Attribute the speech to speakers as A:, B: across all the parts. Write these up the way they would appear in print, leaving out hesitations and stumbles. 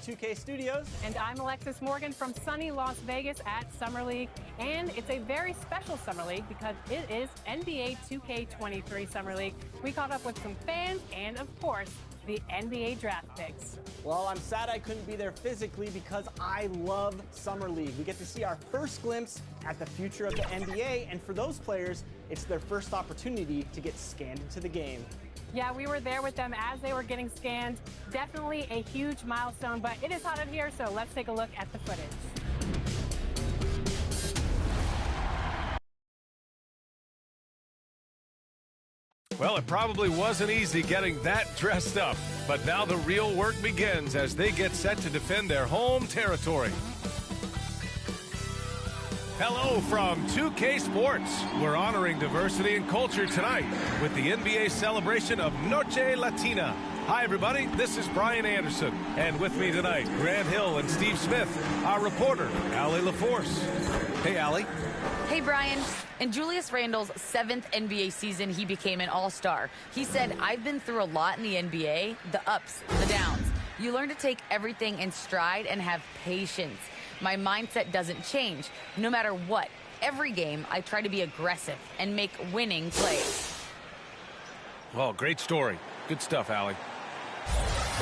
A: 2K Studios.
B: And I'm Alexis Morgan from sunny Las Vegas at Summer League. And it's a very special Summer League because it is NBA 2K23 Summer League. We caught up with some fans and, of course, the NBA draft picks.
A: Well, I'm sad I couldn't be there physically because I love Summer League. We get to see our first glimpse at the future of the NBA, and for those players, it's their first opportunity to get scanned into the game.
B: Yeah, we were there with them as they were getting scanned. Definitely a huge milestone, but it is hot in here, so let's take a look at the footage.
C: Well, it probably wasn't easy getting that dressed up, but now the real work begins as they get set to defend their home territory. Hello from 2K Sports. We're honoring diversity and culture tonight with the NBA celebration of Noche Latina. Hi, everybody. This is Brian Anderson. And with me tonight, Grant Hill and Steve Smith, our reporter, Allie LaForce. Hey, Allie.
D: Hey, Brian. In Julius Randle's 7th NBA season, he became an all-star. He said, "I've been through a lot in the NBA, the ups, the downs. You learn to take everything in stride and have patience. My mindset doesn't change. No matter what, every game, I try to be aggressive and make winning plays."
C: Well, great story. Good stuff, Allie.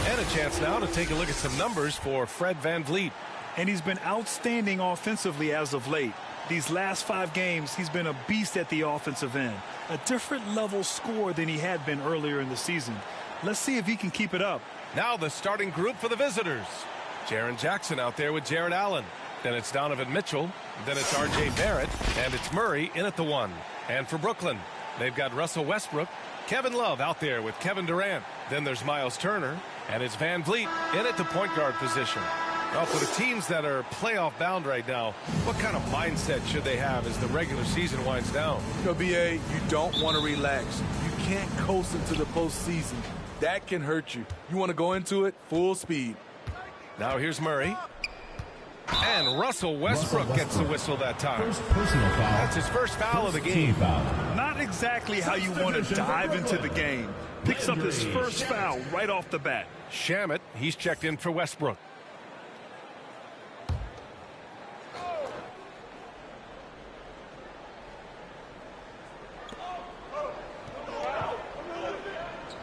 C: And a chance now to take a look at some numbers for Fred VanVleet.
E: And he's been outstanding offensively as of late. These last 5 games, he's been a beast at the offensive end. A different level score than he had been earlier in the season. Let's see if he can keep it up.
C: Now the starting group for the visitors. Jaren Jackson out there with Jared Allen. Then it's Donovan Mitchell. Then it's R.J. Barrett. And it's Murray in at the 1. And for Brooklyn, they've got Russell Westbrook. Kevin Love out there with Kevin Durant. Then there's Miles Turner. And it's VanVleet in at the point guard position. Well, for the teams that are playoff bound right now, what kind of mindset should they have as the regular season winds down?
F: KBA, you don't want to relax. You can't coast into the postseason. That can hurt you. You want to go into it full speed.
C: Now here's Murray. And Russell Westbrook gets the whistle that time.
G: Personal foul.
C: That's his first foul of the game.
E: Not exactly how you want to dive into the game. Picks up his first foul right off the bat.
C: Shamet, he's checked in for Westbrook.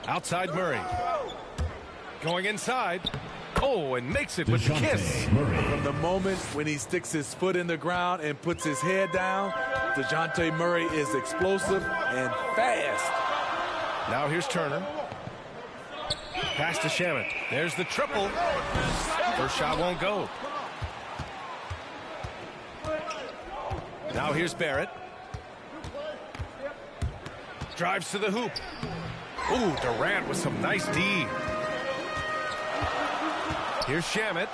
C: Outside Murray. Going inside. Oh, and makes it with the kiss.
F: From the moment when he sticks his foot in the ground and puts his head down, DeJounte Murray is explosive and fast.
C: Now here's Turner. Pass to Shamet. There's the triple. First shot won't go. Now here's Barrett. Drives to the hoop. Ooh, Durant with some nice D. Here's Shamet.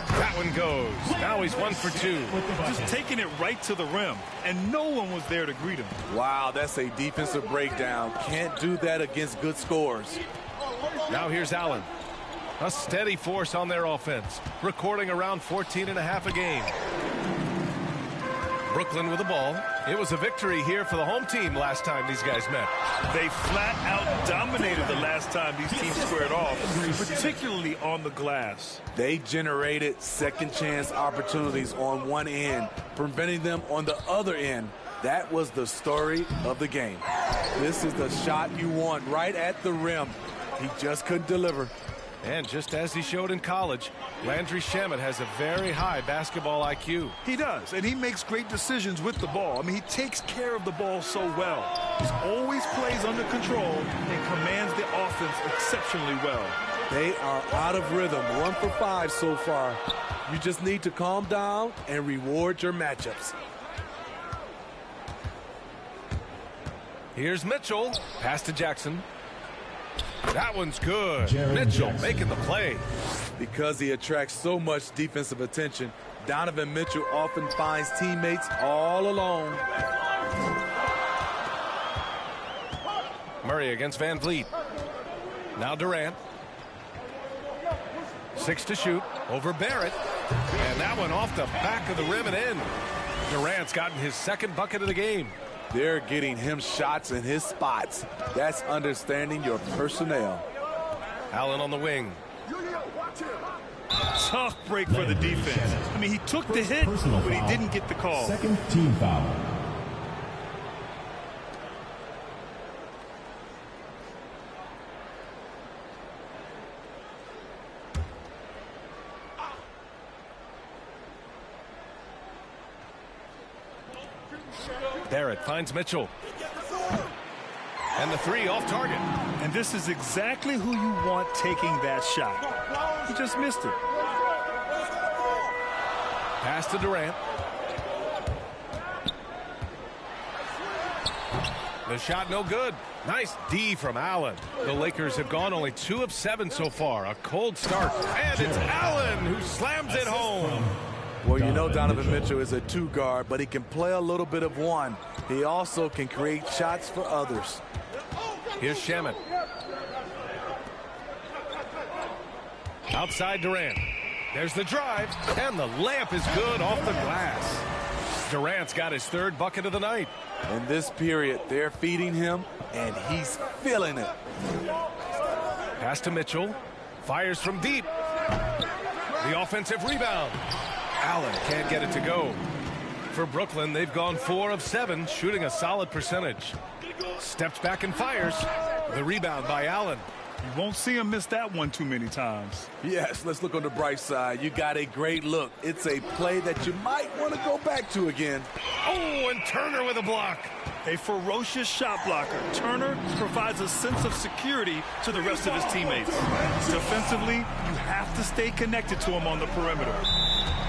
C: That one goes. Now he's 1 for 2.
E: Just taking it right to the rim, and no one was there to greet him.
F: Wow, that's a defensive breakdown. Can't do that against good scores.
C: Now here's Allen. A steady force on their offense, recording around 14.5 a game. Brooklyn with the ball. It was a victory here for the home team last time these guys met.
E: They flat out dominated the last time these teams squared off, particularly on the glass.
F: They generated second chance opportunities on one end, preventing them on the other end. That was the story of the game. This is the shot you want right at the rim. He just couldn't deliver.
C: And just as he showed in college, Landry Shamet has a very high basketball IQ.
E: He does, and he makes great decisions with the ball. I mean, he takes care of the ball so well. He always plays under control and commands the offense exceptionally well.
F: They are out of rhythm, 1 for 5 so far. You just need to calm down and reward your matchups.
C: Here's Mitchell. Pass to Jackson. That one's good.
G: Jaren
C: Mitchell
G: Jackson.
C: making the play.
F: Because he attracts so much defensive attention, Donovan Mitchell often finds teammates all alone.
C: Murray against VanVleet. Now Durant. 6 to shoot over Barrett. And that one off the back of the rim and in. Durant's gotten his second bucket of the game.
F: They're getting him shots in his spots. That's understanding your personnel.
C: Allen on the wing.
E: tough break for the defense. I mean, he took the hit, but he didn't get the call.
G: Second team foul.
C: Barrett finds Mitchell. And the three off target.
E: And this is exactly who you want taking that shot. He just missed it.
C: Pass to Durant. The shot no good. Nice D from Allen. The Lakers have gone only 2 of 7 so far. A cold start. And it's Allen who slams it home.
F: Well, you know Donovan Mitchell is a 2 guard, but he can play a little bit of 1. He also can create shots for others.
C: Here's Shamet. Outside Durant. There's the drive, and the layup is good off the glass. Durant's got his 3rd bucket of the night.
F: In this period, they're feeding him, and he's feeling it.
C: Pass to Mitchell. Fires from deep. The offensive rebound. Allen can't get it to go. For Brooklyn, they've gone 4 of 7, shooting a solid percentage. Steps back and fires. The rebound by Allen.
E: You won't see him miss that one too many times.
F: Yes, let's look on the bright side. You got a great look. It's a play that you might want to go back to again.
C: Oh, and Turner with a block.
E: A ferocious shot blocker. Turner provides a sense of security to the rest of his teammates. Defensively, you have to stay connected to him on the perimeter.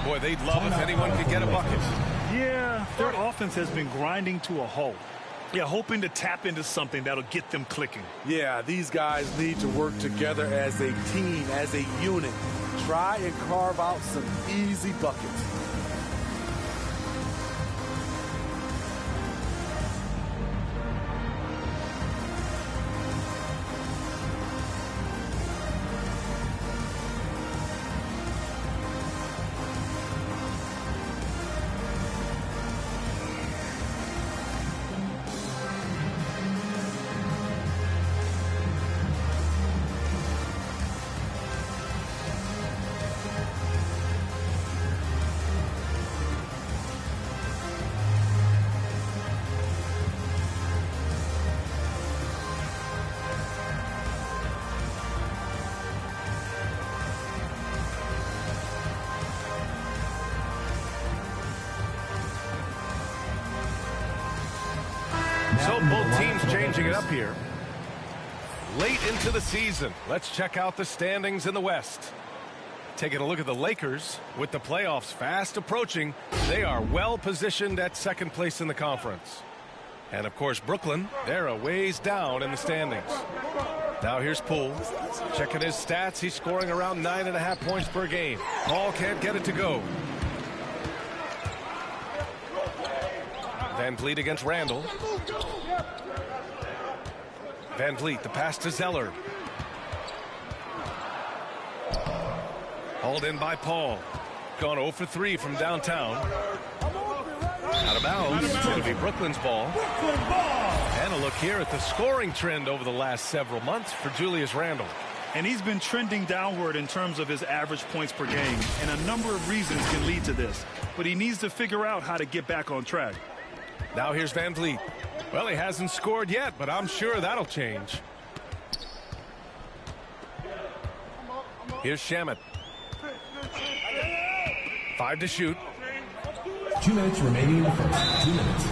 C: Boy, they'd love if anyone could get a bucket.
E: Yeah, their offense has been grinding to a halt. Yeah, hoping to tap into something that'll get them clicking.
F: Yeah, these guys need to work together as a team, as a unit. Try and carve out some easy buckets.
C: So both teams changing it up here. Late into the season, let's check out the standings in the West. Taking a look at the Lakers, with the playoffs fast approaching, they are well positioned at 2nd place in the conference. And of course, Brooklyn, they're a ways down in the standings. Now here's Poole. Checking his stats, he's scoring around 9.5 points per game. Paul can't get it to go. Van Vliet against Randall. Van Vliet, the pass to Zeller. Hauled in by Paul. Gone 0 for 3 from downtown. Out of bounds. It'll be Brooklyn's ball. And a look here at the scoring trend over the last several months for Julius Randle.
E: And he's been trending downward in terms of his average points per game. And a number of reasons can lead to this. But he needs to figure out how to get back on track.
C: Now here's Van Vliet. Well, he hasn't scored yet, but I'm sure that'll change. Here's Shamet. 5 to shoot.
G: 2 minutes remaining in the first. 2 minutes.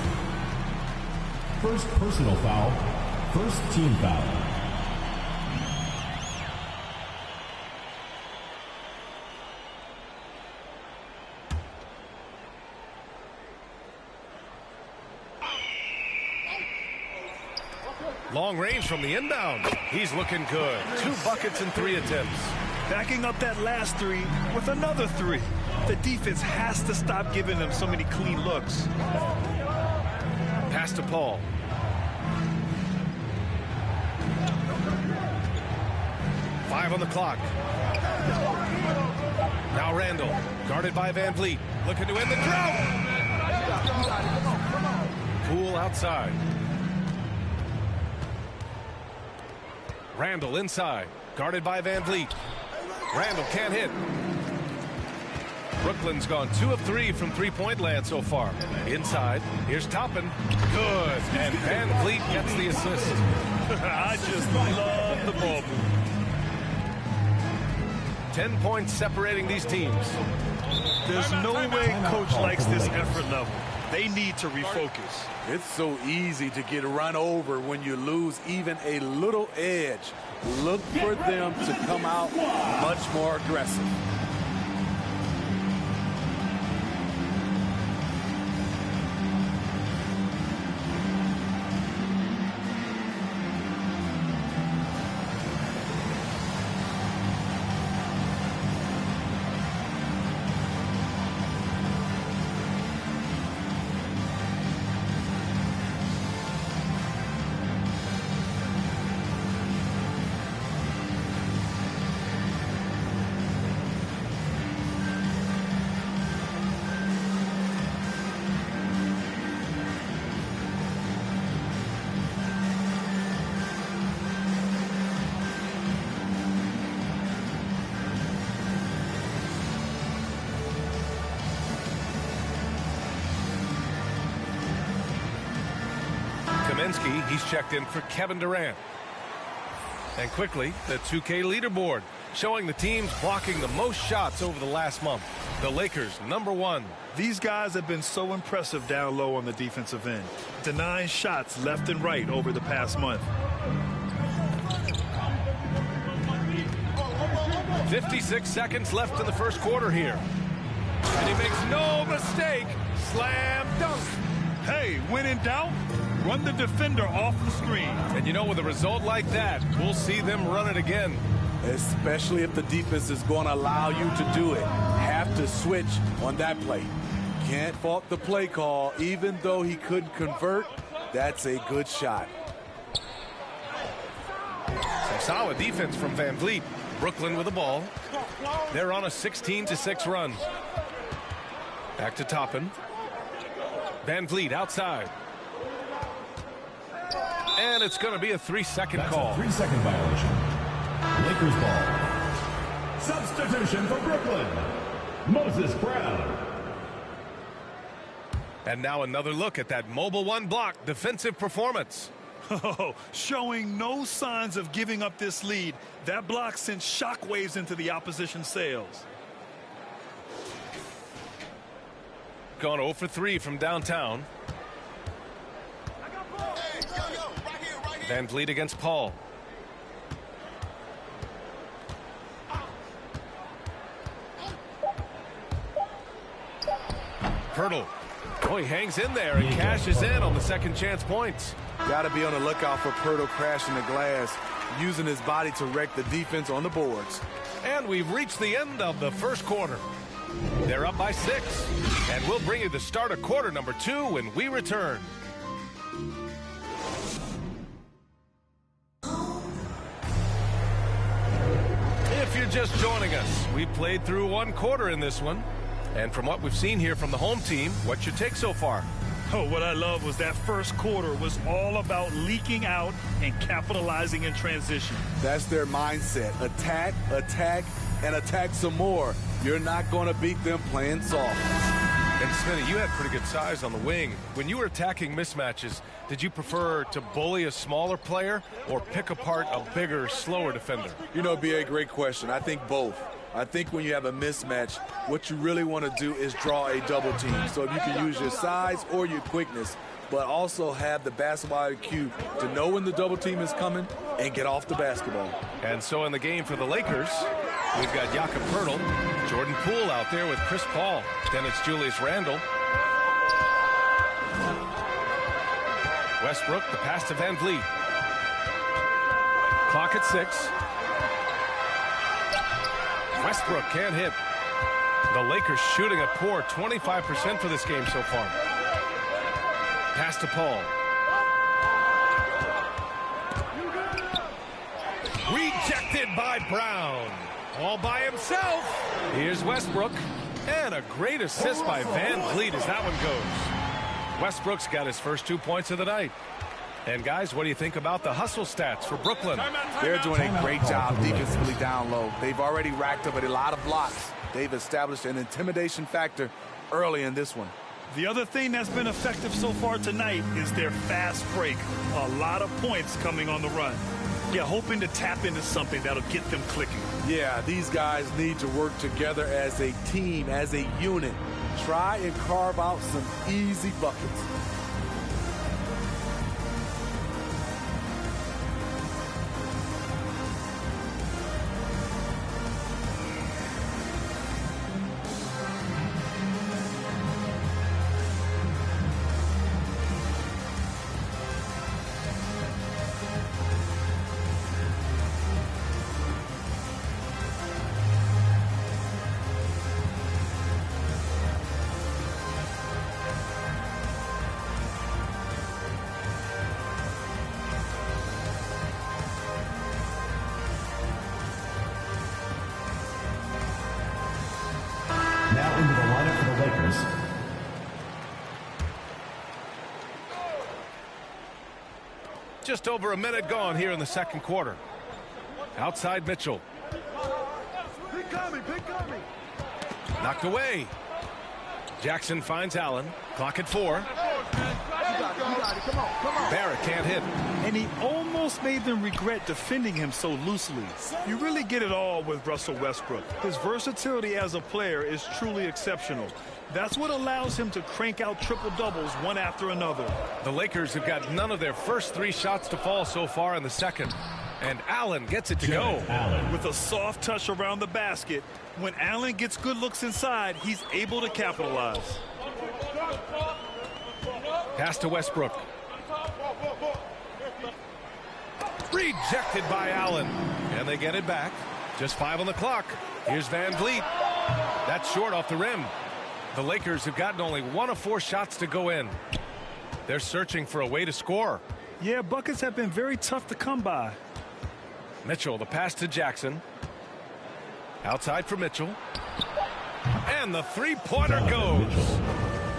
G: First personal foul. First team foul.
C: Long range from the inbound. He's looking good. 2 buckets in 3 attempts.
E: Backing up that last 3 with another 3. The defense has to stop giving them so many clean looks.
C: Pass to Paul. Five on the clock. Now Randall, guarded by Van Vliet. Looking to end the drought. Poole outside. Randall inside, guarded by Van Vliet. Randall can't hit. Brooklyn's gone 2 of 3 from three-point land so far. Inside, here's Toppin. Good. And Van Vliet gets the assist.
E: I just love the ball move.
C: 10 points separating these teams.
E: There's no way coach likes this effort level. They need to refocus.
F: It's so easy to get run over when you lose even a little edge. Look for them to come out much more aggressive.
C: He's checked in for Kevin Durant. And quickly, the 2K leaderboard showing the teams blocking the most shots over the last month. The Lakers, #1.
E: These guys have been so impressive down low on the defensive end, denying shots left and right over the past month.
C: 56 seconds left in the first quarter here. And he makes no mistake. Slam dunk.
E: Hey, when in doubt, run the defender off the screen.
C: And you know, with a result like that, we'll see them run it again.
F: Especially if the defense is going to allow you to do it. Have to switch on that play. Can't fault the play call. Even though he couldn't convert, that's a good shot.
C: Some solid defense from Van Vliet. Brooklyn with the ball. They're on a 16-6 run. Back to Toppin. Van Vliet outside. And it's going to be a 3-second call.
G: 3-second violation. Lakers ball. Substitution for Brooklyn. Moses Brown.
C: And now another look at that mobile one block defensive performance.
E: Oh, showing no signs of giving up this lead. That block sent shockwaves into the opposition sails.
C: Gone 0 for 3 from downtown. Van Vliet against Paul. Pirtle. Oh, he hangs in there and cashes in on the second chance points.
F: Got to be on the lookout for Pirtle crashing the glass, using his body to wreck the defense on the boards.
C: And we've reached the end of the first quarter. They're up by 6. And we'll bring you the start of quarter number 2 when we return. If you're just joining us, we played through 1 quarter in this one. And from what we've seen here from the home team, what's your take so far?
E: Oh, what I love was that first quarter was all about leaking out and capitalizing in transition.
F: That's their mindset. Attack, attack, and attack some more. You're not going to beat them playing soft.
C: And Smitty, you had pretty good size on the wing. When you were attacking mismatches, did you prefer to bully a smaller player or pick apart a bigger, slower defender?
F: You know, B.A., great question. I think both. I think when you have a mismatch, what you really want to do is draw a double team. So if you can use your size or your quickness, but also have the basketball IQ to know when the double team is coming and get off the basketball.
C: And so in the game for the Lakers, we've got Jakob Poeltl, Jordan Poole out there with Chris Paul. Then it's Julius Randle. Westbrook, the pass to Van Vliet. Clock at 6. Westbrook can't hit. The Lakers shooting a poor 25% for this game so far. Pass to Paul. Rejected by Brown. All by himself. Here's Westbrook. And a great assist by Van Vliet as that one goes. Westbrook's got his first 2 points of the night. And guys, what do you think about the hustle stats for Brooklyn?
F: They're doing a great job defensively down low. They've already racked up a lot of blocks. They've established an intimidation factor early in this one.
E: The other thing that's been effective so far tonight is their fast break. A lot of points coming on the run. Yeah, hoping to tap into something that'll get them clicking.
F: Yeah, these guys need to work together as a team, as a unit. Try and carve out some easy buckets.
G: Now into the lineup for the Lakers.
C: Just over a minute gone here in the second quarter. Outside Mitchell. Knocked away. Jackson finds Allen. Clock at 4. Barrett can't hit.
E: And he almost made them regret defending him so loosely. You really get it all with Russell Westbrook. His versatility as a player is truly exceptional. That's what allows him to crank out triple-doubles one after another.
C: The Lakers have got none of their first 3 shots to fall so far in the second. And Allen gets it to go.
E: With a soft touch around the basket, when Allen gets good looks inside, he's able to capitalize.
C: Pass to Westbrook. Rejected by Allen. And they get it back. Just 5 on the clock. Here's Van Vliet. That's short off the rim. The Lakers have gotten only 1 of 4 shots to go in. They're searching for a way to score.
E: Yeah, buckets have been very tough to come by.
C: Mitchell, the pass to Jackson. Outside for Mitchell. And the three-pointer goes.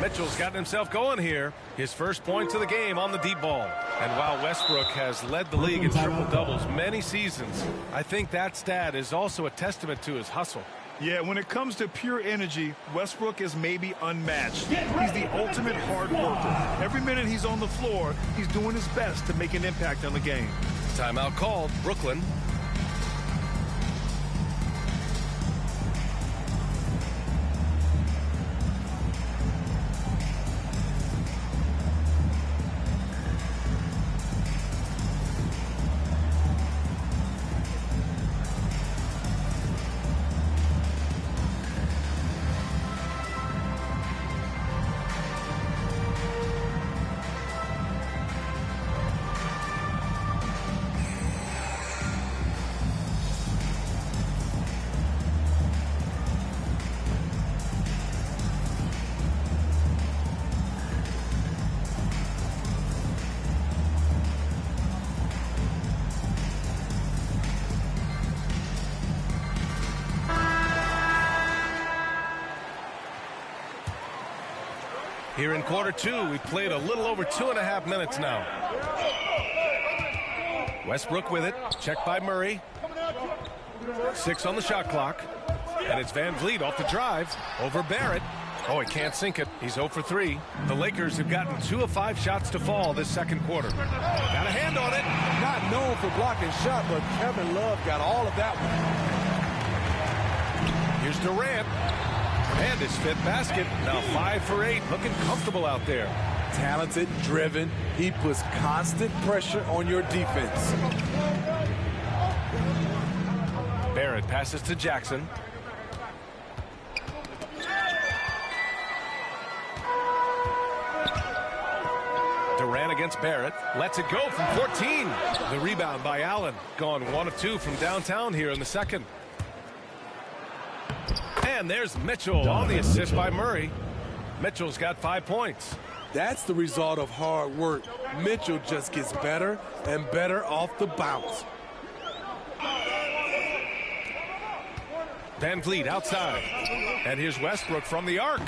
C: Mitchell's gotten himself going here. His first points of the game on the deep ball. And while Westbrook has led the league in triple-doubles many seasons, I think that stat is also a testament to his hustle.
E: Yeah, when it comes to pure energy, Westbrook is maybe unmatched. He's the ultimate hard worker. Every minute he's on the floor, he's doing his best to make an impact on the game.
C: Timeout called. Brooklyn. Here in quarter 2, we've played a little over 2.5 minutes now. Westbrook with it. Checked by Murray. 6 on the shot clock. And it's Van Vliet off the drive. Over Barrett. Oh, he can't sink it. He's 0 for 3. The Lakers have gotten 2 of 5 shots to fall this second quarter. Got a hand on it.
F: Not known for blocking shot, but Kevin Love got all of that one.
C: Here's Durant. And his 5th basket. Now 5 for 8. Looking comfortable out there.
F: Talented, driven. He puts constant pressure on your defense.
C: Barrett passes to Jackson. Durant against Barrett. Lets it go from 14. The rebound by Allen. Gone 1 of 2 from downtown here in the second. And there's Mitchell on the assist by Murray. Mitchell's got 5 points.
F: That's the result of hard work. Mitchell just gets better and better off the bounce.
C: Van Vliet outside. And here's Westbrook from the arc.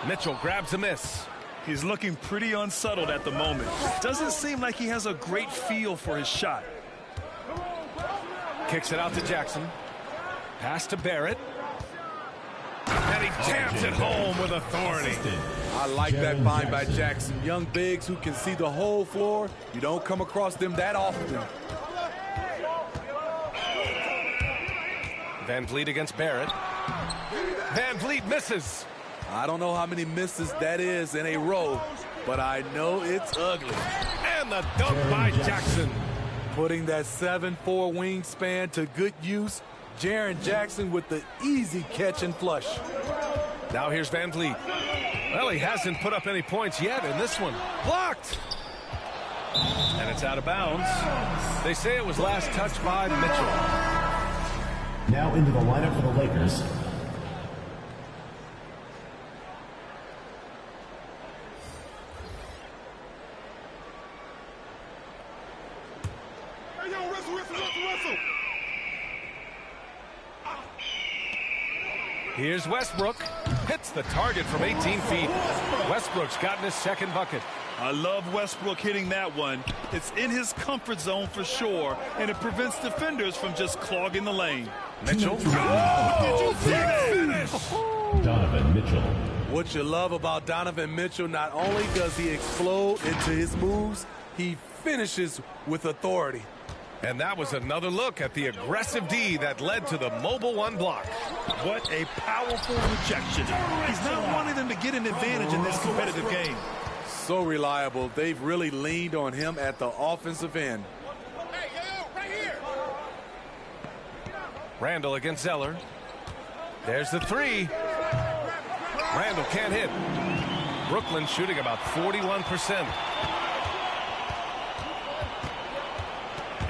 C: Mitchell grabs a miss.
E: He's looking pretty unsettled at the moment. Doesn't seem like he has a great feel for his shot.
C: Kicks it out to Jackson. Pass to Barrett. jams it home with authority.
F: I like that find by Jackson. Young bigs who can see the whole floor. You don't come across them that often.
C: Van Vliet against Barrett. Van Vliet misses.
F: I don't know how many misses that is in a row, but I know it's ugly.
C: And the dunk by Jackson.
F: Putting that 7'4" wingspan to good use. Jaren Jackson with the easy catch and flush.
C: Now here's Van Vliet. Well, he hasn't put up any points yet in this one. Blocked. And it's out of bounds. They say it was last touched by Mitchell.
G: Now into the lineup for the Lakers.
H: Hey, yo, wrestle.
C: Here's Westbrook. Hits the target from 18 feet. Westbrook's gotten his second bucket.
E: I love Westbrook hitting that one. It's in his comfort zone for sure, and it prevents defenders from just clogging the lane.
C: Mitchell.
E: Did you see that?
C: Finish.
G: Donovan Mitchell.
F: What you love about Donovan Mitchell, not only does he explode into his moves, he finishes with authority.
C: And that was another look at the aggressive D that led to the mobile one block.
E: What a powerful rejection. He's not wanting them to get an advantage in this competitive game.
F: So reliable. They've really leaned on him at the offensive end.
H: Hey, yo, right here.
C: Randall against Zeller. There's the three. Randall can't hit. Brooklyn shooting about 41%.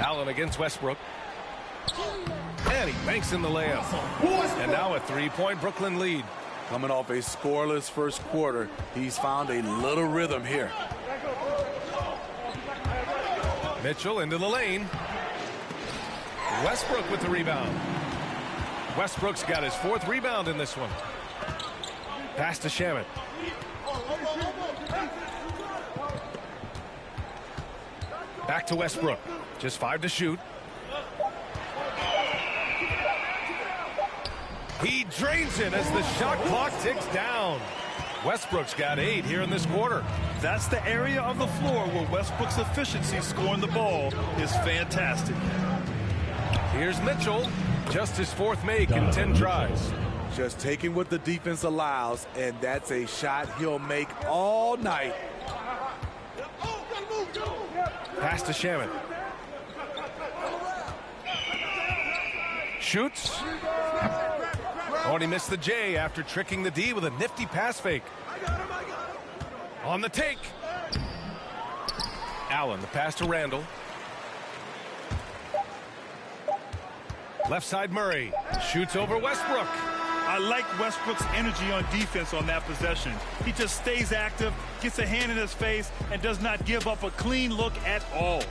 C: Allen against Westbrook. And he banks in the layup. And now a three-point Brooklyn lead.
F: Coming off a scoreless first quarter, he's found a little rhythm here.
C: Mitchell into the lane. Westbrook with the rebound. Westbrook's got his fourth rebound in this one. Pass to Shamet. Back to Westbrook. Just 5 to shoot. He drains it as the shot clock ticks down. Westbrook's got 8 here in this quarter.
E: That's the area of the floor where Westbrook's efficiency scoring the ball is fantastic.
C: Here's Mitchell. Just his fourth make in 10 tries.
F: Just taking what the defense allows, and that's a shot he'll make all night.
C: Pass to Shamet. Shoots. Oh, and he missed the J after tricking the D with a nifty pass fake. On the take. Allen, the pass to Randall. Left side Murray. Shoots over Westbrook.
E: I like Westbrook's energy on defense on that possession. He just stays active, gets a hand in his face, and does not give up a clean look at all.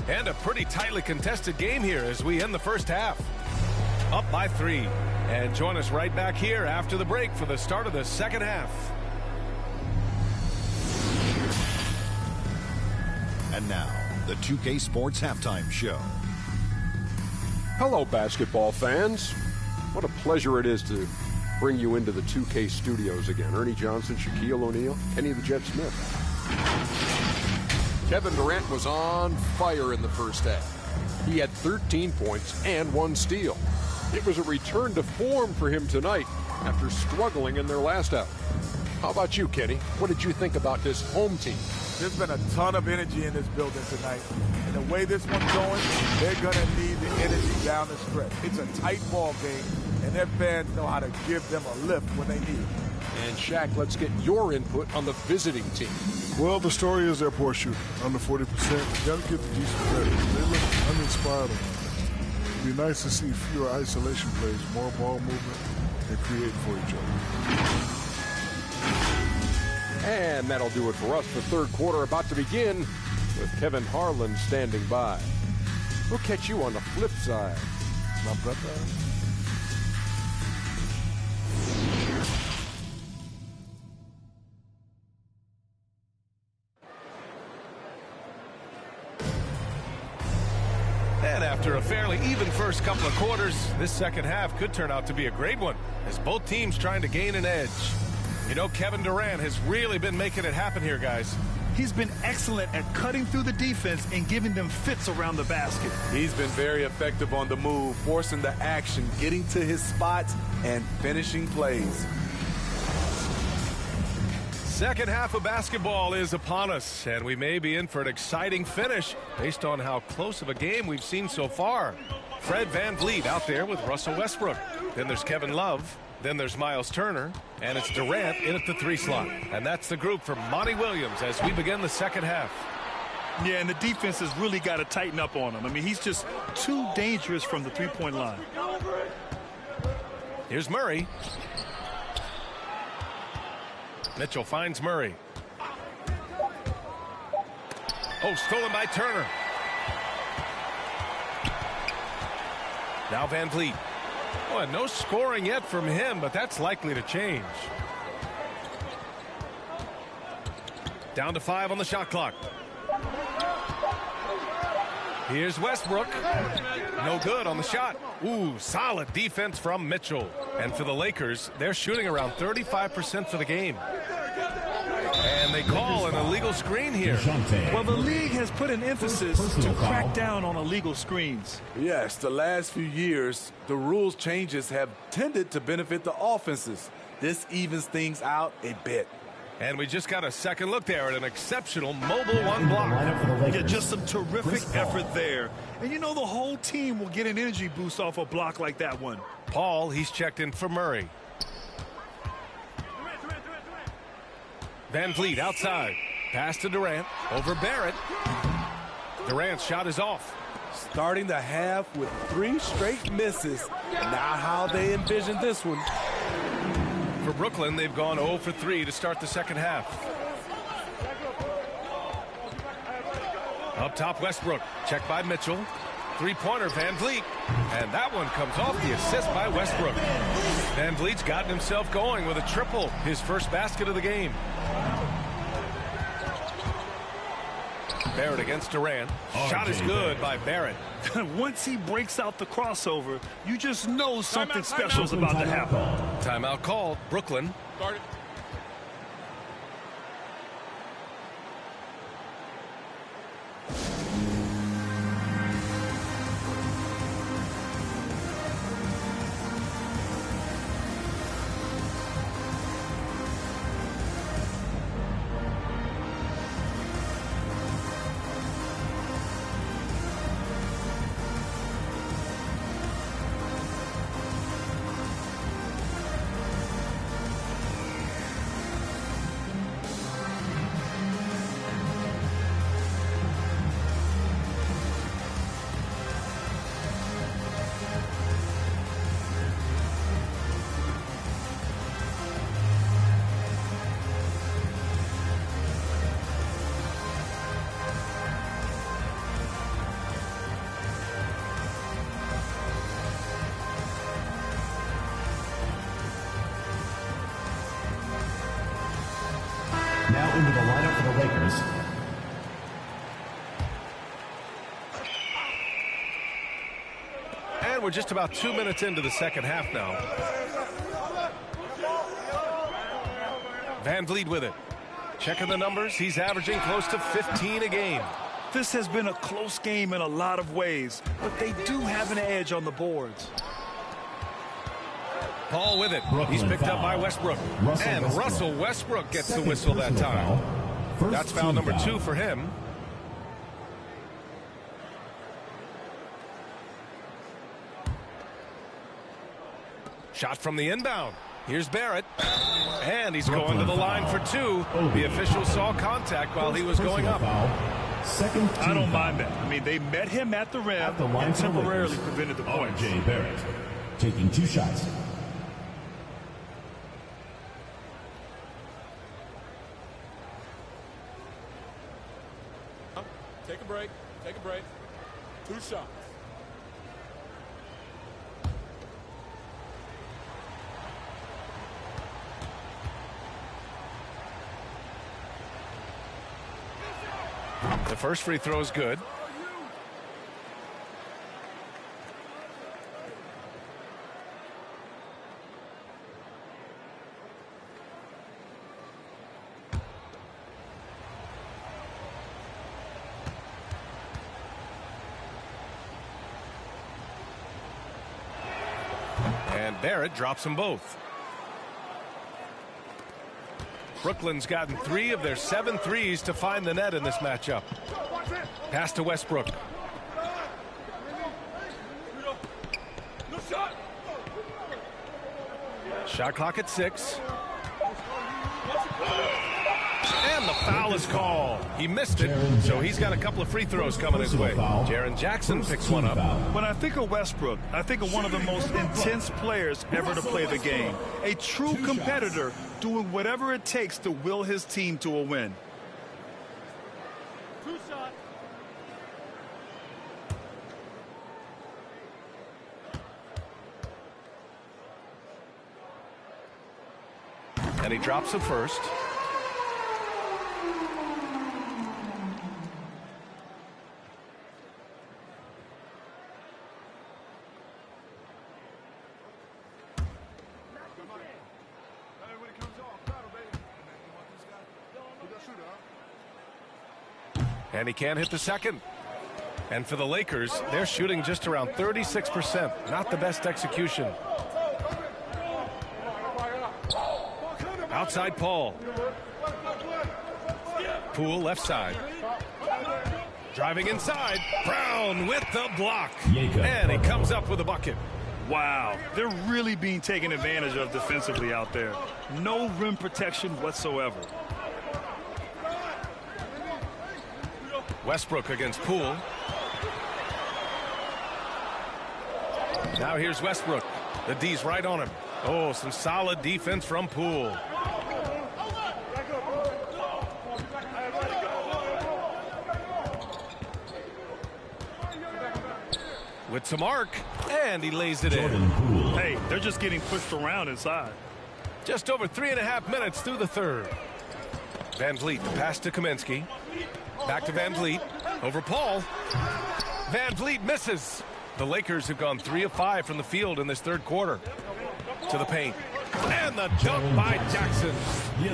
C: And a pretty tightly contested game here as we end the first half. Up by 3. And join us right back here after the break for the start of the second half.
I: And now, the 2K Sports Halftime Show.
J: Hello, basketball fans. What a pleasure it is to bring you into the 2K studios again. Ernie Johnson, Shaquille O'Neal, Kenny the Jet Smith. Kevin Durant was on fire in the first half. He had 13 points and 1 steal. It was a return to form for him tonight after struggling in their last out. How about you, Kenny? What did you think about this home team?
K: There's been a ton of energy in this building tonight. And the way this one's going, they're going to need the energy down the stretch. It's a tight ball game, and their fans know how to give them a lift when they need it.
J: And Shaq, let's get your input on the visiting team.
L: Well, the story is their poor shooting, under 40%. You got to give the decent credit. They look uninspired. It'd be nice to see fewer isolation plays, more ball movement, and create for each other.
J: And that'll do it for us. The third quarter about to begin with Kevin Harlan standing by. We'll catch you on the flip side. My brother.
C: And After a fairly even first couple of quarters, this second half could turn out to be a great one as both teams trying to gain an edge. You know, Kevin Durant has really been making it happen here, guys.
E: He's been excellent at cutting through the defense and giving them fits around the basket.
F: He's been very effective on the move, forcing the action, getting to his spots, and finishing plays.
C: Second half of basketball is upon us, and we may be in for an exciting finish based on how close of a game we've seen so far. Fred VanVleet out there with Russell Westbrook. Then there's Kevin Love. Then there's Miles Turner, and it's Durant in at the 3 slot. And that's the group for Monty Williams as we begin the second half.
E: Yeah, and the defense has really got to tighten up on him. I mean, he's just too dangerous from the three-point line.
C: Here's Murray. Mitchell finds Murray. Oh, stolen by Turner. Now VanVleet. Oh, and no scoring yet from him, but that's likely to change. Down to 5 on the shot clock. Here's Westbrook. No good on the shot. Ooh, solid defense from Mitchell. And for the Lakers, they're shooting around 35% for the game. And they call an illegal screen here.
E: Well, the league has put an emphasis to crack down on illegal screens.
F: Yes, the last few years, the rules changes have tended to benefit the offenses. This evens things out a bit.
C: And we just got a second look there at an exceptional mobile one block.
E: Yeah, just some terrific effort there. And you know the whole team will get an energy boost off a block like that one.
C: Paul, he's checked in for Murray. VanVleet outside. Pass to Durant. Over Barrett. Durant's shot is off.
F: Starting the half with 3 straight misses. Not how they envisioned this one.
C: For Brooklyn, they've gone 0 for 3 to start the second half. Up top, Westbrook. Check by Mitchell. Three-pointer, VanVleet. And that one comes off the assist by Westbrook. VanVleet's gotten himself going with a triple, his first basket of the game. Barrett against Durant. Shot is good by Barrett.
E: Once he breaks out the crossover, you just know something special is about to happen.
C: Timeout called. Brooklyn.
H: Started.
G: Now into the lineup for the Lakers.
C: And we're just about 2 minutes into the second half now. VanVleet with it. Checking the numbers. He's averaging close to 15 a game.
E: This has been a close game in a lot of ways, but they do have an edge on the boards.
C: Paul with it.
G: Brooklyn
C: He's picked up
G: foul.
C: by Westbrook. Russell Westbrook gets the whistle that time. That's foul number 2 for him. Shot from the inbound. Here's Barrett. And he's going to the line for 2. The official saw contact while he was going up.
G: Second
E: I don't mind that. I mean, they met him at the rim and temporarily prevented the points.
G: R.J. Barrett taking 2 shots.
H: Take a break. Take a break. 2 shots.
C: The first free throw is good. And Barrett drops them both. Brooklyn's gotten 3 of their 7 threes to find the net in this matchup. Pass to Westbrook. Shot clock at 6. And the foul is called. He missed it, so he's got a couple of free throws coming his way. Jaren Jackson picks one up.
E: When I think of Westbrook, I think of one of the most intense players ever to play the game. A true competitor doing whatever it takes to will his team to a win.
C: And he drops the first. And he can't hit the second. And for the Lakers, they're shooting just around 36%. Not the best execution. Outside Paul. Poole left side. Driving inside. Brown with the block. And he comes up with a bucket.
E: Wow, they're really being taken advantage of defensively out there. No rim protection whatsoever.
C: Westbrook against Poole. Now here's Westbrook. The D's right on him. Oh, some solid defense from Poole. With some arc, and he lays it in.
E: Hey, they're just getting pushed around inside.
C: Just over 3.5 minutes through the third. Van Vliet, the pass to Kaminsky. Back to Van Vliet. Over Paul. Van Vliet misses. The Lakers have gone 3 of 5 from the field in this third quarter. To the paint. And the dunk by Jackson.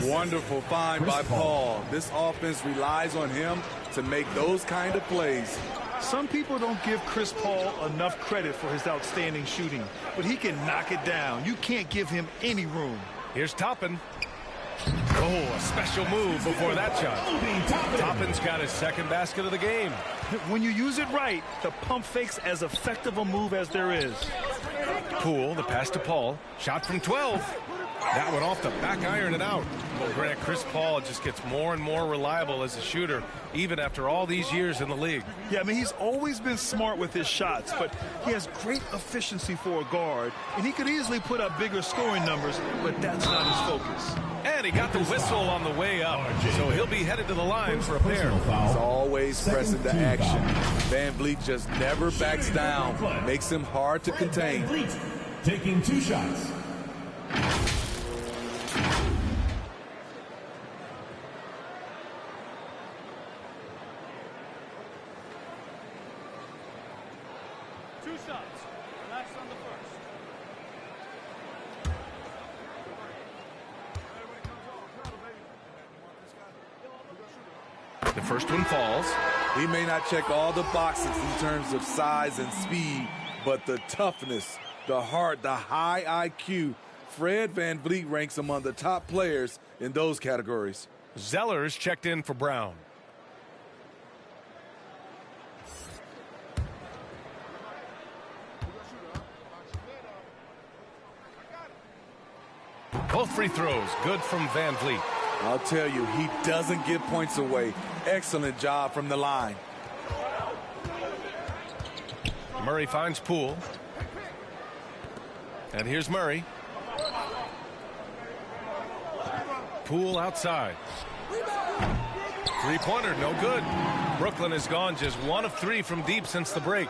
F: Wonderful find by Paul. This offense relies on him to make those kind of plays.
E: Some people don't give Chris Paul enough credit for his outstanding shooting, but he can knock it down. You can't give him any room.
C: Here's Toppin. Oh, a special move before that shot. Toppin's got his second basket of the game.
E: When you use it right, the pump fake's as effective a move as there is.
C: Poole, the pass to Paul. Shot from 12. That one off the back iron and out. Well, Grant, Chris Paul just gets more and more reliable as a shooter, even after all these years in the league.
E: Yeah, I mean, he's always been smart with his shots, but he has great efficiency for a guard, and he could easily put up bigger scoring numbers, but that's not his focus.
C: And he got the whistle on the way up, so he'll be headed to the line for a pair.
F: He's always pressing the action. Van Vliet just never backs down, makes him hard to contain.
G: Taking 2 shots.
C: The first one falls.
F: He may not check all the boxes in terms of size and speed, but the toughness, the heart, the high IQ, Fred Van Vliet ranks among the top players in those categories.
C: Zeller's checked in for Brown. Both free throws good from Van Vliet.
F: I'll tell you, he doesn't give points away. Excellent job from the line.
C: Murray finds Poole. And here's Murray. Poole outside. Three-pointer, no good. Brooklyn has gone just 1 of 3 from deep since the break.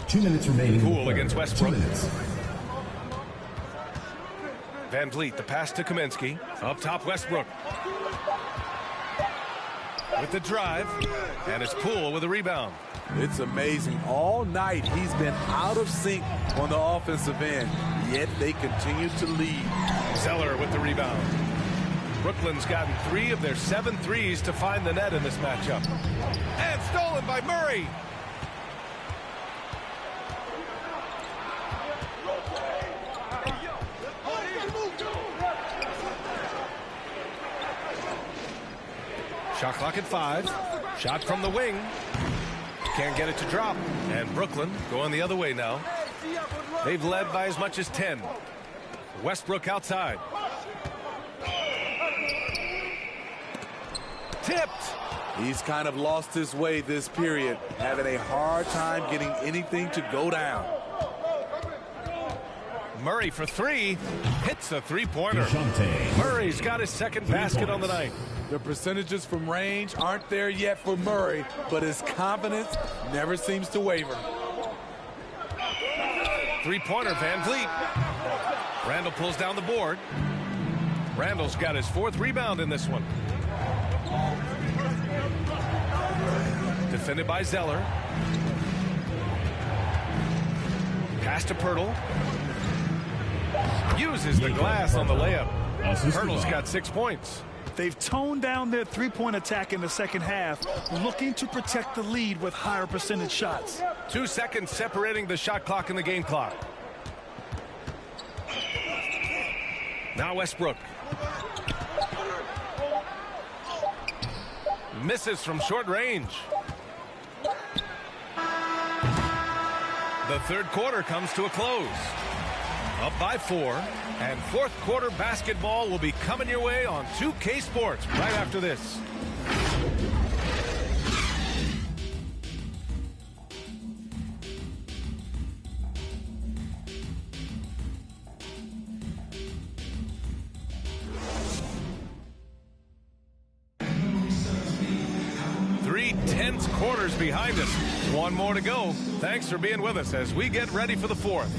G: 2 minutes remaining.
C: Poole against Westbrook.
G: 2 minutes.
C: Van Vliet, the pass to Kaminsky. Up top, Westbrook. With the drive. And it's Poole with a rebound.
F: It's amazing. All night he's been out of sync on the offensive end, yet they continue to lead.
C: Zeller with the rebound. Brooklyn's gotten 3 of their 7 threes to find the net in this matchup. And stolen by Murray. Shot clock at 5. Shot from the wing. Can't get it to drop. And Brooklyn going the other way now. They've led by as much as 10. Westbrook outside. Tipped.
F: He's kind of lost his way this period, having a hard time getting anything to go down.
C: Murray for 3. Hits a three-pointer. Murray's got his second basket on the night.
F: The percentages from range aren't there yet for Murray, but his confidence never seems to waver.
C: Three-pointer, Van Vliet. Randall pulls down the board. Randall's got his 4th rebound in this one. Defended by Zeller. Pass to Pirtle. Uses the glass on the layup. Pirtle's got 6 points.
E: They've toned down their three-point attack in the second half, looking to protect the lead with higher percentage shots.
C: 2 seconds separating the shot clock and the game clock. Now Westbrook. Misses from short range. The third quarter comes to a close. Up by 4, and fourth quarter basketball will be coming your way on 2K Sports right after this. Three tense quarters behind us. One more to go. Thanks for being with us as we get ready for the fourth.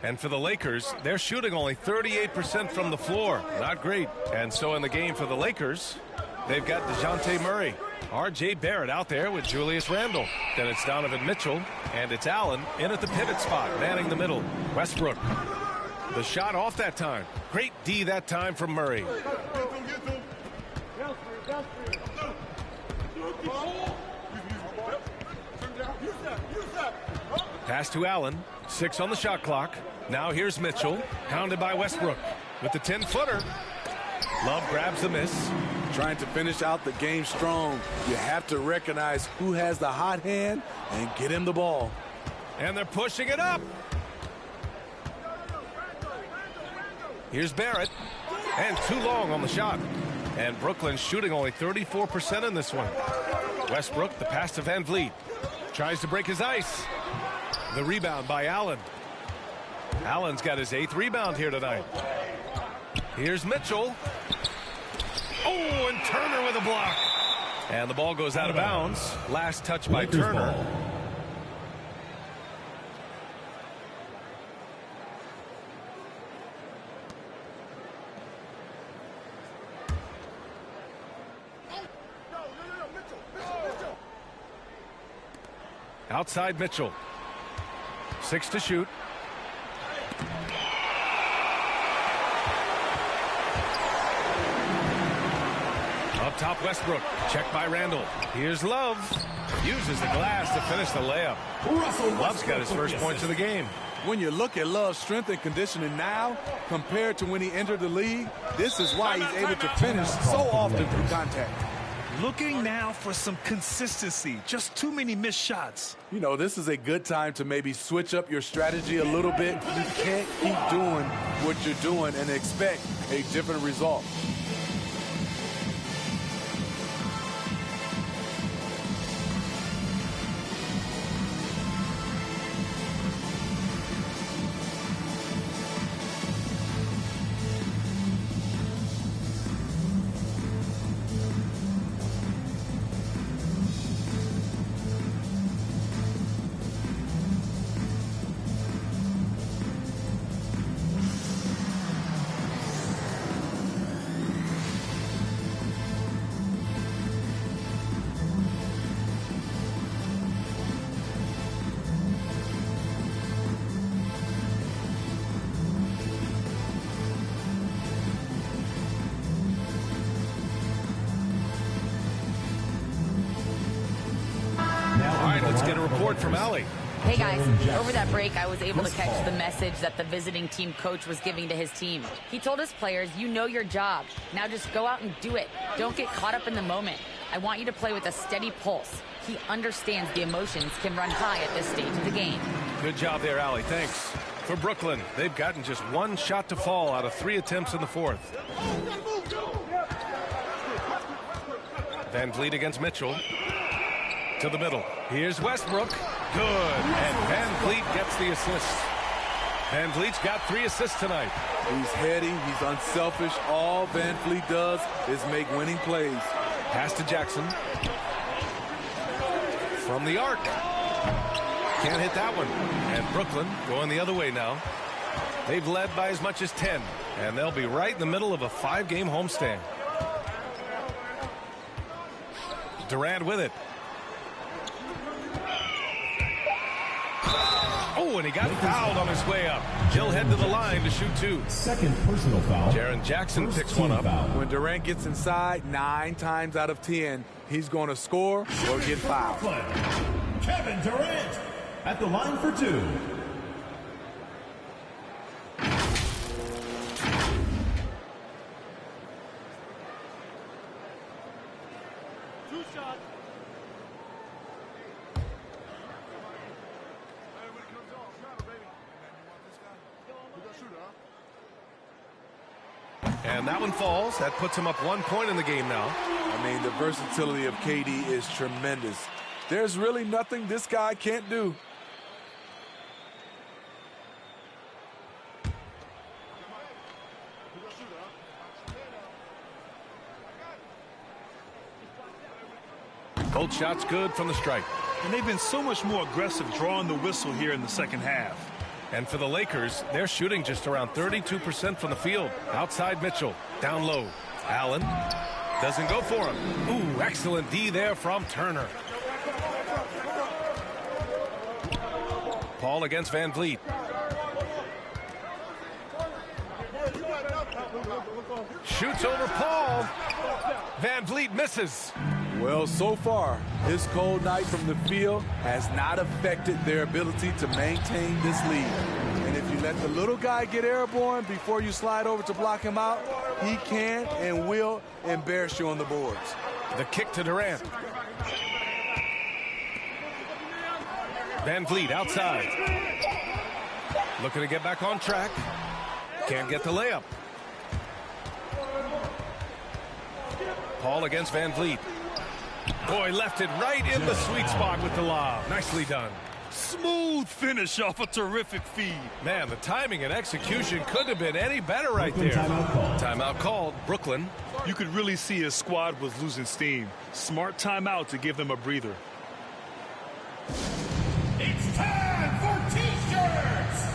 C: And for the Lakers, they're shooting only 38% from the floor. Not great. And so in the game for the Lakers, they've got DeJounte Murray. R.J. Barrett out there with Julius Randle. Then it's Donovan Mitchell, and it's Allen in at the pivot spot, manning the middle. Westbrook. The shot off that time. Great D that time from Murray. Pass to Allen. 6 on the shot clock. Now here's Mitchell, hounded by Westbrook with the 10-footer. Love grabs the miss.
F: Trying to finish out the game strong, you have to recognize who has the hot hand and get him the ball.
C: And they're pushing it up. Here's Barrett. And too long on the shot. And Brooklyn shooting only 34% in this one. Westbrook, the pass to Van Vliet. Tries to break his ice. The rebound by Allen. Allen's got his 8th rebound here tonight. Here's Mitchell. Oh, and Turner with a block. And the ball goes out of bounds. Last touch by Turner. Outside Mitchell. 6 to shoot. Up top Westbrook. Check by Randall. Here's Love. Uses the glass to finish the layup. Love's got his first points of the game.
F: When you look at Love's strength and conditioning now compared to when he entered the league, this is why he's able to finish so often through contact.
E: Looking now for some consistency. Just too many missed shots.
F: You know, this is a good time to maybe switch up your strategy a little bit. You can't keep doing what you're doing and expect a different result.
C: Let's get a report from Allie.
D: Hey guys, over that break, I was able to catch the message that the visiting team coach was giving to his team. He told his players, you know your job. Now just go out and do it. Don't get caught up in the moment. I want you to play with a steady pulse. He understands the emotions can run high at this stage of the game.
C: Good job there, Allie. Thanks. For Brooklyn, they've gotten just one shot to fall out of 3 attempts in the fourth. Van Vliet against Mitchell. To the middle. Here's Westbrook. Good. And Van Vliet gets the assist. Van Vliet's got 3 assists tonight.
F: He's heady. He's unselfish. All Van Vliet does is make winning plays.
C: Pass to Jackson. From the arc. Can't hit that one. And Brooklyn going the other way now. They've led by as much as 10. And they'll be right in the middle of a 5-game homestand. Durant with it. Oh, and he got fouled on his way up. He'll head to the line to shoot 2.
G: Second personal foul.
C: Jaren Jackson picks one up.
F: When Durant gets inside, 9 times out of 10, he's going to score or get fouled.
G: Kevin Durant at the line for 2.
C: And that one falls. That puts him up 1 point in the game now.
F: I mean, the versatility of KD is tremendous. There's really nothing this guy can't do.
C: Both shots good from the stripe.
E: And they've been so much more aggressive drawing the whistle here in the second half.
C: And for the Lakers, they're shooting just around 32% from the field. Outside Mitchell, down low. Allen doesn't go for him. Ooh, excellent D there from Turner. Paul against Van Vliet. Shoots over Paul. Van Vliet misses.
F: Well, so far, this cold night from the field has not affected their ability to maintain this lead. And if you let the little guy get airborne before you slide over to block him out, he can and will embarrass you on the boards.
C: The kick to Durant. Van Vliet outside. Looking to get back on track. Can't get the layup. Paul against Van Vliet. Boy, left it right in the sweet spot with the lob. Nicely done.
E: Smooth finish off a terrific feed.
C: Man, the timing and execution couldn't have been any better right there. Timeout called. Brooklyn.
E: You could really see his squad was losing steam. Smart timeout to give them a breather.
G: It's time for T-shirts.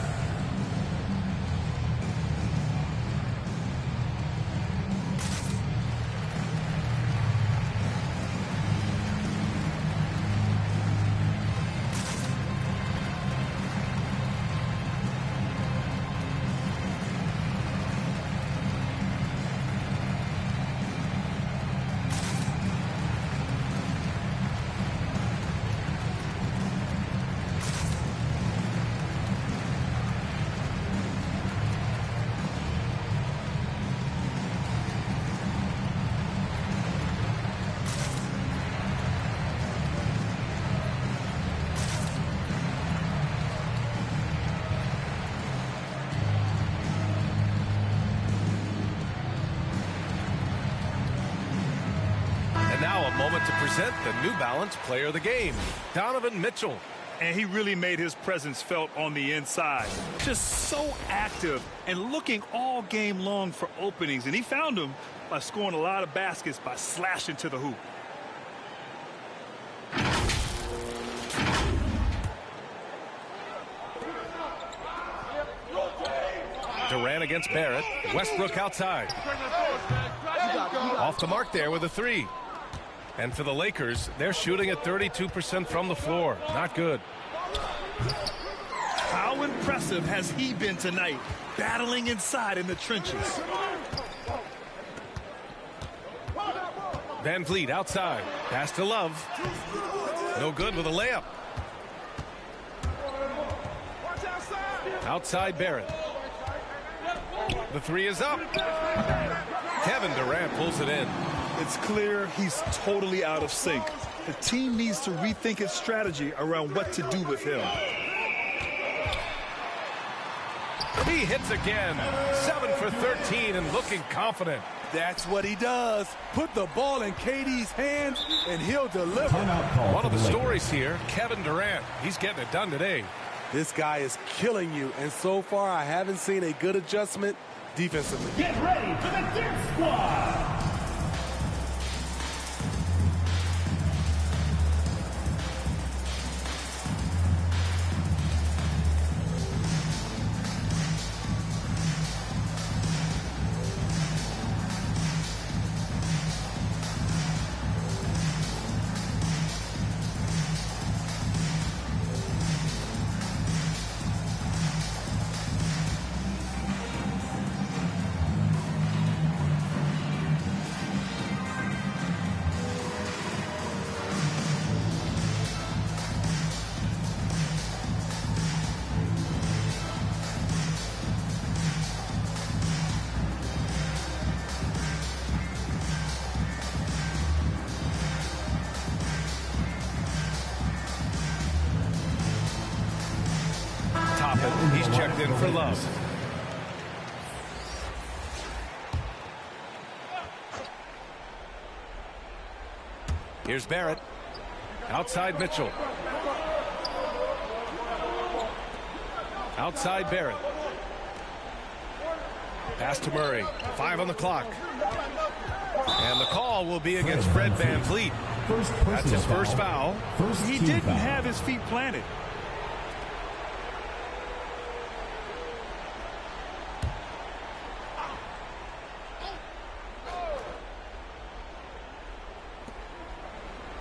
C: Moment to present the New Balance Player of the Game, Donovan Mitchell.
E: And he really made his presence felt on the inside. Just so active and looking all game long for openings. And he found them by scoring a lot of baskets by slashing to the hoop.
C: Durant against Barrett. Westbrook outside. Off the mark there with a 3. And for the Lakers, they're shooting at 32% from the floor. Not good.
E: How impressive has he been tonight, battling inside in the trenches?
C: Van Vliet outside. Pass to Love. No good with a layup. Outside Barrett. The three is up. Kevin Durant pulls it in.
E: It's clear he's totally out of sync. The team needs to rethink its strategy around what to do with him.
C: He hits again. 7 for 13 and looking confident.
F: That's what he does. Put the ball in KD's hands, and he'll deliver.
C: One of the stories here, Kevin Durant. He's getting it done today.
F: This guy is killing you, and so far I haven't seen a good adjustment defensively.
G: Get ready for the Dip Squad.
C: He's checked in for Love. Here's Barrett. Outside Mitchell. Outside Barrett. Pass to Murray. 5 on the clock. And the call will be against Fred VanVleet. That's his first foul.
E: He didn't have his feet planted.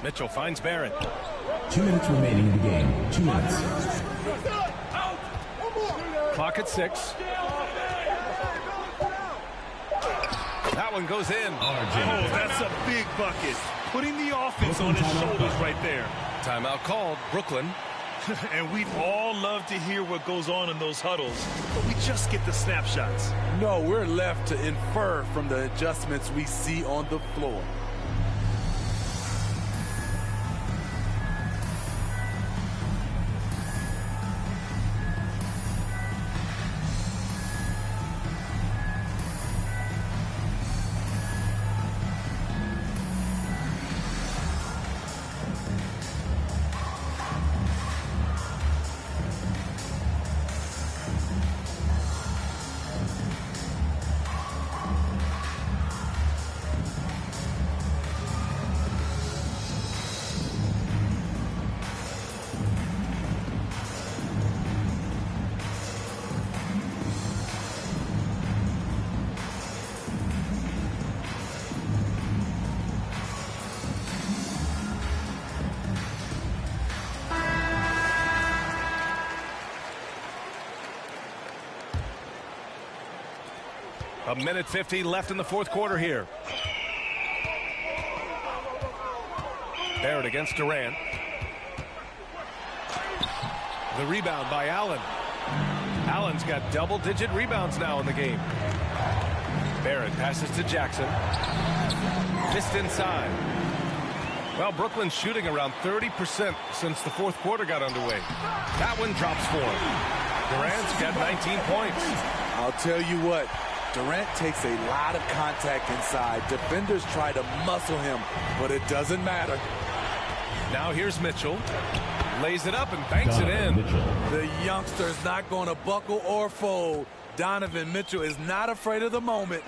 C: Mitchell finds Barrett.
G: 2 minutes remaining in the game. 2 minutes.
C: Clock at 6. That one goes in.
E: Oh, that's a big bucket. Putting the offense on his shoulders right there.
C: Timeout called. Brooklyn.
E: And we'd all love to hear what goes on in those huddles, but we just get the snapshots.
F: No, we're left to infer from the adjustments we see on the floor.
C: A minute 50 left in the fourth quarter here. Barrett against Durant. The rebound by Allen. Allen's got double-digit rebounds now in the game. Barrett passes to Jackson. Fist inside. Well, Brooklyn's shooting around 30% since the fourth quarter got underway. That one drops for him. Durant's got 19 points.
F: I'll tell you what. Durant takes a lot of contact inside. Defenders try to muscle him, but it doesn't matter.
C: Now here's Mitchell. Lays it up and banks it in.
F: The youngster's not going to buckle or fold. Donovan Mitchell is not afraid of the moment.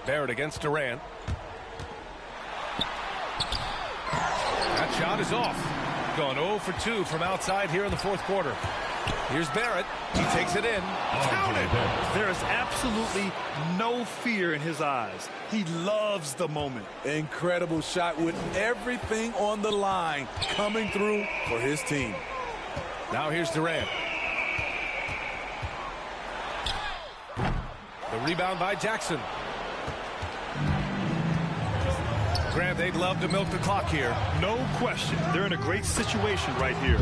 C: Barrett against Durant. That shot is off. Going 0 for 2 from outside here in the fourth quarter. Here's Barrett. He takes it in. Counted.
E: There is absolutely no fear in his eyes. He loves the moment.
F: Incredible shot with everything on the line coming through for his team.
C: Now here's Durant. The rebound by Jackson. Grant, they'd love to milk the clock here.
E: No question. They're in a great situation right here.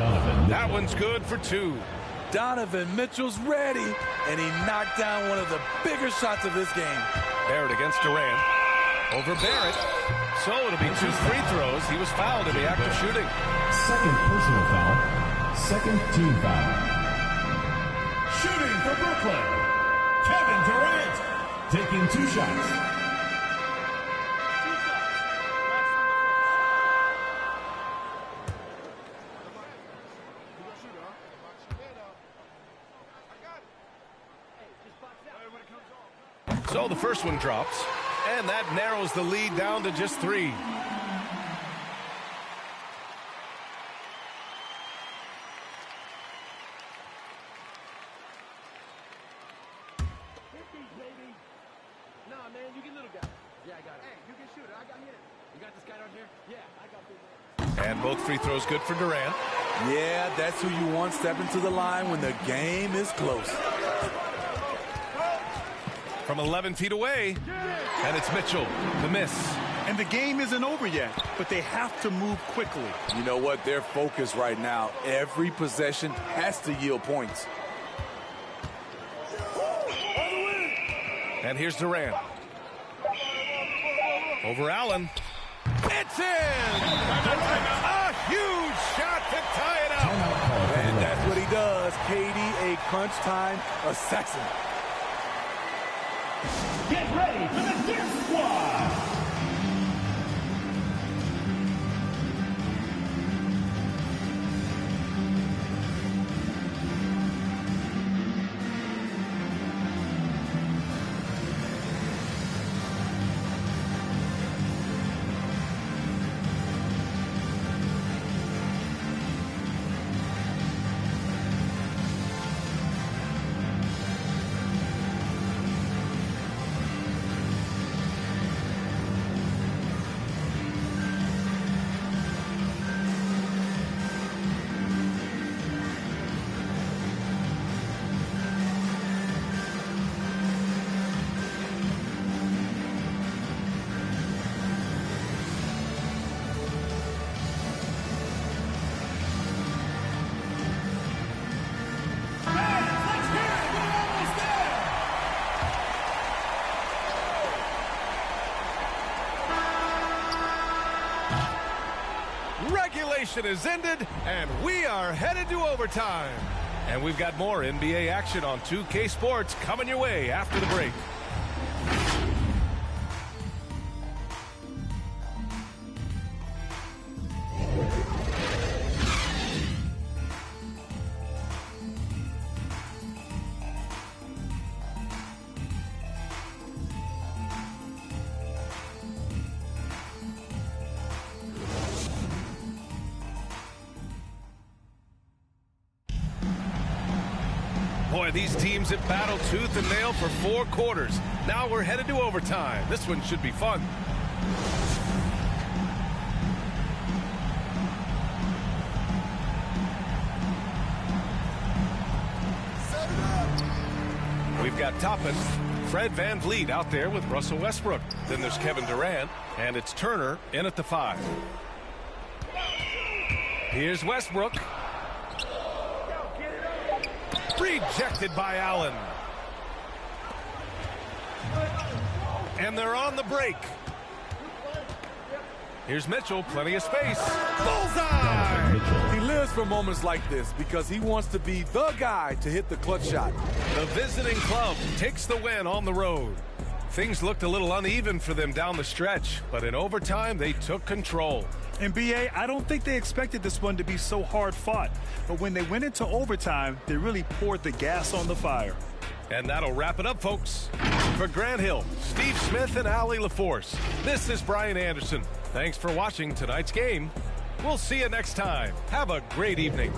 C: That one's good for 2.
F: Donovan Mitchell's ready, and he knocked down one of the bigger shots of this game.
C: Barrett against Durant. Over Barrett. So it'll be 2 free throws. He was fouled in the act of shooting.
G: Second personal foul. Second team foul. Shooting for Brooklyn, Kevin Durant, taking 2 shots.
C: So the first one drops, and that narrows the lead down to just 3. And both free throws good for Durant.
F: Yeah, that's who you want stepping to the line when the game is close.
C: From 11 feet away, and it's Mitchell, the miss.
E: And the game isn't over yet, but they have to move quickly.
F: You know what? They're focused right now. Every possession has to yield points.
C: And here's Durant. Over Allen. It's in! A huge shot to tie it up.
F: And that's what he does. KD, a crunch time assassin.
G: Get ready for the Dance Squad.
C: Regulation is ended, and we are headed to overtime. And we've got more NBA action on 2K Sports coming your way after the break. Boy, these teams have battled tooth and nail for 4 quarters. Now we're headed to overtime. This one should be fun. We've got Toppin, Fred VanVleet out there with Russell Westbrook. Then there's Kevin Durant, and it's Turner in at the 5. Here's Westbrook. Rejected by Allen. And they're on the break. Here's Mitchell, plenty of space. Bullseye!
F: He lives for moments like this because he wants to be the guy to hit the clutch shot.
C: The visiting club takes the win on the road. Things looked a little uneven for them down the stretch, but in overtime, they took control.
E: And BA, I don't think they expected this one to be so hard fought. But when they went into overtime, they really poured the gas on the fire.
C: And that'll wrap it up, folks. For Grant Hill, Steve Smith, and Allie LaForce, this is Brian Anderson. Thanks for watching tonight's game. We'll see you next time. Have a great evening.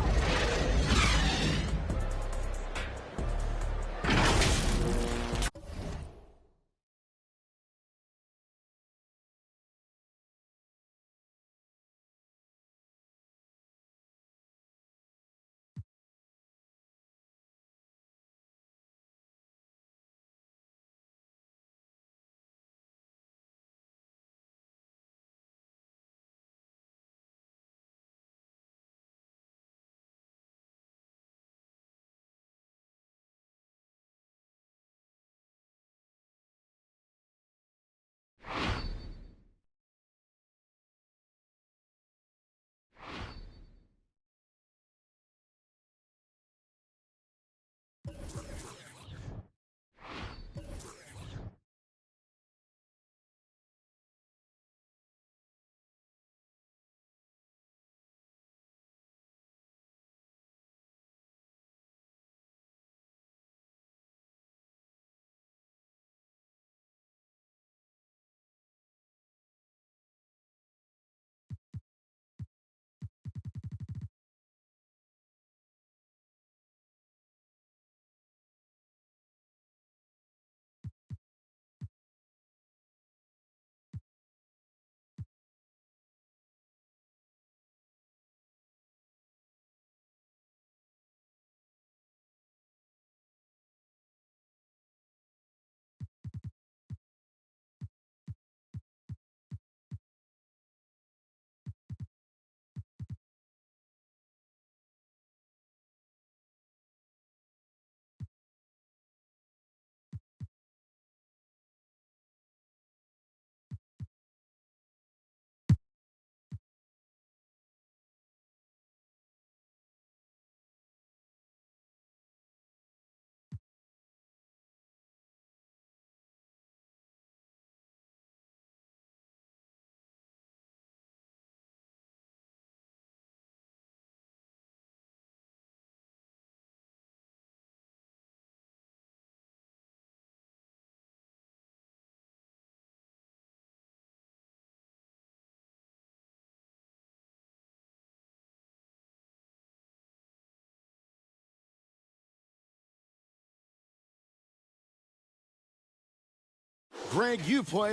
I: Greg, you play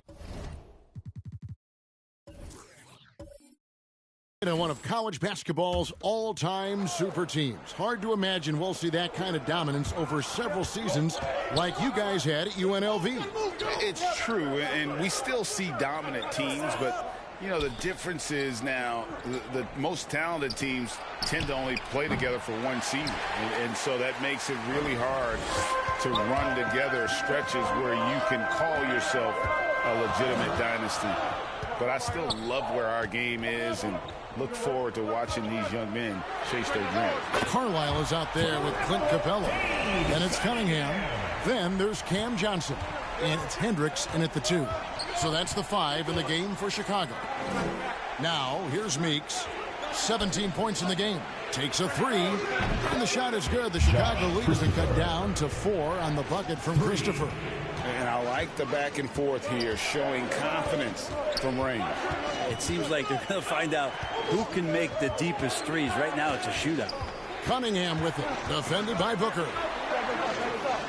I: in one of college basketball's all-time super teams. Hard to imagine we'll see that kind of dominance over several seasons like you guys had at UNLV.
M: It's true, and we still see dominant teams, but you know, the difference is now the most talented teams tend to only play together for one season. And so that makes it really hard to run together stretches where you can call yourself a legitimate dynasty. But I still love where our game is and look forward to watching these young men chase their dreams.
I: Carlisle is out there with Clint Capella. And it's Cunningham. Then there's Cam Johnson. And it's Hendricks in at the 2. So that's the 5 in the game for Chicago. Now, here's Meeks. 17 points in the game. Takes a 3. And the shot is good. The Chicago lead has been cut down to 4 on the bucket from Christopher.
M: And I like the back and forth here, showing confidence from range.
N: It seems like they're going to find out who can make the deepest threes. Right now, it's a shootout.
I: Cunningham with it. Defended by Booker.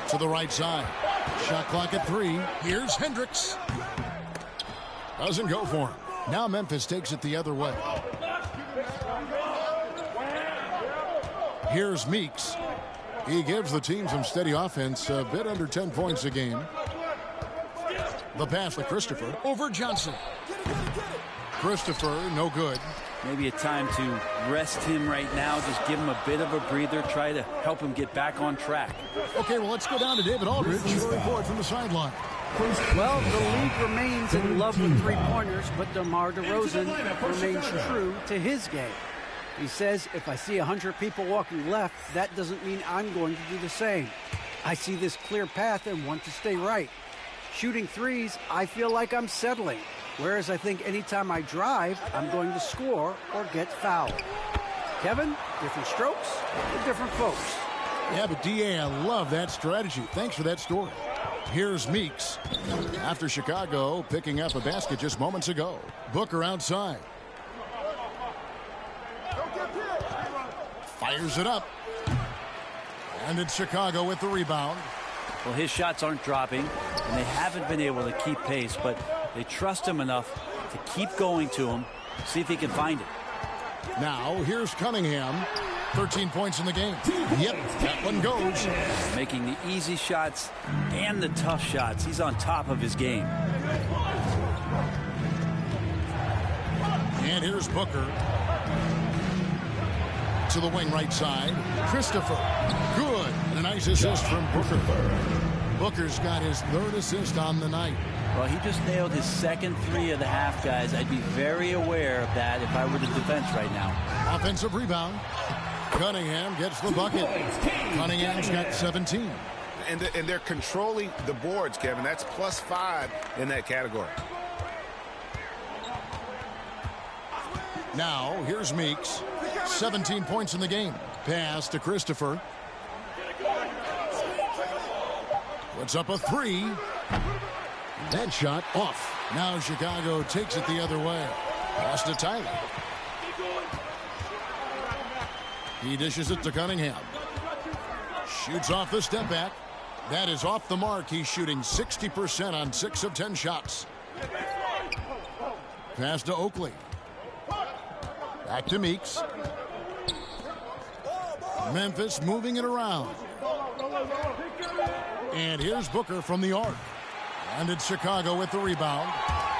I: To the right side. Shot clock at 3. Here's Hendricks. Doesn't go for him. Now Memphis takes it the other way. Here's Meeks. He gives the team some steady offense, a bit under 10 points a game. The pass to Christopher over Johnson. Christopher, no good.
N: Maybe a time to rest him right now. Just give him a bit of a breather. Try to help him get back on track.
I: Okay, well, let's go down to David Aldridge for a report from the sideline.
O: Well, the league remains in love with three-pointers, but DeMar DeRozan remains true to his game. He says, if I see 100 people walking left, that doesn't mean I'm going to do the same. I see this clear path and want to stay right. Shooting threes, I feel like I'm settling. Whereas I think anytime I drive, I'm going to score or get fouled. Kevin, different strokes for different folks.
I: Yeah, but D.A., I love that strategy. Thanks for that story. Here's Meeks. After Chicago picking up a basket just moments ago. Booker outside. Fires it up. And it's Chicago with the rebound.
N: Well, his shots aren't dropping, and they haven't been able to keep pace, but they trust him enough to keep going to him, see if he can find it.
I: Now, here's Cunningham. 13 points in the game. Yep, that one goes.
N: Making the easy shots and the tough shots. He's on top of his game.
I: And here's Booker. To the wing right side. Christopher. Good. And a nice assist from Booker. Booker's got his 3rd assist on the night.
N: Well, he just nailed his 2nd 3 of the half, guys. I'd be very aware of that if I were the defense right now.
I: Offensive rebound. Cunningham gets the bucket. Cunningham's got 17.
M: And they're controlling the boards, Kevin. That's +5 in that category.
I: Now, here's Meeks. 17 points in the game. Pass to Christopher. Puts up a 3. That shot off. Now Chicago takes it the other way. Pass to Tyler. He dishes it to Cunningham. Shoots off the step back. That is off the mark. He's shooting 60% on 6 of 10 shots. Pass to Oakley. Back to Meeks. Memphis moving it around. And here's Booker from the arc. And it's Chicago with the rebound.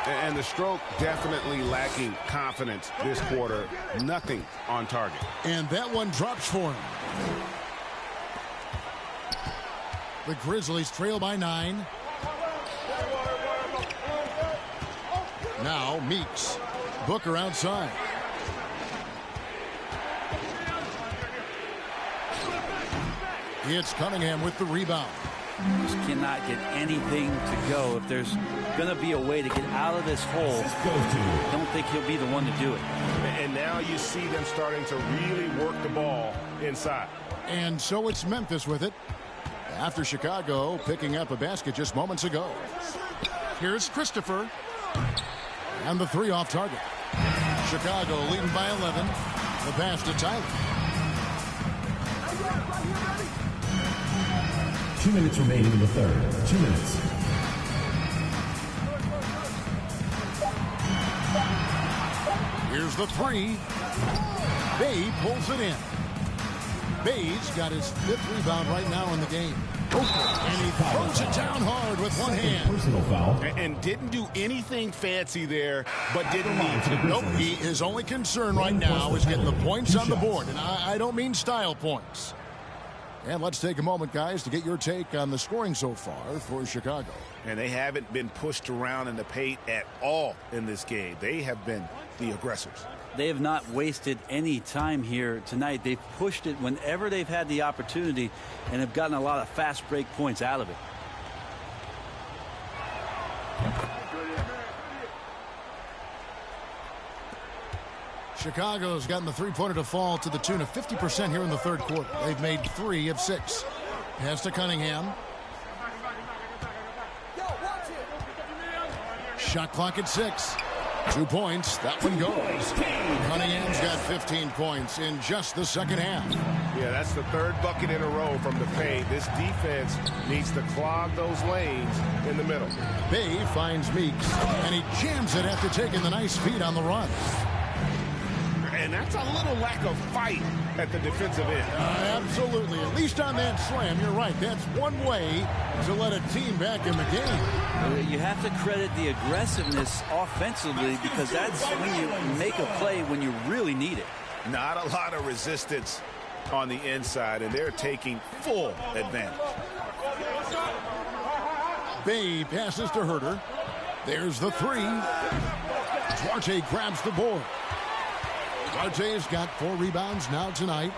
M: And the stroke definitely lacking confidence this quarter. Nothing on target.
I: And that one drops for him. The Grizzlies trail by 9. Now Meeks. Booker outside. It's Cunningham with the rebound.
N: Just cannot get anything to go. If there's going to be a way to get out of this hole, I don't think he'll be the one to do it.
M: And now you see them starting to really work the ball inside.
I: And so it's Memphis with it. After Chicago picking up a basket just moments ago. Here's Christopher. And the 3 off target. Chicago leading by 11. The pass to Tyler.
G: 2 minutes remaining in the 3rd. 2 minutes.
I: the three. Bay pulls it in. Bay's got his 5th rebound right now in the game. And he throws it down hard with one hand.
G: Personal foul.
M: And didn't do anything fancy there, but didn't need to.
I: Nope, his only concern right now is getting the points on the board. And I don't mean style points. And let's take a moment, guys, to get your take on the scoring so far for Chicago.
M: And they haven't been pushed around in the paint at all in this game. They have been the aggressors.
N: They have not wasted any time here tonight. They've pushed it whenever they've had the opportunity and have gotten a lot of fast break points out of it.
I: Chicago's gotten the three-pointer to fall to the tune of 50% here in the third quarter. They've made 3 of 6. Pass to Cunningham. Shot clock at 6. 2 points. That one goes. Cunningham's got 15 points in just the second half.
C: Yeah, that's the 3rd bucket in a row from the paint. This defense needs to clog those lanes in the middle.
I: Bay finds Meeks, and he jams it after taking the nice feed on the run.
M: And that's a little lack of fight at the defensive end.
I: Absolutely. At least on that slam, you're right. That's one way to let a team back in the game.
N: You have to credit the aggressiveness offensively because that's when you make a play when you really need it.
M: Not a lot of resistance on the inside, and they're taking full advantage.
I: Bay passes to Herter. There's the 3. Duarte grabs the board. Duarte's got 4 rebounds now tonight.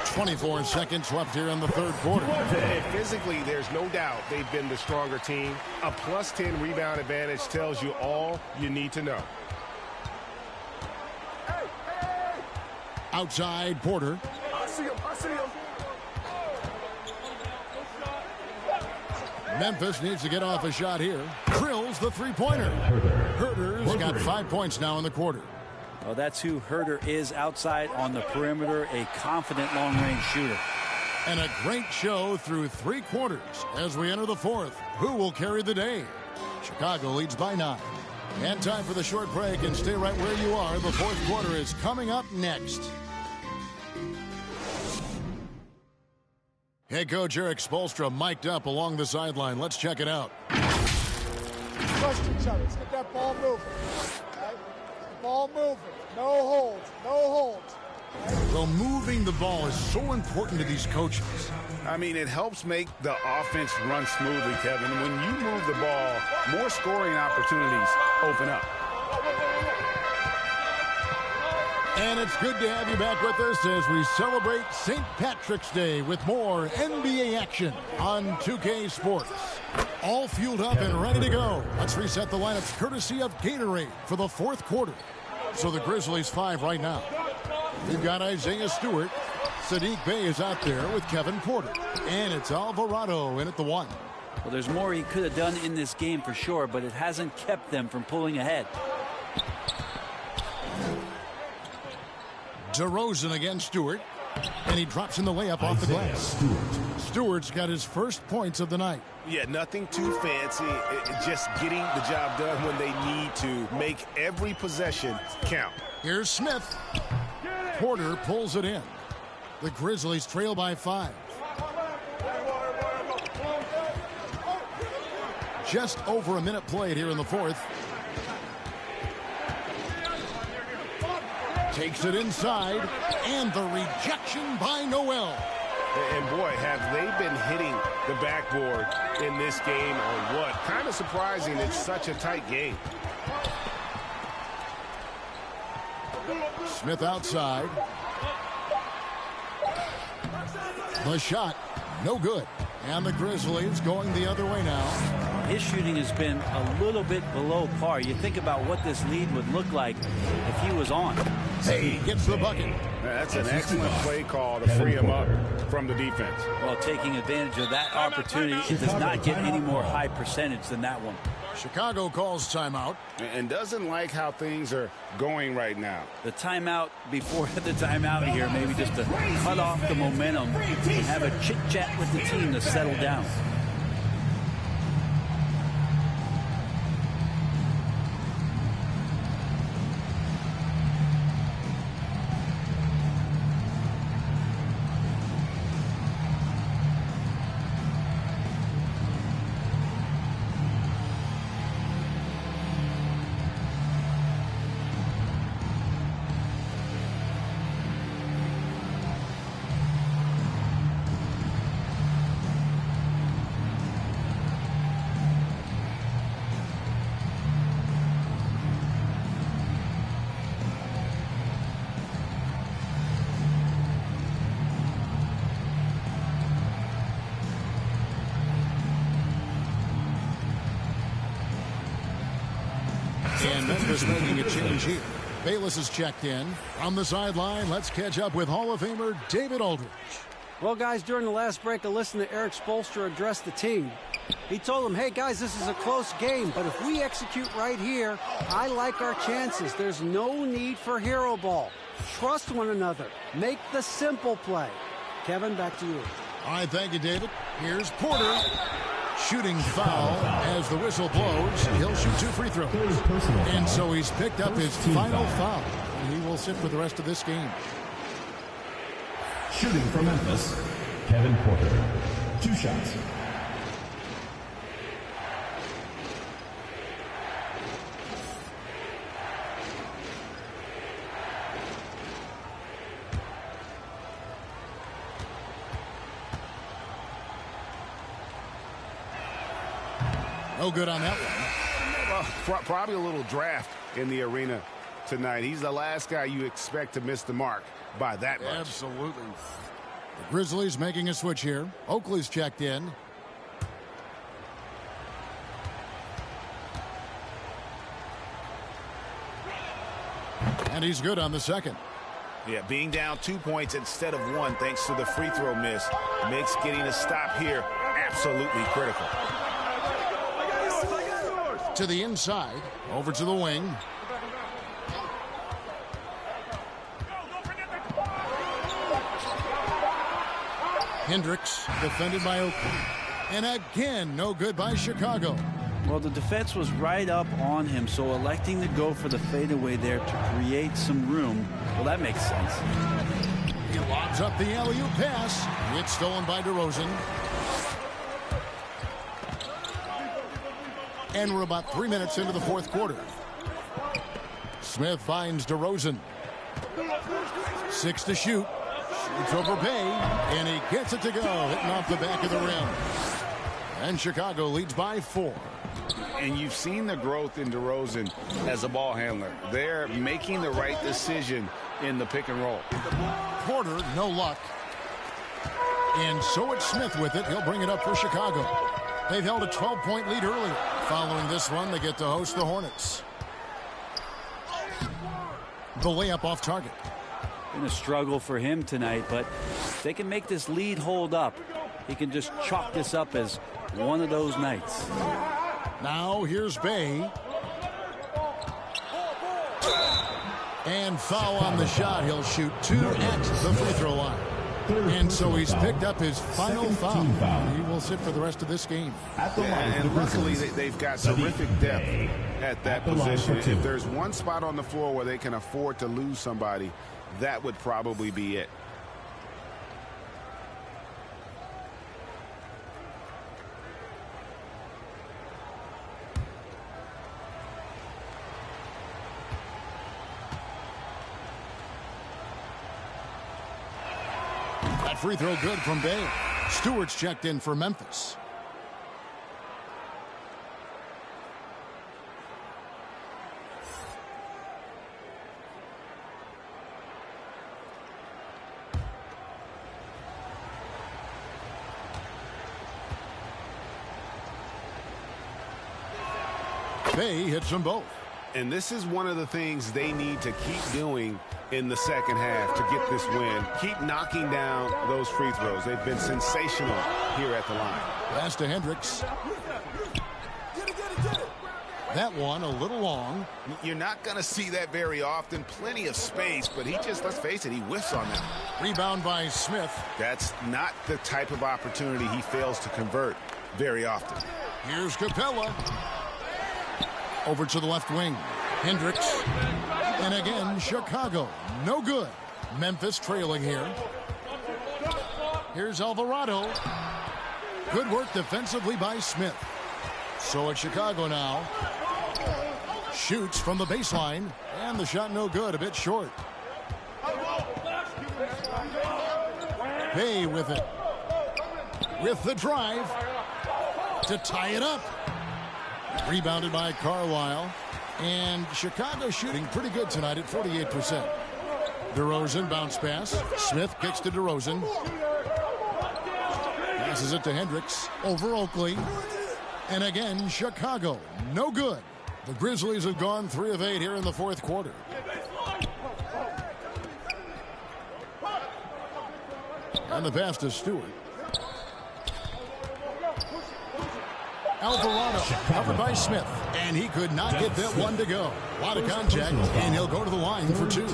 I: .24 seconds left here in the third quarter.
C: Physically, there's no doubt they've been the stronger team. A +10 rebound advantage tells you all you need to know.
I: Outside, Porter.
K: I see him.
I: Memphis needs to get off a shot here. Drills the three-pointer. Herter's got 5 points now in the quarter.
N: Well, that's who Herter is outside on the perimeter, a confident long-range shooter.
I: And a great show through 3 quarters as we enter the fourth. Who will carry the day? Chicago leads by 9. And time for the short break, and stay right where you are. The fourth quarter is coming up next. Head coach Eric Spoelstra mic'd up along the sideline. Let's check it out.
P: Trust each other. Let's get that ball moving. Okay? Ball moving. No holds. No holds.
I: So moving the ball is so important to these coaches.
M: I mean, it helps make the offense run smoothly, Kevin. When you move the ball, more scoring opportunities open up.
I: And it's good to have you back with us as we celebrate St. Patrick's Day with more NBA action on 2K Sports. All fueled up and ready to go. Let's reset the lineups courtesy of Gatorade for the fourth quarter. So the Grizzlies 5 right now. We've got Isaiah Stewart. Saddiq Bey is out there with Kevin Porter. And it's Alvarado in at the 1.
N: Well, there's more he could have done in this game for sure, but it hasn't kept them from pulling ahead.
I: DeRozan against Stewart. And he drops in the layup off the glass. Stewart's got his first points of the night.
C: Yeah, nothing too fancy. Just getting the job done when they need to. Make every possession count.
I: Here's Smith. Porter pulls it in. The Grizzlies trail by 5. Just over a minute played here in the fourth. Takes it inside, and the rejection by Noel.
C: And boy, have they been hitting the backboard in this game or what? Kind of surprising it's such a tight game.
I: Smith outside. The shot, no good. And the Grizzlies going the other way now.
N: His shooting has been a little bit below par. You think about what this lead would look like if he was on.
I: Hey, gets the bucket.
C: That's an excellent play call to free him up from the defense.
N: Well, taking advantage of that opportunity, it does not get any more high percentage than that one.
I: Chicago calls timeout.
M: And doesn't like how things are going right now.
N: The timeout before the timeout here, maybe just to cut off the momentum and have a chit-chat with the team to settle down.
I: And Memphis making a change here. Bayless is checked in. On the sideline, let's catch up with Hall of Famer David Aldridge.
O: Well, guys, during the last break, I listened to Eric Spoelstra address the team. He told them, hey, guys, this is a close game, but if we execute right here, I like our chances. There's no need for hero ball. Trust one another. Make the simple play. Kevin, back to you.
I: All right, thank you, David. Here's Porter. Shooting foul as the whistle blows. He'll shoot 2 free throws. And so he's picked up his final foul. And he will sit for the rest of this game.
G: Shooting for Memphis, Kevin Porter. 2 shots.
I: No good on that one.
M: Well, probably a little draft in the arena tonight. He's the last guy you expect to miss the mark by that much.
I: Absolutely. The Grizzlies making a switch here. Oakley's checked in. And he's good on the second.
Q: Yeah, being down 2 points instead of 1 thanks to the free throw miss makes getting a stop here absolutely critical.
I: To the inside, over to the wing. Hendricks defended by Oakley. And again, no good by Chicago.
N: Well, the defense was right up on him, so electing to go for the fadeaway there to create some room, well, that makes sense.
I: He lobs up the alley-oop pass. It's stolen by DeRozan. And we're about 3 minutes into the fourth quarter. Smith finds DeRozan. 6 to shoot. Shoots over Bay, and he gets it to go, hitting off the back of the rim. And Chicago leads by 4.
M: And you've seen the growth in DeRozan as a ball handler. They're making the right decision in the pick and roll.
I: Porter, no luck. And so it's Smith with it. He'll bring it up for Chicago. They've held a 12-point lead earlier. Following this one, they get to host the Hornets. The layup off target.
N: Been a struggle for him tonight, but if they can make this lead hold up, he can just chalk this up as one of those nights.
I: Now here's Bay. And foul on the shot. He'll shoot 2 at the free throw line. And so he's picked up his final foul. He will sit for the rest of this game.
M: And luckily, they've got terrific depth at that position. If there's one spot on the floor where they can afford to lose somebody, that would probably be it.
I: That free throw good from Bay. Stewart's checked in for Memphis. Bay hits them both.
M: And this is one of the things they need to keep doing in the second half to get this win. Keep knocking down those free throws. They've been sensational here at the line.
I: Pass to Hendricks. That one a little long.
Q: You're not going to see that very often. Plenty of space, but he just, let's face it, he whiffs on that.
I: Rebound by Smith.
Q: That's not the type of opportunity he fails to convert very often.
I: Here's Capella. Over to the left wing. Hendricks. And again, Chicago. No good. Memphis trailing here. Here's Alvarado. Good work defensively by Smith. So it's Chicago now. Shoots from the baseline. And the shot no good. A bit short. Bay with it. With the drive. To tie it up. Rebounded by Carlisle. And Chicago shooting pretty good tonight at 48%. DeRozan bounce pass. Smith kicks to DeRozan. Passes it to Hendricks. Over Oakley. And again, Chicago. No good. The Grizzlies have gone 3 of 8 here in the fourth quarter. And the pass to Stewart. Alvarado covered by Smith. And he could not get that one to go. A lot of contact, and he'll go to the line for 2.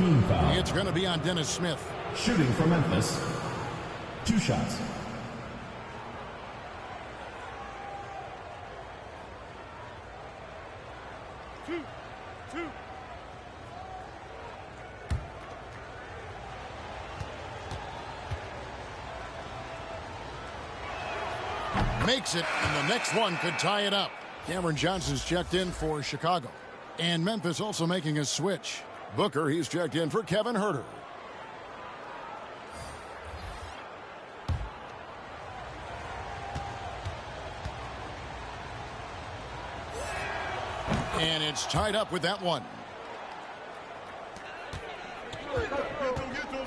I: It's going to be on Dennis Smith.
G: Shooting for Memphis. 2 shots.
I: Makes it, and the next one could tie it up. Cameron Johnson's checked in for Chicago. And Memphis also making a switch. Booker, he's checked in for Kevin Huerter. And it's tied up with that one.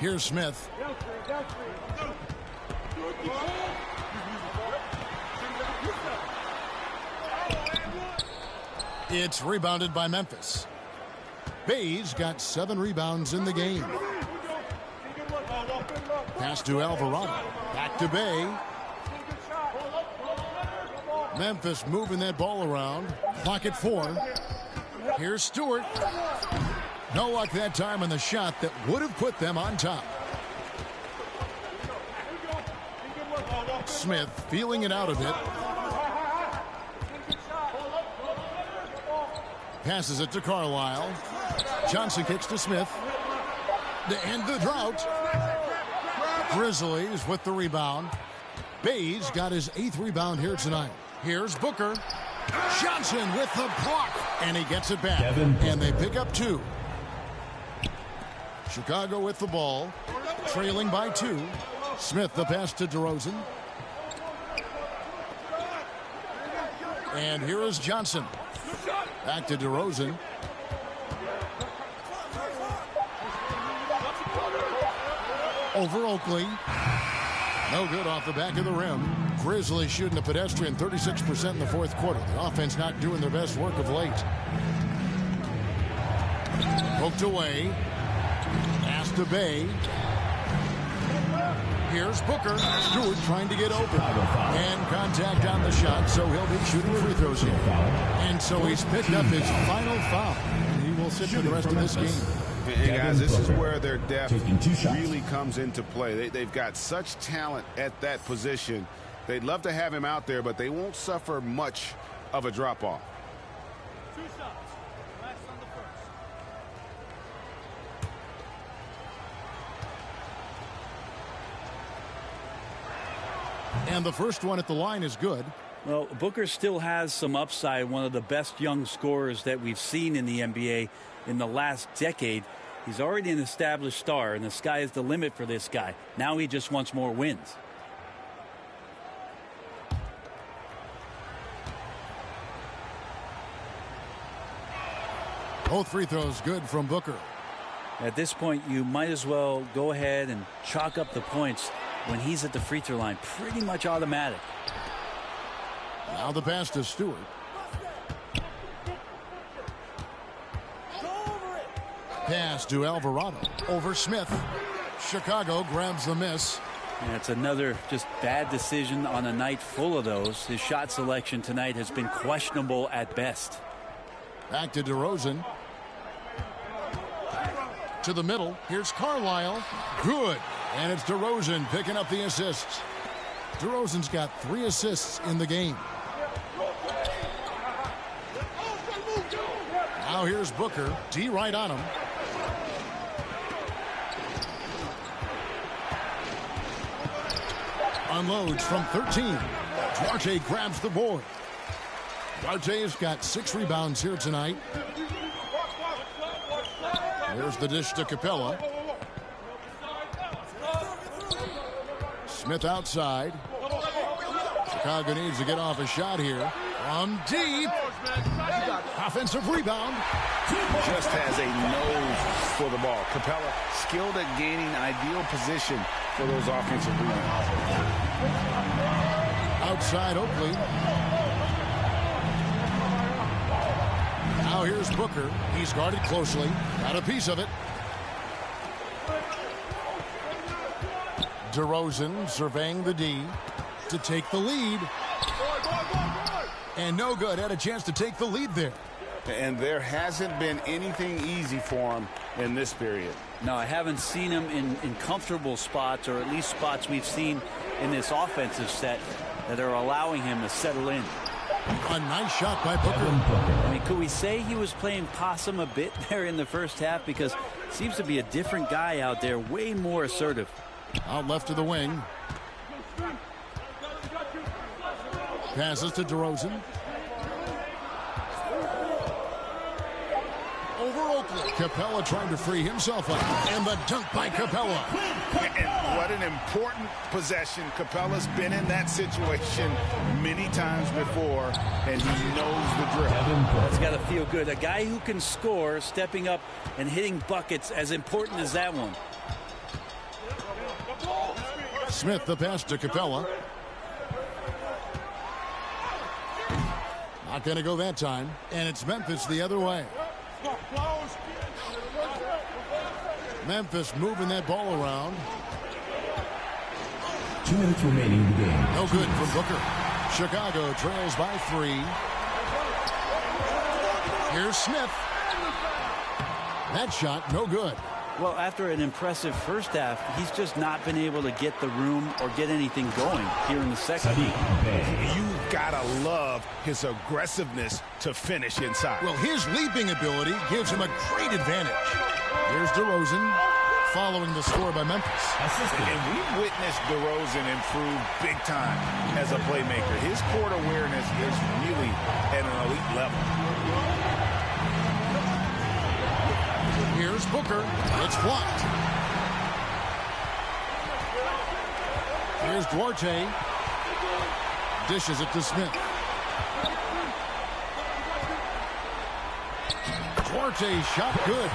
I: Here's Smith. It's rebounded by Memphis. Bay's got 7 rebounds in the game. Pass to Alvarado. Back to Bay. Memphis moving that ball around. Clock at 4. Here's Stewart. No luck that time on the shot that would have put them on top. Smith feeling it out a bit. Passes it to Carlisle. Johnson kicks to Smith. To end the drought. Grizzlies with the rebound. Bay's got his 8th rebound here tonight. Here's Booker. Johnson with the block. And he gets it back. And they pick up 2. Chicago with the ball. Trailing by 2. Smith the pass to DeRozan. And here is Johnson. Back to DeRozan. Over Oakley. No good off the back of the rim. Grizzlies shooting a pedestrian 36% in the fourth quarter. The offense not doing their best work of late. Poked away. Pass to Bay. Here's Booker. Stewart trying to get open. And contact on the shot, so he'll be shooting free throws here. And so he's picked up his final foul. And he will sit for the rest of this game.
Q: And guys, this is where their depth really comes into play. They've got such talent at that position. They'd love to have him out there, but they won't suffer much of a drop-off.
H: 2 shots. Last on the first.
I: And the first one at the line is good.
N: Well, Booker still has some upside, one of the best young scorers that we've seen in the NBA in the last decade. He's already an established star, and the sky is the limit for this guy. Now he just wants more wins.
I: Both free throws good from Booker.
N: At this point, you might as well go ahead and chalk up the points when he's at the free throw line. Pretty much automatic.
I: Now the pass to Stewart. Pass to Alvarado. Over Smith. Chicago grabs the miss.
N: Yeah, it's another just bad decision on a night full of those. His shot selection tonight has been questionable at best.
I: Back to DeRozan. To the middle. Here's Carlisle. Good. And it's DeRozan picking up the assists. DeRozan's got 3 assists in the game. Now here's Booker. D right on him. Unloads from 13. Duarte grabs the board. Duarte's got 6 rebounds here tonight. There's the dish to Capella. Smith outside. Chicago needs to get off a shot here. From deep. Offensive rebound.
M: Just has a nose for the ball. Capella skilled at gaining ideal position for those offensive rebounds.
I: Outside Oakley. Now here's Booker. He's guarded closely. Got a piece of it. DeRozan surveying the D to take the lead. And no good. Had a chance to take the lead there.
M: And there hasn't been anything easy for him in this period.
N: No, I haven't seen him in comfortable spots, or at least spots we've seen in this offensive set that are allowing him to settle in.
I: A nice shot by Booker.
N: I mean, could we say he was playing possum a bit there in the first half? Because it seems to be a different guy out there, way more assertive.
I: Out left to the wing. Passes to DeRozan. Over Oakley. Capella trying to free himself up. And the dunk by Capella.
M: And what an important possession. Capella's been in that situation many times before, and he knows the drill.
N: That's got to feel good. A guy who can score, stepping up and hitting buckets, as important as that one.
I: Smith the pass to Capella. Not going to go that time. And it's Memphis the other way. Memphis moving that ball around.
G: 2 minutes remaining in the game.
I: No good from Booker. Chicago trails by 3. Here's Smith. That shot, no good.
N: Well, after an impressive first half, he's just not been able to get the room or get anything going here in the second.
M: You've got to love his aggressiveness to finish inside.
I: Well, his leaping ability gives him a great advantage. Here's DeRozan following the score by Memphis.
M: And we've witnessed DeRozan improve big time as a playmaker. His court awareness is really at an elite level.
I: Here's Booker. It's blocked. Here's Duarte. Dishes it to Smith. Duarte shot good.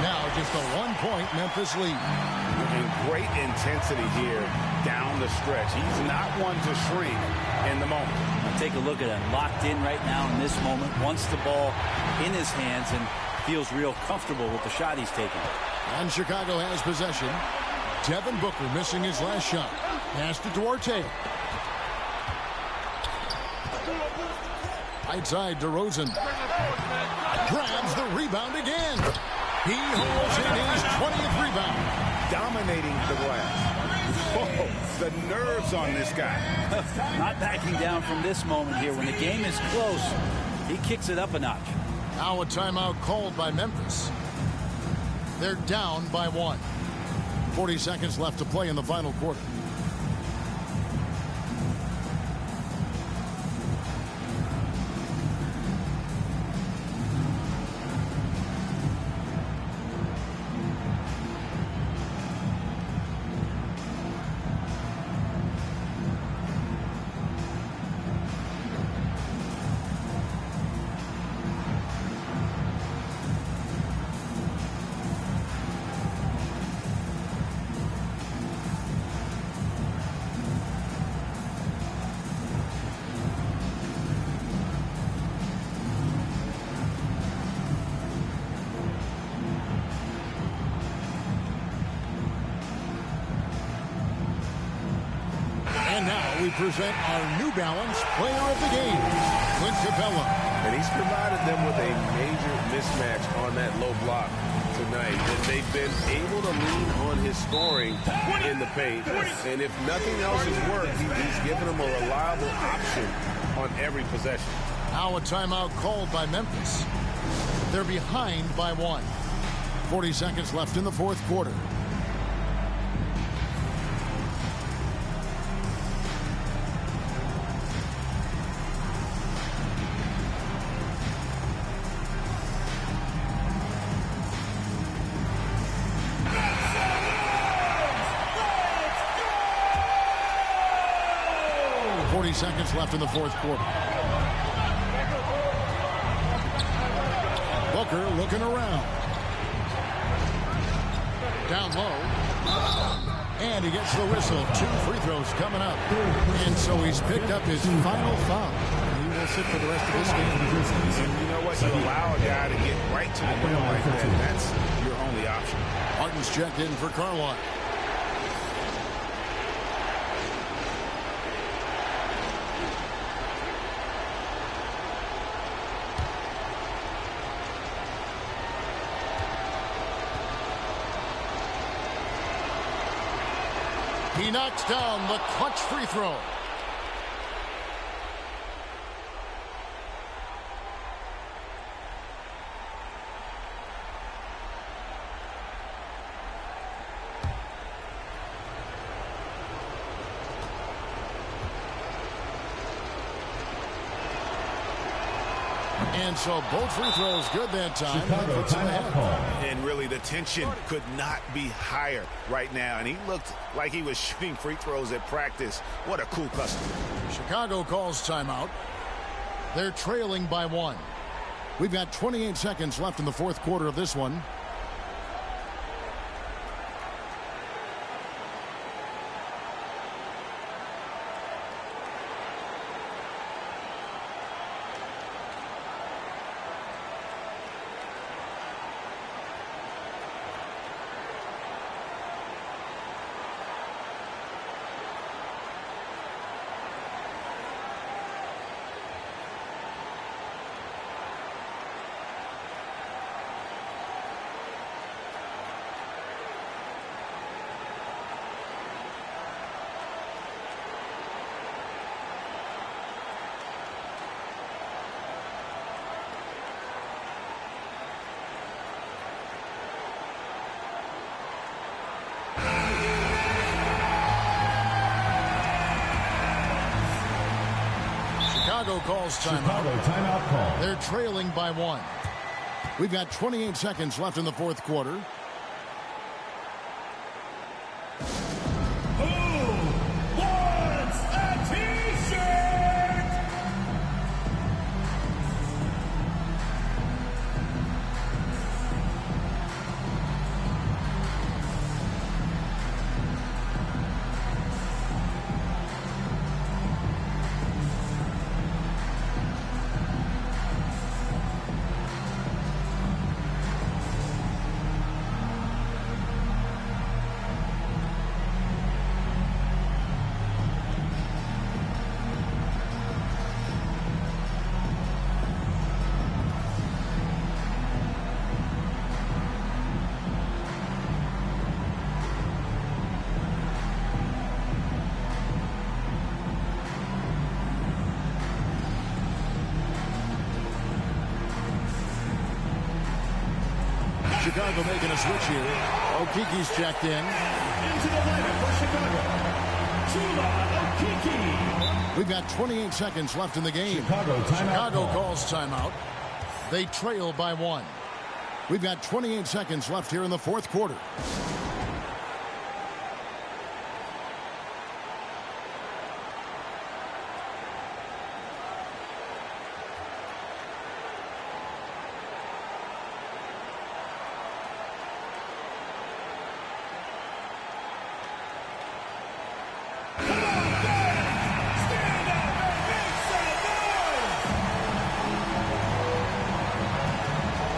I: Now just a 1-point Memphis lead.
M: And great intensity here down the stretch. He's not one to shrink in the moment.
N: Now take a look at him. Locked in right now in this moment. Wants the ball in his hands and feels real comfortable with the shot he's taking.
I: And Chicago has possession. Devin Booker missing his last shot. Pass to Duarte. Right side, DeRozan. Grabs the rebound again. He holds in his 20th rebound.
M: Dominating the glass. Oh, the nerves on this guy.
N: Not backing down from this moment here. When the game is close, he kicks it up a notch.
I: Now a timeout called by Memphis. They're down by 1. 40 seconds left to play in the final quarter. And now we present our New Balance Player of the Game, Clint Capella.
J: And he's provided them with a major mismatch on that low block tonight. And they've been able to lean on his scoring in the paint. And if nothing else has worked, he's given them a reliable option on every possession.
I: Now a timeout called by Memphis. They're behind by 1. 40 seconds left in the fourth quarter. Seconds left in the fourth quarter. Booker looking around. Down low. And he gets the whistle. 2 free throws coming up. And so he's picked up his final foul. He will sit for the rest of this game.
Q: And you know what? You allow a guy to get right to the rim like that. That's your only option.
I: Martin's checked in for Carlisle. He knocks down the clutch free throw. And so both free throws good that time.
Q: Chicago timeout call. And really the tension could not be higher right now. And he looked like he was shooting free throws at practice. What a cool customer.
I: Chicago calls timeout. They're trailing by 1. We've got 28 seconds left in the fourth quarter of this one. Chicago calls timeout.
G: Chicago timeout call.
I: They're trailing by 1. We've got 28 seconds left in the fourth quarter. Chicago making a switch here. Okiki's checked in.
G: Into the lineup for Chicago, Chuma Okeke.
I: We've got 28 seconds left in the game.
G: Chicago
I: calls timeout. They trail by 1. We've got 28 seconds left here in the fourth quarter.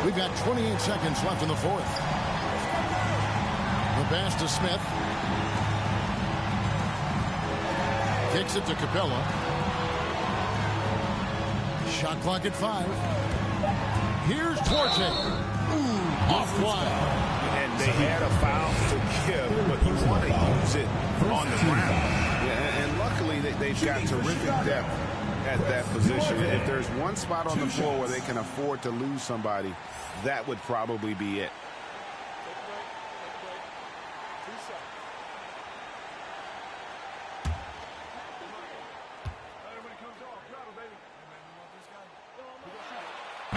I: We've got 28 seconds left in the fourth. The pass to Smith. Kicks it to Capella. Shot clock at 5. Here's Duarte. Ooh, off wide.
Q: And they had a foul to give, but you want to use it on the ground. Yeah, and luckily they've got terrific depth at that position. If there's one spot on the floor where they can afford to lose somebody, that would probably be it.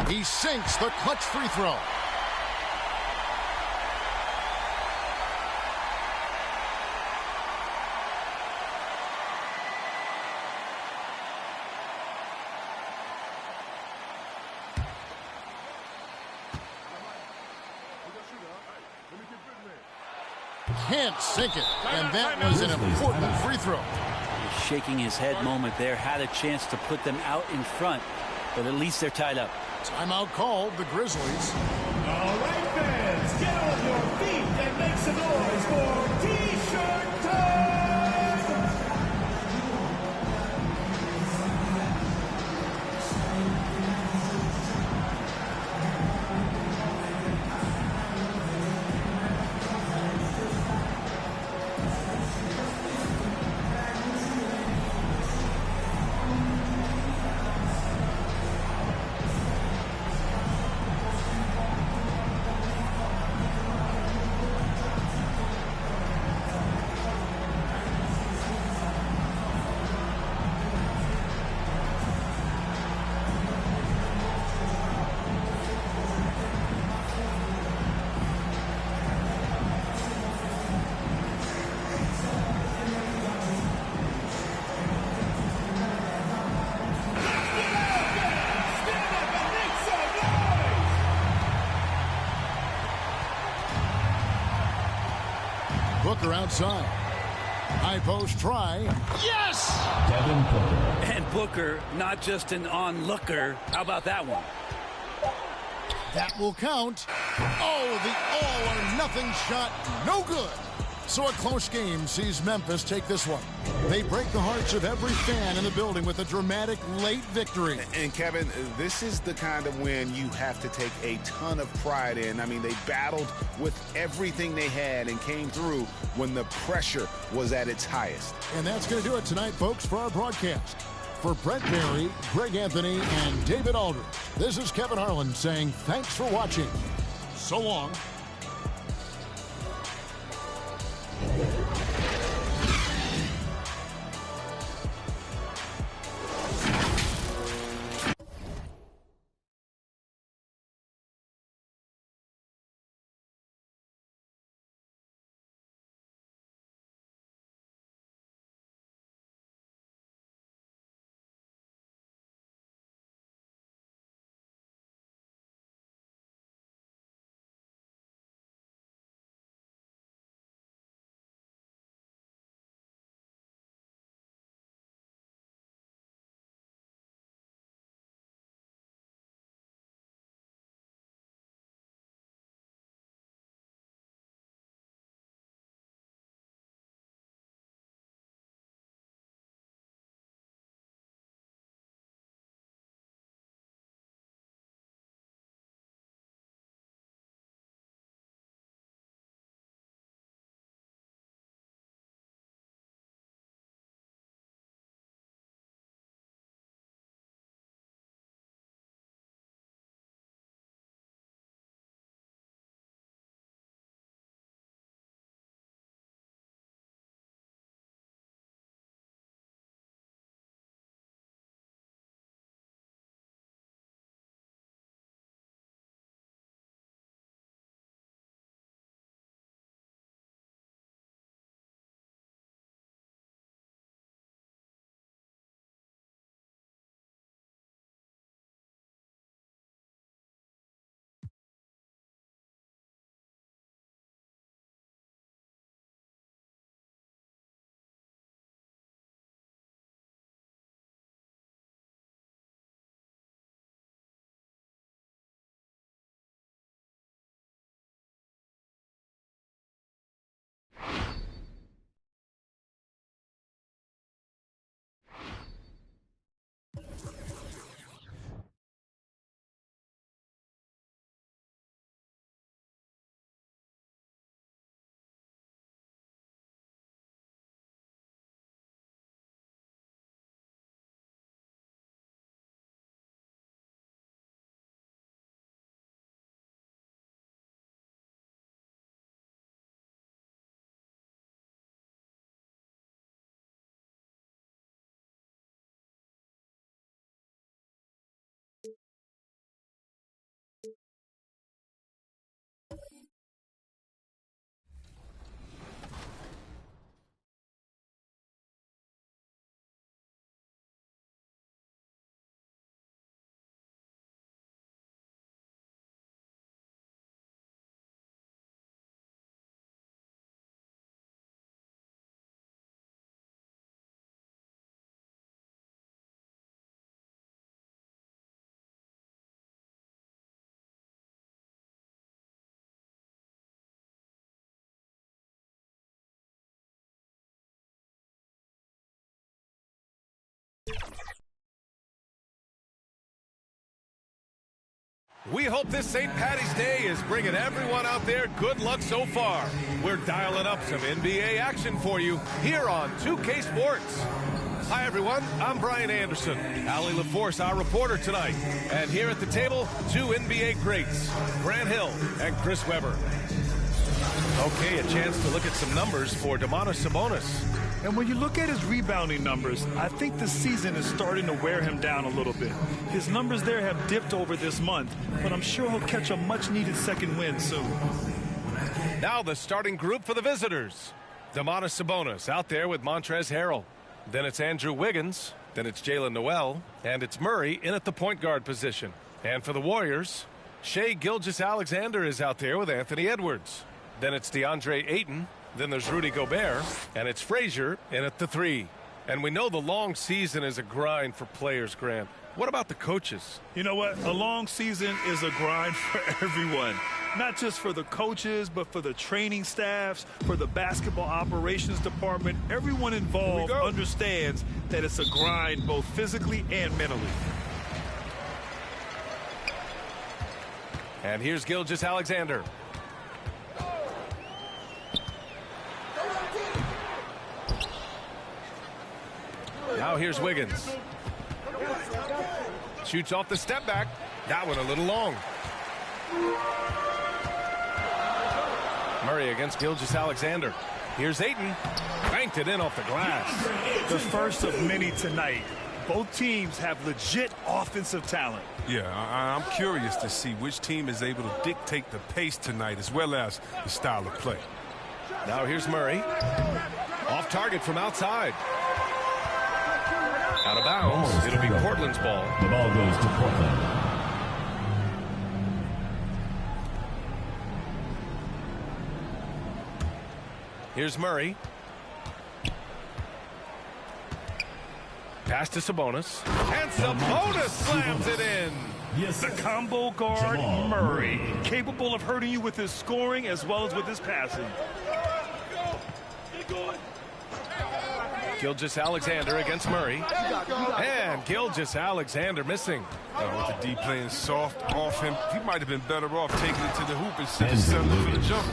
I: He sinks the clutch free throw. Can't sink it, and that was an important free throw.
N: Shaking his head moment there, had a chance to put them out in front, but at least they're tied up.
I: Timeout called, the Grizzlies.
G: All right, fans, get on your feet and make some noise for T-shirt time!
I: Booker outside. High post try. Yes!
G: Devin Booker.
N: And Booker, not just an onlooker. How about that one?
I: That will count. Oh, the all-or-nothing shot. No good. So a close game sees Memphis take this one. They break the hearts of every fan in the building with a dramatic late victory.
Q: And Kevin, this is the kind of win you have to take a ton of pride in. I mean, they battled with everything they had and came through when the pressure was at its highest.
I: And that's going to do it tonight, folks, for our broadcast. For Brent Barry, Greg Anthony, and David Aldridge, this is Kevin Harlan saying thanks for watching. So long.
C: We hope this St. Patty's Day is bringing everyone out there good luck so far. We're dialing up some NBA action for you here on 2K Sports. Hi, everyone. I'm Brian Anderson. Allie LaForce, our reporter tonight. And here at the table, two NBA greats, Grant Hill and Chris Webber. Okay, a chance to look at some numbers for Domantas Sabonis.
E: And when you look at his rebounding numbers, I think the season is starting to wear him down a little bit. His numbers there have dipped over this month, but I'm sure he'll catch a much-needed second win soon.
C: Now the starting group for the visitors. Domantas Sabonis out there with Montrezl Harrell. Then it's Andrew Wiggins. Then it's Jalen Noel. And it's Murray in at the point guard position. And for the Warriors, Shai Gilgeous-Alexander is out there with Anthony Edwards. Then it's DeAndre Ayton. Then there's Rudy Gobert, and it's Frazier in at the 3. And we know the long season is a grind for players, Grant. What about the coaches?
E: You know what? A long season is a grind for everyone. Not just for the coaches, but for the training staffs, for the basketball operations department. Everyone involved understands that it's a grind both physically and mentally.
C: And here's Gilgeous-Alexander. Now here's Wiggins. Shoots off the step back. That one a little long. Murray against Gilgeous-Alexander. Here's Ayton. Banked it in off the glass.
E: The first of many tonight. Both teams have legit offensive talent.
R: Yeah, I'm curious to see which team is able to dictate the pace tonight as well as the style of play.
C: Now here's Murray. Off target from outside. Out of bounds. It'll be Portland's ball.
G: The ball goes to Portland.
C: Here's Murray. Pass to Sabonis. And Sabonis slams it in.
E: Yes, the combo guard, Murray. Capable of hurting you with his scoring as well as with his passing.
C: Gilgeous-Alexander against Murray. And Gilgeous-Alexander missing.
R: With the D playing soft off him, he might have been better off taking it to the hoop instead of settling for the jumper.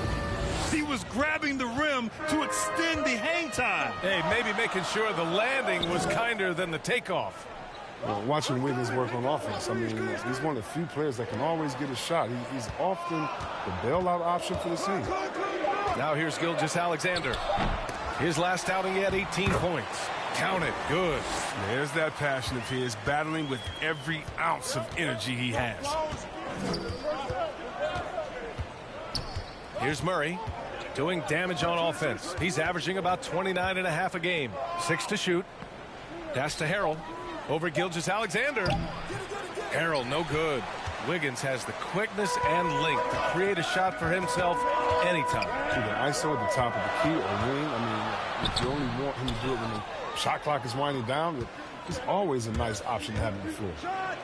E: He was grabbing the rim to extend the hang time.
C: Hey, maybe making sure the landing was kinder than the takeoff.
S: Well, watching Wiggins work on offense, I mean, he's one of the few players that can always get a shot. He's often the bailout option for the team.
C: Now here's Gilgeous-Alexander. His last outing, he had 18 points. Count it. Good.
R: There's that passion of his, battling with every ounce of energy he has.
C: Here's Murray doing damage on offense. He's averaging about 29.5 a game. 6 to shoot. Pass to Harrell. Over Gilgeous-Alexander. Harrell, no good. Wiggins has the quickness and length to create a shot for himself anytime.
S: The ISO at the top of the key or wing, I mean, if you only want him to do it when the shot clock is winding down, it's always a nice option to have on the floor.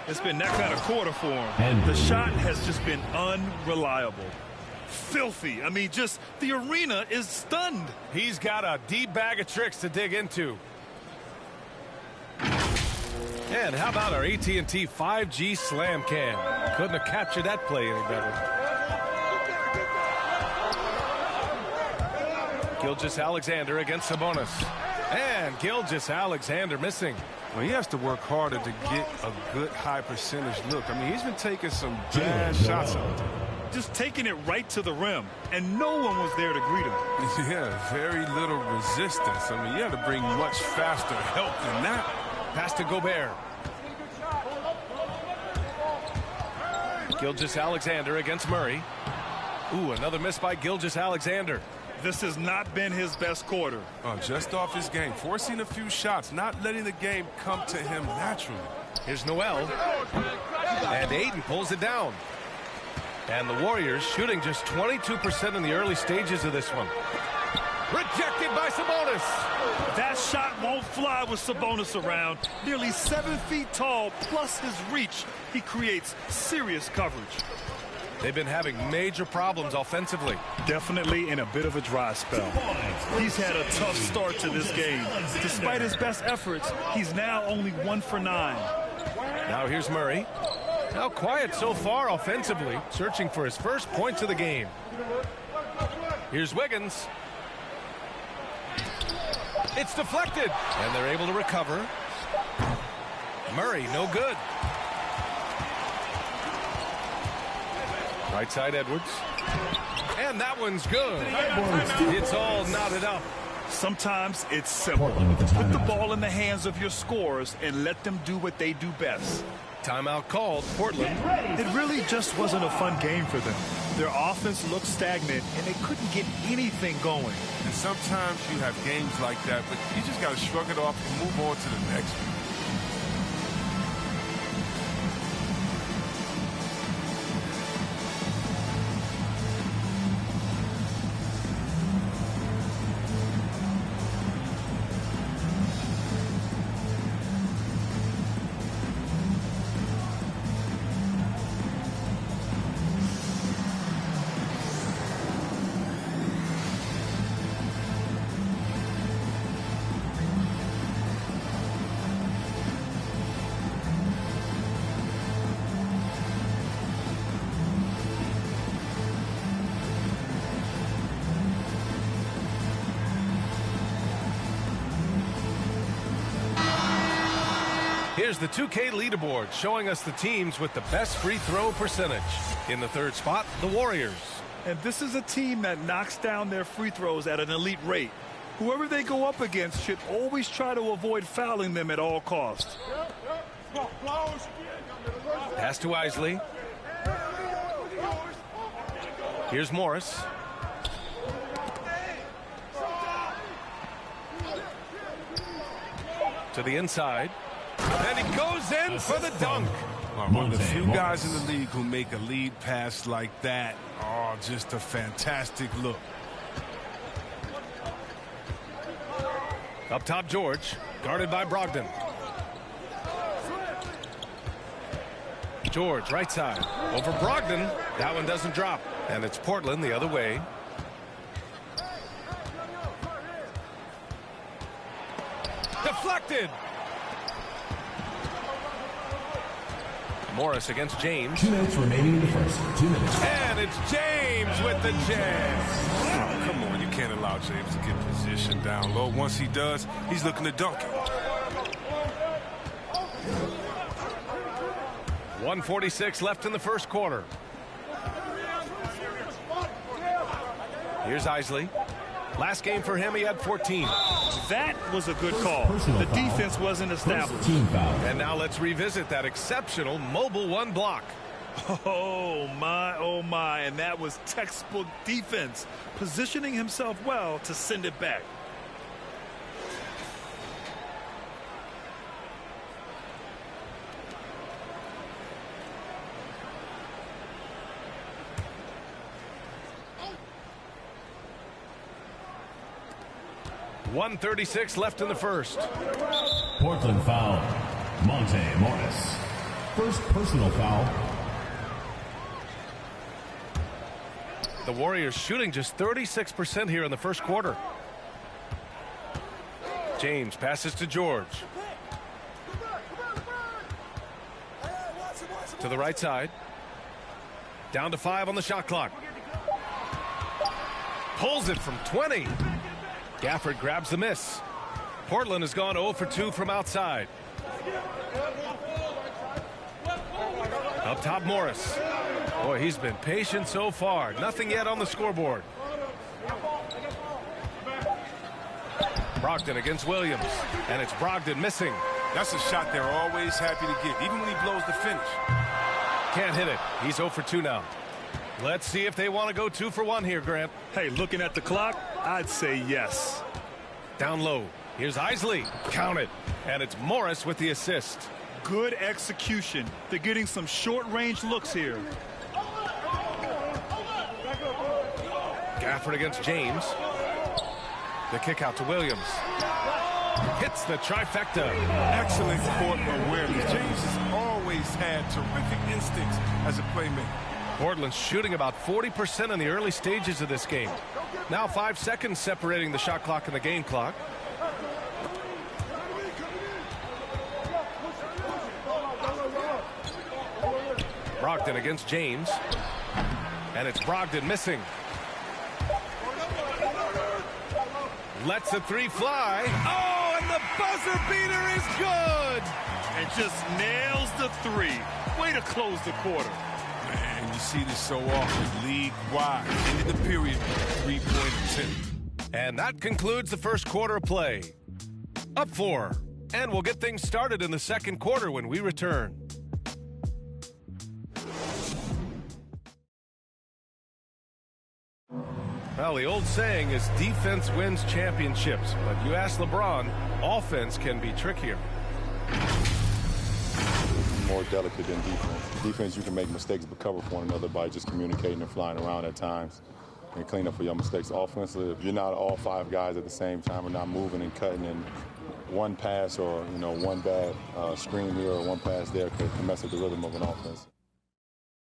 E: It's been that kind of quarter for him. The shot has just been unreliable. Filthy. I mean, just the arena is stunned.
C: He's got a deep bag of tricks to dig into. And how about our AT&T 5G Slam Cam? Couldn't have captured that play any better. Gilgeous-Alexander against Sabonis. And Gilgeous-Alexander missing.
R: Well, he has to work harder to get a good high percentage look. I mean, he's been taking some bad shots out there.
E: Just taking it right to the rim, and no one was there to greet him.
R: Yeah, very little resistance. I mean, you have to bring much faster help than that.
C: Pass to Gobert. Gilgeous-Alexander against Murray. Ooh, another miss by Gilgeous-Alexander.
E: This has not been his best quarter.
R: Just off his game, forcing a few shots, not letting the game come to him naturally.
C: Here's Noel. And Ayton pulls it down. And the Warriors shooting just 22% in the early stages of this one. Rejected by Sabonis.
E: That shot won't fly with Sabonis around. Nearly 7 feet tall, plus his reach. He creates serious coverage.
C: They've been having major problems offensively.
E: Definitely in a bit of a dry spell. He's had a tough start to this game. Despite his best efforts, he's now only 1 for 9.
C: Now here's Murray. Now quiet so far offensively, searching for his first points of the game. Here's Wiggins. It's deflected, and they're able to recover. Murray, no good. Right side, Edwards. And that one's good. It's all knotted up.
E: Sometimes it's simple. Put the ball in the hands of your scorers and let them do what they do best.
C: Timeout called, Portland.
E: It really just wasn't a fun game for them. Their offense looked stagnant, and they couldn't get anything going.
R: And sometimes you have games like that, but you just got to shrug it off and move on to the next one.
C: Here's the 2K leaderboard showing us the teams with the best free throw percentage. In the third spot, the Warriors.
E: And this is a team that knocks down their free throws at an elite rate. Whoever they go up against should always try to avoid fouling them at all costs.
C: Pass to Isley. Here's Morris. To the inside. And he goes in for the dunk.
R: One of the few guys in the league who make a lead pass like that. Oh, just a fantastic look.
C: Up top, George, guarded by Brogdon. George, right side, over Brogdon. That one doesn't drop, and it's Portland the other way. Deflected. Morris against James.
G: 2 minutes remaining in the first. 2 minutes.
C: And it's James with the jam.
R: Oh, come on, you can't allow James to get position down low. Once he does, he's looking to dunk it.
C: 1:46 left in the first quarter. Here's Isley. Last game for him, he had 14.
E: That was a good call. The defense wasn't established.
C: And now let's revisit that exceptional mobile one block.
E: Oh, my. And that was textbook defense, positioning himself well to send it back.
C: .136 left in the first.
G: Portland foul. Monte Morris. First personal foul.
C: The Warriors shooting just 36% here in the first quarter. James passes to George. To the right side. Down to 5 on the shot clock. Pulls it from 20. Gafford grabs the miss. Portland has gone 0 for 2 from outside. Up top, Morris. Boy, he's been patient so far. Nothing yet on the scoreboard. Brogdon against Williams. And it's Brogdon missing.
R: That's a shot they're always happy to get, even when he blows the finish.
C: Can't hit it. He's 0 for 2 now. Let's see if they want to go 2 for 1 here, Grant.
E: Hey, looking at the clock, I'd say yes.
C: Down low. Here's Isley. Count it. And it's Morris with the assist.
E: Good execution. They're getting some short-range looks here.
C: Gafford against James. The kick out to Williams. Hits the trifecta.
R: Excellent court awareness. James has always had terrific instincts as a playmaker.
C: Portland shooting about 40% in the early stages of this game. Now 5 seconds separating the shot clock and the game clock. Brogdon against James. And it's Brogdon missing. Lets a three fly. Oh, and the buzzer beater is good.
E: And just nails the three. Way to close the quarter.
R: Man, you see this so often, league-wide. End of the period, three-point attempt.
C: And that concludes the first quarter of play. Up 4. And we'll get things started in the second quarter when we return. Well, the old saying is defense wins championships. But you ask LeBron, offense can be trickier.
T: More delicate than defense. Defense, you can make mistakes but cover for one another by just communicating and flying around at times and clean up for your mistakes. Offensively, if you're not all 5 guys at the same time and not moving and cutting, and one pass or one bad screen here or one pass there can mess with the rhythm of an offense.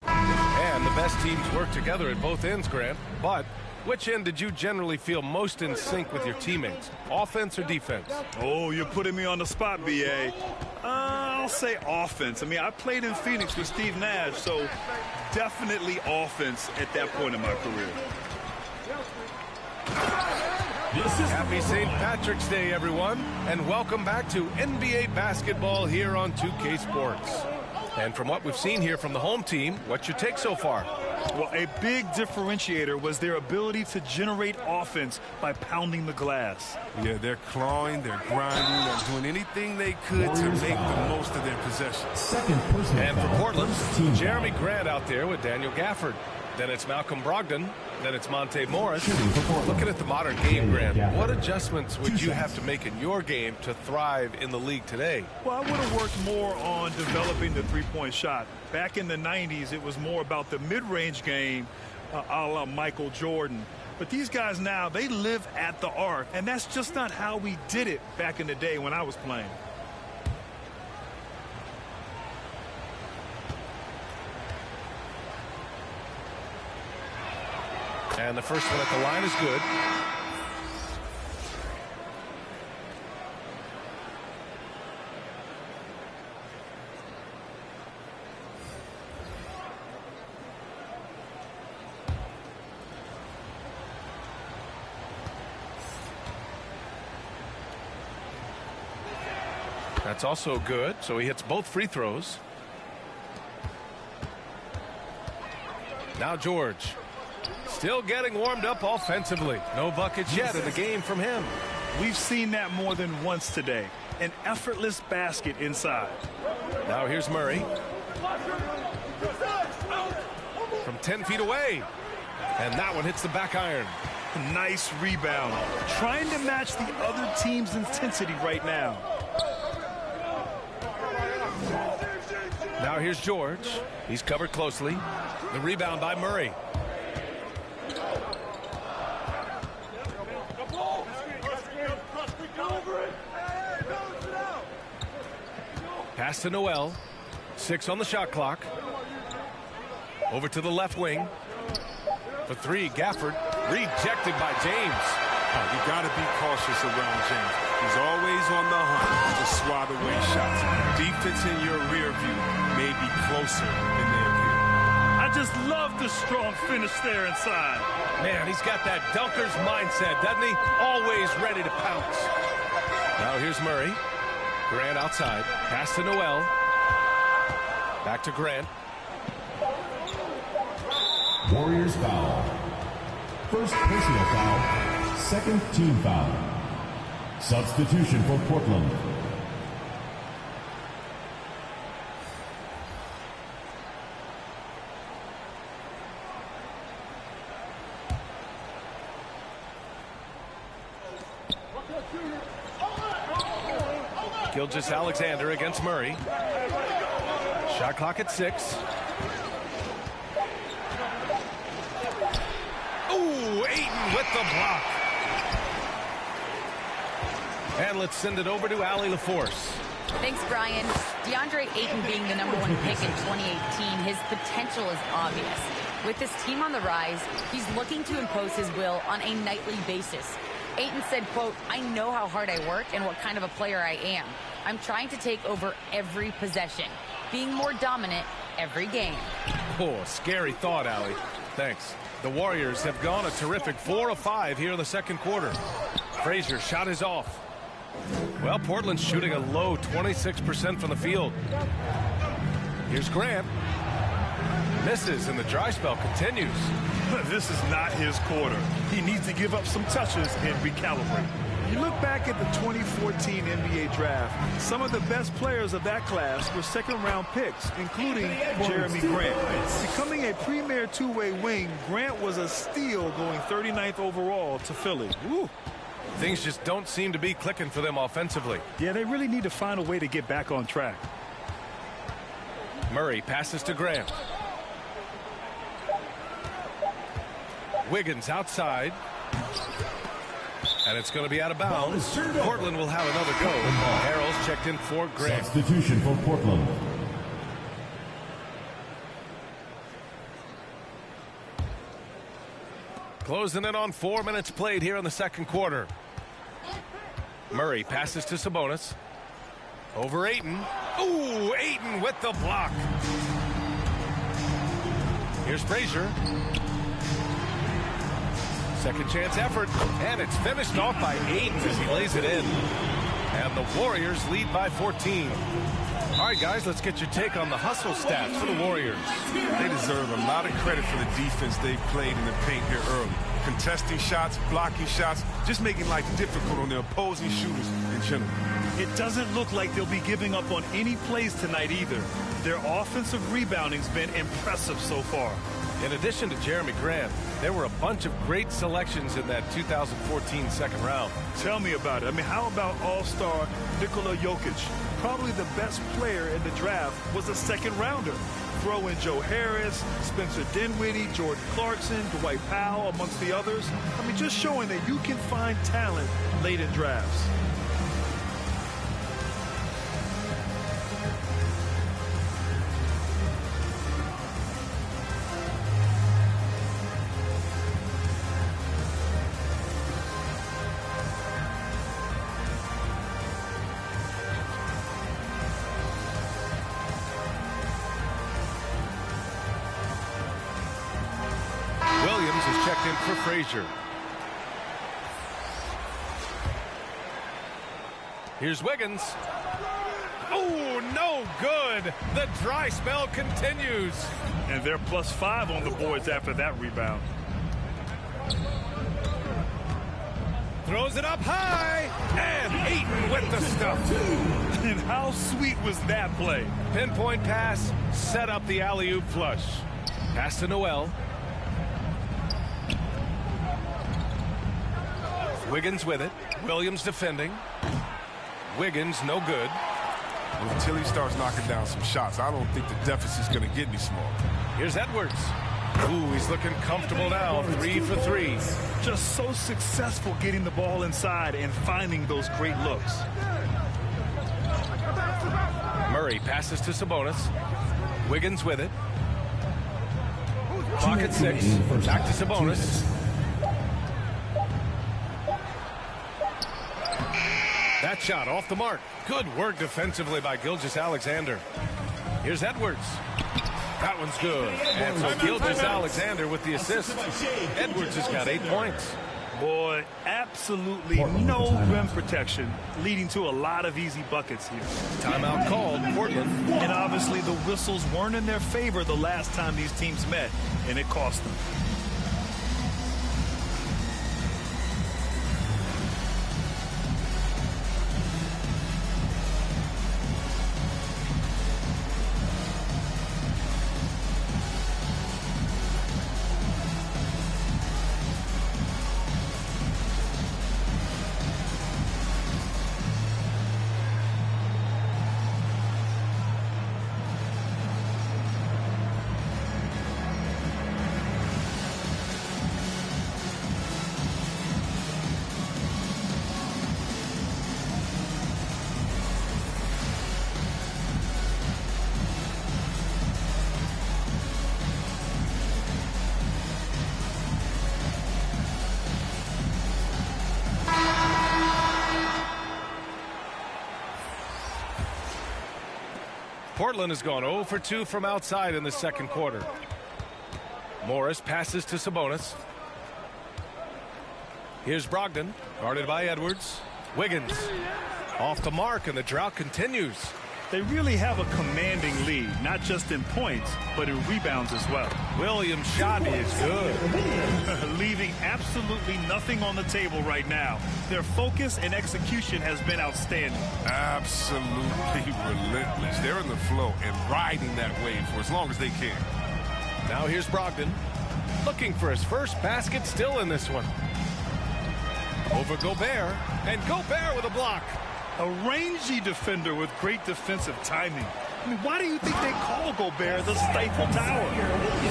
C: And the best teams work together at both ends, Grant. But which end did you generally feel most in sync with your teammates, offense or defense?
E: Oh, you're putting me on the spot, B.A. I'll say offense. I mean, I played in Phoenix with Steve Nash, so definitely offense at that point in my career.
C: Happy St. Patrick's Day, everyone, and welcome back to NBA basketball here on 2K Sports. And from what we've seen here from the home team, what's your take so far?
E: Well, a big differentiator was their ability to generate offense by pounding the glass.
R: Yeah, they're clawing, they're grinding, they're doing anything they could to make the most of their possessions.
C: And for Portland, Jeremy Grant out there with Daniel Gafford. Then it's Malcolm Brogdon. Then it's Monte Morris. Looking at the modern game, Grant, what adjustments would you have to make in your game to thrive in the league today?
E: Well, I would have worked more on developing the three-point shot. Back in the 90s, it was more about the mid-range game, a la Michael Jordan. But these guys now, they live at the arc, and that's just not how we did it back in the day when I was playing.
C: And the first one at the line is good. That's also good, so he hits both free throws. Now George. Still getting warmed up offensively. No buckets yet in the game from him.
E: We've seen that more than once today. An effortless basket inside.
C: Now here's Murray. From 10 feet away. And that one hits the back iron.
E: Nice rebound. Trying to match the other team's intensity right now.
C: Now here's George. He's covered closely. The rebound by Murray. Pass to Noel. 6 on the shot clock. Over to the left wing. For 3, Gafford. Rejected by James.
R: Oh, you got to be cautious around James. He's always on the hunt to swat away shots. Defense in your rear view may be closer than they appear.
E: I just love the strong finish there inside.
C: Man, he's got that dunker's mindset, doesn't he? Always ready to pounce. Now here's Murray. Grant outside. Pass to Noel. Back to Grant.
G: Warriors foul. First personal foul. Second team foul. Substitution for Portland.
C: Gilgeous-Alexander against Murray. Shot clock at 6. Ooh, Ayton with the block. And let's send it over to Allie LaForce.
D: Thanks, Brian. DeAndre Ayton being the #1 pick in 2018, his potential is obvious. With his team on the rise, he's looking to impose his will on a nightly basis. Ayton said, quote, "I know how hard I work and what kind of a player I am. I'm trying to take over every possession, being more dominant every game.
C: Oh, scary thought, Allie. Thanks. The Warriors have gone a terrific 4 of 5 here in the second quarter. Frazier's shot is off. Well, Portland's shooting a low 26% from the field. Here's Grant. Misses, and the dry spell continues.
E: This is not his quarter. He needs to give up some touches and recalibrate. You look back at the 2014 NBA draft, some of the best players of that class were second-round picks, including Jeremy Grant. Becoming a premier two-way wing, Grant was a steal going 39th overall to Philly. Woo.
C: Things just don't seem to be clicking for them offensively.
E: Yeah, they really need to find a way to get back on track.
C: Murray passes to Grant. Wiggins outside. And it's going to be out of bounds. Portland will have another go. Harrell's checked in for Grant.
G: Substitution for Portland.
C: Closing in on 4 minutes played here in the second quarter. Murray passes to Sabonis. Over Ayton. Ooh, Ayton with the block. Here's Frazier. Second chance effort, and it's finished off by Ayton as he lays it in. And the Warriors lead by 14. All right, guys, let's get your take on the hustle stats for the Warriors.
R: They deserve a lot of credit for the defense they've played in the paint here early. Contesting shots, blocking shots, just making life difficult on the opposing shooters in general.
E: It doesn't look like they'll be giving up on any plays tonight either. Their offensive rebounding's been impressive so far.
C: In addition to Jeremy Grant, there were a bunch of great selections in that 2014 second round.
E: Tell me about it. I mean, how about all-star Nikola Jokic? Probably the best player in the draft was a second-rounder. Throw in Joe Harris, Spencer Dinwiddie, Jordan Clarkson, Dwight Powell, amongst the others. I mean, just showing that you can find talent late in drafts.
C: For Frazier. Here's Wiggins. Oh, no good. The dry spell continues.
E: And they're +5 on the boards after that rebound.
C: Throws it up high. And Ayton with the stuff.
E: And how sweet was that play?
C: Pinpoint pass. Set up the alley-oop flush. Pass to Noel. Wiggins with it. Williams defending. Wiggins no good.
R: Until he starts knocking down some shots, I don't think the deficit's going to get any smaller.
C: Here's Edwards. Ooh, he's looking comfortable now. 3 for 3.
E: Just so successful getting the ball inside and finding those great looks.
C: Murray passes to Sabonis. Wiggins with it. Clock at 6. Back to Sabonis. That shot off the mark. Good work defensively by Gilgeous-Alexander. Here's Edwards. That one's good. And so Gilgeous-Alexander with the assist. Edwards has got 8 points.
E: Boy, absolutely no rim protection, leading to a lot of easy buckets here.
C: Timeout called, Portland.
E: And obviously the whistles weren't in their favor the last time these teams met, and it cost them.
C: Portland has gone 0 for 2 from outside in the second quarter. Morris passes to Sabonis. Here's Brogdon, guarded by Edwards. Wiggins off the mark, and the drought continues.
E: They really have a commanding lead, not just in points, but in rebounds as well.
C: Williams' shot is good.
E: Leaving absolutely nothing on the table right now. Their focus and execution has been outstanding.
R: Absolutely relentless. They're in the flow and riding that wave for as long as they can.
C: Now here's Brogdon, looking for his first basket, still in this one. Over Gobert, and Gobert with a block.
E: A rangy defender with great defensive timing. I mean, why do you think they call Gobert the Stifle Tower?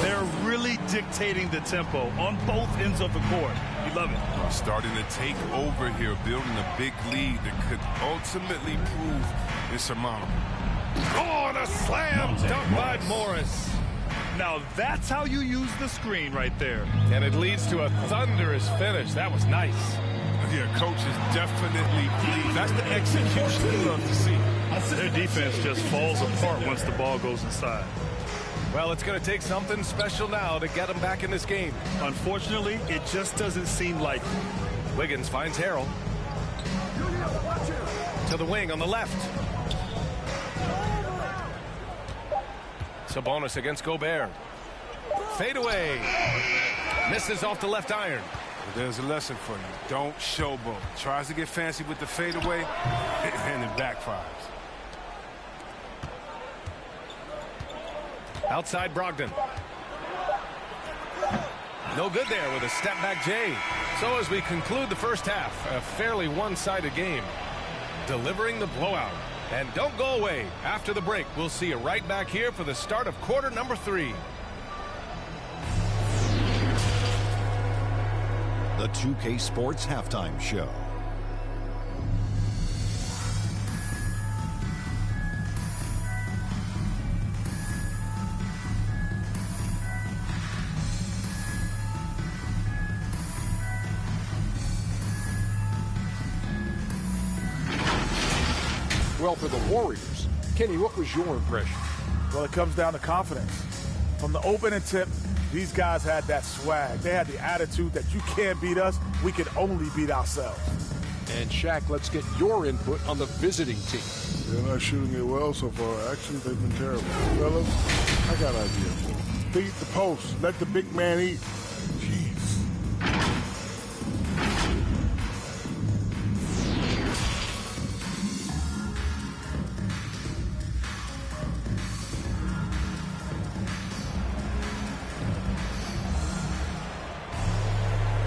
E: They're really dictating the tempo on both ends of the court. You love it.
R: Starting to take over here, building a big lead that could ultimately prove insurmountable.
C: Oh, and a slam dunk by Morris.
E: Now that's how you use the screen right there.
C: And it leads to a thunderous finish. That was nice.
R: Yeah, coach is definitely pleased. That's the execution you love to see.
E: Their defense just falls apart once the ball goes inside.
C: Well, it's going to take something special now to get them back in this game.
E: Unfortunately, it just doesn't seem like it.
C: Wiggins finds Harrell. To the wing on the left. Sabonis against Gobert. Fade away. Misses off the left iron.
R: There's a lesson for you. Don't showboat. Tries to get fancy with the fadeaway, and it backfires.
C: Outside Brogdon. No good there with a step-back J. So as we conclude the first half, a fairly one-sided game. Delivering the blowout. And don't go away. After the break, we'll see you right back here for the start of quarter number 3.
U: The 2K Sports Halftime Show.
J: Well, for the Warriors, Kenny, what was your impression?
K: Well, it comes down to confidence. From the opening tip, these guys had that swag. They had the attitude that you can't beat us, we can only beat ourselves.
J: And Shaq, let's get your input on the visiting team.
L: They're not shooting it well so far. Actually, they've been terrible. Fellas, I got an idea. Beat the post. Let the big man eat. Jeez.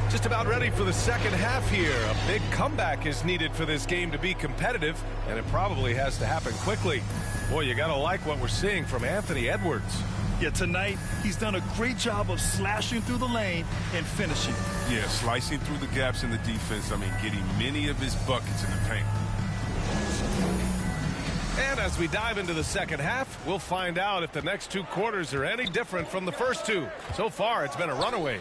C: Just about ready for the second half here. A big comeback is needed for this game to be competitive, and it probably has to happen quickly. Boy, you gotta like what we're seeing from Anthony Edwards.
E: Yeah, tonight, he's done a great job of slashing through the lane and finishing.
R: Yeah, slicing through the gaps in the defense. I mean, getting many of his buckets in the paint.
C: And as we dive into the second half, we'll find out if the next 2 quarters are any different from the first 2. So far, it's been a runaway.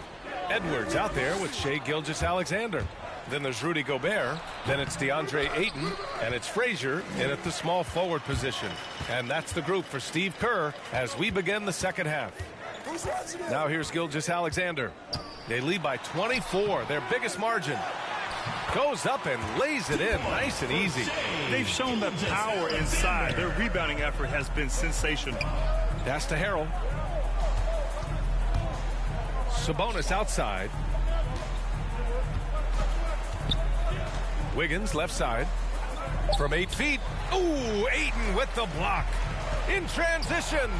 C: Edwards out there with Shai Gilgeous-Alexander. Then there's Rudy Gobert. Then it's DeAndre Ayton. And it's Frazier in at the small forward position. And that's the group for Steve Kerr as we begin the second half. Now here's Gilgeous-Alexander. They lead by 24, their biggest margin. Goes up and lays it in nice and easy.
E: They've shown the power inside. Their rebounding effort has been sensational.
C: Pass to Harrell. Sabonis outside. Wiggins left side. From 8 feet. Ooh, Ayton with the block. In transition.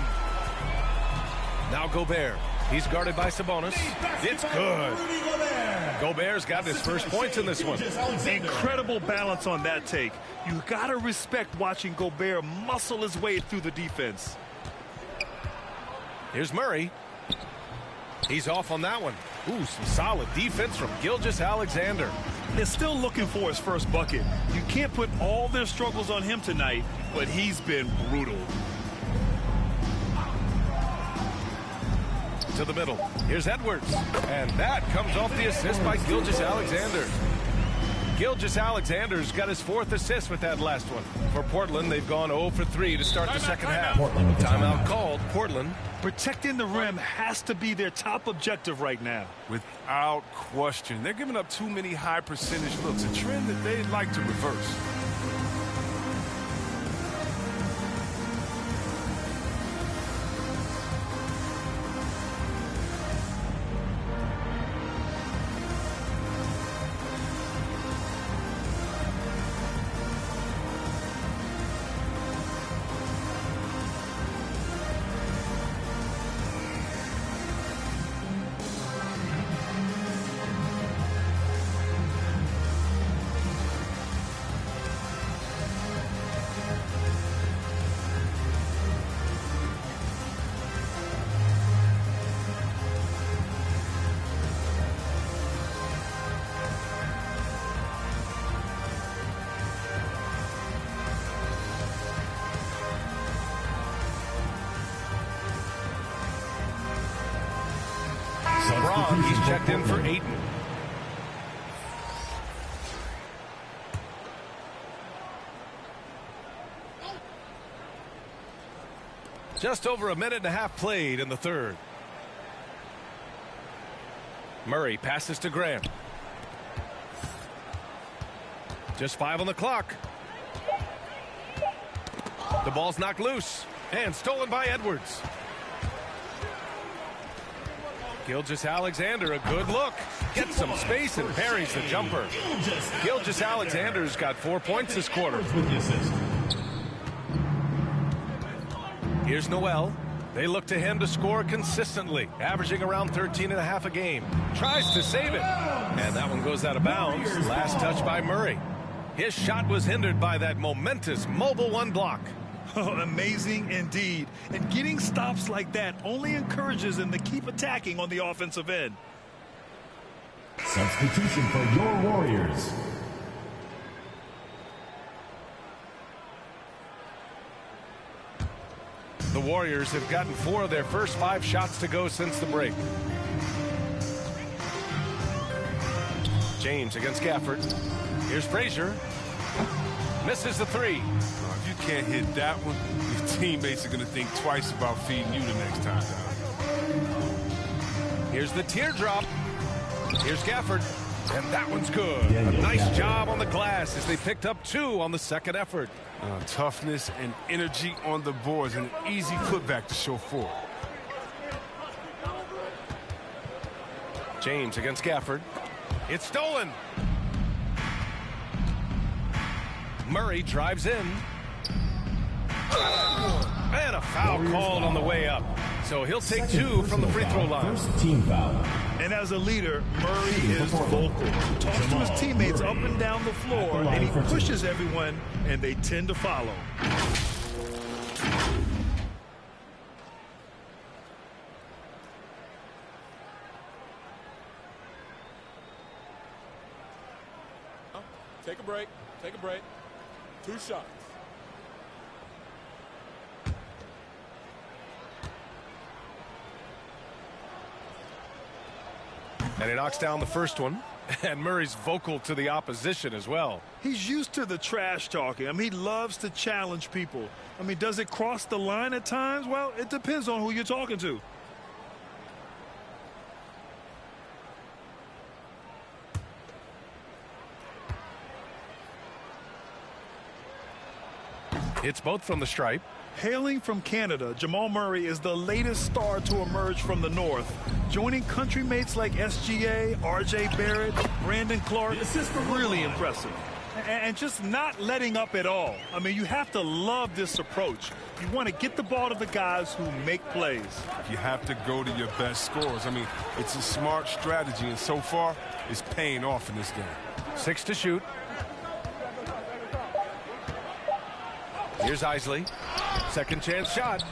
C: Now Gobert. He's guarded by Sabonis. It's good. Gobert's got his first points in this one.
E: Incredible balance on that take. You got to respect watching Gobert muscle his way through the defense.
C: Here's Murray. He's off on that one. Ooh, some solid defense from Gilgeous-Alexander.
E: They're still looking for his first bucket. You can't put all their struggles on him tonight, but he's been brutal.
C: To the middle. Here's Edwards. And that comes off the assist by Gilgeous-Alexander. Gilgeous-Alexander's got his 4th assist with that last one. For Portland, they've gone 0 for 3 to start the second half. Timeout called. Portland.
E: Protecting the rim has to be their top objective right now.
R: Without question. They're giving up too many high percentage looks, a trend that they'd like to reverse.
C: Braun, he's checked in for Ayton. Just over a minute and a half played in the third. Murray passes to Graham. Just 5 on the clock. The ball's knocked loose and stolen by Edwards. Gilgeous-Alexander, a good look. Gets some space and parries the jumper. Gilgeous-Alexander's got 4 points this quarter. Here's Noel. They look to him to score consistently, averaging around 13.5 a game. Tries to save it. And that one goes out of bounds. Last touch by Murray. His shot was hindered by that momentous mobile one block.
E: Oh, amazing indeed. And getting stops like that only encourages him to keep attacking on the offensive end.
G: Substitution for your Warriors.
C: The Warriors have gotten 4 of their first 5 shots to go since the break. James against Gafford. Here's Frazier. Misses the 3.
R: If you can't hit that one, your teammates are going to think twice about feeding you the next time.
C: Here's the teardrop. Here's Gafford. And that one's good. A nice job on the glass as they picked up 2 on the second effort.
R: Toughness and energy on the boards, and an easy putback to show for it.
C: James against Gafford. It's stolen. Murray drives in. And a foul called on the way up. So he'll take 2 from the free throw line.
G: First team foul.
E: And as a leader, Murray is vocal. Talks to his teammates up and down the floor, and he pushes everyone, and they tend to follow.
H: Take a break. Take a break. 2 shots.
C: And he knocks down the first one. And Murray's vocal to the opposition as well.
E: He's used to the trash talking. I mean, he loves to challenge people. I mean, does it cross the line at times? Well, it depends on who you're talking to.
C: It's both from the stripe.
E: Hailing from Canada, Jamal Murray is the latest star to emerge from the North. Joining country mates like SGA, RJ Barrett, Brandon Clark, really impressive. And just not letting up at all. I mean, you have to love this approach. You want to get the ball to the guys who make plays.
R: You have to go to your best scorers. I mean, it's a smart strategy, and so far, it's paying off in this game.
C: 6 to shoot. Here's Isley. Second chance shot.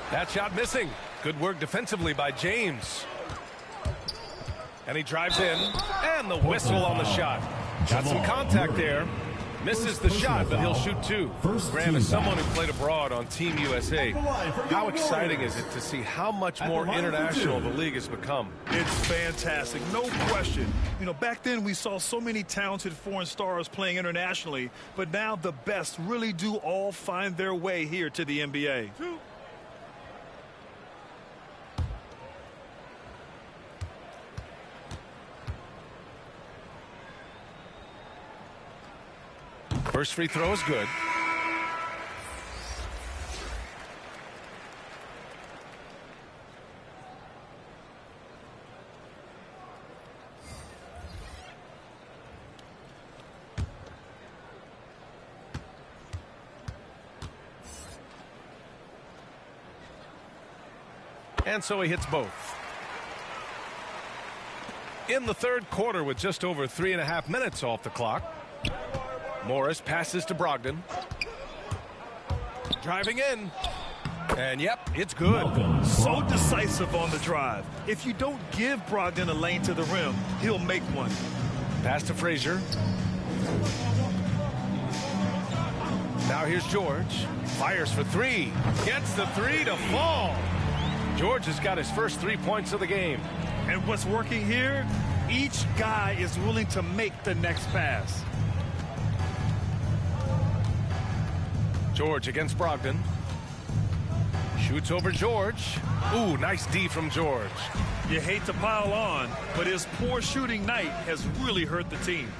C: That shot missing. Good work defensively by James. And he drives in. And the whistle on the shot. Got some contact there. Misses the shot, but he'll shoot two. Graham is someone who played abroad on Team USA. How exciting is it to see how much more international the league has become?
E: It's fantastic, no question. You know, back then we saw so many talented foreign stars playing internationally, but now the best really do all find their way here to the NBA.
C: First free throw is good. And so he hits both. In the third quarter with just over 3.5 minutes off the clock. Morris passes to Brogdon. Driving in. And yep, it's good.
E: So decisive on the drive. If you don't give Brogdon a lane to the rim, he'll make one.
C: Pass to Frazier. Now here's George. Fires for three. Gets the three to fall. George has got his first 3 points of the game.
E: And what's working here? Each guy is willing to make the next pass.
C: George against Brogdon. Shoots over George. Ooh, nice D from George.
E: You hate to pile on, but his poor shooting night has really hurt the team.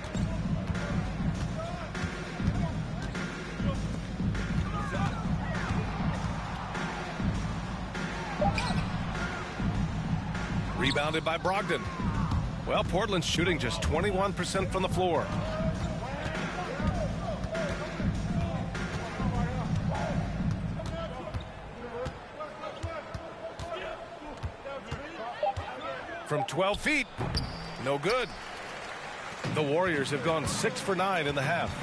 C: Rebounded by Brogdon. Well, Portland's shooting just 21% from the floor. From 12 feet, no good. The Warriors have gone 6 for 9 in the half.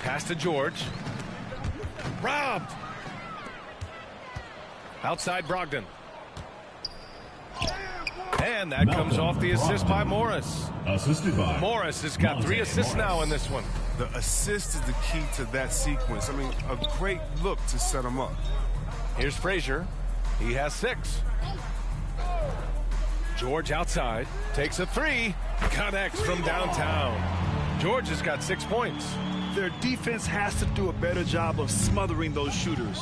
C: Pass to George. Robbed. Outside Brogdon. And that comes off the assist by Morris.
G: Assisted by
C: Morris has got 3 assists now in this one.
S: The assist is the key to that sequence. I mean, a great look to set him up.
C: Here's Frazier. He has 6. George outside. Takes a 3. Connects from downtown. George has got 6 points.
E: Their defense has to do a better job of smothering those shooters.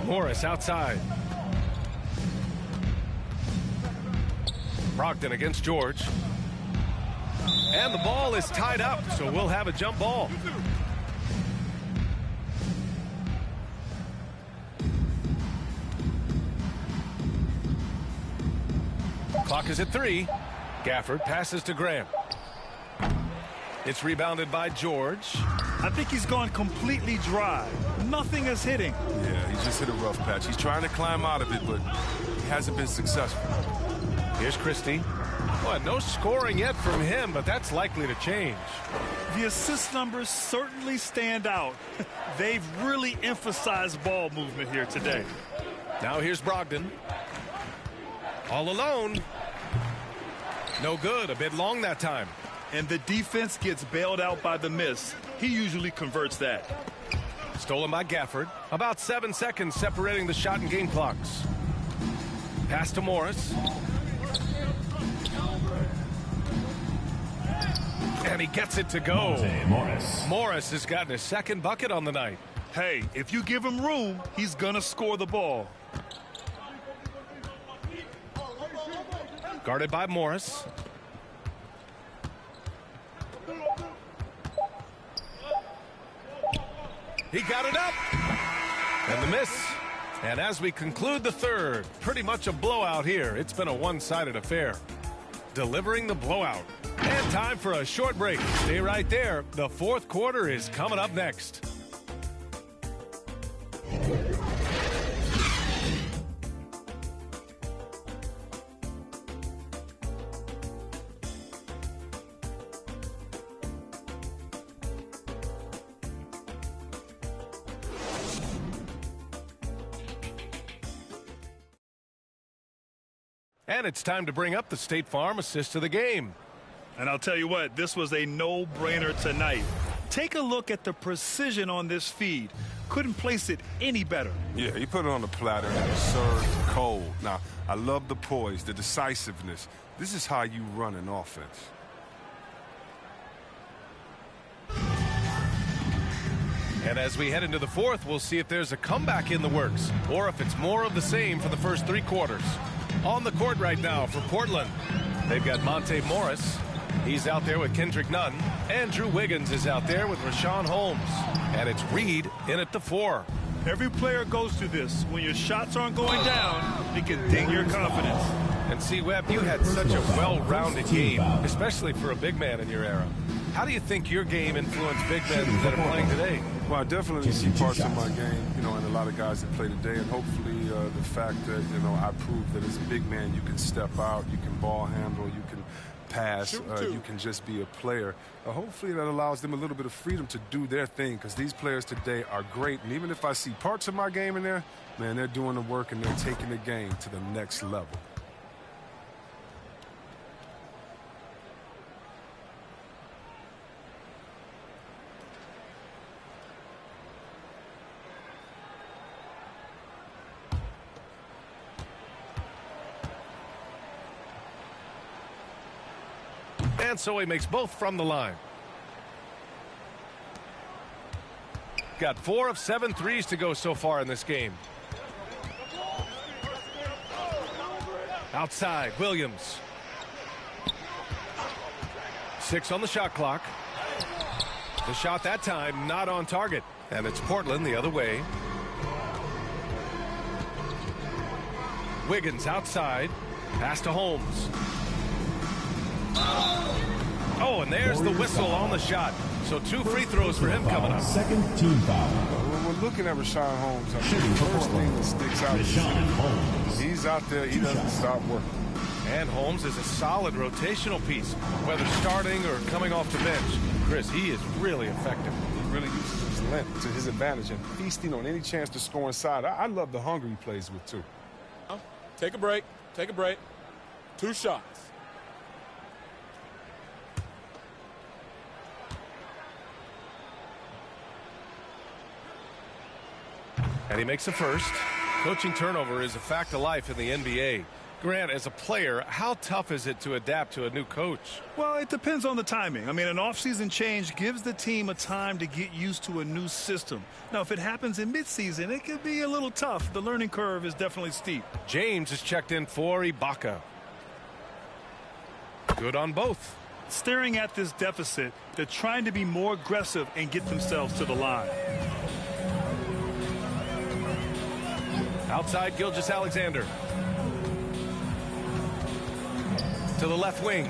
C: Morris outside. Brogdon against George. And the ball is tied up, so we'll have a jump ball. Clock is at 3. Gafford passes to Graham. It's rebounded by George.
E: I think he's gone completely dry. Nothing is hitting.
S: Yeah, he just hit a rough patch. He's trying to climb out of it, but he hasn't been successful.
C: Here's Christie. Well, no scoring yet from him, but that's likely to change.
E: The assist numbers certainly stand out. They've really emphasized ball movement here today.
C: Now here's Brogdon. All alone. No good. A bit long that time.
E: And the defense gets bailed out by the miss. He usually converts that.
C: Stolen by Gafford. About 7 seconds separating the shot and game clocks. Pass to Morris. And he gets it to go. Morris has gotten his second bucket on the night.
E: Hey, if you give him room, he's going to score the ball.
C: Guarded by Morris. He got it up. And the miss. And as we conclude the third, pretty much a blowout here. It's been a one-sided affair. Delivering the blowout. And time for a short break. Stay right there. The fourth quarter is coming up next. And it's time to bring up the State Farm assist of the game.
E: And I'll tell you what, this was a no-brainer tonight. Take a look at the precision on this feed. Couldn't place it any better.
S: Yeah, he put it on the platter and it served cold. Now, I love the poise, the decisiveness. This is how you run an offense.
C: And as we head into the fourth, we'll see if there's a comeback in the works or if it's more of the same for the first 3 quarters. On the court right now for Portland, they've got Monte Morris. He's out there with Kendrick Nunn. Andrew Wiggins is out there with Rashawn Holmes. And it's Reed in at the 4.
E: Every player goes through this. When your shots aren't going down, it can ding your confidence.
C: And see, Webb, you had such a well-rounded game, especially for a big man in your era. How do you think your game influenced big men that are playing today?
S: Well, I definitely see parts of my game, and a lot of guys that play today, and hopefully the fact that, I proved that as a big man, you can step out, you can ball handle, you can pass, you can just be a player. Hopefully that allows them a little bit of freedom to do their thing, because these players today are great, and even if I see parts of my game in there, man, they're doing the work and they're taking the game to the next level.
C: And so he makes both from the line. Got 4 of 7 threes to go so far in this game. Outside, Williams. 6 on the shot clock. The shot that time not on target. And it's Portland the other way. Wiggins outside. Pass to Holmes. Oh, and there's the whistle on the shot. So 2 free throws for him coming up.
G: Second team foul.
S: When we're looking at Rashawn Holmes, I think the first thing that sticks out is he's out there, he doesn't stop working.
C: And Holmes is a solid rotational piece, whether starting or coming off the bench. Chris, he is really effective.
S: He really uses his length to his advantage and feasting on any chance to score inside. I love the hunger he plays with, too.
H: Take a break. Take a break. 2 shots.
C: And he makes the first. Coaching turnover is a fact of life in the NBA. Grant, as a player, how tough is it to adapt to a new coach?
E: Well, it depends on the timing. I mean, an offseason change gives the team a time to get used to a new system. Now, if it happens in midseason, it could be a little tough. The learning curve is definitely steep.
C: James is checked in for Ibaka. Good on both.
E: Staring at this deficit, they're trying to be more aggressive and get themselves to the line.
C: Outside, Gilgeous-Alexander. To the left wing.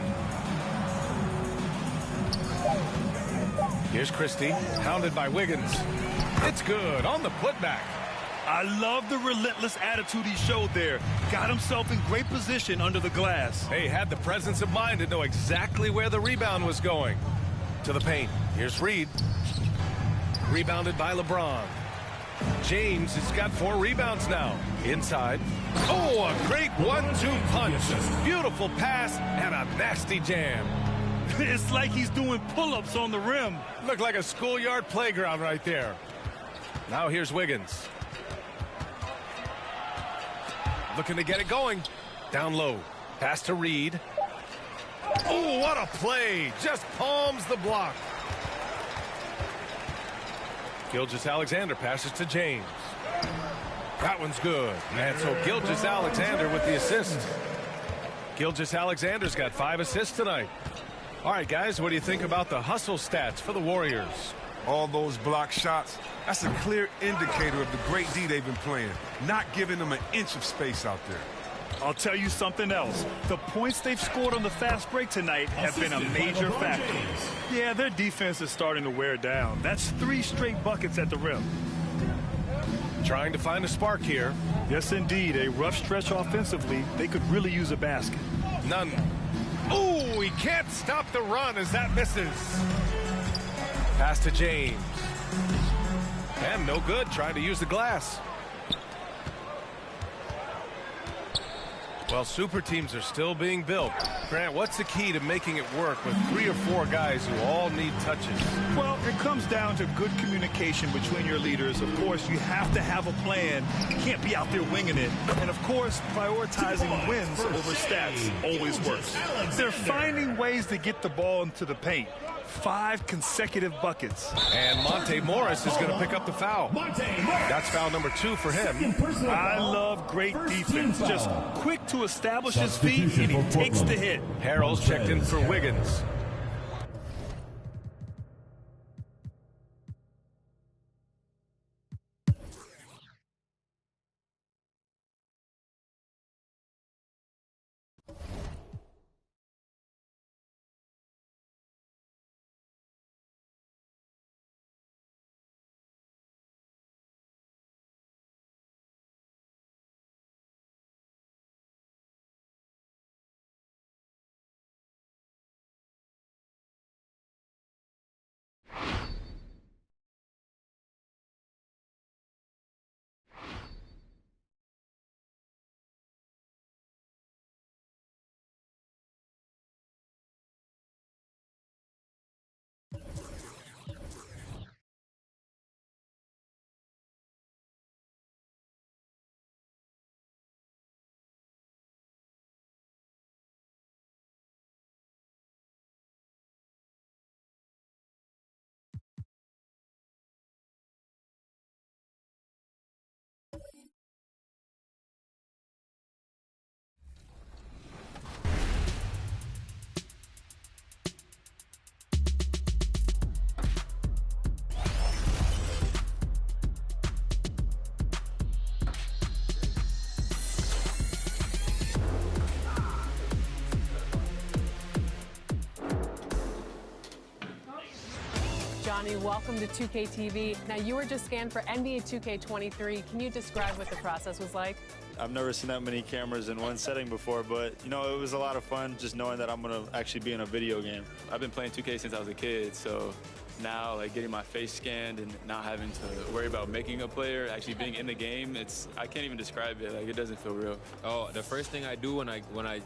C: Here's Christie, hounded by Wiggins. It's good on the putback.
E: I love the relentless attitude he showed there. Got himself in great position under the glass.
C: Hey, had the presence of mind to know exactly where the rebound was going. To the paint. Here's Reed. Rebounded by LeBron. James has got 4 rebounds now. Inside. Oh, a great 1-2 punch. Beautiful pass and a nasty jam.
E: It's like he's doing pull-ups on the rim.
C: Looked like a schoolyard playground right there. Now here's Wiggins. Looking to get it going. Down low. Pass to Reed. Oh, what a play. Just palms the block. Gilgeous-Alexander passes to James. That one's good. And so Gilgeous-Alexander with the assist. Gilgeous-Alexander's got 5 assists tonight. All right, guys, what do you think about the hustle stats for the Warriors?
S: All those block shots, that's a clear indicator of the great D they've been playing, not giving them an inch of space out there.
E: I'll tell you something else. The points they've scored on the fast break tonight have been a major factor. Yeah, their defense is starting to wear down. That's 3 straight buckets at the rim.
C: Trying to find a spark here.
E: Yes, indeed. A rough stretch offensively. They could really use a basket.
C: None. Oh, he can't stop the run as that misses. Pass to James. And no good, trying to use the glass. Well, super teams are still being built. Grant, what's the key to making it work with 3 or 4 guys who all need touches?
E: Well, it comes down to good communication between your leaders. Of course, you have to have a plan. You can't be out there winging it. And, of course, prioritizing wins over stats always works. They're finding ways to get the ball into the paint. 5 consecutive buckets.
C: And Monte Morris is going to pick up the foul. That's foul number 2 for him.
E: I love great defense. Just quick to establish his feet, and he takes the hit.
C: Harrell's checked in for Wiggins.
B: Johnny, welcome to 2K TV. Now, you were just scanned for NBA 2K23. Can you describe what the process was like?
A: I've never seen that many cameras in one setting before, but, you know, it was a lot of fun just knowing that I'm going to actually be in a video game.
V: I've been playing 2K since I was a kid, so now, like, getting my face scanned and not having to worry about making a player, actually being in the game, I can't even describe it. Like, it doesn't feel real.
W: Oh, the first thing I do when I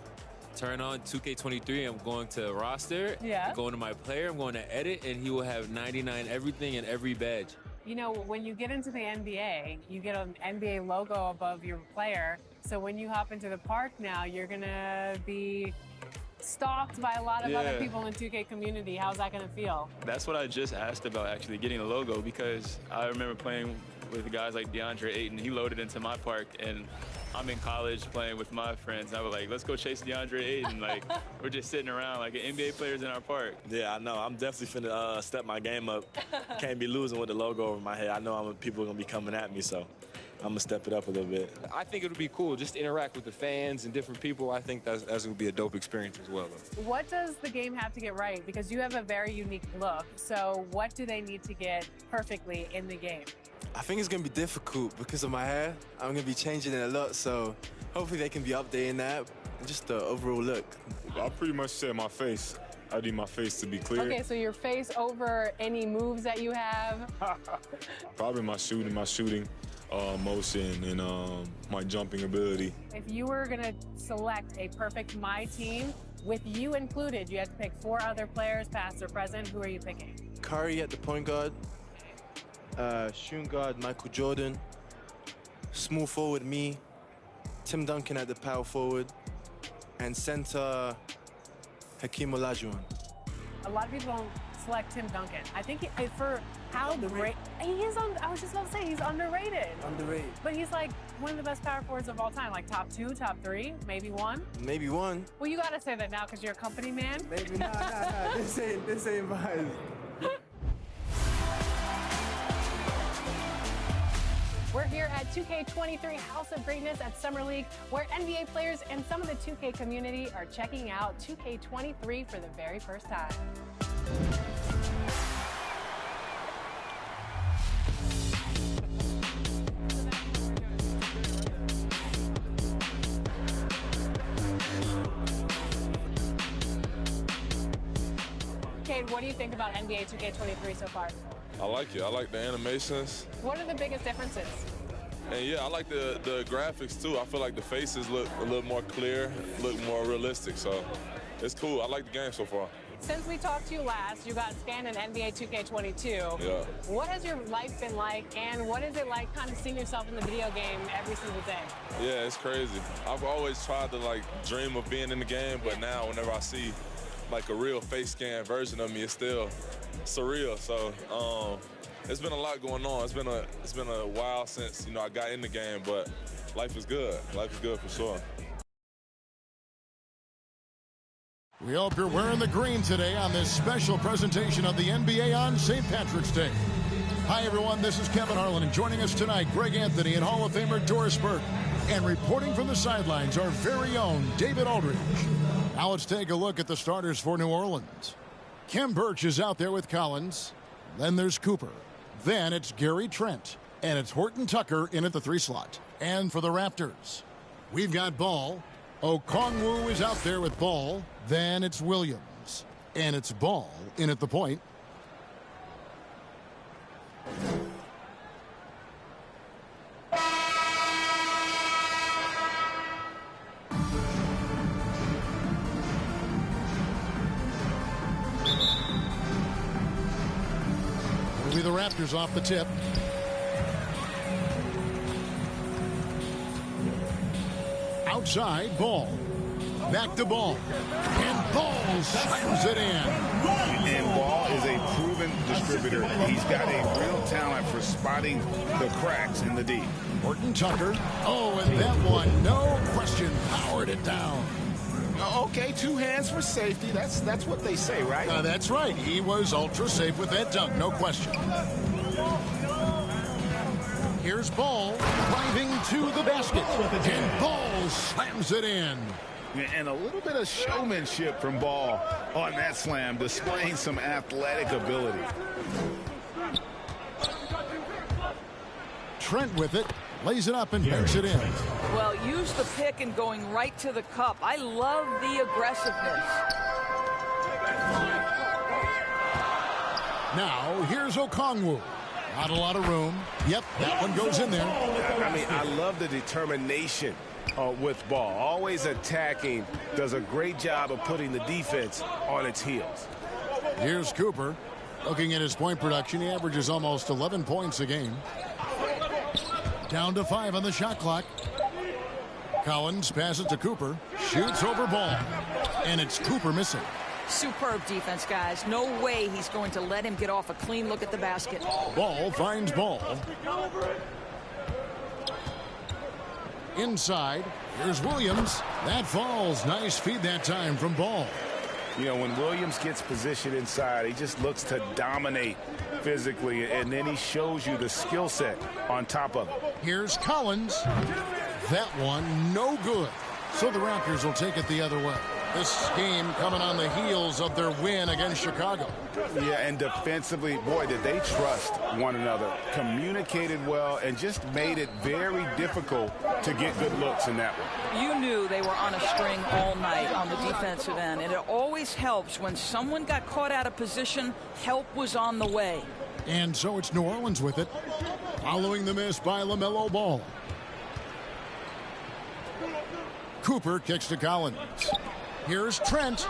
W: turn on 2K23, I'm going to roster, I'm going to my player, I'm going to edit, and he will have 99 everything and every badge.
B: You know, when you get into the NBA, you get an NBA logo above your player. So when you hop into the park now, you're going to be stalked by a lot of other people in the 2K community. How's that going to feel?
V: That's what I just asked about, actually, getting a logo, because I remember playing with guys like DeAndre Ayton. He loaded into my park, and I'm in college playing with my friends. And I was like, let's go chase DeAndre Ayton. Like, we're just sitting around like NBA players in our park.
A: Yeah, I know. I'm definitely finna step my game up. Can't be losing with the logo over my head. I know people are going to be coming at me, so I'm going to step it up a little bit.
W: I think it would be cool just to interact with the fans and different people. I think that's going to be a dope experience as well.
B: What does the game have to get right? Because you have a very unique look. So what do they need to get perfectly in the game?
X: I think it's going to be difficult because of my hair. I'm going to be changing it a lot, so hopefully they can be updating that. And just the overall look.
Y: I pretty much said my face. I need my face to be clear.
B: Okay, so your face over any moves that you have?
Y: Probably my shooting motion, and my jumping ability.
B: If you were going to select a perfect My Team, with you included, you had to pick 4 other players, past or present. Who are you picking?
X: Curry at the point guard. Shooting guard, Michael Jordan. Small forward, me. Tim Duncan at the power forward. And center, Hakeem Olajuwon.
B: A lot of people don't select Tim Duncan. I think for how great he is, I was just about to say, he's underrated.
X: Underrated.
B: But he's like one of the best power forwards of all time, like top 2, top 3, maybe 1.
X: Maybe 1.
B: Well, you got to say that now because you're a company man.
X: Maybe nah. This ain't mine.
B: We're here at 2K23 House of Greatness at Summer League, where NBA players and some of the 2K community are checking out 2K23 for the very first time. Cade, what do you think about NBA 2K23 so far?
S: I like it. I like the animations.
B: What are the biggest differences?
Y: And yeah, I like the graphics too. I feel like the faces look a little more clear, look more realistic. So it's cool. I like the game so far.
B: Since we talked to you last, you got scanned in NBA 2K22.
Y: Yeah.
B: What has your life been like, and what is it like kind of seeing yourself in the video game every single day?
Y: Yeah, it's crazy. I've always tried to like dream of being in the game, but now whenever I see like a real face scan version of me, it's still surreal. So it's been a lot going on. It's been a while since I got in the game, but life is good. Life is good for sure.
I: We hope you're wearing the green today on this special presentation of the NBA on St. Patrick's Day. Hi, everyone. This is Kevin Harlan, and joining us tonight, Greg Anthony and Hall of Famer Doris Burke. And reporting from the sidelines, our very own David Aldridge. Now let's take a look at the starters for New Orleans. Kim Birch is out there with Collins. Then there's Cooper. Then it's Gary Trent. And it's Horton Tucker in at the 3 slot. And for the Raptors, we've got Ball. Okongwu is out there with Ball. Then it's Williams. And it's Ball in at the point. It'll be the Raptors off the tip. Outside, Ball. Back to Ball. And Ball slams it in.
Q: And Ball is a proven distributor. He's got a real talent for spotting the cracks in the D.
I: Horton Tucker. Oh, and that one, no question, powered it down.
Q: Okay, 2 hands for safety. That's what they say, right?
I: That's right. He was ultra safe with that dunk, no question. Here's Ball driving to the basket. And Ball slams it in.
Q: And a little bit of showmanship from Ball on that slam, displaying some athletic ability.
I: Trent with it, lays it up and banks it in.
F: Well, use the pick and going right to the cup. I love the aggressiveness.
I: Now, here's Okongwu. Not a lot of room. Yep, that one goes in there.
Q: I mean, I love the determination with Ball. Always attacking. Does a great job of putting the defense on its heels.
I: Here's Cooper. Looking at his point production, he averages almost 11 points a game. Down to 5 on the shot clock. Collins passes to Cooper. Shoots over Ball. And it's Cooper missing.
F: Superb defense, guys. No way he's going to let him get off a clean look at the basket.
I: Ball finds Ball. Inside, here's Williams. That falls. Nice feed that time from Ball.
Q: You know, when Williams gets positioned inside, he just looks to dominate physically, and then he shows you the skill set on top of it.
I: Here's Collins. That one, no good. So the Raptors will take it the other way. This game coming on the heels of their win against Chicago.
Q: Yeah, and defensively, boy, did they trust one another. Communicated well and just made it very difficult to get good looks in that one.
F: You knew they were on a string all night on the defensive end, and it always helps when someone got caught out of position, help was on the way.
I: And so it's New Orleans with it, following the miss by LaMelo Ball. Cooper kicks to Collins. Here's Trent.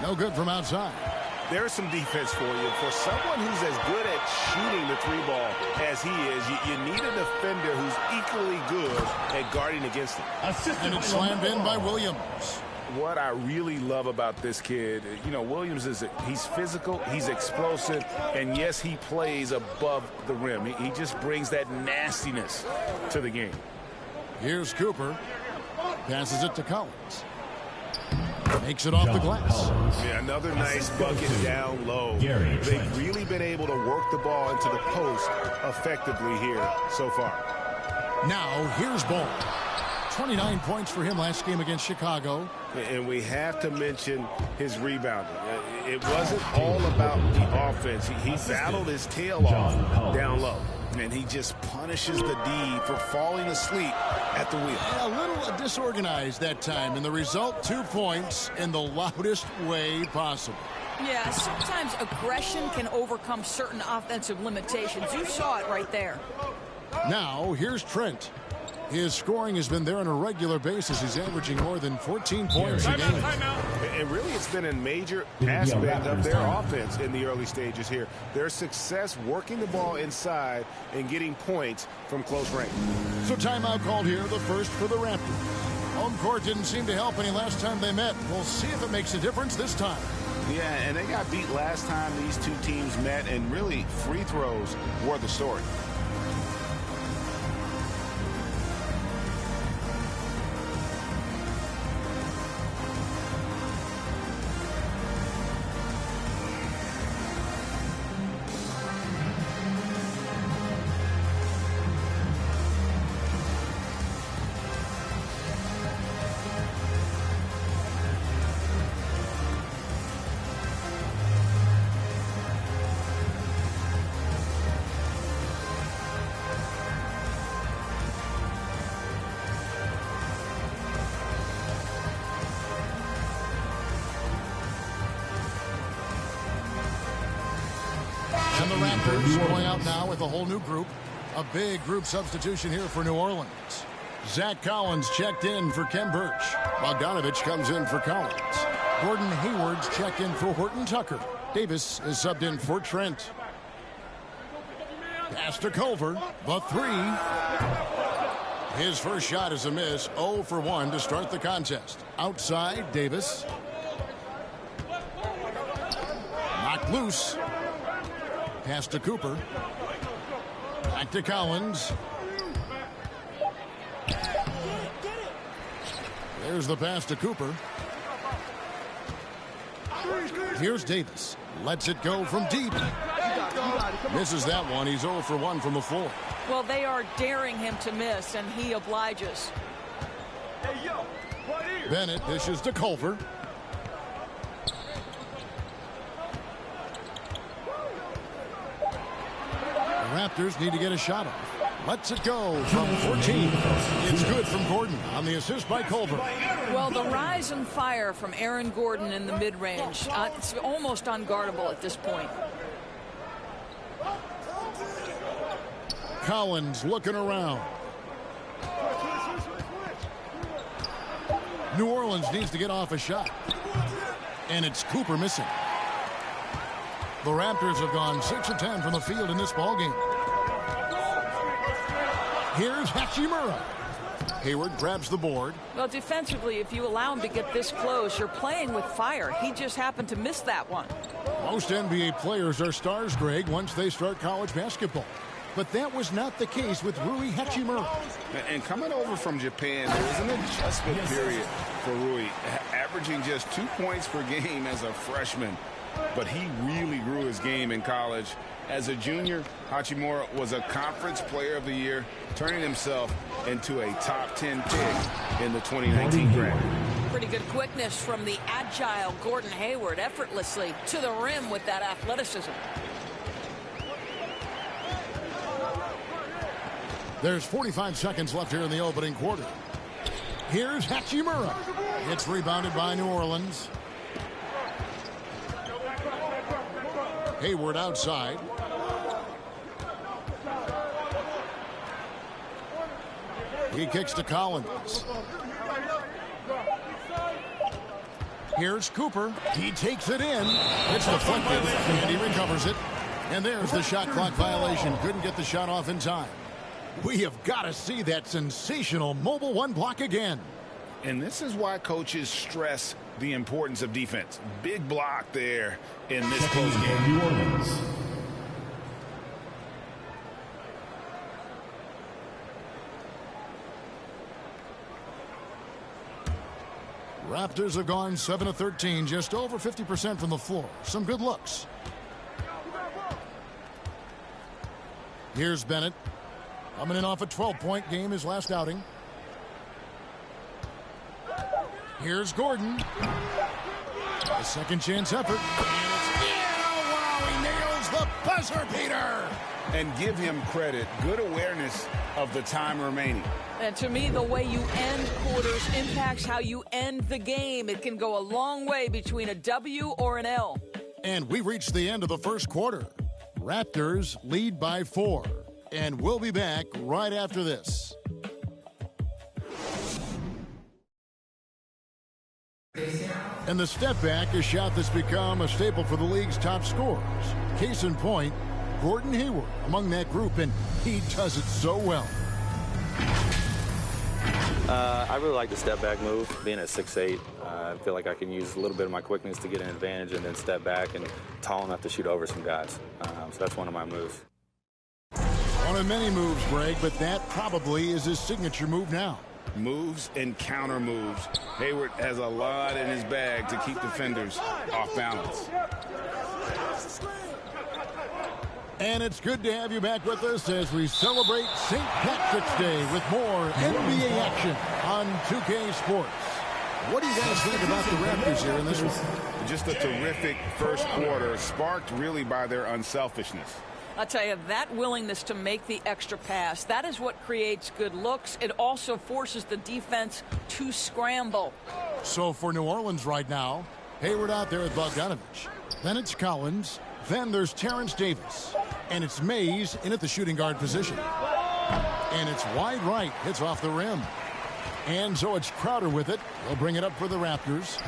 I: No good from outside.
Q: There's some defense for you. For someone who's as good at shooting the 3-ball as he is, you need a defender who's equally good at guarding against him.
I: And it's slammed in by Williams.
Q: What I really love about this kid, you know, Williams he's physical, he's explosive, and yes, he plays above the rim. He just brings that nastiness to the game.
I: Here's Cooper. Passes it to Collins. Makes it off the glass.
Q: Yeah, another nice bucket down low. They've really been able to work the ball into the post effectively here so far.
I: Now, here's Ball. 29 points for him last game against Chicago.
Q: And we have to mention his rebounding. It wasn't all about the offense. He battled his tail off down low. And he just punishes the D for falling asleep at the wheel.
I: A little disorganized that time. And the result, 2 points in the loudest way possible.
F: Yeah, sometimes aggression can overcome certain offensive limitations. You saw it right there.
I: Now, here's Trent. His scoring has been there on a regular basis. He's averaging more than 14 points a game.
Q: And really, it's been a major aspect of their offense in the early stages here. Their success working the ball inside and getting points from close range.
I: So timeout called here, the first for the Raptors. Home court didn't seem to help any last time they met. We'll see if it makes a difference this time.
Q: Yeah, and they got beat last time these two teams met, and really free throws were the story.
I: And the Raptors going out now with a whole new group. A big group substitution here for New Orleans. Zach Collins checked in for Ken Birch. Bogdanovich comes in for Collins. Gordon Hayward's checked in for Horton Tucker. Davis is subbed in for Trent. Pass to Culver. The three. His first shot is a miss. 0 for 1 to start the contest. Outside, Davis. Knocked loose. Pass to Cooper. Back to Collins. There's the pass to Cooper. Here's Davis. Lets it go from deep. Misses that one. He's 0 for 1 from the floor.
F: Well, they are daring him to miss, and he obliges.
I: Bennett dishes to Culver. The Raptors need to get a shot off. Lets it go from 14. It's good from Gordon on the assist by Culver.
F: Well, the rise and fire from Aaron Gordon in the mid-range. It's almost unguardable at this point.
I: Collins looking around. New Orleans needs to get off a shot. And it's Cooper missing. The Raptors have gone 6 of 10 from the field in this ballgame. Here's Hachimura. Hayward grabs the board.
F: Well, defensively, if you allow him to get this close, you're playing with fire. He just happened to miss that one.
I: Most NBA players are stars, Greg, once they start college basketball. But that was not the case with Rui Hachimura.
Q: And coming over from Japan, there was an adjustment period for Rui, averaging just 2 points per game as a freshman. But he really grew his game in college. As a junior, Hachimura was a conference player of the year, turning himself into a top 10 pick in the 2019 draft.
F: Pretty good quickness from the agile Gordon Hayward, effortlessly to the rim with that athleticism.
I: There's 45 seconds left here in the opening quarter. Here's Hachimura. It's rebounded by New Orleans. Hayward outside. He kicks to Collins. Here's Cooper. He takes it in. It's deflected, and he recovers it. And there's the shot clock violation. Couldn't get the shot off in time. We have got to see that sensational mobile one block again.
Q: And this is why coaches stress the importance of defense. Big block there in this close game.
G: New Orleans.
I: Raptors have gone 7 of 13, just over 50% from the floor. Some good looks. Here's Bennett. Coming in off a 12-point game, his last outing. Here's Gordon. A second chance effort. And it's in. Wow, he nails the buzzer beater.
Q: And give him credit. Good awareness of the time remaining.
F: And to me, the way you end quarters impacts how you end the game. It can go a long way between a W or an L.
I: And we reached the end of the first quarter. Raptors lead by 4. And we'll be back right after this. And the step back, a shot that's become a staple for the league's top scorers. Case in point, Gordon Hayward among that group, and he does it so well.
M: I really like the step back move. Being at 6'8", I feel like I can use a little bit of my quickness to get an advantage and then step back and tall enough to shoot over some guys. So that's one of my moves.
I: One of many moves, Greg, but that probably is his signature move now.
Q: Moves and counter moves. Hayward has a lot in his bag to keep defenders off balance.
I: And it's good to have you back with us as we celebrate St. Patrick's Day with more NBA action on 2K Sports. What do you guys think about the Raptors here in this one?
Q: Just a terrific first quarter, sparked really by their unselfishness.
F: I'll tell you, that willingness to make the extra pass, that is what creates good looks. It also forces the defense to scramble.
I: So for New Orleans right now, Hayward out there with Bogdanovich. Then it's Collins. Then there's Terrence Davis. And it's Mays in at the shooting guard position. And it's wide right. Hits off the rim. And so it's Crowder with it. They'll bring it up for the Raptors.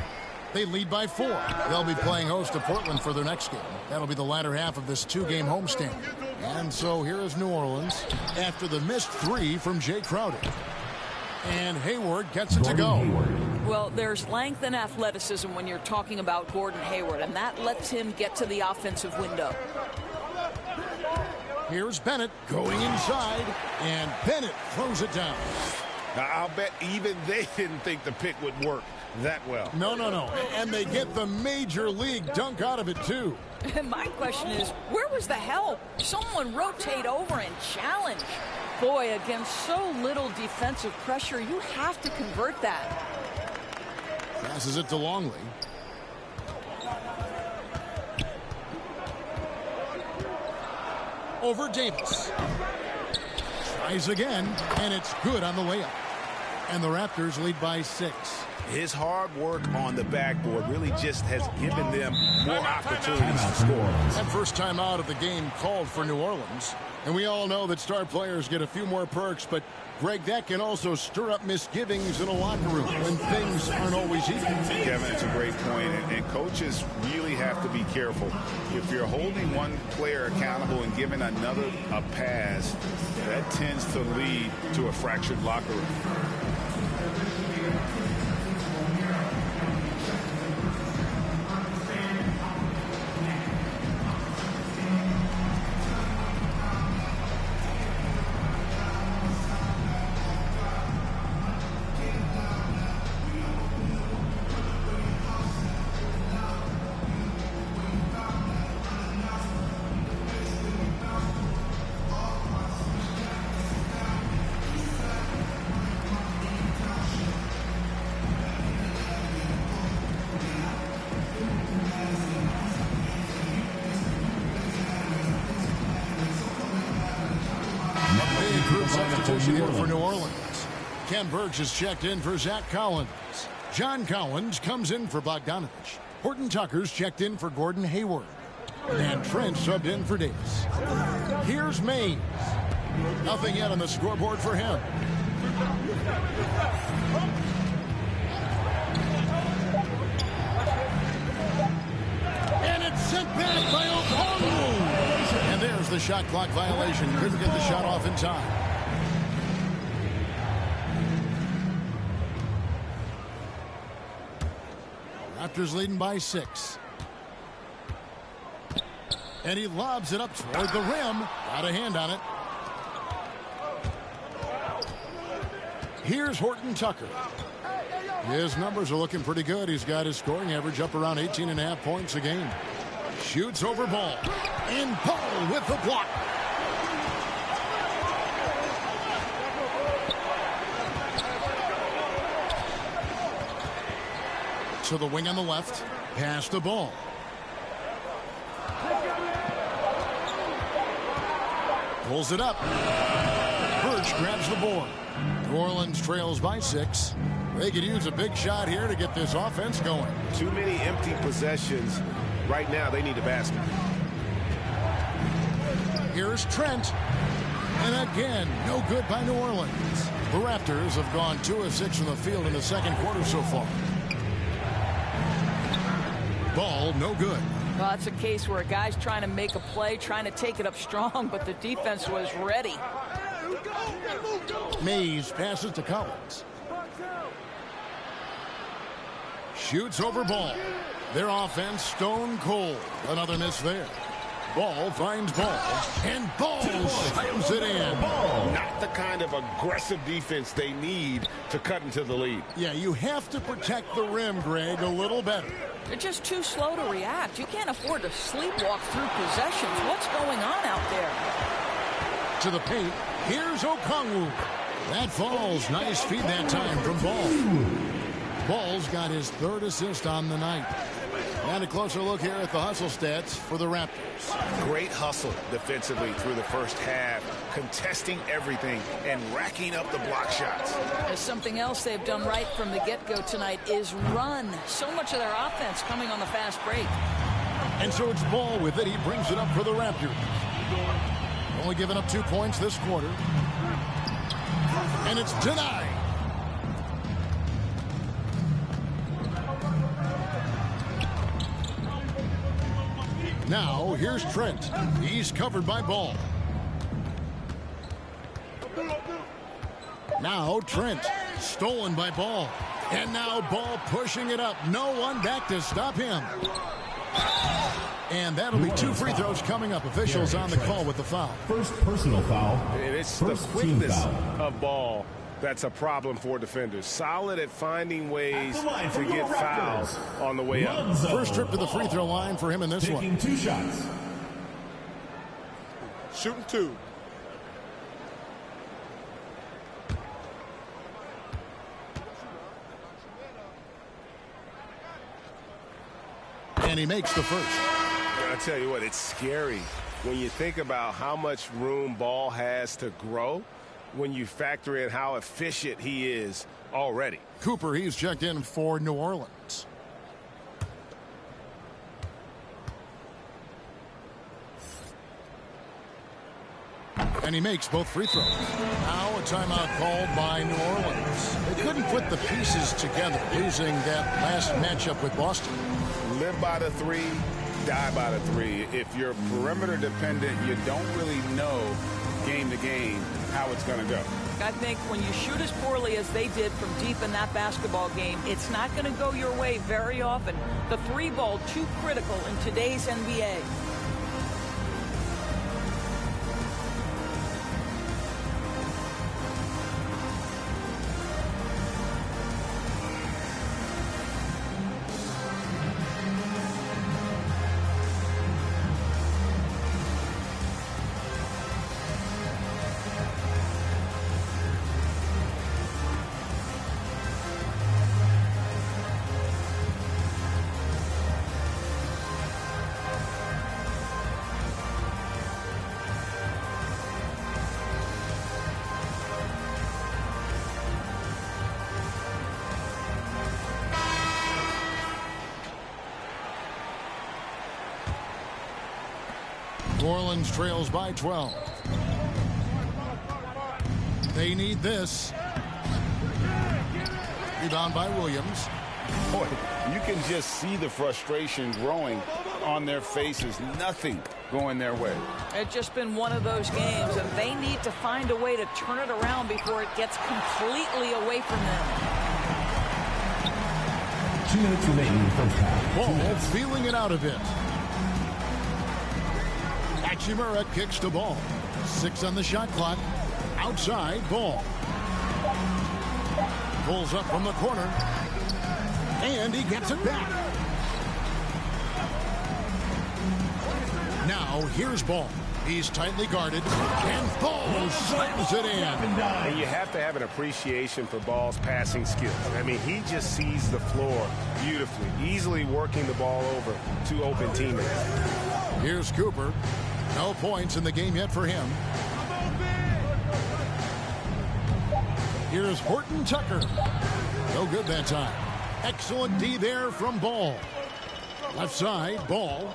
I: They lead by 4. They'll be playing host to Portland for their next game. That'll be the latter half of this 2-game homestand. And so here is New Orleans after the missed 3 from Jay Crowder. And Hayward gets it to go.
F: Well, there's length and athleticism when you're talking about Gordon Hayward, and that lets him get to the offensive window.
I: Here's Bennett going inside, and Bennett throws it down.
Q: Now, I'll bet even they didn't think the pick would work that well.
I: No. And they get the major league dunk out of it, too.
F: My question is, where was the help? Someone rotate over and challenge. Boy, against so little defensive pressure, you have to convert that.
I: Passes it to Longley. Over Davis. Tries again, and it's good on the layup. And the Raptors lead by 6.
Q: His hard work on the backboard really just has given them more opportunities to score.
I: That first time out of the game called for New Orleans. And we all know that star players get a few more perks, but Greg, that can also stir up misgivings in a locker room when things aren't always easy.
Q: Kevin, it's a great point, and coaches really have to be careful. If you're holding one player accountable and giving another a pass, that tends to lead to a fractured locker room.
I: Substitution here for New Orleans. Ken Burks is checked in for Zach Collins. John Collins comes in for Bogdanovich. Horton Tucker's checked in for Gordon Hayward. And Trent subbed in for Davis. Here's Mays. Nothing yet on the scoreboard for him. And it's sent back by Okongwu. And there's the shot clock violation. Couldn't get the shot off in time. Raptors leading by 6. And he lobs it up toward the rim. Got a hand on it. Here's Horton Tucker. His numbers are looking pretty good. He's got his scoring average up around 18.5 points a game. Shoots over Ball. And Ball with the block. To the wing on the left. Pass the Ball. Pulls it up. Birch grabs the board. New Orleans trails by 6. They could use a big shot here to get this offense going.
Q: Too many empty possessions. Right now, they need a basket.
I: Here's Trent. And again, no good by New Orleans. The Raptors have gone 2 of 6 from the field in the second quarter so far. Ball, no good.
F: Well, that's a case where a guy's trying to make a play, trying to take it up strong, but the defense was ready.
I: Mays passes to Collins. Shoots over Ball. Their offense stone cold. Another miss there. Ball finds Ball, and Ball slams it in.
Q: Not the kind of aggressive defense they need to cut into the lead.
I: Yeah, you have to protect the rim, Greg, a little better.
F: They're just too slow to react. You can't afford to sleepwalk through possessions. What's going on out there?
I: To the paint, here's Okongwu. That falls. Nice feed that time from Ball. Ball's got his 3rd assist on the night. And a closer look here at the hustle stats for the Raptors.
Q: Great hustle defensively through the first half, contesting everything and racking up the block shots.
F: There's something else they've done right from the get-go tonight is run. So much of their offense coming on the fast break.
I: And so it's Ball with it. He brings it up for the Raptors. Only giving up 2 points this quarter. And it's denied. Now, here's Trent. He's covered by Ball. Now, Trent. Stolen by Ball. And now Ball pushing it up. No one back to stop him. And that'll be 2 free throws coming up. Officials on the call with the foul.
G: First personal foul.
Q: And it's the quickness of Ball that's a problem for defenders. Solid at finding ways to get fouls on the way up.
I: First trip to the free throw line for him in this one.
G: Taking 2 shots.
K: Shooting 2.
I: And he makes the first.
Q: I tell you what, it's scary when you think about how much room Ball has to grow when you factor in how efficient he is already.
I: Cooper, he's checked in for New Orleans. And he makes both free throws. Now a timeout called by New Orleans. They couldn't put the pieces together, losing that last matchup with Boston.
Q: Live by the 3, die by the 3. If you're perimeter dependent, you don't really know game to game how it's going to go.
F: I think when you shoot as poorly as they did from deep in that basketball game, it's not going to go your way very often. The 3 ball too critical in today's NBA.
I: New Orleans trails by 12. They need this. Rebound by Williams.
Q: Boy, you can just see the frustration growing on their faces. Nothing going their way.
F: It's just been one of those games, and they need to find a way to turn it around before it gets completely away from them.
G: 2 minutes remaining in the first half.
I: Ball feeling it out a bit. Hachimura kicks the ball. 6 on the shot clock. Outside, Ball. Pulls up from the corner. And he gets it back. Now, here's Ball. He's tightly guarded. And Ball slams it in.
Q: And you have to have an appreciation for Ball's passing skills. I mean, he just sees the floor beautifully, easily working the ball over to open teammates.
I: Here's Cooper. No points in the game yet for him. Here's Horton Tucker. No good that time. Excellent D there from Ball. Left side, Ball.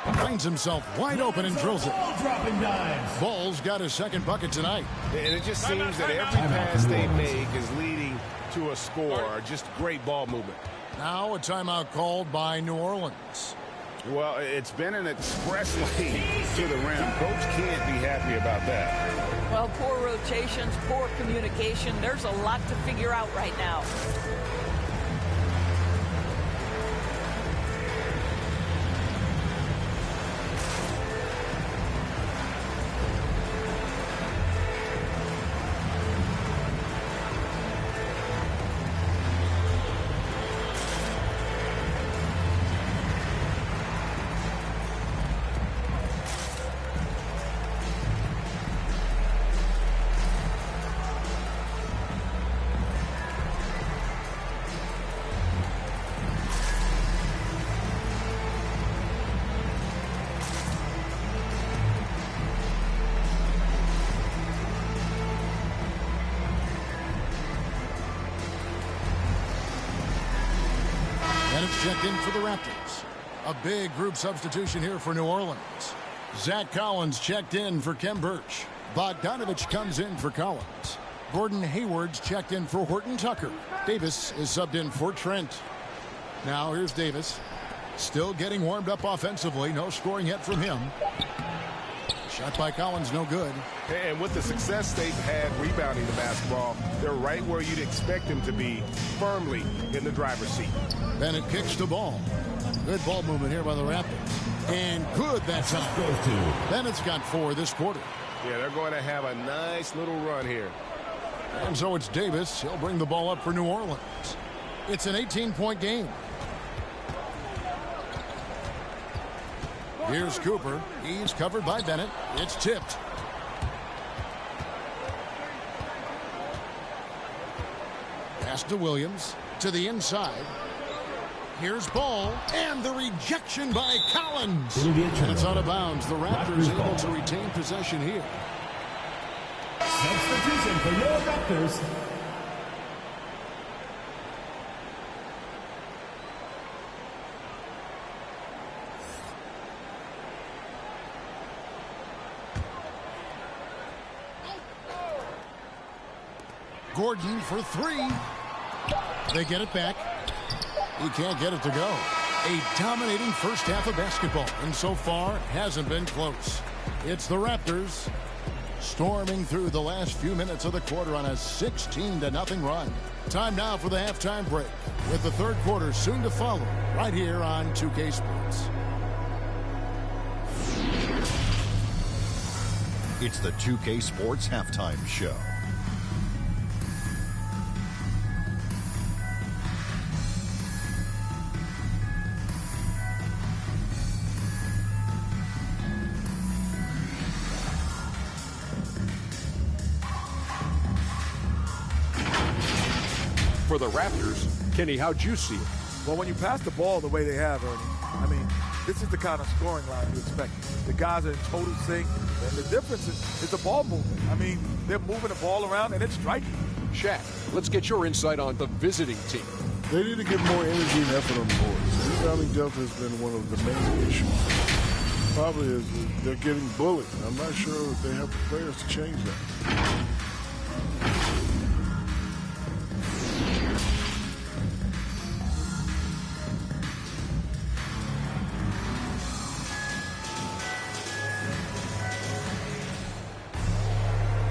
I: Finds himself wide open and drills it.
G: Dropping dimes.
I: Ball's got his second bucket tonight.
Q: And it just seems that every pass they make is leading to a score. Just great ball movement.
I: Now a timeout called by New Orleans.
Q: Well, it's been an express lane to the rim. Coach can't be happy about that.
F: Well, poor rotations, poor communication. There's a lot to figure out right now.
I: Checked in for the Raptors. A big group substitution here for New Orleans. Zach Collins checked in for Kem Birch. Bogdanovich comes in for Collins. Gordon Hayward's checked in for Horton Tucker. Davis is subbed in for Trent. Now here's Davis. Still getting warmed up offensively. No scoring yet from him. Shot by Collins, no good.
Q: And with the success they've had rebounding the basketball, they're right where you'd expect them to be, firmly in the driver's seat.
I: Bennett kicks the ball. Good ball movement here by the Raptors. And good that time. Bennett's got 4 this quarter.
Q: Yeah, they're going to have a nice little run here.
I: And so it's Davis. He'll bring the ball up for New Orleans. It's an 18-point game. Here's Cooper. He's covered by Bennett. It's tipped. Pass to Williams. To the inside. Here's Ball. And the rejection by Collins. And it's out of bounds. The Raptors able to retain possession here.
G: Substitution for your Raptors.
I: Gordon for 3. They get it back. He can't get it to go. A dominating first half of basketball, and so far hasn't been close. It's the Raptors storming through the last few minutes of the quarter on a 16-0 run. Time now for the halftime break, with the third quarter soon to follow, right here on 2K Sports.
U: It's the 2K Sports Halftime Show.
J: For the Raptors, Kenny, how'd you see it?
K: Well, when you pass the ball the way they have, Ernie, I mean, this is the kind of scoring line you expect. The guys are in total sync, and the difference is the ball movement. I mean, they're moving the ball around, and it's striking.
J: Shaq, let's get your insight on the visiting team.
L: They need to get more energy and effort on the boards. Rebounding depth has been one of the main issues. Probably is they're getting bullied. I'm not sure if they have the players to change that.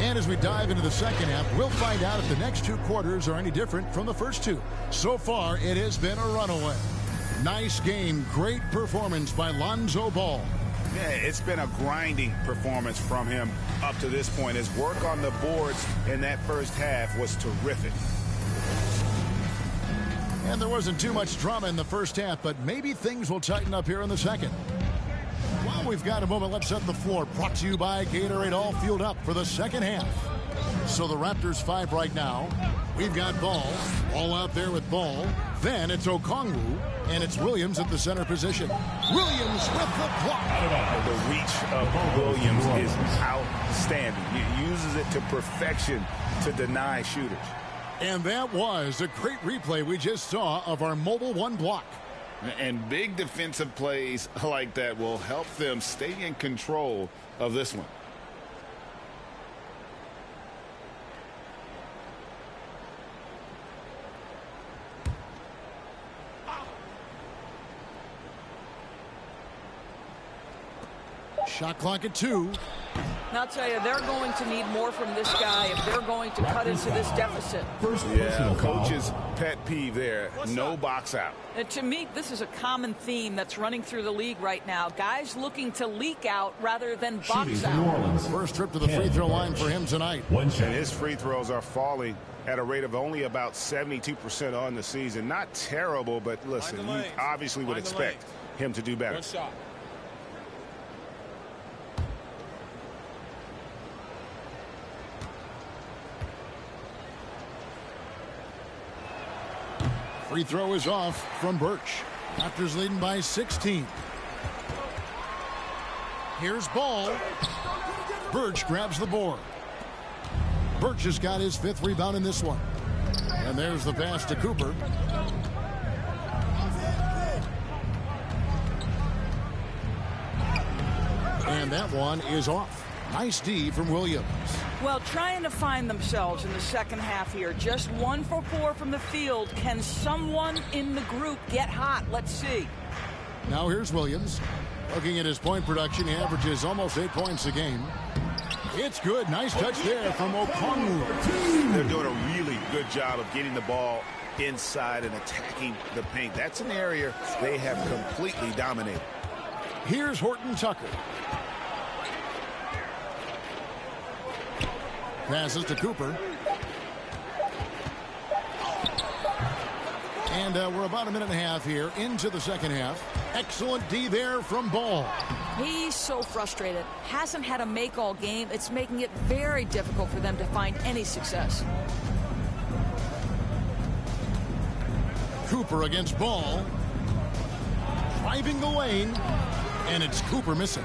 I: And as we dive into the second half, we'll find out if the next 2 quarters are any different from the first 2. So far, it has been a runaway. Nice game, great performance by Lonzo Ball.
Q: Yeah, it's been a grinding performance from him up to this point. His work on the boards in that first half was terrific.
I: And there wasn't too much drama in the first half, but maybe things will tighten up here in the second. While we've got a moment, let's set the floor. Brought to you by Gatorade, all fueled up for the second half. So the Raptors 5 right now. We've got Ball. All out there with Ball. Then it's Okongwu, and it's Williams at the center position. Williams with the block.
Q: The reach of Williams is outstanding. He uses it to perfection to deny shooters.
I: And that was a great replay we just saw of our Mobile One block.
Q: And big defensive plays like that will help them stay in control of this one.
I: Shot clock at 2.
F: Now, I'll tell you, they're going to need more from this guy if they're going to cut into this deficit.
Q: Yeah, coach's pet peeve there. No box out.
F: And to me, this is a common theme that's running through the league right now. Guys looking to leak out rather than box out.
I: First trip to the free throw line for him tonight.
Q: And his free throws are falling at a rate of only about 72% on the season. Not terrible, but listen, you obviously would expect him to do better.
H: One shot.
I: Free throw is off from Birch. Raptors leading by 16. Here's Ball. Birch grabs the board. Birch has got his 5th rebound in this one. And there's the pass to Cooper. And that one is off. Nice D from Williams.
F: Well, trying to find themselves in the second half here. Just 1 for 4 from the field. Can someone in the group get hot? Let's see.
I: Now here's Williams. Looking at his point production, he averages almost 8 points a game. It's good. Nice touch there from Okongwu.
Q: They're doing a really good job of getting the ball inside and attacking the paint. That's an area they have completely dominated.
I: Here's Horton Tucker. Passes to Cooper. And we're about a minute and a half here into the second half. Excellent D there from Ball.
F: He's so frustrated. Hasn't had a make all game. It's making it very difficult for them to find any success.
I: Cooper against Ball. Driving the lane. And it's Cooper missing.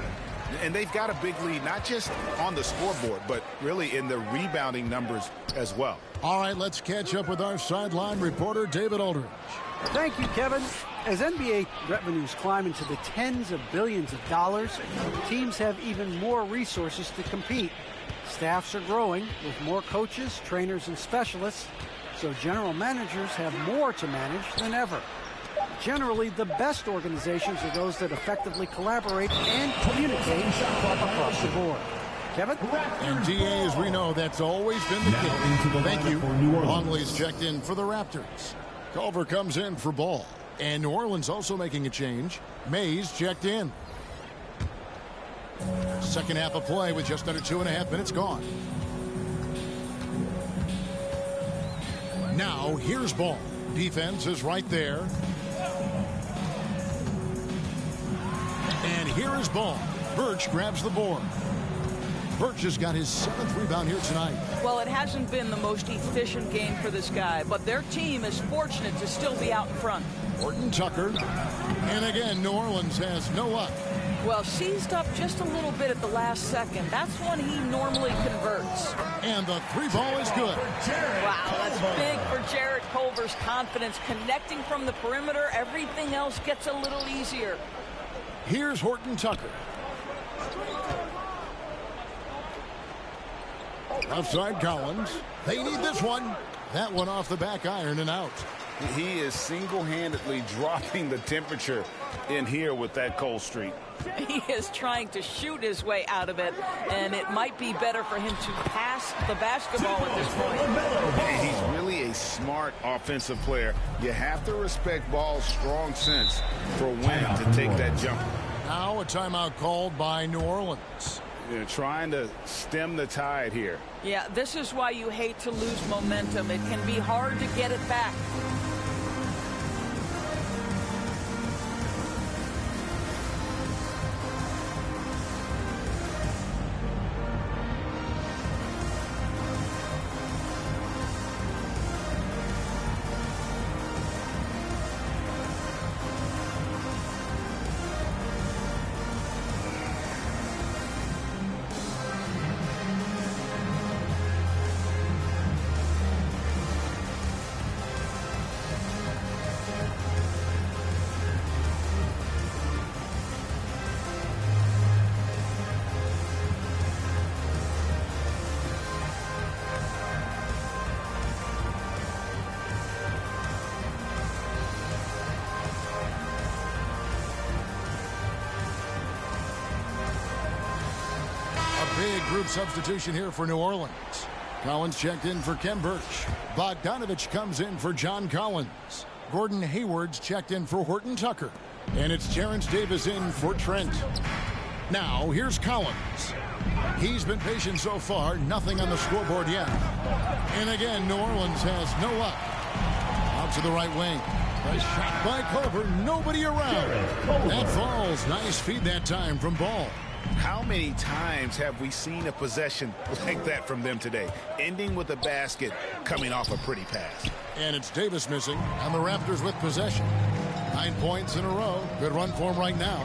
Q: And they've got a big lead, not just on the scoreboard, but really in the rebounding numbers as well.
I: All right, let's catch up with our sideline reporter, David Aldridge.
D: Thank you, Kevin. As NBA revenues climb into the tens of billions of dollars, teams have even more resources to compete. Staffs are growing with more coaches, trainers, and specialists, so general managers have more to manage than ever. Generally, the best organizations are those that effectively collaborate and communicate across the board. Kevin?
I: And DA, as we know, that's always been the case. Thank you. Longley's checked in for the Raptors. Culver comes in for Ball. And New Orleans also making a change. Mays checked in. Second half of play with just under 2.5 minutes gone. Now, here's Ball. Defense is right there. And here is Ball. Birch grabs the board. Birch has got his 7th rebound here tonight.
F: Well, it hasn't been the most efficient game for this guy, but their team is fortunate to still be out in front.
I: Horton Tucker. And again, New Orleans has no luck.
F: Well, seized up just a little bit at the last second. That's when he normally converts.
I: And the 3 ball is good.
F: Wow, that's big for Jarrett Culver's confidence. Connecting from the perimeter, everything else gets a little easier.
I: Here's Horton Tucker. Outside Collins. They need this one. That one off the back iron and out.
Q: He is single-handedly dropping the temperature in here with that cold streak.
F: He is trying to shoot his way out of it, and it might be better for him to pass the basketball at this point.
Q: He's really a smart offensive player. You have to respect Ball's strong sense for when to take that jump.
I: Now a timeout called by New Orleans.
Q: They're trying to stem the tide here.
F: Yeah, this is why you hate to lose momentum. It can be hard to get it back.
I: Big group substitution here for New Orleans. Collins checked in for Ken Birch. Bogdanovich comes in for John Collins. Gordon Hayward's checked in for Horton Tucker. And it's Terrence Davis in for Trent. Now, here's Collins. He's been patient so far, nothing on the scoreboard yet. And again, New Orleans has no luck. Out to the right wing. A shot by Culver, nobody around. That falls. Nice feed that time from Ball.
Q: How many times have we seen a possession like that from them today? Ending with a basket, coming off a pretty pass.
I: And it's Davis missing, and the Raptors with possession. 9 points in a row. Good run for him right now.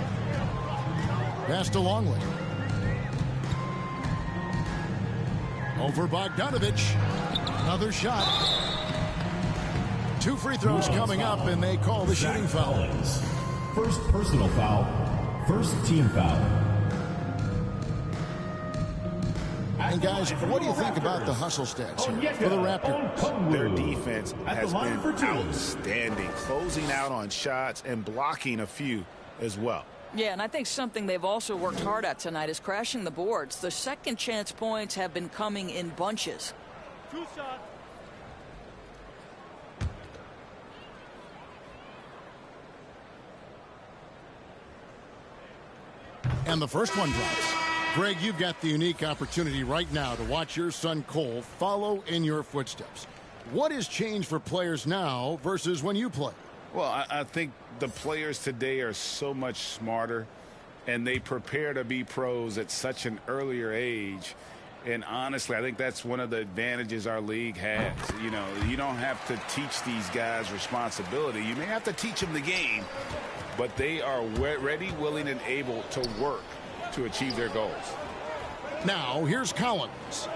I: Pass to Longley. Over Bogdanovich. Another shot. 2 free throws coming up, and they call the shooting foul.
G: First personal foul. First team foul.
I: And guys, what do you think about the hustle stats here for the Raptors?
Q: Their defense has been outstanding, closing out on shots and blocking a few as well.
F: Yeah, and I think something they've also worked hard at tonight is crashing the boards. The second chance points have been coming in bunches.
E: 2 shots.
I: And the first one drops. Greg, you've got the unique opportunity right now to watch your son Cole follow in your footsteps. What has changed for players now versus when you played?
Q: Well, I think the players today are so much smarter, and they prepare to be pros at such an earlier age. And honestly, I think that's one of the advantages our league has. You know, you don't have to teach these guys responsibility. You may have to teach them the game, but they are ready, willing, and able to work to achieve their goals.
I: Now, here's Collins.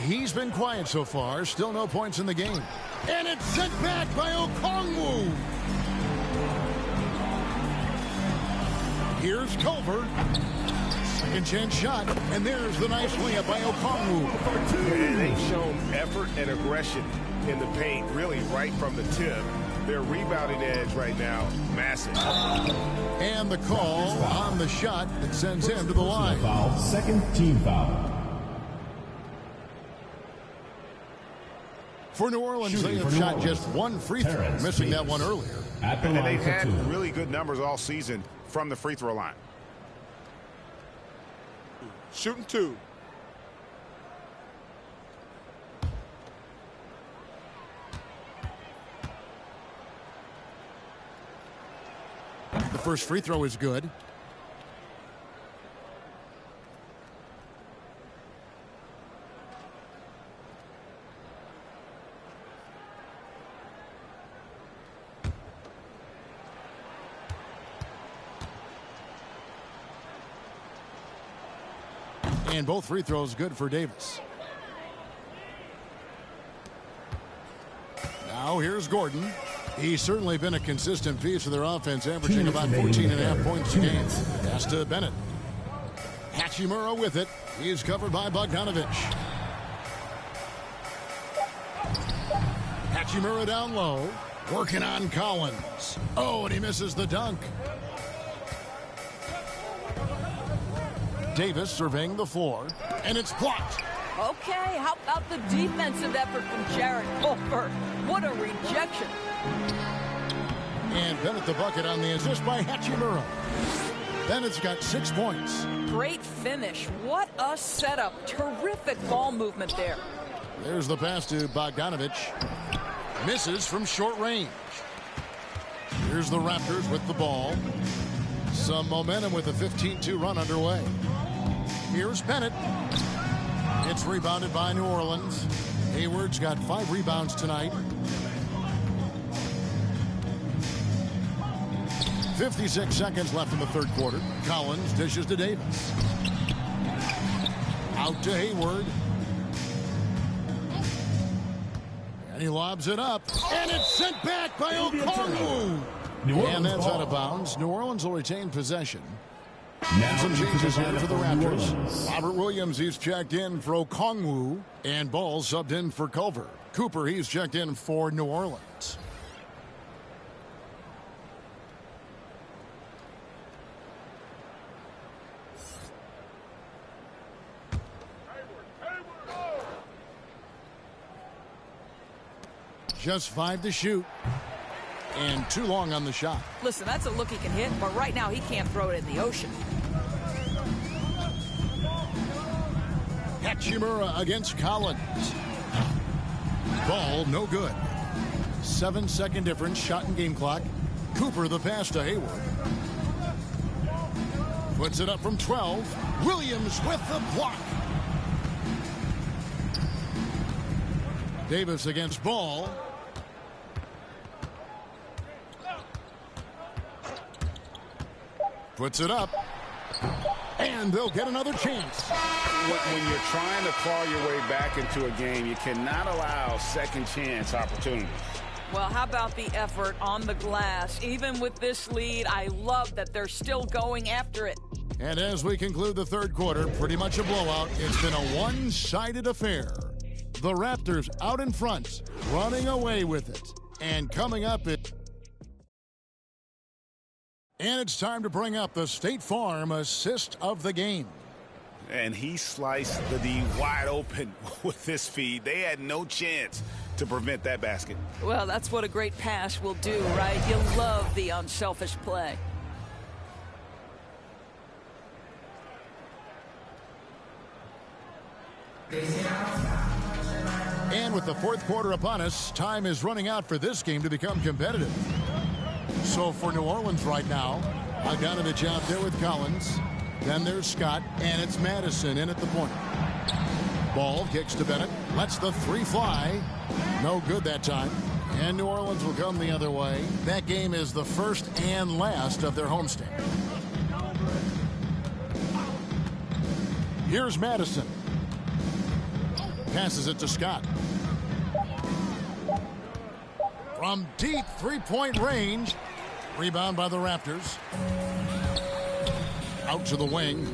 I: He's been quiet so far. Still no points in the game. And it's sent back by Okongwu. Here's Culver. Second chance shot. And there's the nice layup by Okongwu.
Q: And they've shown effort and aggression in the paint, really right from the tip. Their rebounding edge right now, massive.
I: And the call on the shot that sends him to the line.
G: Foul, second team foul.
I: For New Orleans, they have shot just 1 free throw, missing that one earlier.
Q: And they've had really good numbers all season from the free throw line.
K: Shooting 2.
I: The first free throw is good. And both free throws good for Davis. Now here's Gordon. He's certainly been a consistent piece of their offense, averaging about 14.5 points a game. Pass to Bennett. Hachimura with it. He's covered by Bogdanovich. Hachimura down low. Working on Collins. Oh, and he misses the dunk. Davis surveying the floor. And it's blocked.
F: Okay, how about the defensive effort from Jared Culver? What a rejection.
I: And Bennett the bucket on the assist by Hachimura. Bennett's got 6 points.
F: Great finish. What a setup. Terrific ball movement there.
I: There's the pass to Bogdanovich. Misses from short range. Here's the Raptors with the ball. Some momentum with a 15-2 run underway. Here's Bennett. It's rebounded by New Orleans. Hayward's got 5 rebounds tonight. 56 seconds left in the third quarter. Collins dishes to Davis. Out to Hayward. And he lobs it up. And it's sent back by Okongwu. And that's out of bounds. New Orleans will retain possession. And some changes here for the Raptors. Robert Williams, he's checked in for Okongwu. And Ball subbed in for Culver. Cooper, he's checked in for New Orleans. Just 5 to shoot. And too long on the shot.
F: Listen, that's a look he can hit, but right now he can't throw it in the ocean.
I: Hachimura against Collins. Ball no good. 7-second difference, shot and game clock. Cooper the pass to Hayward. Puts it up from 12. Williams with the block. Davis against Ball. Puts it up. And they'll get another chance.
Q: When you're trying to claw your way back into a game, you cannot allow second chance opportunities.
F: Well, how about the effort on the glass? Even with this lead, I love that they're still going after it.
I: And as we conclude the third quarter, pretty much a blowout. It's been a one-sided affair. The Raptors out in front, running away with it. And coming up, and it's time to bring up the State Farm assist of the game.
Q: And he sliced the D wide open with this feed. They had no chance to prevent that basket.
F: Well, that's what a great pass will do, right? You love the unselfish play.
I: And with the fourth quarter upon us, time is running out for this game to become competitive. So for New Orleans right now, Bogdanovich out there with Collins. Then there's Scott, and it's Madison in at the point. Ball kicks to Bennett, lets the three fly. No good that time. And New Orleans will come the other way. That game is the first and last of their homestand. Here's Madison. Passes it to Scott. From deep three-point range. Rebound by the Raptors. Out to the wing.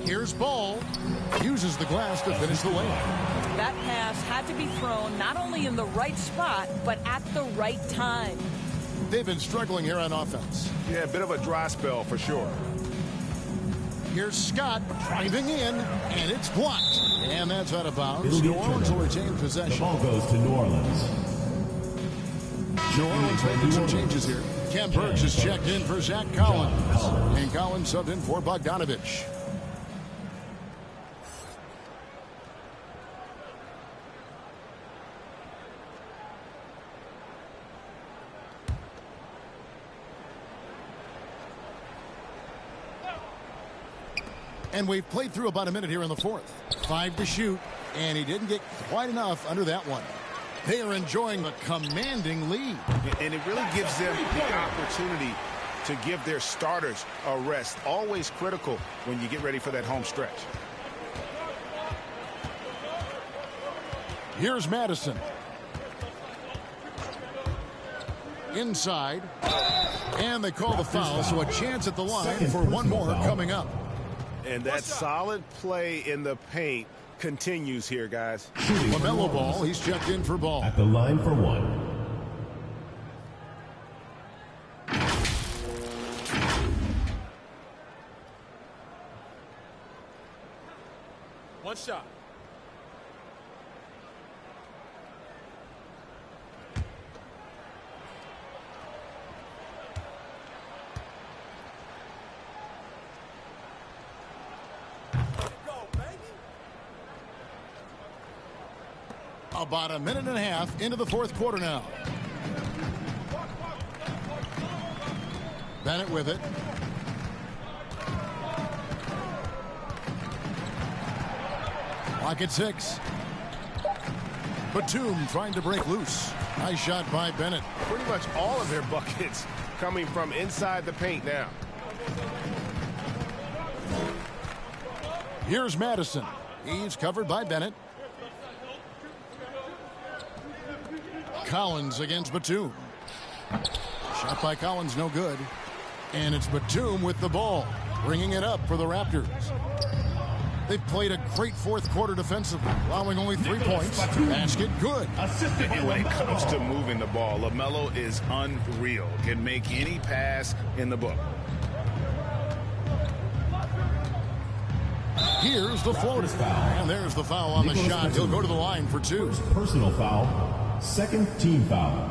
I: Here's Ball. Uses the glass to finish the layup.
F: That pass had to be thrown not only in the right spot, but at the right time.
I: They've been struggling here on offense.
Q: Yeah, a bit of a dry spell for sure.
I: Here's Scott driving in, and it's blocked. And that's out of bounds. New Orleans will retain possession.
G: The ball goes to New Orleans.
I: New Orleans making some changes here. Ken Burks has checked in for Zach Collins. And Collins subbed in for Bogdanovich. And we've played through about a minute here in the fourth. 5 to shoot, and he didn't get quite enough under that one. They are enjoying the commanding lead.
Q: And it really gives them the opportunity to give their starters a rest. Always critical when you get ready for that home stretch.
I: Here's Madison. Inside. And they call the foul, so a chance at the line for one more coming up.
Q: And that solid play in the paint continues here, guys.
I: LaMelo Ball, he's checked in for Ball.
G: At the line for one.
H: One shot.
I: About a minute and a half into the fourth quarter now. Bennett with it. Clock at 6. Batum trying to break loose. Nice shot by Bennett.
Q: Pretty much all of their buckets coming from inside the paint now.
I: Here's Madison. He's covered by Bennett. Collins against Batum. Shot by Collins, no good. And it's Batum with the ball, bringing it up for the Raptors. They've played a great fourth quarter defensively, allowing only 3 points. Basket good.
Q: When it comes to moving the ball, LaMelo is unreal. Can make any pass in the book.
I: Here's the floater. And there's the foul on the shot. He'll go to the line for 2.
G: Personal foul. Second team foul.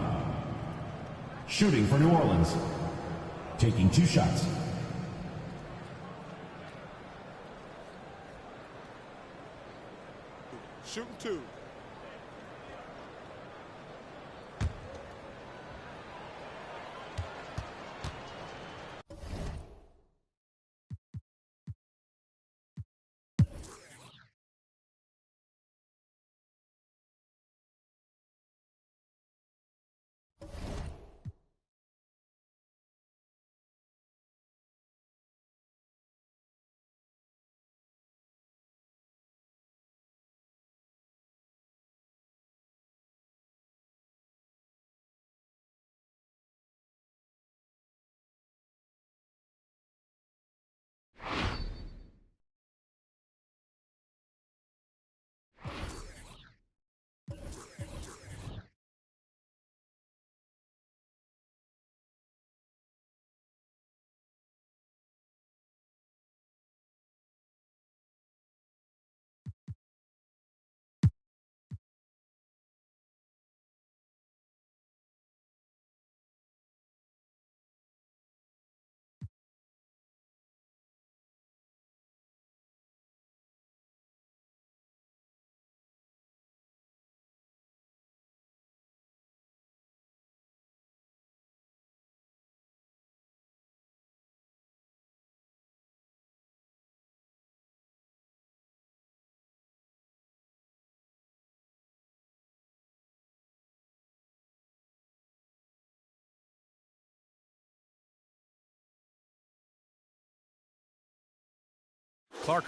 G: Shooting for New Orleans. Taking 2 shots.
H: Shooting 2.
C: Clark.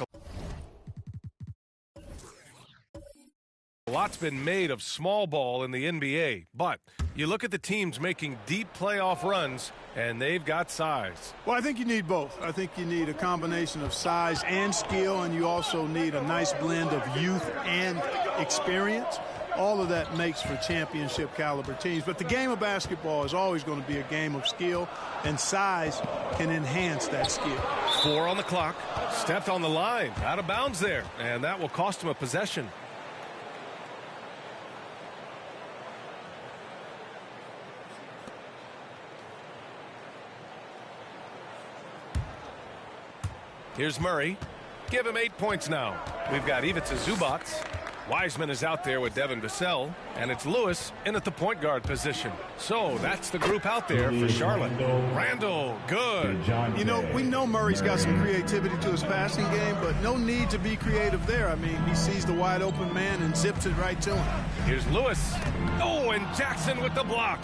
C: A lot's been made of small ball in the NBA, but you look at the teams making deep playoff runs, and they've got size.
N: Well, I think you need both. I think you need a combination of size and skill, and you also need a nice blend of youth and experience. All of that makes for championship caliber teams. But the game of basketball is always going to be a game of skill, and size can enhance that skill.
C: 4 on the clock. Stepped on the line. Out of bounds there. And that will cost him a possession. Here's Murray. Give him 8 points now. We've got Ivica Zubac. Wiseman is out there with Devin Vassell, and it's Lewis in at the point guard position. So that's the group out there for Charlotte. Randall, good.
N: You know, we know Murray's got some creativity to his passing game, but no need to be creative there. I mean, he sees the wide open man and zips it right to him.
C: Here's Lewis. Oh, and Jackson with the block.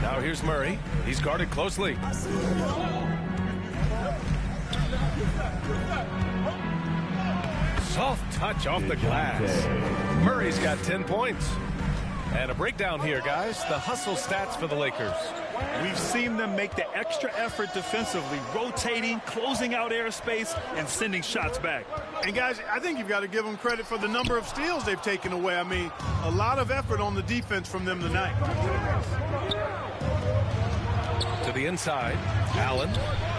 C: Now here's Murray. He's guarded closely. Soft touch off the glass. Murray's got 10 points. And a breakdown here, guys. The hustle stats for the Lakers.
E: We've seen them make the extra effort defensively, rotating, closing out airspace, and sending shots back.
N: And, guys, I think you've got to give them credit for the number of steals they've taken away. I mean, a lot of effort on the defense from them tonight.
C: To the inside. Allen.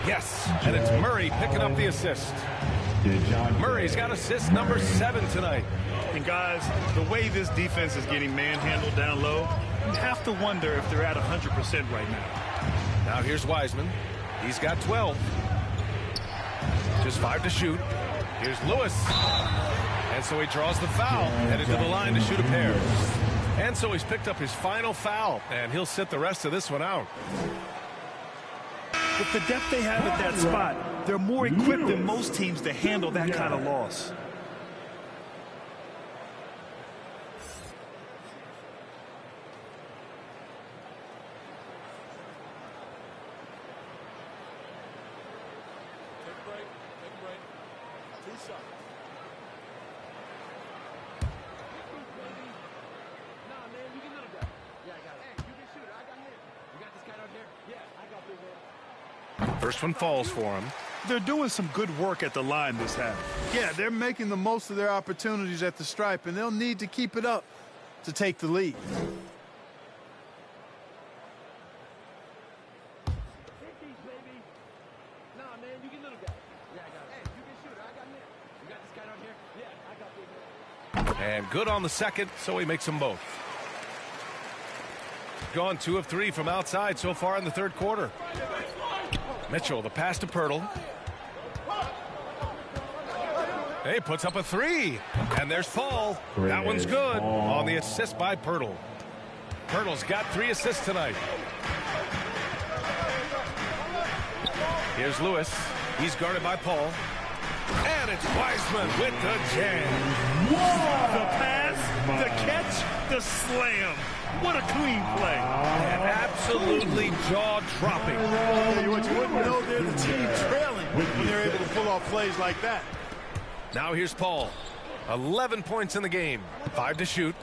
C: Yes. And it's Murray picking up the assist. Murray's got assist number 7 tonight.
E: And, guys, the way this defense is getting manhandled down low, you have to wonder if they're at 100% right now.
C: Now here's Wiseman. He's got 12. Just 5 to shoot. Here's Lewis. And so he draws the foul, headed to the line to shoot a pair. And so he's picked up his final foul, and he'll sit the rest of this one out.
E: With the depth they have at that spot, they're more equipped than most teams to handle that kind of loss.
H: Take a break. Take a break. 2 shots.
C: First one falls for him.
E: They're doing some good work at the line this half.
N: Yeah, they're making the most of their opportunities at the stripe, and they'll need to keep it up to take the lead.
C: And good on the second, so he makes them both. Gone 2 of 3 from outside so far in the third quarter. Mitchell, the pass to Pirtle. Hey, puts up a 3. And there's Paul. That one's good on the assist by Pirtle. Pirtle's got 3 assists tonight. Here's Lewis. He's guarded by Paul. And it's Wiseman with the jam.
E: The pass, the catch, the slam. What a clean play.
C: And absolutely jaw-dropping.
N: You wouldn't know they're the team trailing when they're able to pull off plays like that.
C: Now here's Paul. 11 points in the game. 5 to shoot.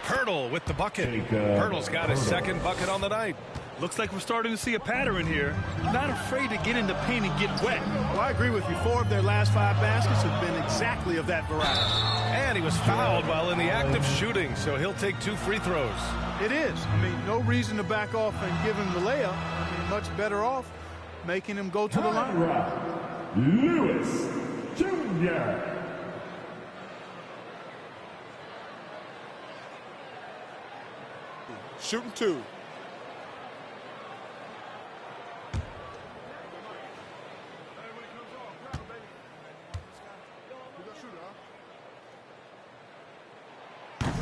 C: Pirtle with the bucket. Pirtle's got his second bucket on the night.
E: Looks like we're starting to see a pattern here. Not afraid to get in the paint and get wet.
N: Well, I agree with you. 4 of their last 5 baskets have been exactly of that variety.
C: And he was fouled while in the act of shooting, so he'll take 2 free throws.
N: It is. I mean, no reason to back off and give him the layup. I mean, much better off making him go to the line.
G: Lewis Jr.
H: Shooting 2.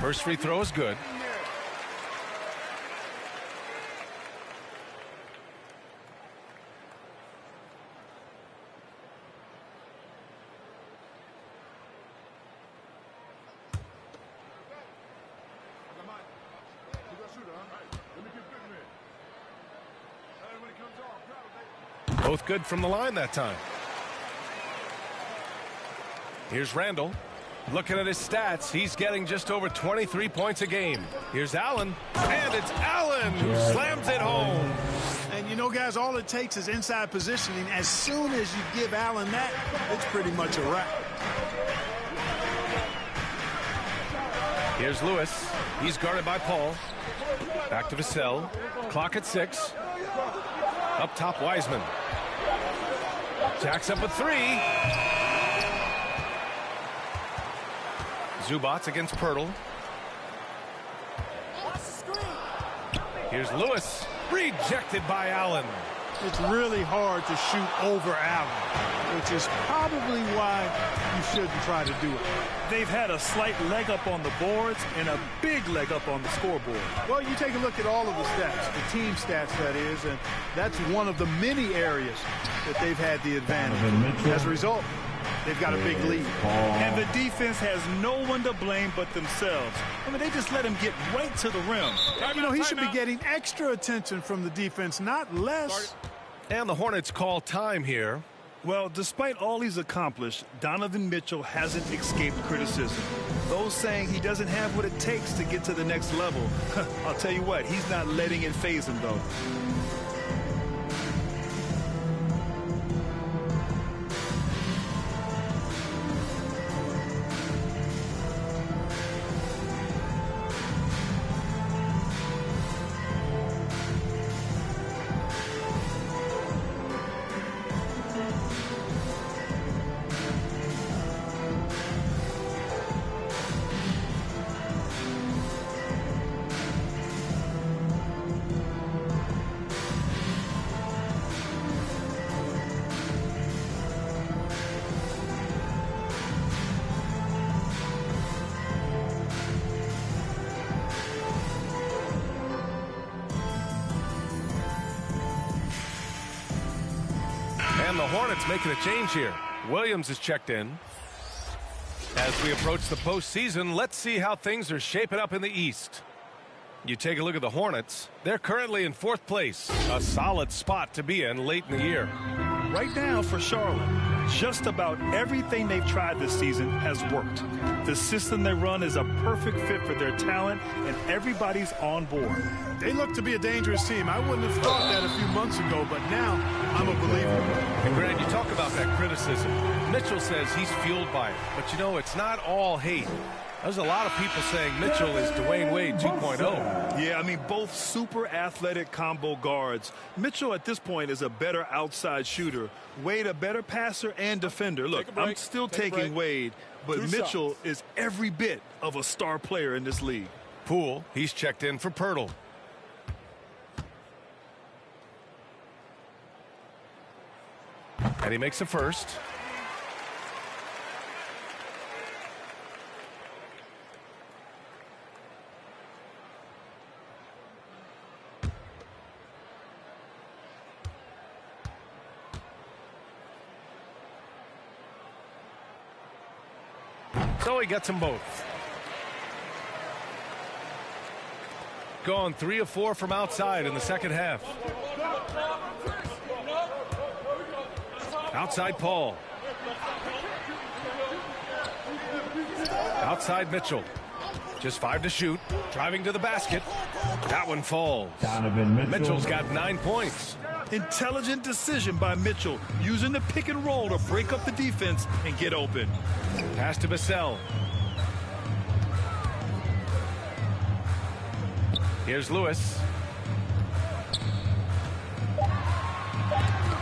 C: First free throw is good. Both good from the line that time. Here's Randall. Looking at his stats, he's getting just over 23 points a game. Here's Allen, and it's Allen who slams it home.
N: And you know, guys, all it takes is inside positioning. As soon as you give Allen that, it's pretty much a wrap.
C: Here's Lewis. He's guarded by Paul. Back to Vassell. Clock at 6. Up top, Wiseman. Jacks up a 3. Zubats against Pirtle. Here's Lewis. Rejected by Allen.
N: It's really hard to shoot over Allen, which is probably why you shouldn't try to do it.
E: They've had a slight leg up on the boards and a big leg up on the scoreboard.
N: Well, you take a look at all of the stats, the team stats, that is, and that's one of the many areas that they've had the advantage. As a result, they've got a big lead.
E: And the defense has no one to blame but themselves. I mean, they just let him get right to the rim.
N: You know, he should be getting extra attention from the defense, not less.
C: And the Hornets call time here.
E: Well, despite all he's accomplished, Donovan Mitchell hasn't escaped criticism. Those saying he doesn't have what it takes to get to the next level. I'll tell you what, he's not letting it faze him, though.
C: And the Hornets making a change here. Williams is checked in. As we approach the postseason, let's see how things are shaping up in the East. You take a look at the Hornets. They're currently in 4th place. A solid spot to be in late in the year.
E: Right now for Charlotte, just about everything they've tried this season has worked. The system they run is a perfect fit for their talent, and everybody's on board.
N: They look to be a dangerous team. I wouldn't have thought that a few months ago, but now I'm a believer.
C: And Grant, you talk about that criticism. Mitchell says he's fueled by it, but you know, it's not all hate. There's a lot of people saying Mitchell is Dwayne Wade 2.0.
E: Yeah, I mean, both super athletic combo guards. Mitchell at this point is a better outside shooter. Wade a better passer and defender. Look, I'm still taking Wade, but Mitchell is every bit of a star player in this league.
C: Poole, he's checked in for Pirtle. And he makes the first. So he gets them both. Gone 3 of 4 from outside in the second half. Outside Paul. Outside Mitchell. Just 5 to shoot. Driving to the basket. That one falls. Mitchell's got 9 points.
E: Intelligent decision by Mitchell, using the pick and roll to break up the defense and get open.
C: Pass to Vassell. Here's Lewis.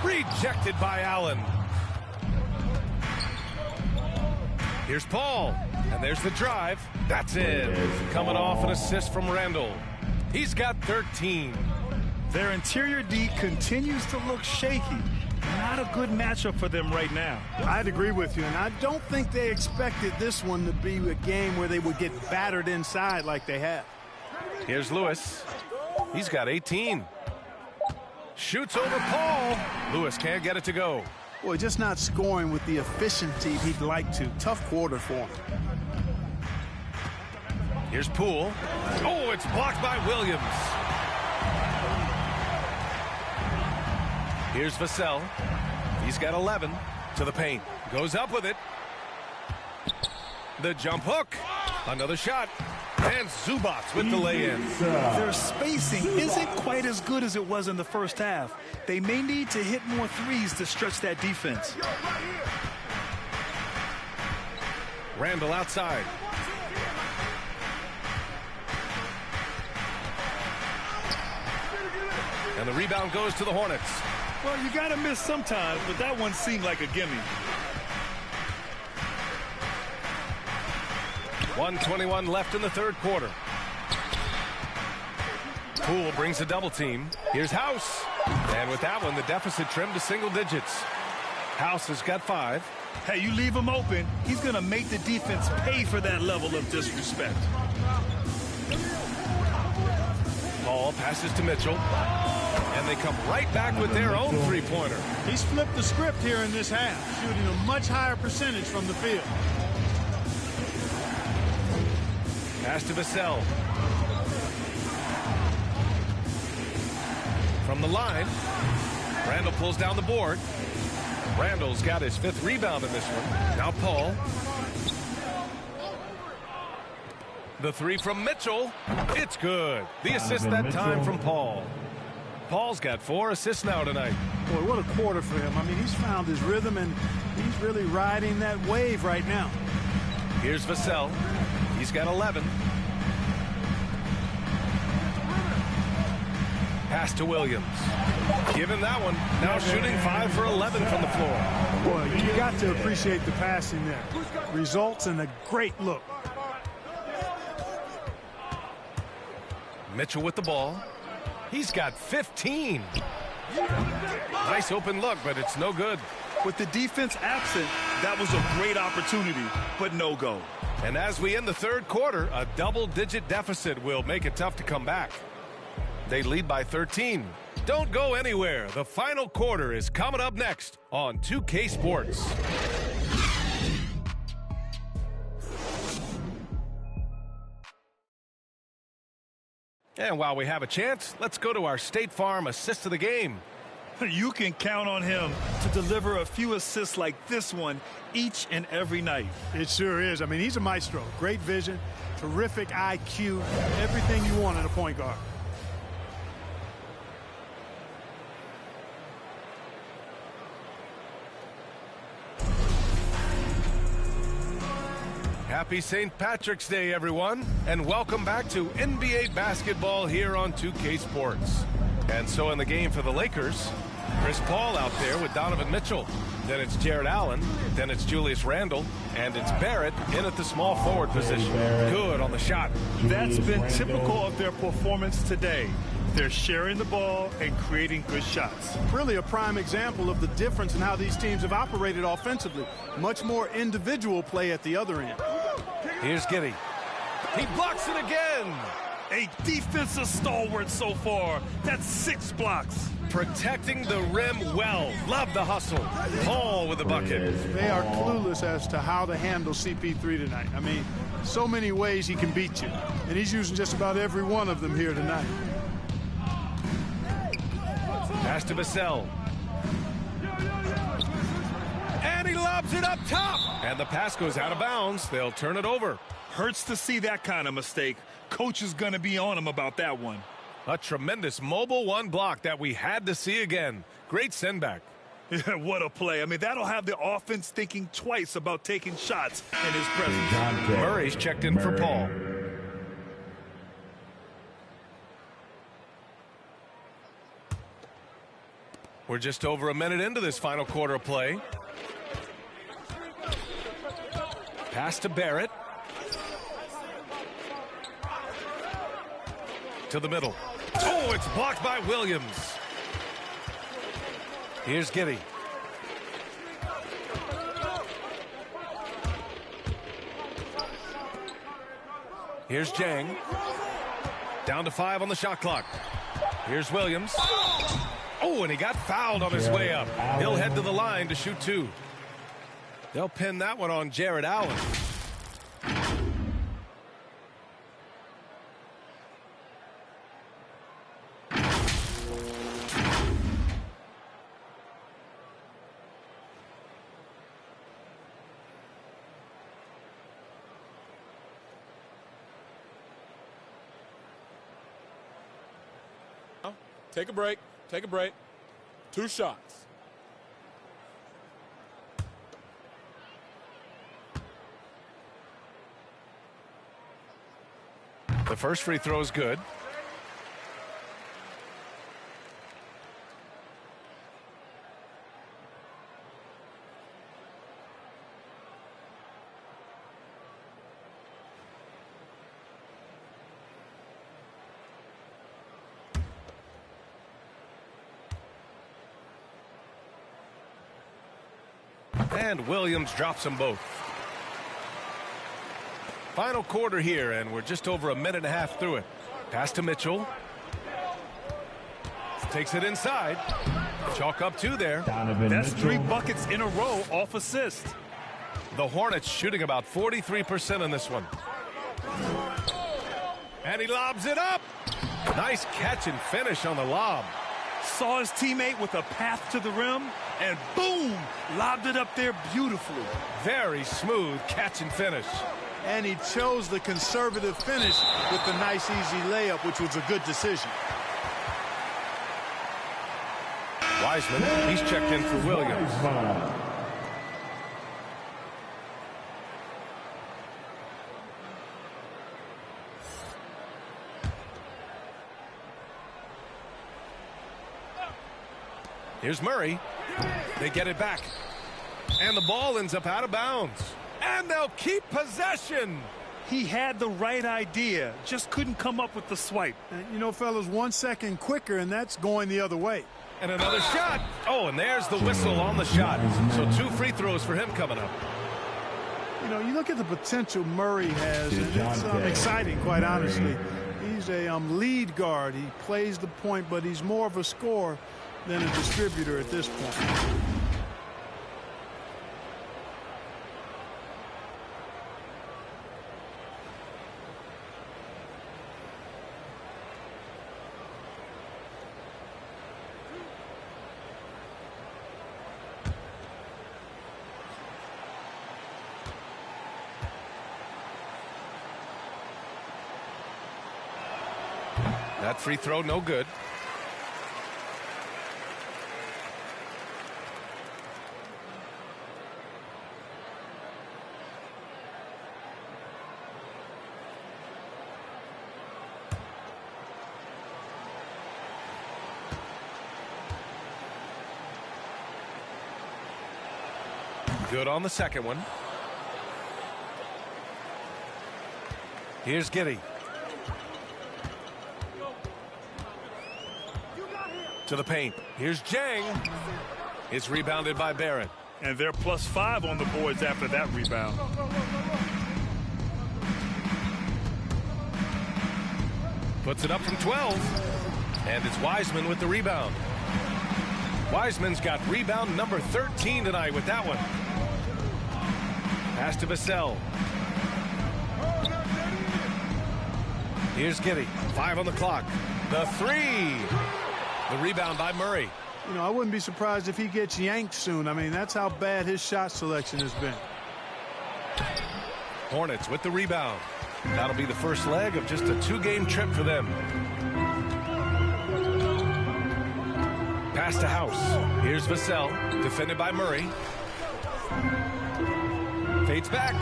C: Rejected by Allen. Here's Paul. And there's the drive. That's it. Coming off an assist from Randall. He's got 13.
E: Their interior D continues to look shaky. Not a good matchup for them right now.
N: I'd agree with you, and I don't think they expected this one to be a game where they would get battered inside like they have.
C: Here's Lewis. He's got 18. Shoots over Paul. Lewis can't get it to go.
N: Boy, just not scoring with the efficiency he'd like to. Tough quarter for him.
C: Here's Poole. Oh, it's blocked by Williams. Here's Vassell. He's got 11 to the paint. Goes up with it. The jump hook. Another shot. And Zubats with the lay-in.
E: Their spacing isn't quite as good as it was in the first half. They may need to hit more threes to stretch that defense.
C: Randall outside. And the rebound goes to the Hornets.
E: Well, you got to miss sometimes, but that one seemed like a gimme.
C: 1:21 left in the third quarter. Poole brings a double team. Here's House. And with that one, the deficit trimmed to single digits. House has got 5.
E: Hey, you leave him open, he's going to make the defense pay for that level of disrespect.
C: Paul passes to Mitchell. And they come right back with their own three-pointer.
N: He's flipped the script here in this half, shooting a much higher percentage from the field.
C: Pass to Vassell. From the line, Randall pulls down the board. Randall's got his 5th rebound in this one. Now Paul. The 3 from Mitchell. It's good. The assist that time from Paul. Paul's got 4 assists now tonight.
N: Boy, what a quarter for him. I mean, he's found his rhythm, and he's really riding that wave right now.
C: Here's Vassell. He's got 11. Pass to Williams. Give him that one. Now shooting 5 for 11 from the floor.
N: Boy, you got to appreciate the passing there. Results in a great look.
C: Mitchell with the ball. He's got 15. Nice open look, but it's no good.
E: With the defense absent, that was a great opportunity, but no go.
C: And as we end the third quarter, a double-digit deficit will make it tough to come back. They lead by 13. Don't go anywhere. The final quarter is coming up next on 2K Sports. And while we have a chance, let's go to our State Farm assist of the game.
E: You can count on him to deliver a few assists like this one each and every night.
N: It sure is. I mean, he's a maestro. Great vision, terrific IQ, everything you want in a point guard.
C: Happy St. Patrick's Day, everyone, and welcome back to NBA basketball here on 2K Sports. And so in the game for the Lakers, Chris Paul out there with Donovan Mitchell. Then it's Jared Allen. Then it's Julius Randle. And it's Barrett in at the small forward position. Good on the shot.
E: That's been typical of their performance today. They're sharing the ball and creating good shots.
N: Really a prime example of the difference in how these teams have operated offensively. Much more individual play at the other end.
C: Here's Giddey. He blocks it again.
E: A defensive stalwart so far. That's 6 blocks.
C: Protecting the rim well. Love the hustle. Paul with the bucket.
N: They are clueless as to how to handle CP3 tonight. I mean, so many ways he can beat you. And he's using just about every one of them here tonight.
C: Pass to Vassell. And he lobs it up top. And the pass goes out of bounds. They'll turn it over.
E: Hurts to see that kind of mistake. Coach is going to be on him about that one.
C: A tremendous mobile one block that we had to see again. Great send back.
E: Yeah, what a play. I mean, that'll have the offense thinking twice about taking shots in his presence.
C: Murray's checked in for Paul. We're just over a minute into this final quarter of play. Pass to Barrett. To the middle. Oh, it's blocked by Williams. Here's Giddey. Here's Jang. Down to 5 on the shot clock. Here's Williams. Oh, and he got fouled on his way up. He'll head to the line to shoot 2. They'll pin that one on Jared Allen.
H: Take a break. Take a break. 2 shots.
C: The first free throw is good. And Williams drops them both. Final quarter here, and we're just over a minute and a half through it. Pass to Mitchell. Takes it inside. Chalk up 2 there.
E: That's 3 buckets in a row off assist.
C: The Hornets shooting about 43% in this one. And he lobs it up. Nice catch and finish on the lob.
E: Saw his teammate with a path to the rim, and boom, lobbed it up there beautifully.
C: Very smooth catch and finish.
N: And he chose the conservative finish with the nice, easy layup, which was a good decision.
C: Wiseman, he's checked in for Williams. Here's Murray. They get it back. And the ball ends up out of bounds. And they'll keep possession.
E: He had the right idea, just couldn't come up with the swipe.
N: And, you know, fellas, 1 second quicker, and that's going the other way.
C: And another shot. Oh, and there's the whistle on the shot. So 2 free throws for him coming up.
N: You know, you look at the potential Murray has, and it's exciting, quite honestly. He's a lead guard. He plays the point, but he's more of a scorer than a distributor at this point.
C: That free throw, no good. Good on the second one. Here's Giddey. To the paint. Here's Jang. It's rebounded by Barrett.
E: And they're +5 on the boards after that rebound.
C: Puts it up from 12. And it's Wiseman with the rebound. Wiseman's got rebound number 13 tonight with that one. Pass to Vassell. Here's Giddey. 5 on the clock. The three. The rebound by Murray.
N: You know, I wouldn't be surprised if he gets yanked soon. I mean, that's how bad his shot selection has been.
C: Hornets with the rebound. That'll be the first leg of just a 2-game trip for them. Pass to House. Here's Vassell, defended by Murray. Fades back.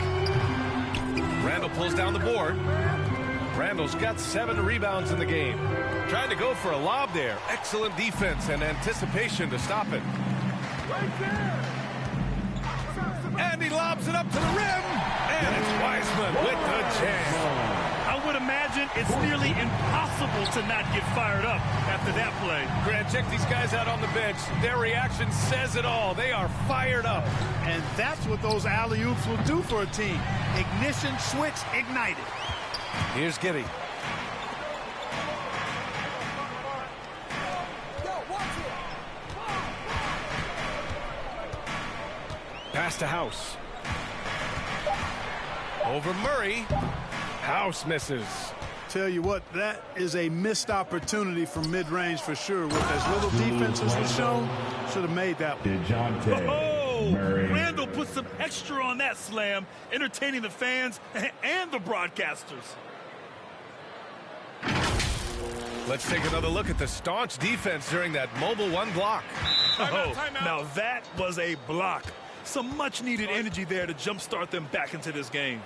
C: Randall pulls down the board. Randall's got 7 rebounds in the game. Trying to go for a lob there. Excellent defense and anticipation to stop it.
E: Right there.
C: And he lobs it up to the rim. And it's Wiseman with the jam.
E: I would imagine it's nearly impossible to not get fired up after that play.
C: Grant, check these guys out on the bench. Their reaction says it all. They are fired up.
N: And that's what those alley-oops will do for a team. Ignition switch ignited.
C: Here's Giddey. Pass to House. Over Murray. House misses.
N: Tell you what, that is a missed opportunity from mid-range for sure. With as little defense as was shown, should have made that one.
E: Randall put some extra on that slam, entertaining the fans and the broadcasters.
C: Let's take another look at the staunch defense during that mobile 1 block.
E: Timeout. Now that was a block. Some much-needed energy there to jumpstart them back into this game.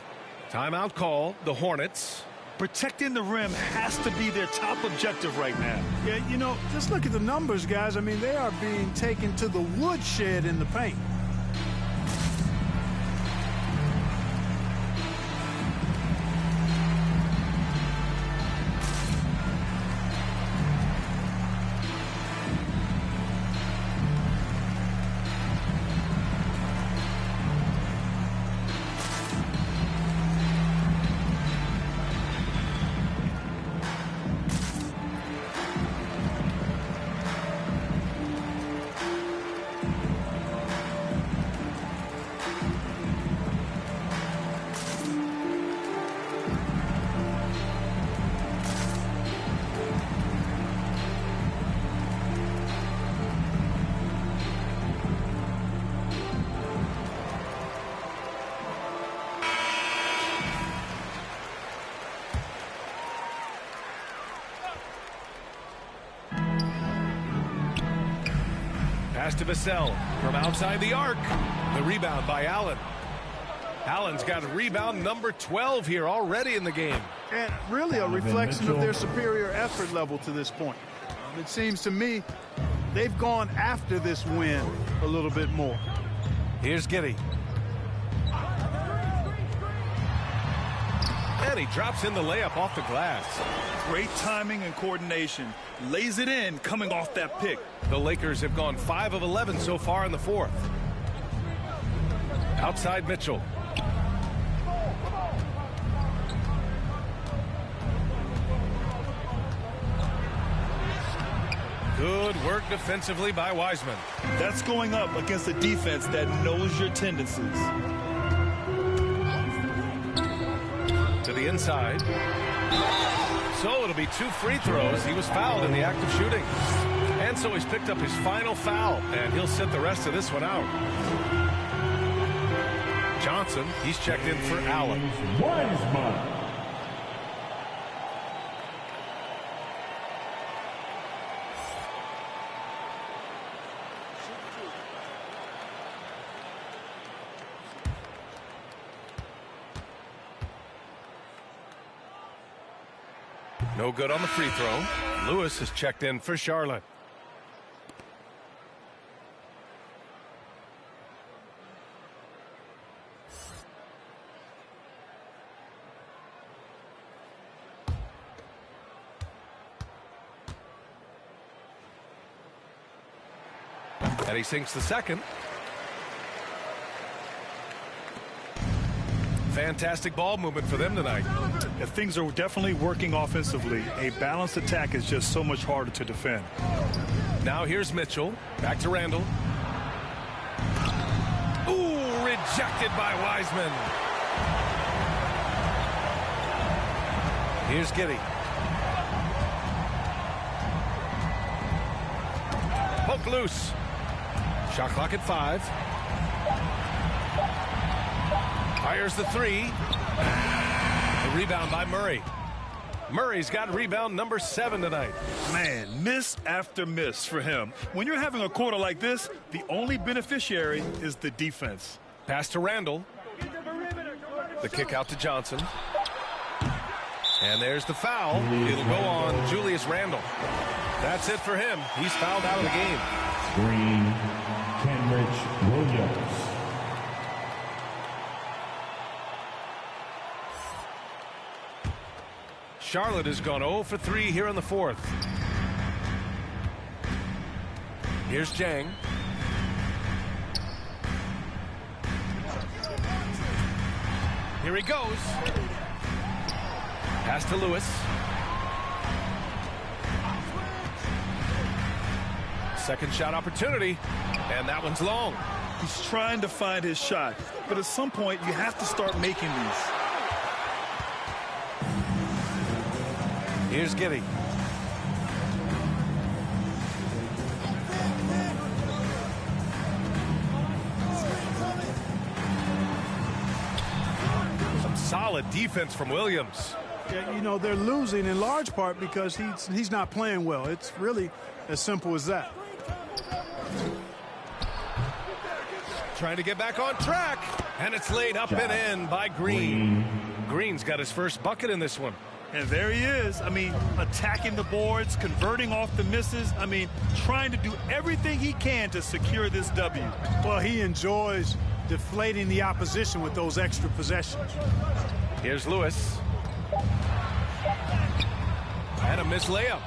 C: Timeout call, the Hornets.
E: Protecting the rim has to be their top objective right now.
N: Yeah, you know, just look at the numbers, guys. I mean, they are being taken to the woodshed in the paint.
C: Pass to Vassell from outside the arc. The rebound by Allen. Allen's got a rebound number 12 here already in the game.
N: And really a reflection of their superior effort level to this point. It seems to me they've gone after this win a little bit more.
C: Here's Giddey. And he drops in the layup off the glass.
E: Great timing and coordination. Lays it in coming off that pick.
C: The Lakers have gone 5 of 11 so far in the fourth. Outside Mitchell. Good work defensively by Wiseman.
E: That's going up against a defense that knows your tendencies.
C: To the inside. So it'll be 2 free throws. He was fouled in the act of shooting. And so he's picked up his final foul, and he'll sit the rest of this one out. Johnson, he's checked in for Allen.
G: Wiseman.
C: No good on the free throw. Lewis is checked in for Charlotte. And he sinks the second. Fantastic ball movement for them tonight.
E: If things are definitely working offensively, a balanced attack is just so much harder to defend.
C: Now here's Mitchell. Back to Randall. Ooh, rejected by Wiseman. Here's Giddey. Poke loose. Shot clock at 5. Fires the 3. The rebound by Murray. Murray's got rebound number 7 tonight.
E: Man, miss after miss for him. When you're having a quarter like this, the only beneficiary is the defense.
C: Pass to Randall. The kick out to Johnson. And there's the foul. It'll go on Julius Randle. That's it for him. He's fouled out of the game.
G: Green, Kenrich Williams.
C: Charlotte has gone 0 for 3 here in the 4th. Here's Jang. Here he goes. Pass to Lewis. Second shot opportunity, and that one's long.
E: He's trying to find his shot, but at some point you have to start making these.
C: Here's Giddey. Some solid defense from Williams.
N: Yeah, you know, they're losing in large part because he's not playing well. It's really as simple as that.
C: Trying to get back on track, and it's laid up and in by Green. Green's got his first bucket in this one.
E: And there he is. I mean, attacking the boards, converting off the misses. I mean, trying to do everything he can to secure this W.
N: Well, he enjoys deflating the opposition with those extra possessions.
C: Here's Lewis. And a missed layup.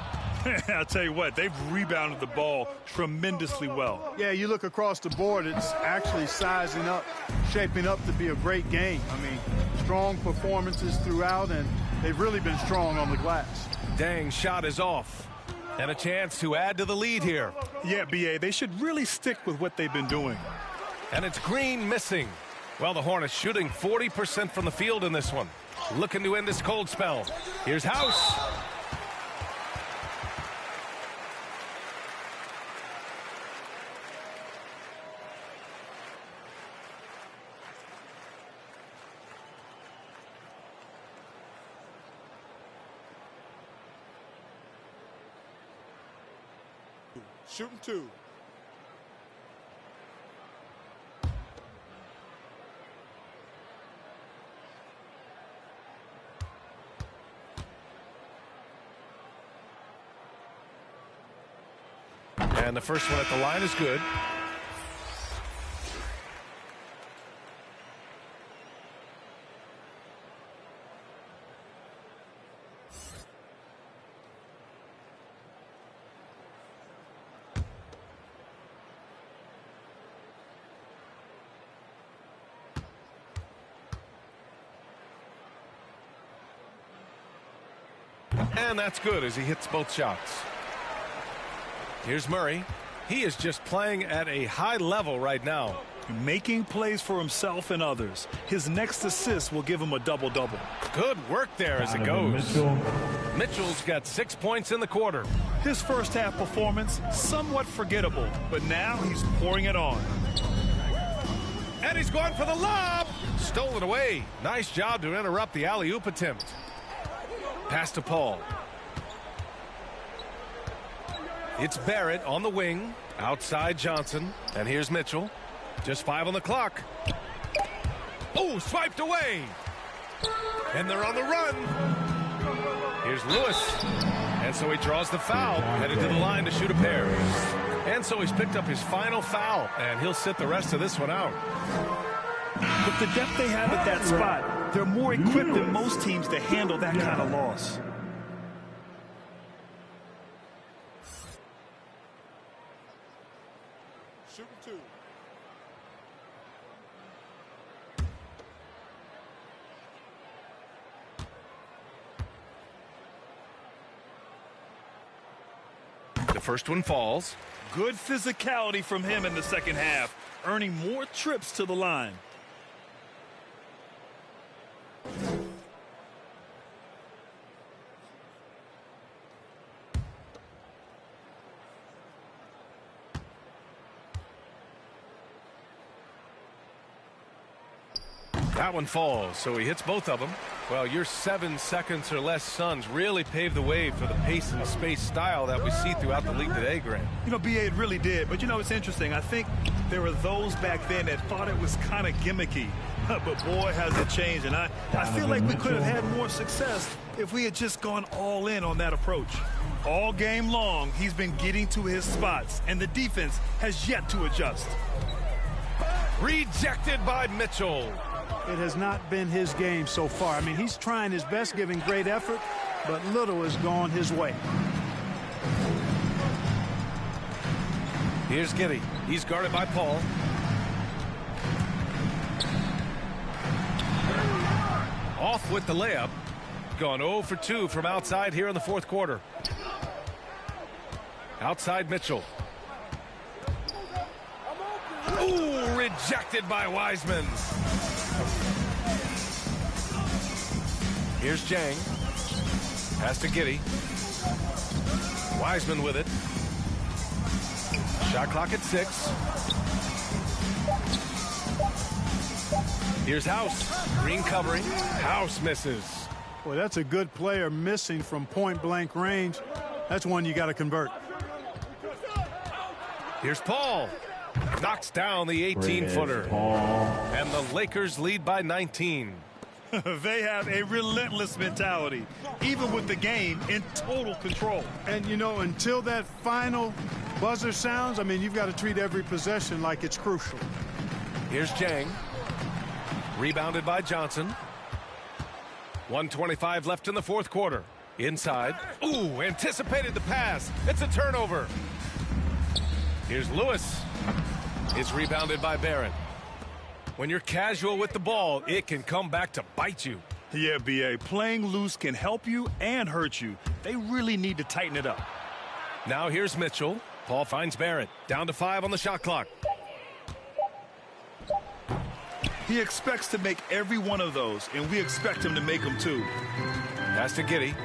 E: I'll tell you what, they've rebounded the ball tremendously well.
N: Yeah, you look across the board, it's actually sizing up, shaping up to be a great game. I mean, strong performances throughout, and they've really been strong on the glass.
C: Dang, shot is off. And a chance to add to the lead here.
E: Yeah, BA, they should really stick with what they've been doing.
C: And it's Green missing. Well, the Hornets shooting 40% from the field in this one. Looking to end this cold spell. Here's House.
H: Shooting 2.
C: And the first one at the line is good. And that's good as he hits both shots. Here's Murray. He is just playing at a high level right now.
E: Making plays for himself and others. His next assist will give him a double-double.
C: Good work there as it goes. Mitchell's got 6 points in the quarter.
E: His first half performance, somewhat forgettable, but now he's pouring it on.
C: And he's going for the lob. Stolen away. Nice job to interrupt the alley-oop attempt. Pass to Paul. It's Barrett on the wing. Outside Johnson. And here's Mitchell. Just 5 on the clock. Oh, swiped away. And they're on the run. Here's Lewis. And so he draws the foul. Headed to the line to shoot a pair. And so he's picked up his final foul. And he'll sit the rest of this one out.
E: With the depth they have at that spot, they're more equipped than most teams to handle that kind of loss.
H: Shooting 2.
C: The first one falls.
E: Good physicality from him in the second half, earning more trips to the line.
C: That one falls, so he hits both of them. Well, your 7 seconds or less Suns really paved the way for the pace and space style that we see throughout the league today, Grant.
E: You know, BA, it really did. But, you know, it's interesting. I think there were those back then that thought it was kind of gimmicky. But, boy, has it changed. And I feel like we could have had more success if we had just gone all in on that approach. All game long, he's been getting to his spots, and the defense has yet to adjust.
C: Rejected by Mitchell.
N: It has not been his game so far. I mean, he's trying his best, giving great effort, but little has gone his way.
C: Here's Giddey. He's guarded by Paul. Off with the layup. Gone 0 for 2 from outside here in the fourth quarter. Outside Mitchell. Ooh, rejected by Wiseman. Here's Jang. Pass to Giddey. Wiseman with it. Shot clock at 6. Here's House. Green covering. House misses.
N: Well, that's a good player missing from point-blank range. That's one you got to convert.
C: Here's Paul. Knocks down the 18-footer. And the Lakers lead by 19.
E: They have a relentless mentality, even with the game in total control.
N: And, you know, until that final buzzer sounds, I mean, you've got to treat every possession like it's crucial.
C: Here's Jang. Rebounded by Johnson. 1:25 left in the fourth quarter. Inside. Ooh, anticipated the pass. It's a turnover. Here's Lewis. It's rebounded by Barrett. When you're casual with the ball, it can come back to bite you.
E: Yeah, BA. Playing loose can help you and hurt you. They really need to tighten it up.
C: Now here's Mitchell. Paul finds Barrett. Down to 5 on the shot clock.
E: He expects to make every one of those, and we expect him to make them too.
C: Pass to Giddey.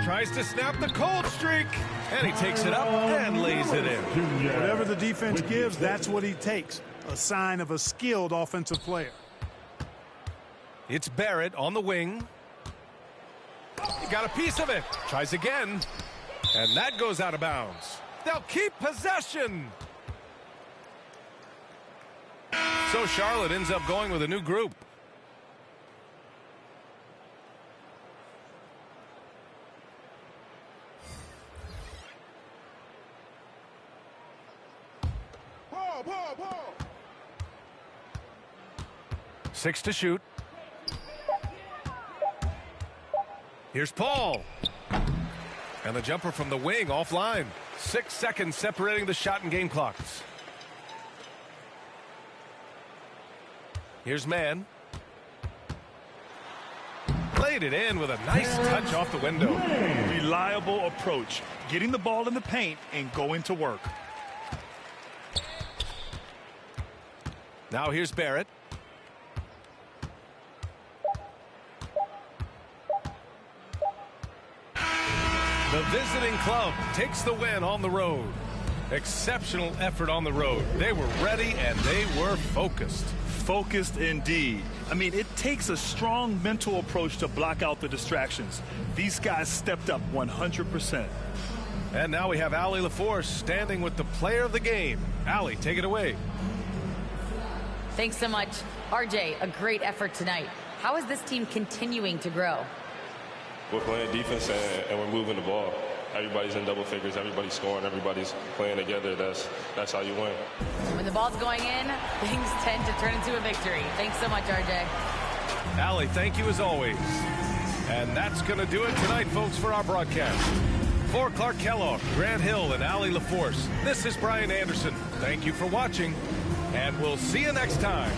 C: Tries to snap the cold streak. And he takes it up and lays it in.
N: Whatever the defense gives, that's what he takes. A sign of a skilled offensive player.
C: It's Barrett on the wing. He got a piece of it. Tries again. And that goes out of bounds. They'll keep possession. So Charlotte ends up going with a new group.
H: Paul.
C: 6 to shoot. Here's Paul. And the jumper from the wing offline. 6 seconds separating the shot and game clocks. Here's Mann. Played it in with a nice touch off the window.
E: Reliable approach. Getting the ball in the paint and going to work.
C: Now here's Barrett. The visiting club takes the win on the road. Exceptional effort on the road. They were ready and they were focused.
E: Focused indeed. I mean, it takes a strong mental approach to block out the distractions. These guys stepped up 100%.
C: And now we have Allie LaForce standing with the player of the game. Allie, take it away.
O: Thanks so much. RJ, a great effort tonight. How is this team continuing to grow?
P: We're playing defense and we're moving the ball. Everybody's in double figures. Everybody's scoring. Everybody's playing together. That's how you win.
O: When the ball's going in, things tend to turn into a victory. Thanks so much, RJ.
C: Allie, thank you as always. And that's going to do it tonight, folks, for our broadcast. For Clark Kellogg, Grant Hill, and Allie LaForce, this is Brian Anderson. Thank you for watching, and we'll see you next time.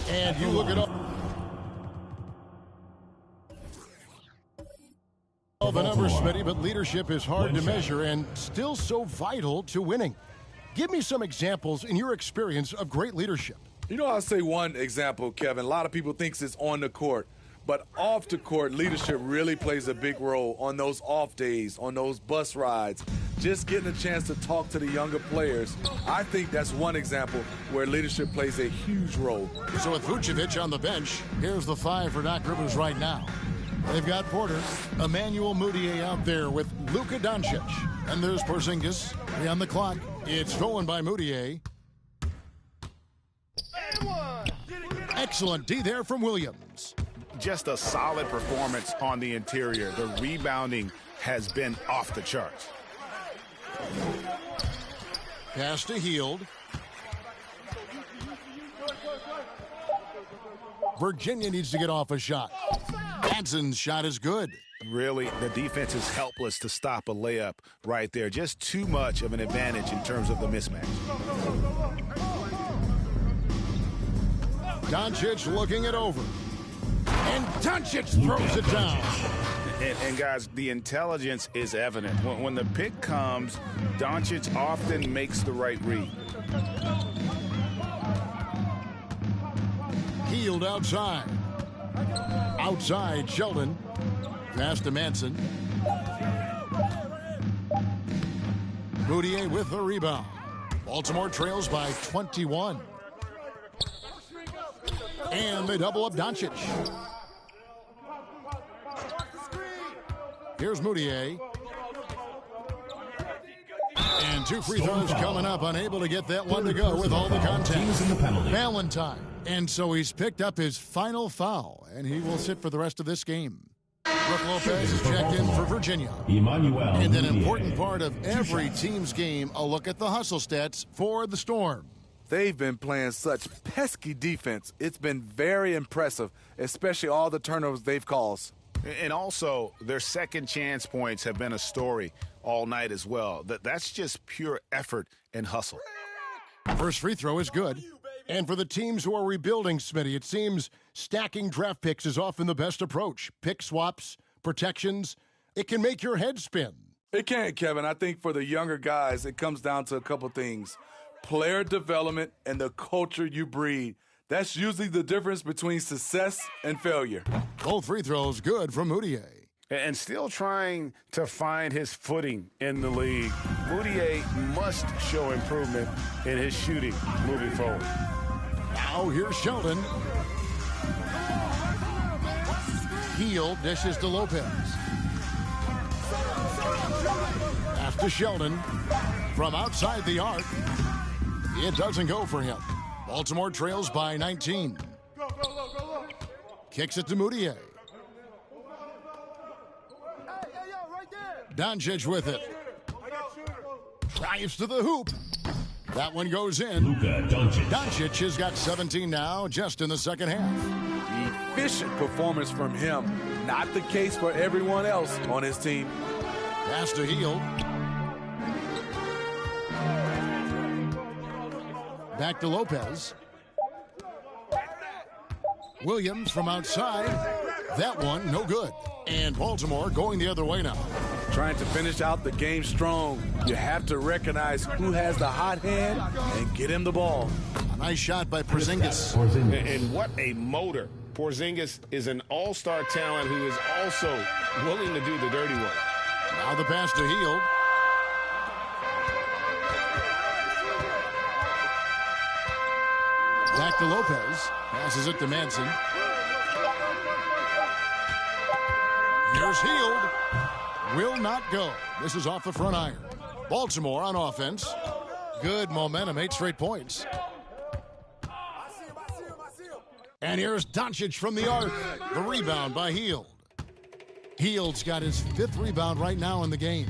I: And you look at all the numbers, Smitty, but leadership is hard to measure and still so vital to winning. Give me some examples in your experience of great leadership.
K: You know, I'll say one example, Kevin. A lot of people think it's on the court, but off the court, leadership really plays a big role on those off days, on those bus rides, just getting a chance to talk to the younger players. I think that's one example where leadership plays a huge role.
I: So with Vucevic on the bench, here's the 5 for Doc Rivers right now. They've got Porter, Emmanuel Mudiay out there with Luka Doncic. And there's Porzingis. 3 on the clock. It's stolen by Mudiay. Excellent D there from Williams.
Q: Just a solid performance on the interior. The rebounding has been off the charts.
I: Pass to Hield. Virginia needs to get off a shot. Hanson's shot is good.
Q: Really, the defense is helpless to stop a layup right there. Just too much of an advantage in terms of the mismatch.
I: Doncic looking it over. And Doncic throws it down.
Q: And guys, the intelligence is evident. When the pick comes, Doncic often makes the right read.
I: Hield outside. Outside, Sheldon. Pass to Manson. Mudiay with the rebound. Baltimore trails by 21. And they double up Doncic. Here's Mudiay. And 2 free throws coming up. Unable to get that one to go with all the contact. Valentine. And so he's picked up his final foul. And he will sit for the rest of this game. Brook Lopez checked in for Virginia. And an important part of every team's game, a look at the hustle stats for the Storm.
K: They've been playing such pesky defense. It's been very impressive, especially all the turnovers they've caused.
Q: And also, their second chance points have been a story all night as well. That's just pure effort and hustle.
I: First free throw is good. And for the teams who are rebuilding, Smitty, it seems stacking draft picks is often the best approach. Pick swaps, protections, it can make your head spin.
K: It can, Kevin. I think for the younger guys, it comes down to a couple things. Player development and the culture you breed. That's usually the difference between success and failure.
I: Both free throws good from Mudiay.
Q: And still trying to find his footing in the league. Mudiay must show improvement in his shooting moving forward.
I: Now here's Sheldon. Hield dishes to Lopez. After Sheldon from outside the arc. It doesn't go for him. Baltimore trails by 19. Kicks it to Mudiay. Doncic with it. Drives to the hoop. That one goes in.
G: Luka Doncic.
I: Doncic has got 17 now, just in the second half.
K: Efficient performance from him. Not the case for everyone else on his team.
I: Pass to Hield. Back to Lopez. Williams from outside. That one, no good. And Baltimore going the other way now.
K: Trying to finish out the game strong. You have to recognize who has the hot hand and get him the ball.
I: A nice shot by Porzingis.
Q: And what a motor. Porzingis is an all-star talent who is also willing to do the dirty work.
I: Now the pass to Hield. Back to Lopez. Passes it to Manson. Here's Hield. Will not go. This is off the front iron. Baltimore on offense. Good momentum, 8 straight points. And here's Doncic from the arc. The rebound by Hield. Hield's got his 5th rebound right now in the game.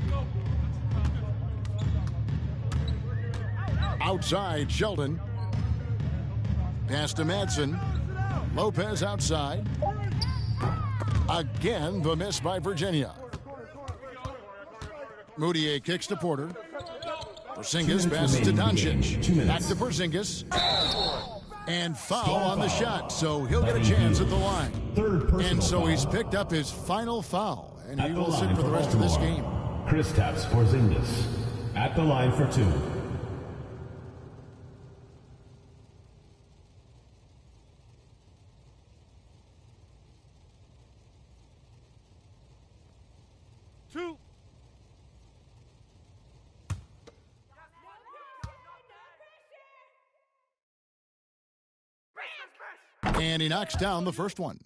I: Outside, Sheldon. Pass to Madsen. Lopez outside. Again, the miss by Virginia. Mudiay kicks to Porter. Porzingis passes to Doncic. Back to Porzingis. And foul on the shot, so he'll get a chance at the line. And so he's picked up his final foul, and he will sit for the rest of this game.
G: Kristaps Porzingis at the line for 2.
I: And he knocks down the first one.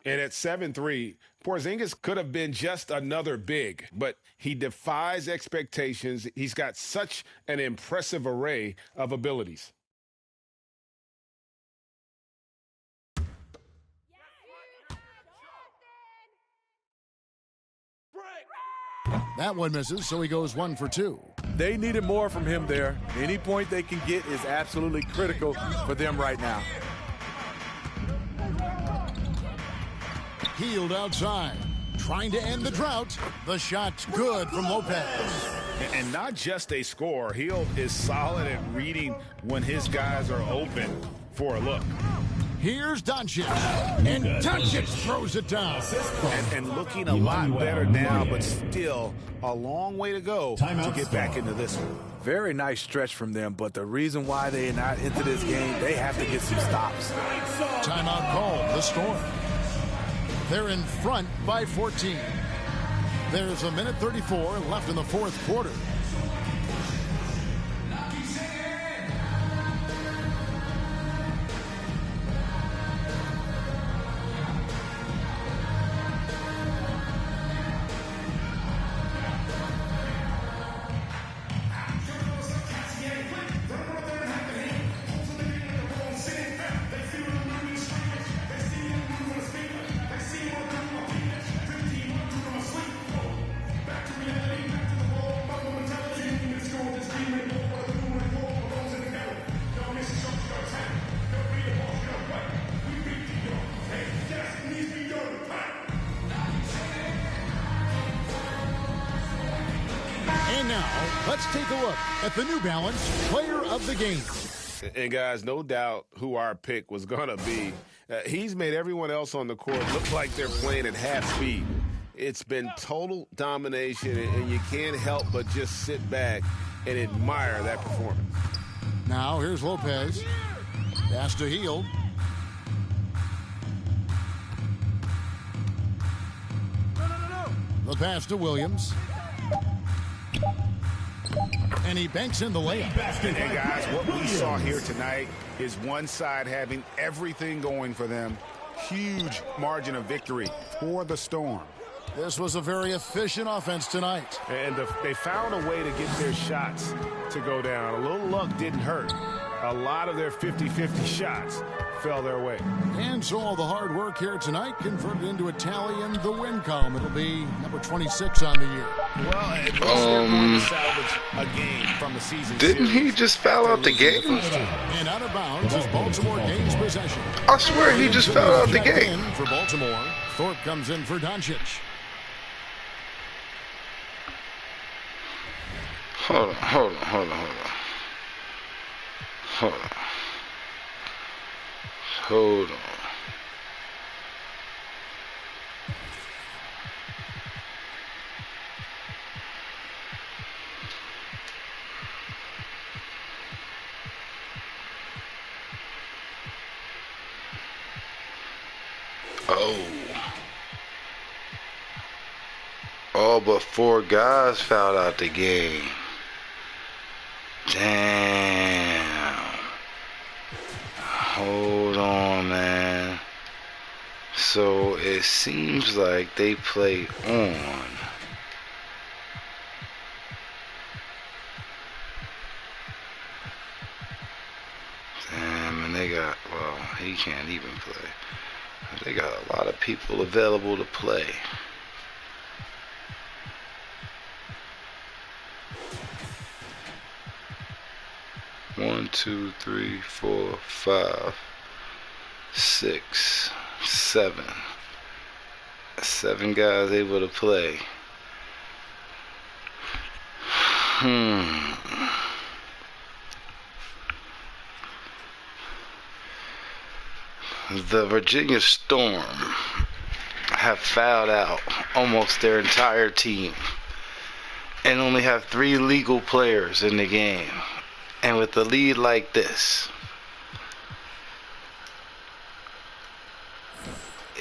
Q: And at 7-3, Porzingis could have been just another big, but he defies expectations. He's got such an impressive array of abilities.
I: That one misses, so he goes 1 for 2.
K: They needed more from him there. Any point they can get is absolutely critical for them right now.
I: Hield outside, trying to end the drought. The shot's good from Lopez.
Q: And not just a scorer. Hield is solid at reading when his guys are open for a look.
I: Here's Doncic, and Doncic throws it down.
Q: And looking a lot better now, but still a long way to go to get back into this one.
K: Very nice stretch from them, but the reason why they are not into this game, they have to get some stops.
I: Timeout called, the Storm. They're in front by 14. There's a minute 34 left in the fourth quarter. And now, let's take a look at the New Balance Player of the Game.
Q: And guys, no doubt who our pick was going to be. He's made everyone else on the court look like they're playing at half speed. It's been total domination, and you can't help but just sit back and admire that performance.
I: Now, here's Lopez. Pass to Hield. The pass to Williams. And he banks in the layup.
Q: And guys, what we saw here tonight is one side having everything going for them. Huge margin of victory for the Storm.
I: This was a very efficient offense tonight.
Q: And they found a way to get their shots to go down. A little luck didn't hurt. A lot of their 50-50 shots fell their way.
I: And so all the hard work here tonight converted into a tally in the win column. It'll be number 26 on the year.
Q: Well, at least they're going to salvage a game from the season.
A: Didn't he just foul out the game?
I: And out of bounds is Baltimore gains possession.
A: I swear he just fouled out the game.
I: For Baltimore, Thorpe comes in for Doncic.
A: Hold on. Oh, but 4 guys fouled out the game. Damn. Hold on, man. So it seems like they play on. Damn, and they got, well, he can't even play. They got a lot of people available to play. One, 2, 3, 4, 5, 6, 7. 7 guys able to play. The Virginia Storm have fouled out almost their entire team and only have 3 legal players in the game. And with a lead like this,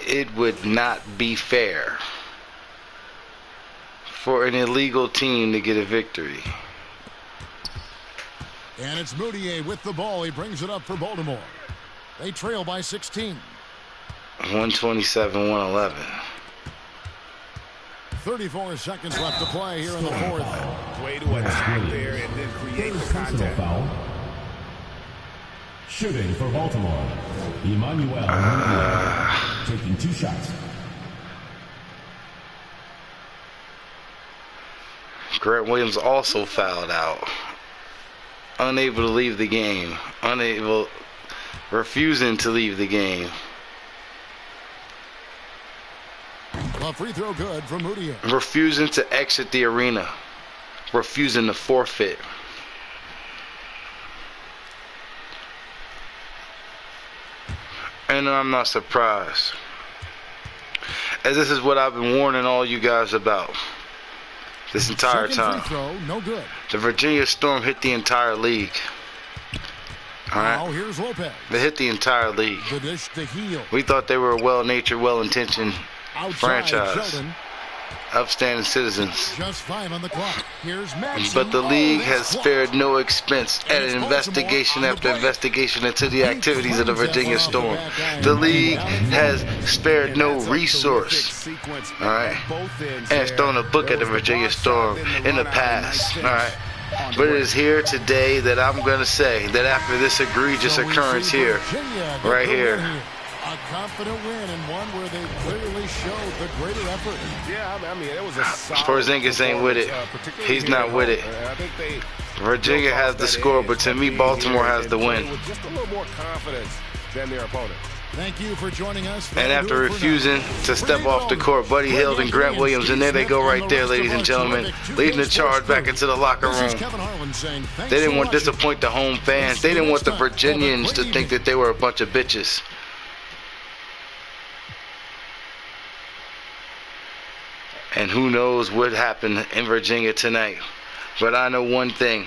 A: it would not be fair for an illegal team to get a victory.
I: And it's Moutier with the ball. He brings it up for Baltimore. They trail by 16.
A: 127-111.
I: 34 seconds left to play here in the fourth.
Q: Way to attack there and then create the contact.
G: Foul. Shooting for Baltimore, Emmanuel Moutier, taking 2 shots.
A: Grant Williams also fouled out. Unable to leave the game. Refusing to leave the game.
I: A free throw good from Moutier.
A: Refusing to exit the arena. Refusing to forfeit. And I'm not surprised, as this is what I've been warning all you guys about this entire time.
I: Free throw, no good.
A: The Virginia Storm hit the entire league. All right.
I: Now here's Lopez.
A: They hit the entire league.
I: The dish to Heel.
A: We thought they were a well-natured, well-intentioned franchise.
I: Sheldon.
A: Upstanding citizens.
I: Just 5 on the clock. Here's Maxey.
A: But the league has spared no expense at an investigation after investigation into the activities of the Virginia Storm. The league has spared no resource. All right. And it's thrown a book at the Virginia Storm in the past. All right. But it is here today that I'm going to say that after this egregious occurrence here, right here,
I: a confident win and one where they clearly showed the greater effort.
Q: Yeah, I mean, it was a solid
A: Porzingis ain't with it. He's not with it. Virginia has the score, but to me, Baltimore has the win.
Q: With just a little more confidence than their opponent.
I: Thank you for joining us.
A: And after refusing to step off the court, Buddy Hield and Grant Williams, and there they go right there, ladies and gentlemen, leading the charge back into the locker room. They didn't want to disappoint the home fans. They didn't want the Virginians to think that they were a bunch of bitches. And who knows what happened in Virginia tonight. But I know one thing,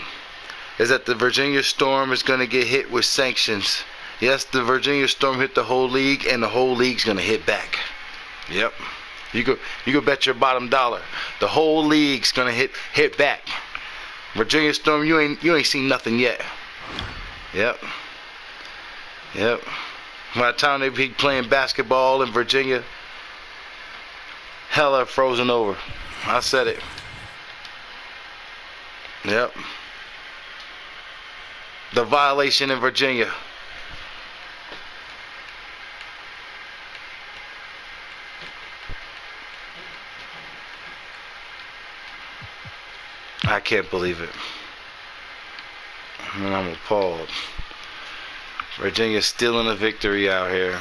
A: is that the Virginia Storm is going to get hit with sanctions. Yes, the Virginia Storm hit the whole league, and the whole league's going to hit back. Yep. You could bet your bottom dollar. The whole league's going to hit back. Virginia Storm, you ain't seen nothing yet. Yep. Yep. By the time they be playing basketball in Virginia, hell, I've frozen over. I said it. Yep. The violation in Virginia. I can't believe it. And I'm appalled. Virginia's stealing a victory out here.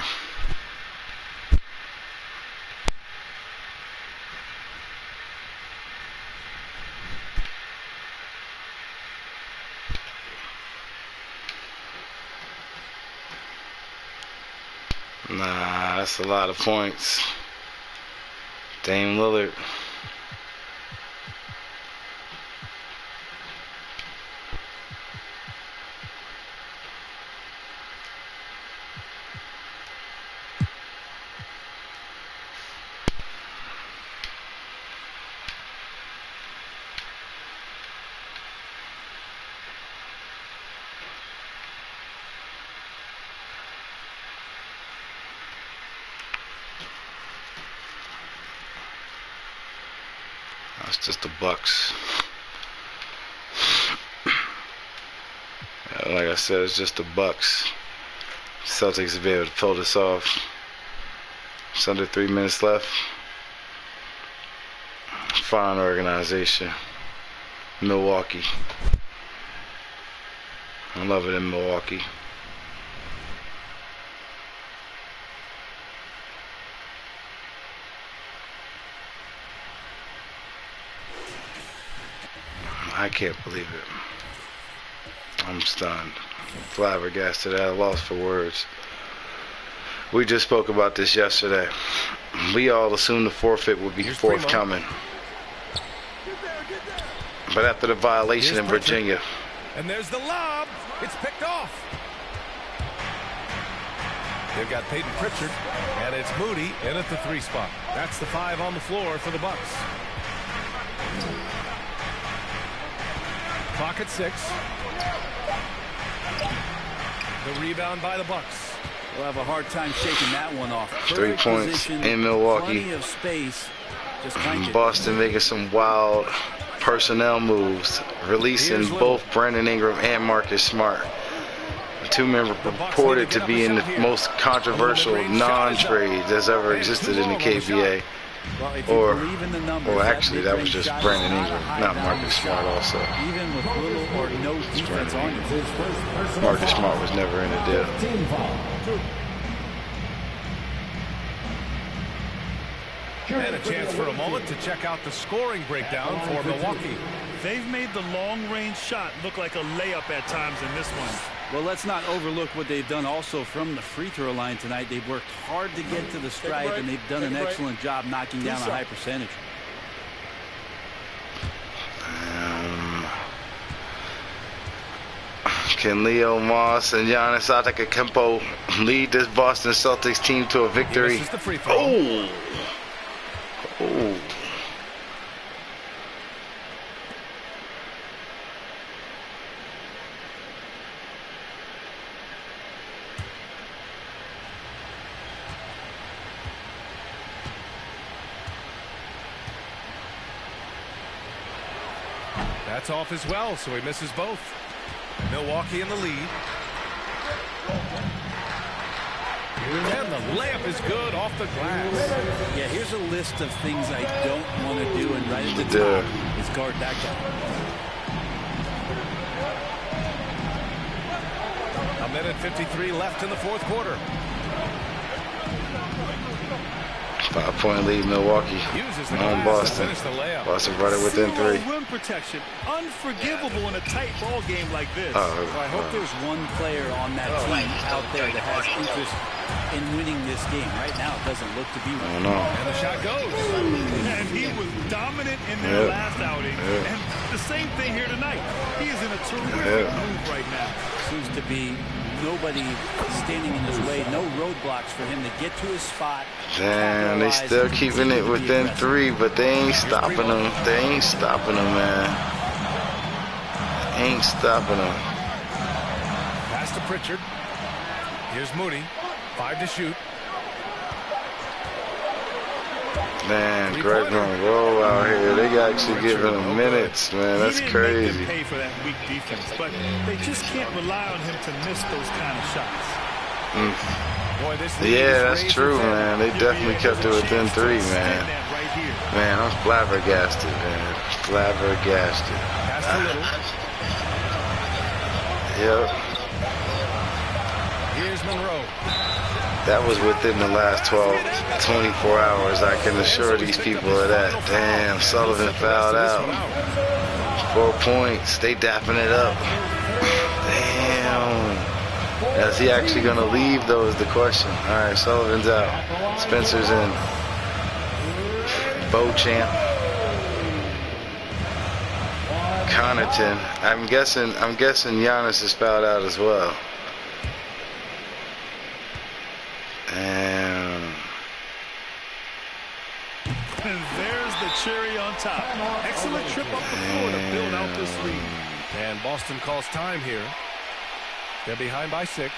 A: Nah, that's a lot of points. Dame Lillard. That's just the Bucks. Like I said, it's just the Bucks. Celtics will be able to pull this off. It's under 3 minutes left. Fine organization. Milwaukee. I love it in Milwaukee. I can't believe it. I'm stunned. Flabbergasted. At a loss for words. We just spoke about this yesterday. We all assumed the forfeit would be forthcoming. But after the violation in Virginia.
C: And there's the lob. It's picked off. They've got Peyton Pritchard, and it's Moody in at the 3 spot. That's the 5 on the floor for the Bucks. Clock at 6. The rebound by the Bucks.
R: We'll have a hard time shaking that one off.
A: 3 points in Milwaukee.
R: Plenty of space. Just
A: Boston making some wild personnel moves, releasing both Brandon Ingram and Marcus Smart. The two men reported to be in the most controversial non-trades that's ever existed in the KBA. Or actually, that was just Brandon Ingram, not Marcus Smart also.
R: Even with little or no defense on it.
A: Marcus Smart was never in the deal.
C: And a chance for a moment to check out the scoring breakdown for Milwaukee.
E: They've made the long-range shot look like a layup at times in this one.
R: Well, let's not overlook what they've done also from the free throw line tonight. They've worked hard to get to the stripe, and they've done an excellent job knocking down a high percentage.
A: Can Leo Moss and Giannis Antetokounmpo lead this Boston Celtics team to a victory? Oh! Oh.
C: That's off as well, so he misses both. Milwaukee in the lead. And the layup is good off the glass.
R: Yeah, here's a list of things I don't want to do, and right at the top is guard that guy.
C: A minute 53 left in the 4th quarter.
A: 5-point lead, Milwaukee on Boston. Boston brought it within 3.
E: Rim protection, unforgivable in a tight ball game like this.
R: Well, I hope there's one player on that team out there that has interest in winning this game. Right now, it doesn't look to be one.
C: And the shot goes.
E: And he was dominant in their last outing. And the same thing here tonight. He is in a terrific move right now.
R: Seems to be nobody standing in his way, no roadblocks for him to get to his spot.
A: Damn, they still keeping it within 3, but they ain't stopping them. They ain't stopping them, man. Ain't stopping them.
C: Pass to Pritchard. Here's Moody. 5 to shoot.
A: Man, Greg Monroe out here. They actually giving him minutes, man. That's crazy.
E: He didn't make them pay for that weak defense, but they just can't rely on him to miss those kind of shots.
A: Yeah, that's true, man. They definitely kept it within 3, man. Man, I'm flabbergasted, man. Flabbergasted. Yep.
C: Here's Monroe.
A: That was within the last 24 hours. I can assure these people of that. Damn, Sullivan fouled out. 4 points. They dapping it up. Damn. Is he actually going to leave, though, is the question. All right, Sullivan's out. Spencer's in. Beauchamp. Connaughton. I'm guessing Giannis is fouled out as well.
E: And there's the cherry on top. Excellent trip up the floor to build out this lead.
C: And Boston calls time here. They're behind by 6.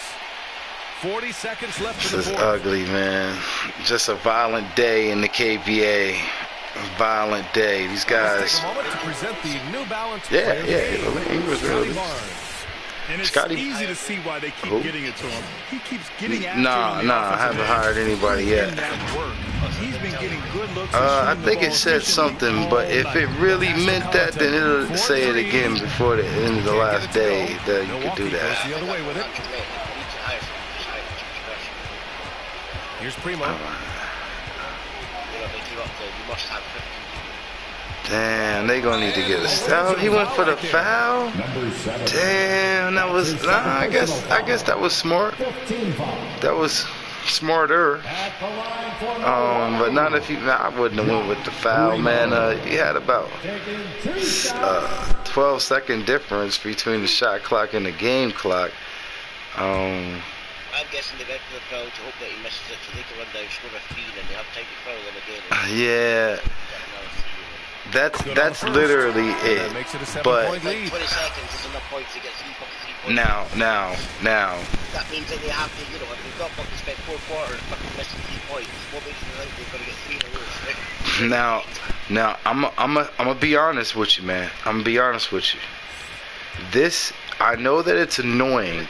C: 40 seconds left in the 4th.
A: This is ugly, man. Just a violent day in the KBA. A violent day. These guys.
C: Let's take a moment to present the New Balance.
A: He was really.
E: And it's easy to see why they keep getting it to him. He keeps getting after
A: him. I haven't hired anybody yet.
E: He's been getting good looks.
A: I think it said something, but if it really meant that, then it'll say it again before the end of the last day that you could do that.
C: Here's Primo.
A: Damn, they gonna need to get a foul. He went for the foul. Damn, that was. I guess that was smart. That was smarter. But not if you. I wouldn't have went with the foul, man. He had about 12-second difference between the shot clock and the game clock.
S: I'm guessing they went for the foul to hope that he misses it so they can run down, score a three, and then they have time to foul him again.
A: Yeah. That's literally it. But
S: 20 seconds is enough points to get 3 points.
A: Now.
S: That means that they have to, you know, if they've got fucking spent 4 quarters fucking missing 3 points, what makes them think they're going to get 3 in a row?
A: Now, I'm gonna be honest with you, man. I'm gonna be honest with you. This, I know that it's annoying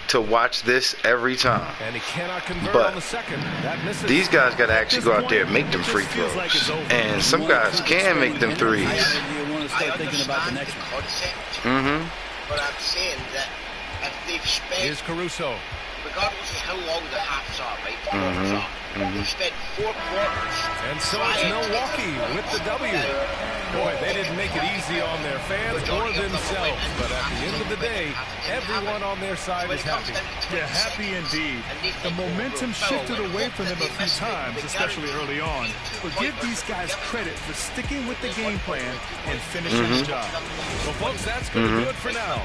A: to watch this every time.
C: And he cannot convert
A: but
C: on the second. That misses.
A: These guys got to actually go out there and make them free throws. And some guys can make them threes.
S: I understand the concept, but I'm saying that if they've spent...
C: Here's Caruso.
S: Regardless of how long the halves are, right? They've spent 4 quarters.
C: And so it's Milwaukee with the W. Boy, they didn't make it easy on their fans or themselves. But at the end of the day, everyone on their side is happy.
E: Yeah, happy indeed. The momentum shifted away from them a few times, especially early on. But give these guys credit for sticking with the game plan and finishing the job.
C: Well, folks, that's going to do it for now.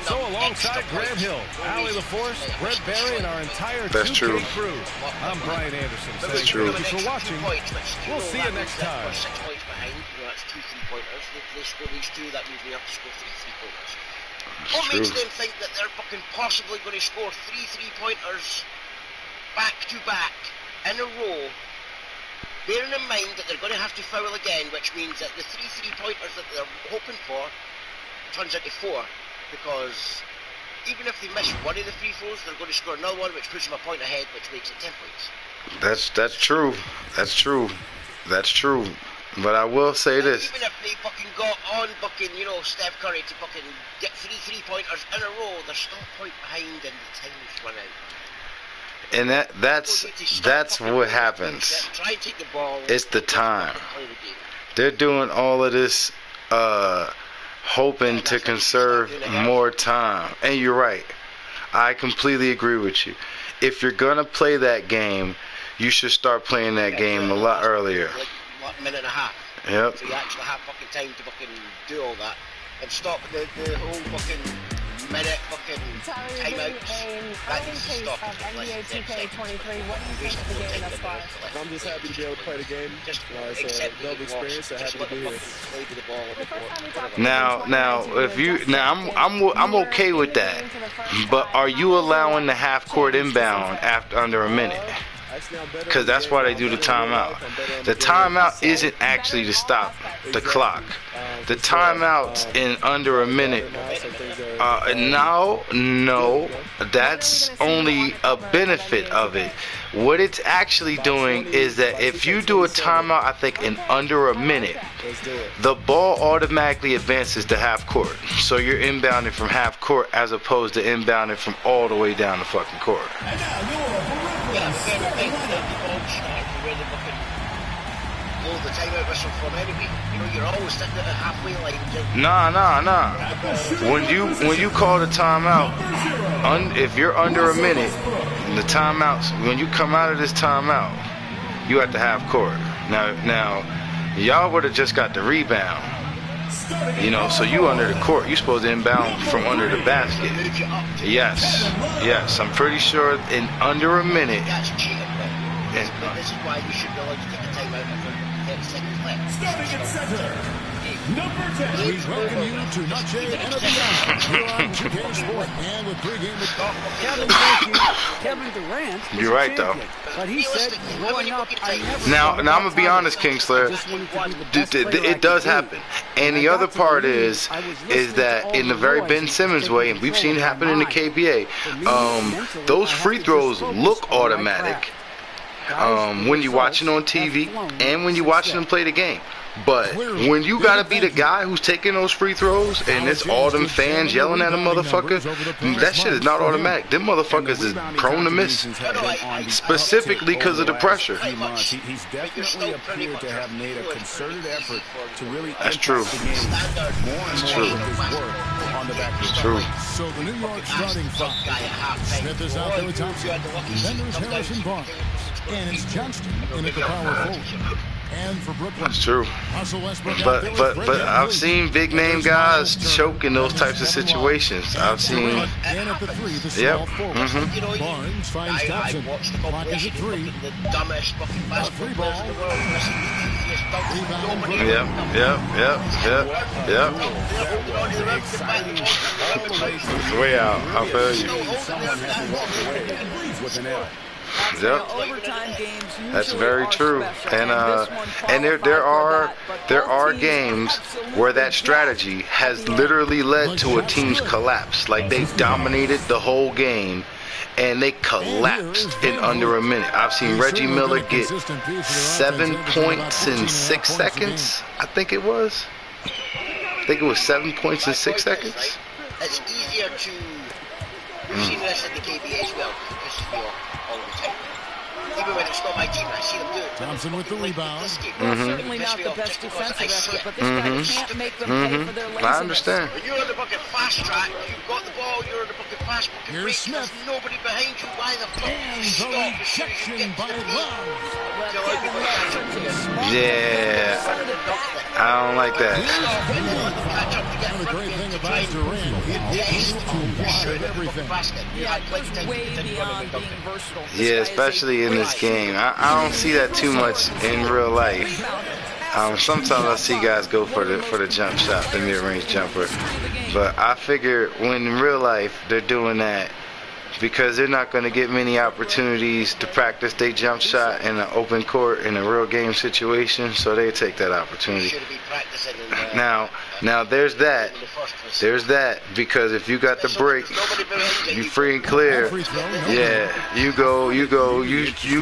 C: So alongside Graham Hill, Allie LaForce, Brent Barry, and our entire 2K crew, I'm Brian Anderson.
A: That's true.
C: Thank you for watching. We'll see you next time.
S: 6 points behind, that's 2 3-pointers. If they score these 2, that means we have to score 3 3-pointers. What makes them think that they're fucking possibly going to score 3 3-pointers back to back in a row, bearing in mind that they're going to have to foul again, which means that the 3 3-pointers that they're hoping for turns into 4, because even if they miss one of the free throws, they're going to score another one, which puts them a point ahead, which makes it 10 points.
A: That's true. That's true. But I will say this.
S: Even if they fucking got on fucking, you know, Steph Curry to fucking get 3 3-pointers in a row, they're still a point behind and the time's run out.
A: And that's what happens.
S: Try and take the ball.
A: It's the time. They're doing all of this hoping to conserve more time. And you're right. I completely agree with you. If you're going to play that game, you should start playing that game a lot earlier.
S: Like a minute and a half.
A: Yep.
S: So you actually have fucking time to fucking do all that. And stop the whole fucking minute fucking timeouts. That needs to stop.
B: NBA 2K23, what do you think of the game thus far?
H: I'm just happy to be able to play the game. It's a dope experience. So happy to be here.
A: Now, if you I'm okay with that. But are you allowing the half court inbound after under a minute? Because that's why they do the timeout. The timeout isn't actually to stop the clock. The timeouts in under a minute. No, that's only a benefit of it. What it's actually doing is that if you do a timeout, I think in under a minute, the ball automatically advances to half court. So you're inbounding from half court as opposed to inbounding from all the way down the fucking court.
S: The timeout whistle from anyway. You know, you're always sitting at the halfway line.
A: Nah. When you call the timeout, if you're under a minute, the timeouts, when you come out of this timeout, you at the half court. Now, y'all would have just got the rebound. You know, so you under the court. You're supposed to inbound from under the basket. Yes. I'm pretty sure in under a minute.
S: That's cheating, but this is why you should be allowed to take a timeout after 10 seconds left.
G: Starting at center, number 10.
I: We welcome you to Nutshay and Beyond here on 2K Sport and with pregame.
D: Kevin Durant.
A: You're right, though.
D: But he said, growing up, I never.
A: Now I'm gonna be honest, Kingsler. It does happen, and the other part is that in the very Ben Simmons way, and we've seen it happen in the KBA. Those free throws look automatic when you're watching on TV and when you're watching them play the game. But when you gotta be the guy who's taking those free throws and it's all them fans yelling at a motherfucker, that shit is not automatic. Them motherfuckers is prone to miss, specifically because of the pressure.
Q: He's definitely appeared to have made a concerted effort to really
A: That's true.
Q: That's
A: true.
Q: It's
A: true.
I: So the New York starting five. Smith is out there with Thompson. Then there's Harrison Barnes. And it's Johnston in at the power forward. And for Brooklyn.
A: That's true. But I've seen big name guys choke in those types of situations. I've seen. Yep.
I: Barnes finds Thompson. Clock is at 3. Three ball.
A: Yep. Way out. I feel you.
Q: Someone has to walk away with an L.
A: Yep. That's very true. And there are games where that strategy has literally led to a team's collapse. Like they dominated the whole game and they collapsed in under a minute. I've seen Reggie Miller get 7 points in 6 seconds. I think it was 7 points in 6 seconds.
S: It's easier to. We've seen this in the KBA as well. This is all the time. Even when it's not my team, I see them do it.
I: Thompson with the rebound.
F: Certainly not the best defensive effort, but this guy can't make them pay for their laziness.
A: I understand.
S: When you're in the bucket fast track, you've got the ball, you're in the bucket fast bucket break, there's nobody behind you. Why the fuck do you stop as soon as you get to the
A: Yeah, I don't like that.
I: And the great thing about Durant, everything.
F: Yeah, it goes way beyond being versatile.
A: Yeah, especially in this game. I don't see that too much in real life. Sometimes I see guys go for the jump shot, the mid-range jumper. But I figure when in real life they're doing that because they're not going to get many opportunities to practice their jump shot in an open court in a real game situation, so they take that opportunity. Now there's that. Because if you got the break, you free and clear. Yeah, you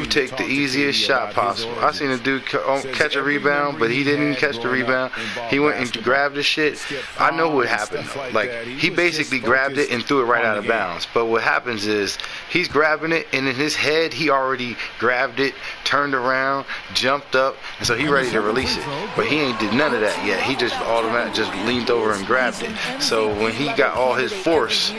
A: take the easiest shot possible. I seen a dude catch a rebound, but he didn't catch the rebound. He went and grabbed the shit. I know what happened though. Like he basically grabbed it and threw it right out of bounds. But what happens is he's grabbing it, and in his head he already grabbed it, turned around, jumped up, and so he ready to release it. But he ain't did none of that yet. He just just leaned over and grabbed it. So when he got all his force,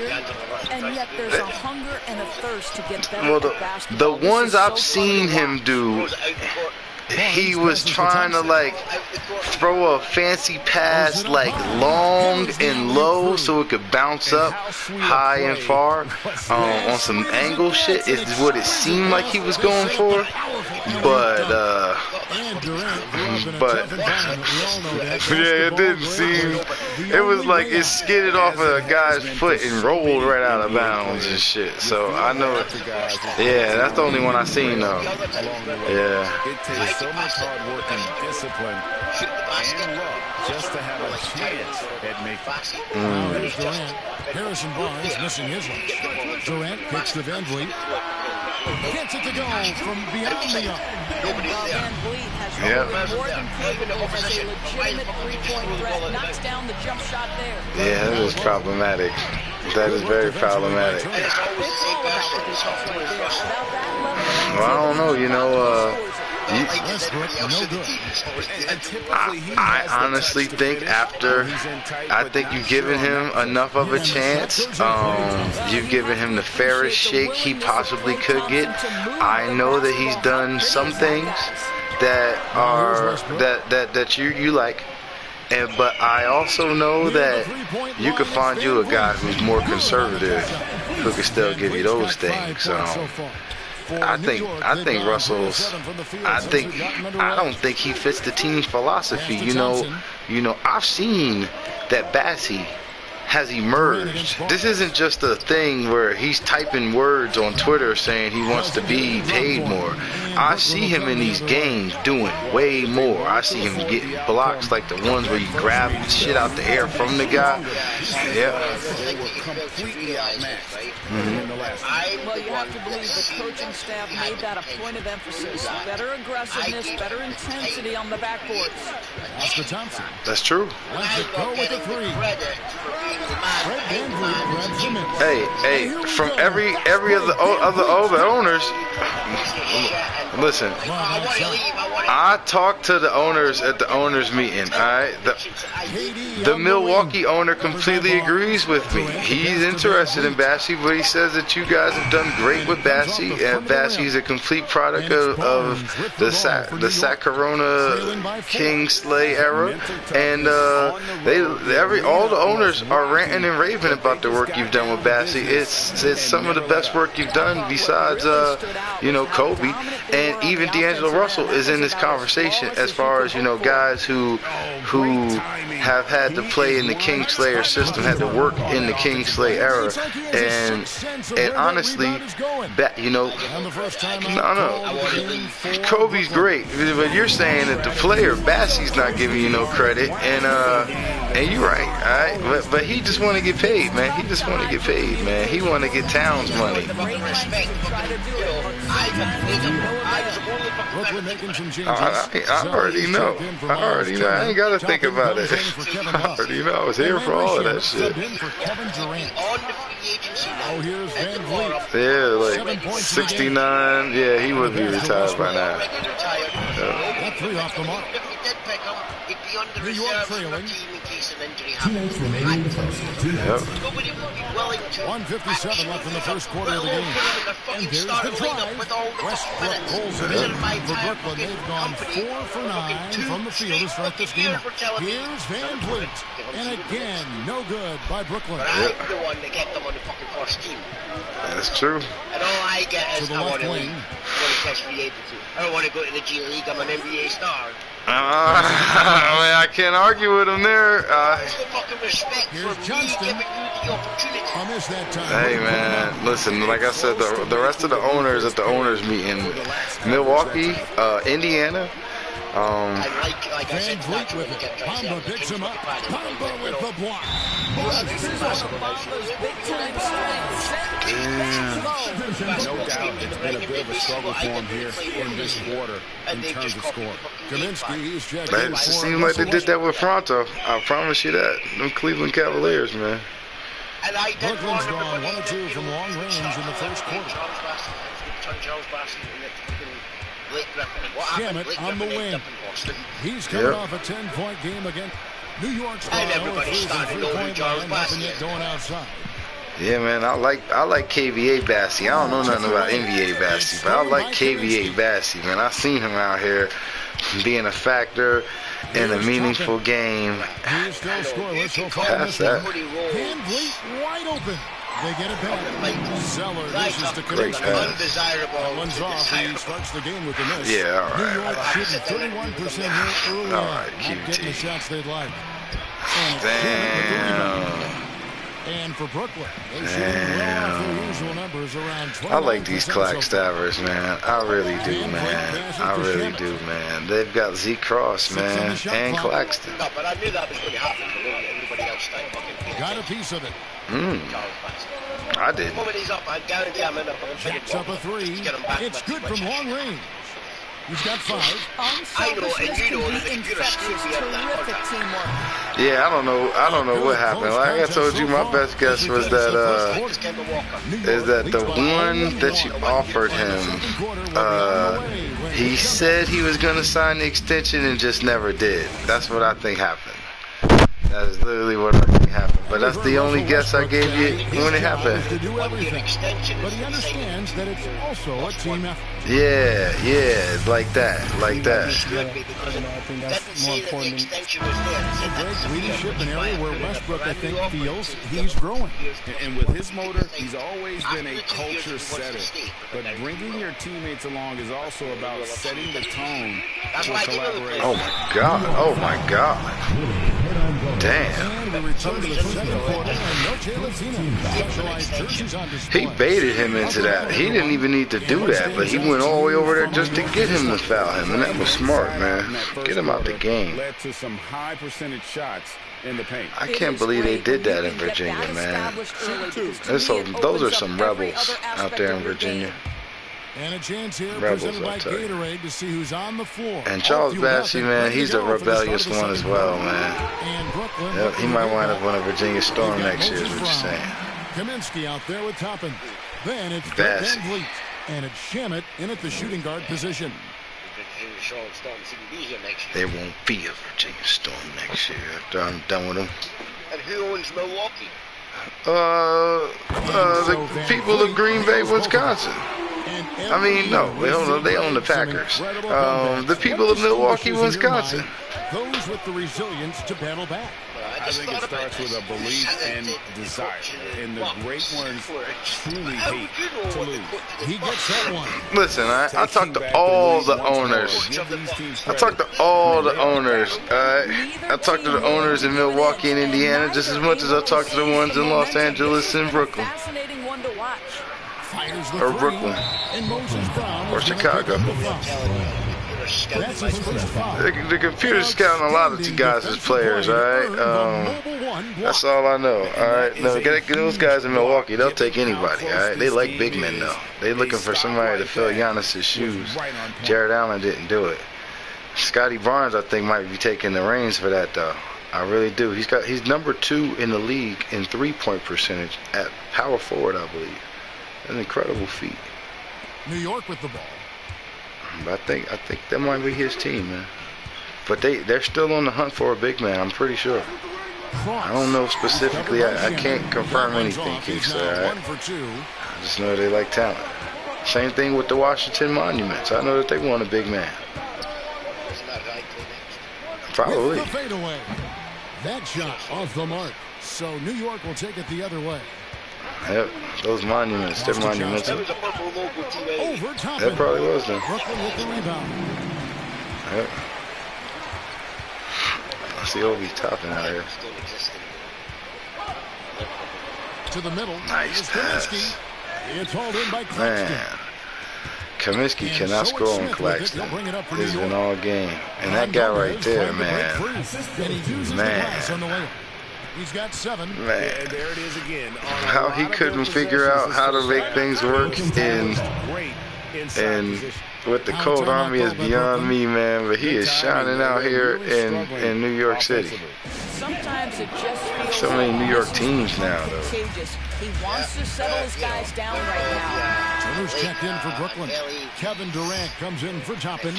F: and yet there's a hunger and a thirst to get better at basketball.
A: The ones I've seen him do, he was trying to like throw a fancy pass like long and low so it could bounce up high and far on some angle shit is what it seemed like he was going for. But yeah, it didn't seem. It was like it skidded off of a guy's foot and rolled right out of bounds and shit. So I know. Yeah, that's the only one I seen though. Yeah.
Q: So much hard work and discipline and luck just to have a chance at making it.
I: Now here's Durant. Harrison Barnes missing his lunch. Durant kicks to Van Vliet. Gets it to go from beyond the arc.
F: Van Vliet has more than capable as a legitimate three-point threat. Knocks down the jump shot there.
A: Yeah, that is problematic. That is very problematic. Well, I don't know, I honestly think I think you've given him enough of a chance. You've given him the fairest shake he possibly could get. I know that he's done some things that are that you like. But I also know that you could find you a guy who's more conservative who can still give you those things. I think Russell's. I don't think he fits the team's philosophy. I've seen that Bassey has emerged. This isn't just a thing where he's typing words on Twitter saying he wants to be paid more. I see him in these games doing way more. I see him getting blocks like the ones where you grab shit out the air from the guy. Yeah.
F: Well, you have to believe the coaching staff made that a point of emphasis. Better aggressiveness, better intensity on the backboards.
I: Oscar Thompson.
A: That's true.
I: Let's go with the three.
A: Hey, from every of the other owners, listen, I talked to the owners at the owners meeting. All right, the Milwaukee owner completely agrees with me. He's interested in Bassey, but he says that you guys have done great with Bassey, and Bassey is a complete product of the Sac-Corona Kingsley era, and all the owners are ranting and raving about the work you've done with Bassey. It's some of the best work you've done besides Kobe, and even D'Angelo Russell is in this conversation as far as guys who have had to play in the Kingslayer system, had to work in the Kingsley era, and honestly, Kobe's great, but you're saying that the player Bassey's not giving you no credit, and you're right, all right, but he just want to get paid, man. He just want to get paid, man. He want to get Towns money. I already know. I ain't got to think about it. I already know. I was here for all of that shit. Yeah, like 69. Yeah, he would be retired by now.
I: Three off the mark. New York trailing.
G: 2 minutes remaining in the first. 2 minutes.
I: 1:57 left in the first quarter of the game. And there's the drive. Westbrook pulls it in. For Brooklyn, they've gone 4 for 9 from the field to start this game. Here's Van Vliet. And again, no good by Brooklyn.
S: But I'm the one that kept them on the fucking first team.
A: That's true.
S: And all I get is I want to leave. I want to catch free agency. I don't want to go to the G League. I'm an NBA star.
A: I can't argue with him there. Hey man, listen, like I said, the rest of the owners at the owners meeting, Milwaukee, Indiana.
I: Van Vliet with it. Bamba picks him up. Bamba with the block.
Q: No doubt, it's been a bit of a struggle for him here in this quarter in terms of scoring.
I: Kaminsky is checked in.
A: It seems like they did that with Fronto. I promise you that. Them Cleveland Cavaliers, man.
I: Brooklyn's gone 1 or 2 from long range in the first quarter. Shamet on the wing. He's coming off a 10-point game against New York's going outside.
A: Yeah, man, I like KBA Bassey. I don't know nothing about NBA Bassey, but I like KBA Bassey, man. I seen him out here being a factor in a meaningful game.
I: He's still scoreless so far.
A: Pass that.
I: Van Vliet wide open. They get it back. Zeller misses to
A: Great pass.
I: One's off. He starts the game with the miss.
A: Yeah, all right.
I: New York shooting 31% here early
A: all
I: on.
A: right,
I: Not getting the shots they'd like.
A: Damn.
I: And for Brooklyn, they shoot well off their usual numbers around 20.
A: I like these clack stabbers, man. I really do, man. I really do, man. They've got Z Cross, man, and Claxton.
S: No, but I knew that was going to happen. Everybody else started fucking.
I: Got a piece of it.
A: I did.
I: Jacks up a 3. It's good from long range. He's got 5.
S: I know, and you know, the computer screws me out of that.
A: Yeah, I don't know what happened. Like I told you, my best guess was that the one that you offered him, he said he was gonna sign the extension and just never did. That's what I think happened. That is literally what I think happened. But that's the only guess I gave you when it happened.
I: To do everything. But he understands that it's also a team effort.
A: Yeah, like that.
N: I think that's more important.
I: Greg's leadership, an area where Westbrook, I think, feels he's growing.
Q: And with his motor, he's always been a culture setter. But bringing your teammates along is also about setting the tone for collaboration.
A: Oh my God.
I: And we return to the second quarter, and Noche Latina specialized jerseys on display.
A: He baited him into that. He didn't even need to do that, but he went all the way over there just to get him to foul him, and that was smart, man. Get him out the game.
Q: Led to some high percentage shots in the paint.
A: I can't believe they did that in Virginia, man. Those are some rebels out there in Virginia.
I: And a chance here
A: Rebels,
I: presented by Gatorade to see who's on the floor.
A: And Charles Bassey, man, he's a rebellious one as well, man. Yep, he might wind up on a Virginia Storm next year, is what you're saying.
I: Kaminsky out there with Toppin. Then it's
A: Bassey.
I: Van Vliet. And it's Shamet in at the shooting guard position.
A: There won't be a Virginia Storm next year after I'm done with them.
S: And who owns Milwaukee?
A: The people of Green Bay, Wisconsin. I mean, no, they own the Packers. The people of Milwaukee, Wisconsin.
I: Those with the resilience to battle back.
Q: I think it starts with a belief and desire. And the great ones truly hate to lose.
I: He gets that one.
A: Listen, I talked to all the owners. I talked to all the owners. I talked to the owners in Milwaukee and Indiana just as much as I talked to the ones in Los Angeles and Brooklyn. Or Brooklyn. Or Chicago. The computer's scouting a lot of you guys as players, alright? That's all I know, alright? No, get those guys in Milwaukee, they'll take anybody, alright? They like big men, though. They're looking for somebody to fill Giannis' shoes. Jared Allen didn't do it. Scotty Barnes, I think, might be taking the reins for that, though. I really do. He's number 2 in the league in three-point percentage at power forward, I believe. An incredible feat.
I: New York with the ball.
A: But I think that might be his team, man. But they're still on the hunt for a big man, I'm pretty sure. I don't know specifically. I can't confirm anything, Keith. I just know they like talent. Same thing with the Washington Monuments. I know that they want a big man. Probably.
I: That shot off the mark. So New York will take it the other way.
A: Yep, those monuments, they're monumental. That probably was them.
I: Brooklyn with the rebound.
A: Yep. I see Obi Toppin out here.
I: To the middle.
A: Nice pass.
I: It's hauled in by Claxton.
A: Man, Kaminsky cannot score on Claxton. It's been all game. And that guy right there, man. Man.
I: He's got 7.
A: Man,
Q: and there it is again.
A: How he couldn't figure out how to make things work in with the Cold Army is beyond me, man. But he is shining out here in New York City.
F: Sometimes it just feels
A: so many New York teams now, though.
F: He wants to settle his guys down right now.
I: Turner's checked in for Brooklyn. Kevin Durant comes in for Toppin.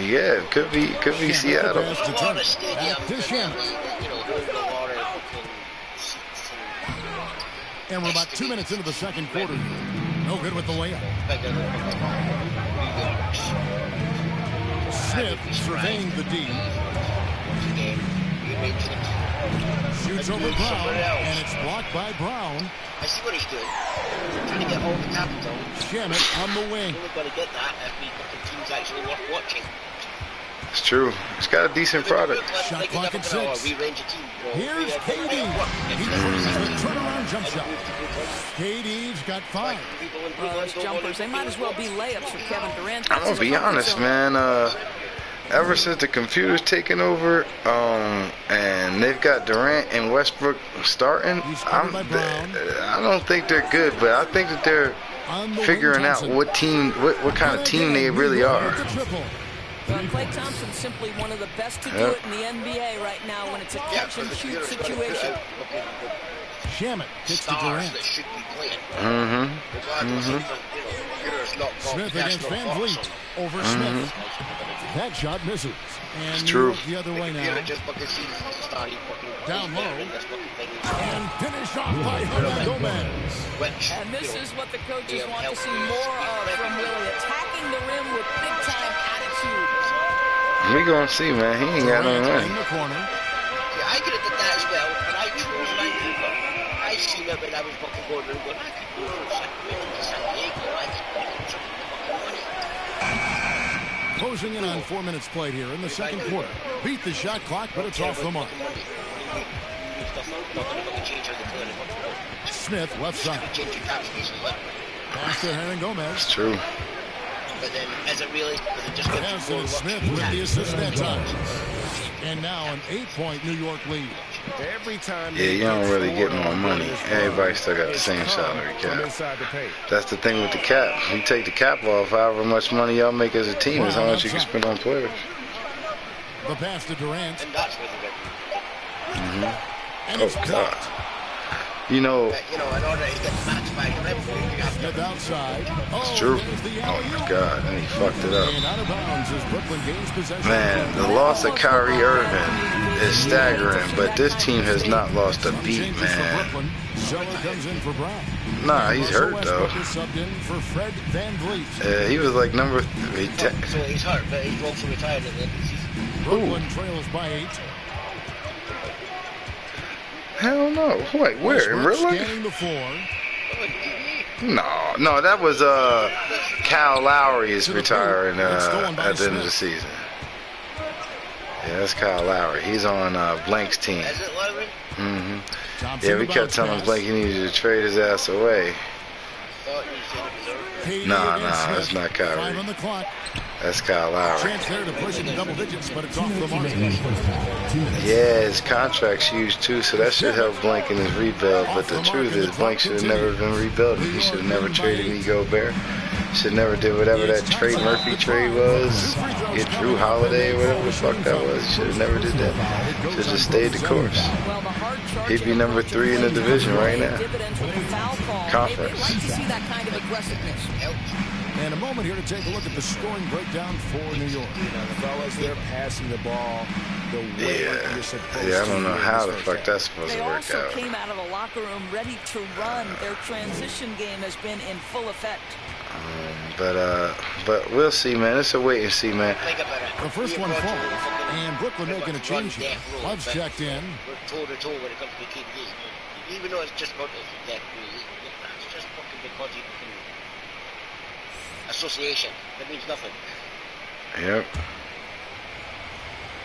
A: Yeah, could be Seattle.
I: And we're about 2 minutes into the second quarter. No good with the layup. Smith surveying the D. Shoots over Brown, and it's blocked by Brown.
S: I see what he's doing. Trying to get all the capital.
I: Shamet on the wing.
S: We're going to get that if the team's actually worth watching.
A: It's true. He's got a decent product.
I: Shot clock at 6. Here's KD. He forces the turnaround jump shot. KD's got 5.
F: Those jumpers, they might as well be layups for Kevin Durant.
A: I'm going to be honest, man. Ever since the computer's taken over and they've got Durant and Westbrook starting, I don't think they're good, but I think that they're figuring out what kind of team they really are.
F: Well, Klay Thompson's simply one of the best to do it in the NBA right now when it's a catch-and-shoot situation.
I: Shamet gets to Durant. Smith against Van Vliet over Smith. That shot misses. And
A: it's true.
I: The other way now. Down low. And finish off by Gomez.
F: And this is what the coaches want to see more of from Willie. Attacking the rim with big-time attitude.
A: We gonna see, man. He ain't got no money.
S: Yeah, I could have did that as well, but I chose Vancouver. I seen it when I was fucking going and going, I could go to San Diego. I could fucking money.
I: Closing in on 4 minutes played here in the second quarter. Beat the shot clock, but it's off the mark. Smith, left side. Pass to Hernan Gomez.
A: It's true.
S: But then, as it really, because it just gets
I: Pass to Smith with the assist that time. And now an 8-point New York lead.
Q: Every time
A: yeah, you don't really get more money. Everybody still got the same salary cap. That's the thing with the cap. You take the cap off, however much money y'all make as a team is how much you can spend on players.
I: The pass to Durant.
S: And that's where they get.
A: Oh, God. You know,
S: in order to get matched by the referee, you have
I: Smith outside.
A: It's true. Oh, my God. And he fucked it up.
I: And out of bounds as Brooklyn gains possession.
A: Man, the loss of Kyrie Irving is staggering, but this team has not lost a beat, man.
I: Zeller comes in for Brown.
A: Nah, he's hurt, though.
I: Subbed in for Fred VanVleet.
A: He was like number 3.
S: So he's hurt, but he's also retired at the end of the season.
I: Brooklyn trails by 8.
A: Hell no. Wait, where? In real life?
I: Scanning the floor.
A: No, that was Kyle Lowry is retiring at the end of the season. Yeah, that's Kyle Lowry. He's on Blank's team.
S: Is it Lowry?
A: Yeah, we kept telling Blank he needed to trade his ass away. Nah, that's not Kyrie. That's Kyle Lowry.
I: Chance there to push into double digits, but it's off the mark.
A: Yeah, his contract's huge too, so that should help Blank in his rebuild. But the truth is, Blank should have never been rebuilding. He should have never traded me Gobert. Should never did whatever that Trey Murphy trade was. Get Drew Holiday or whatever the fuck that was. He should have never did that. Should have just stayed the course. He'd be number 3 in the division right now. Conference.
I: And a moment here to take a look at the scoring breakdown for New York.
Q: Fellas, they're passing the ball the way you're supposed to.
A: Yeah, I don't know how the fuck that's supposed to work out.
F: They also came out of the locker room ready to run. Their transition game has been in full effect.
A: But we'll see, man. It's a wait and see, man.
I: The first one falls, and Brooklyn making a change here. Love's checked in.
S: We're toe-to-toe when it comes to KBA. Even though it's just about the deck rule, it's just fucking because you can association. That means nothing.
A: Yep.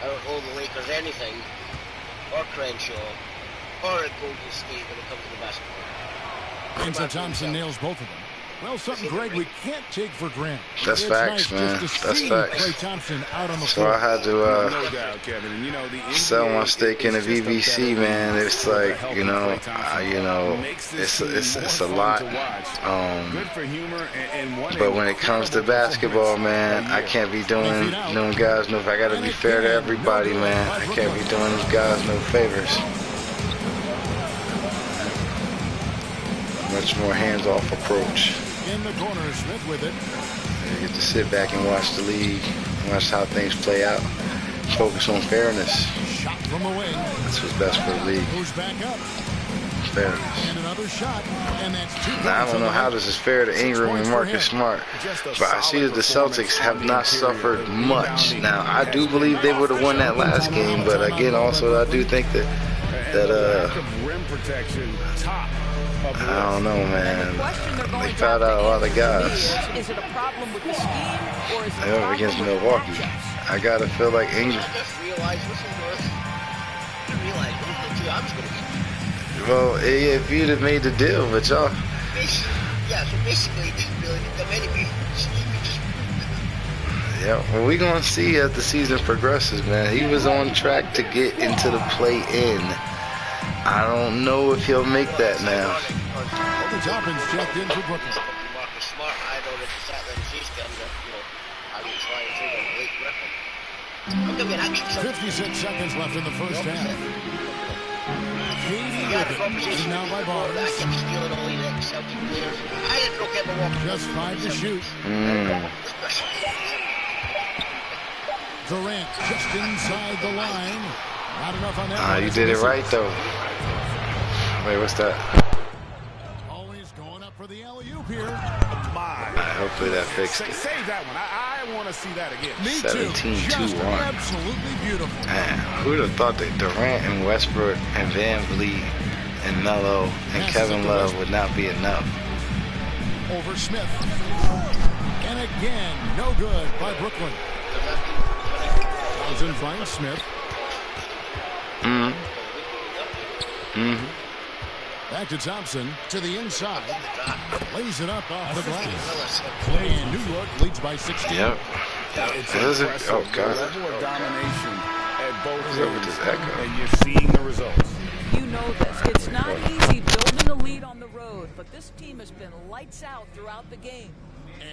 S: I don't owe the Lakers anything, or Crenshaw, or at Golden State when it comes to the basketball.
I: And so Thompson nails both of them. Well, something, Greg, we can't take for granted.
A: That's facts, man. That's facts. So I had to sell my stake in the VBC, man. It's like, it's a lot. But when it comes to basketball, man, I can't be doing guys no. I gotta be fair to everybody, man. I can't be doing these guys no favors. Much more hands-off approach.
I: In the corner, Smith with it.
A: You get to sit back and watch the league, watch how things play out, focus on fairness.
I: Shot from the wing.
A: That's what's best for the league.
I: Goes back up.
A: Fairness.
I: And another shot, and that's 2
A: Now, I don't know how this is fair to Ingram and Marcus Smart, but I see that the Celtics have not suffered much. Now, I do believe they would have won that last game, but again, also I do think that
Q: rim protection top.
A: I don't know, man. They fouled out a lot of guys.
F: Is it a problem with the scheme, or is it
A: They're up against Milwaukee. I gotta feel like Ingram. Well, if you'd have made the deal, but y'all.
S: Yeah, so basically, the many people.
A: Yeah, well, we're gonna see as the season progresses, man. He was on track to get into the play-in. I don't know if he'll make that now.
I: Obi Toppin's checked in for Brooklyn.
S: Marcus Smart, I know that sat there and sees them that, I would try and take on a late record. I'll give you an action.
I: 56 seconds left in the first half. Katie with it. Now by Barnes. Just 5 to shoot. Durant just inside the line. Not enough on that.
A: You did it right, though. Wait, what's that?
I: Always going up for the alley-oop here.
A: Hopefully that fixed it.
Q: Save that one. I want to see that again.
A: 17-2-1.
I: Absolutely beautiful.
A: Man, who would have thought that Durant and Westbrook and VanVleet and Melo and Kevin Love would not be enough?
I: Over Smith. And again, no good by Brooklyn. Townsend finds Smith. Back to Thompson, to the inside. Lays it up off the glass. And New York leads by 16.
A: Yep.
Q: It's impressive.
A: Oh, God.
Q: Level of domination at both
A: ends,
Q: and you're seeing the results.
F: You know this. It's not easy building a lead on the road, but this team has been lights out throughout the game.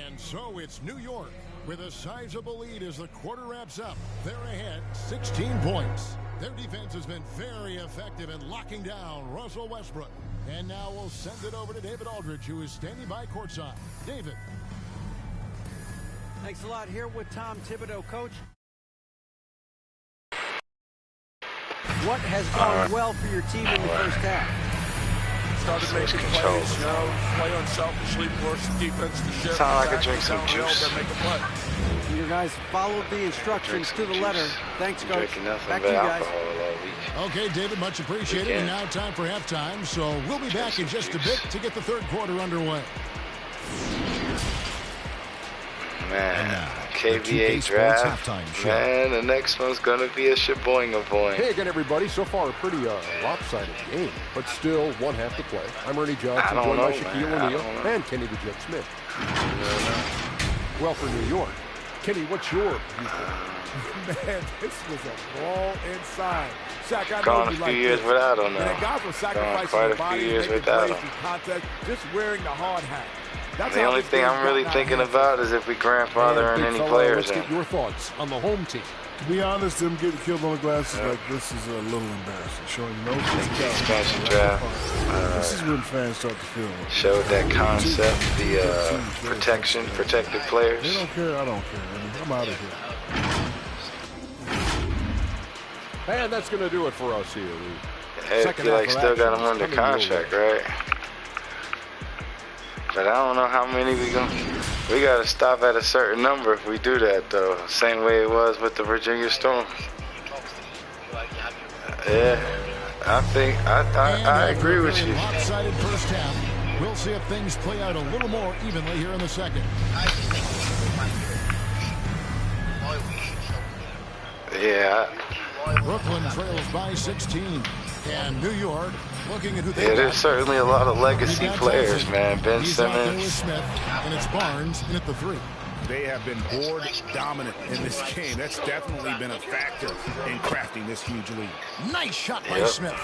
I: And so it's New York with a sizable lead as the quarter wraps up. They're ahead 16 points. Their defense has been very effective in locking down Russell Westbrook. And now we'll send it over to David Aldridge, who is standing by courtside. David.
D: Thanks a lot. Here with Tom Thibodeau, Coach. What has gone well for your team in the first half?
K: Started making plays, play unselfishly, force the defense to shift.
A: Sound like I drink some juice.
D: Your guys followed the instructions to the letter. Thanks, Coach. Back to you guys.
I: Okay, David, much appreciated. And now time for halftime, so we'll be back in just a bit to get the third quarter underway.
A: Man, KBA draft. Man, the next one's gonna be a Sheboygan.
J: Hey again, everybody. So far, a pretty lopsided game, but still one half to play. I'm Ernie Johnson, joined by Shaquille O'Neal and Kenny the Jet Smith. Well, for New York, Kenny, what's your
K: Man, this was a ball inside. Shaq, I know
A: gone a
K: you
A: few
K: like
A: years
K: this.
A: without him,
K: And guys were sacrificing their bodies, making plays through contact, just wearing the hard hat. That's
A: the only thing I'm really thinking about is if we grandfather in any players.
J: Let's get your thoughts on the home team.
L: To be honest, them getting killed on the glass is like this is a little embarrassing. Showing no
A: expansion draft.
L: This is when fans start to feel it.
A: Showed that concept, the protected players.
L: They don't care. I don't care. I'm out of here.
J: And that's going to do it for us here.
A: Hey, I feel like still got him under contract, right? But I don't know how many we got to stop at a certain number if we do that, though. Same way it was with the Virginia Storm. Yeah, I agree with you.
I: Lopsided first half. We'll see if things play out a little more evenly here in the second.
A: Yeah.
I: Brooklyn trails by 16. And New York looking at who they
A: there's certainly a lot of legacy players, man. Ben Simmons.
I: Smith, and it's Barnes in at the 3.
Q: They have been board dominant in this game. That's definitely been a factor in crafting this huge lead.
I: Nice shot by Smith.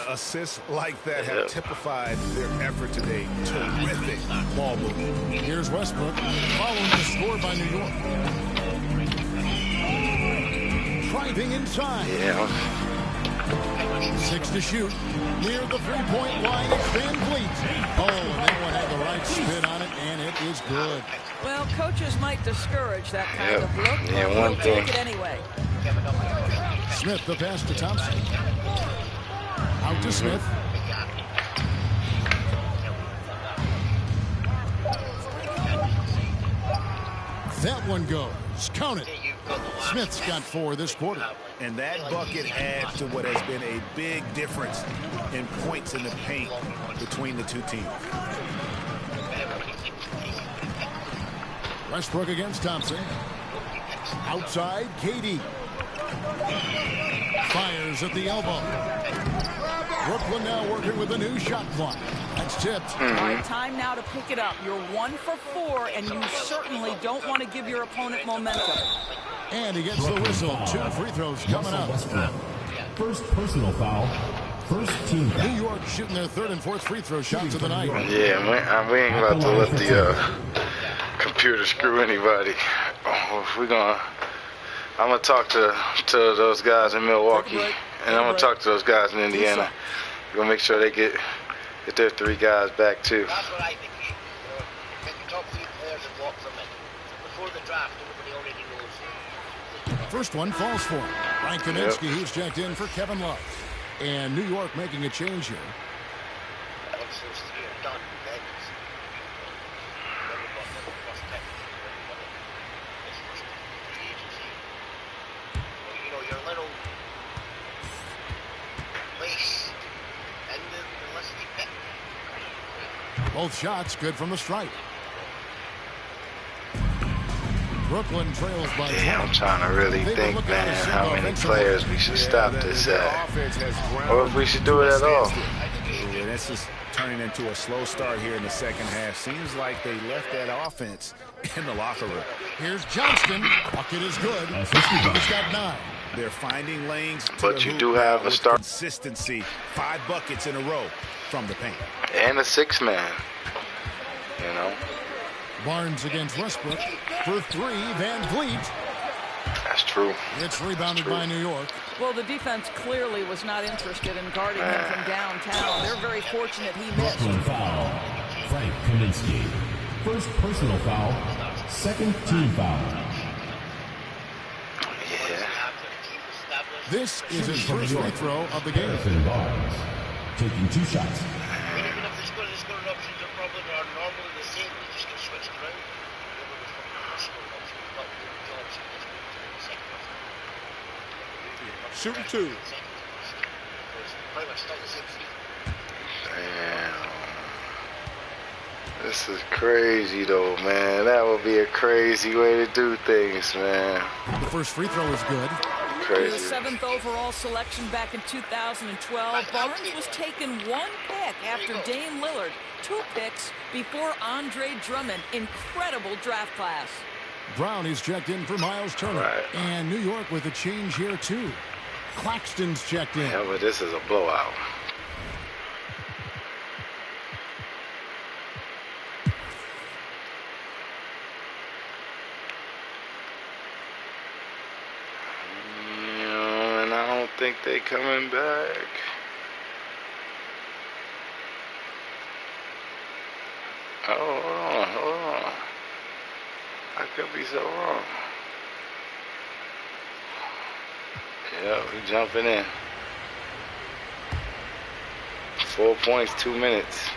Q: Assists like that have typified their effort today. Terrific ball movement.
I: Here's Westbrook following the score by New York. Driving inside. 6 to shoot. Near the three-point line, it's Van Vliet. Oh, and that one had the right spin on it, and it is good.
F: Well, coaches might discourage that kind of look, but
A: one
F: we'll
A: thing.
F: take it anyway.
I: Smith, the pass to Thompson. Out to Smith. That one goes. Count it. Smith's got 4 this quarter.
Q: And that bucket adds to what has been a big difference in points in the paint between the two teams.
I: Westbrook against Thompson. Outside, KD. Fires at the elbow. Brooklyn now working with a new shot clock. That's tipped.
F: All right, time now to pick it up. You're 1 for 4, and you certainly don't want to give your opponent momentum.
I: And he gets the whistle. 2 free throws coming up.
G: First personal foul. First team foul.
I: New York shooting their 3rd and 4th free throw shots of the night.
A: Yeah, we ain't about to let the computer screw anybody. I'm gonna talk to those guys in Milwaukee, and I'm gonna talk to those guys in Indiana. We're gonna make sure they get their 3 guys back too.
S: That's what I think. Get the top 3 players and walk them in. Before the draft, everybody already knows.
I: First one falls for him. Frank Kaminsky, who's checked in for Kevin Love. And New York making a change here.
S: Once those 3 are done, then we've got the first pick. This first free agency. You know, your little place and the list they pick.
I: Both shots good from the stripe. Brooklyn trails by
A: Damn, I'm trying to really think, man, how many players we should stop this at. Or if we should do it at all.
Q: Yeah, that's just turning into a slow start here in the second half. Seems like they left that offense in the locker room.
I: Here's Johnston. Bucket is good. He's got 9.
Q: They're finding lanes to
A: But
Q: the
A: you
Q: hoop
A: do have a start.
Q: Consistency. 5 buckets in a row from the paint.
A: And a 6-man. You know?
I: Barnes against Westbrook. For 3, Van Vliet.
A: That's true.
I: It's rebounded by New York.
F: Well, the defense clearly was not interested in guarding him from downtown. They're very fortunate he missed.
G: Brooklyn foul. Frank Kaminsky. First personal foul. Second team foul.
I: This is his first free throw of the game.
G: Harrison Barnes taking 2 shots.
S: Even if the scoring options are probably are normally the same, they just get switched around.
K: Shooting 2.
A: Damn. This is crazy, though, man. That would be a crazy way to do things, man.
I: The first free throw is good.
A: Crazy.
F: The 7th overall selection back in 2012. Barnes was taken 1 pick after Dame Lillard. 2 picks before Andre Drummond. Incredible draft class.
I: Brown is checked in for Miles Turner.
A: Right.
I: And New York with a change here, too. Claxton's checked in.
A: Yeah, but this is a blowout. And I don't think they coming back. Oh, hold on. I could be so wrong. Yeah, we jumping in. 4 points, 2 minutes.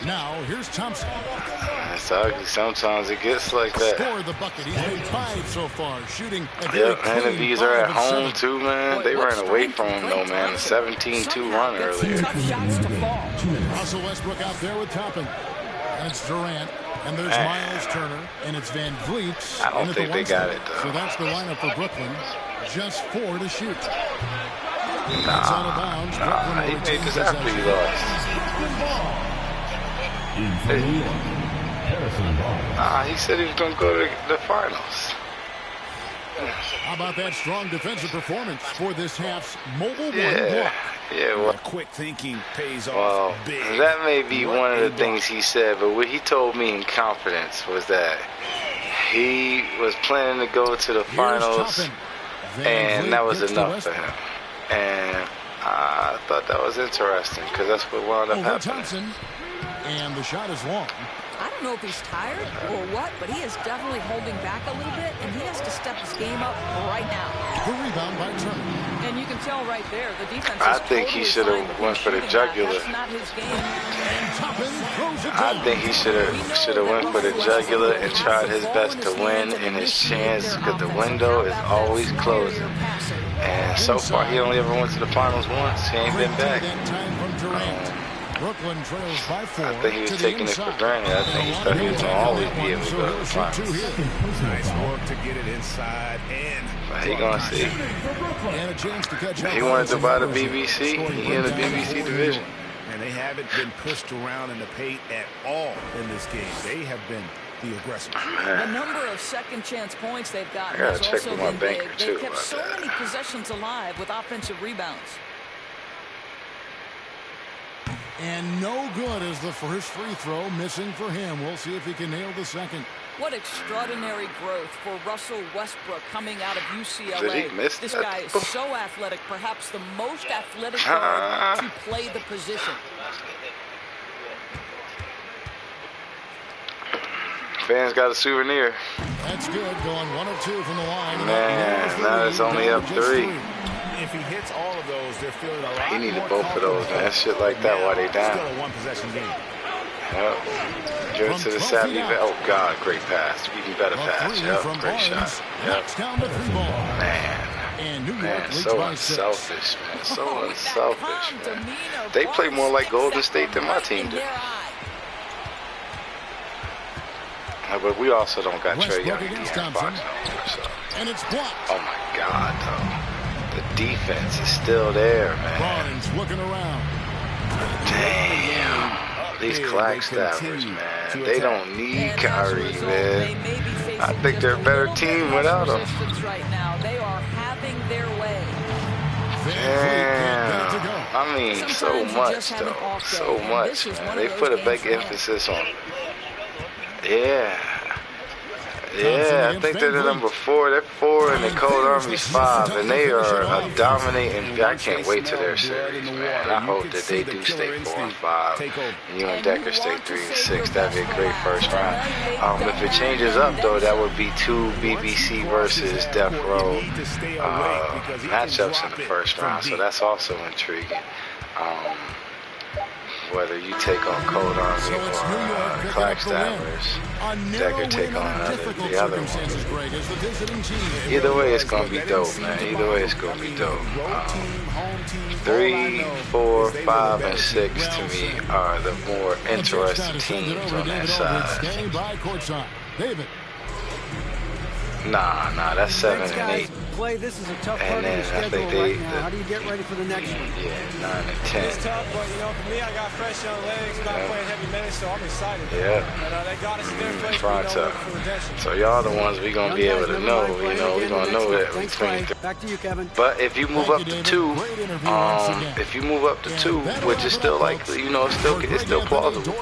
I: Now, here's Thompson.
A: That's ugly. Sometimes it gets like that.
I: Scored the bucket. He's made 5 so far, shooting a
A: Yep, and the Bees are at home too, man. They ran away from him though, man. A 17-2 run earlier.
I: Russell Westbrook out there with Toppin. And it's Durant. And there's Miles Turner. And it's Van Vliet.
A: I don't think they got it, though.
I: So that's the lineup for Brooklyn. Just 4 to shoot.
A: Nah, he made this after he lost. He said he was going to go to the finals.
I: How about that strong defensive performance for this half's mobile one block?
A: Yeah, well,
Q: quick thinking pays off.
A: Well, that may be one of the things he said, but what he told me in confidence was that he was planning to go to the finals, and that was enough for him. And I thought that was interesting because that's what wound up happening.
I: Thompson, and the shot is long.
F: I don't know if he's tired or what, but he is definitely holding back a little bit, and he has to step his game up right now.
I: The rebound by Turner.
F: And you can tell right there, the defense
A: I think he should have went for the jugular.
F: That's not his game.
A: I think he should have went for the jugular and tried his best to win in his chance because the window is always closing. And so far, he only ever went to the finals once. He ain't been back.
I: Brooklyn trails by 4.
A: I think he was taking it for granted. I think he thought he was going to always be able to go to the finals.
Q: Nice work to get it inside and
A: He going to see.
I: And a chance to catch up.
A: He wanted to buy the BBC. He in the BBC division.
Q: And they haven't been pushed around in the paint at all in this game. They have been the aggressors.
F: The number of second chance points they've gotten
A: I gotta
F: has
A: check
F: also
A: with my
F: been
A: banker,
F: big.
A: too,
F: They've kept
A: about
F: so
A: that.
F: many possessions alive with offensive rebounds.
I: And no good as the first free throw missing for him. We'll see if he can nail the second.
F: What extraordinary growth for Russell Westbrook coming out of UCLA.
A: Did he miss
F: This
A: that?
F: guy is so athletic, perhaps the most athletic guard to play the position.
A: Fans got a souvenir.
I: That's good. Going 1 of 2 from the line.
A: Man, now it's only up 3.
Q: If he hits all of those, they're feeling a lot
A: He needed
Q: more
A: both of those, man. Shit like that while they down.
Q: Still a one-possession game.
A: Yep. Give it to the savvy. Oh, God, great pass. Even better pass. Yep, great shot. Yep. Man, so unselfish, man. So unselfish, man. They play more like Golden State than my team did. But we also don't got Trey Young
I: Westbrook
A: and
I: against
A: De'Aaron
I: Thompson.
A: Fox no more, so.
I: And it's blocked.
A: Oh my God, though. The defense is still there, man.
I: Barnes looking around.
A: Damn. These Clackstaffers, man. They don't need Kyrie, man. I think they're a better team without him.
F: Right now. They are having their way.
A: Damn. I mean, so much, though. So much, man. They put a big emphasis on. Yeah. Yeah, I think they're the number 4. They're 4 and the Cold Army's 5, and they are a dominating. I can't wait to their series, man. I hope that they do stay 4 and 5, and you and Decker stay 3 and 6. That'd be a great first round. If it changes up, though, that would be 2 BBC versus Death Row matchups in the first round, so that's also intriguing. Whether you take on Cold Army or Clackstaffers, Decker take on the other one. Either way, it's going to be dope, man. Either way, it's going to be dope. 3, 4, 5, and 6 to me are the more interesting teams on that side. Nah, that's 7 and 8.
D: Clay, this is a tough part of the schedule right now. How do you get ready for the next one?
A: Yeah, 9 and 10.
T: It's tough, but for me, I got fresh young legs, not playing heavy minutes, so I'm excited.
A: Yeah.
T: And they got us in their place.
A: Toronto. So y'all the ones we gonna be able to know. We gonna know that between.
D: Back to you, Kevin.
A: But if you move up to 2, which is still likely, it's still plausible.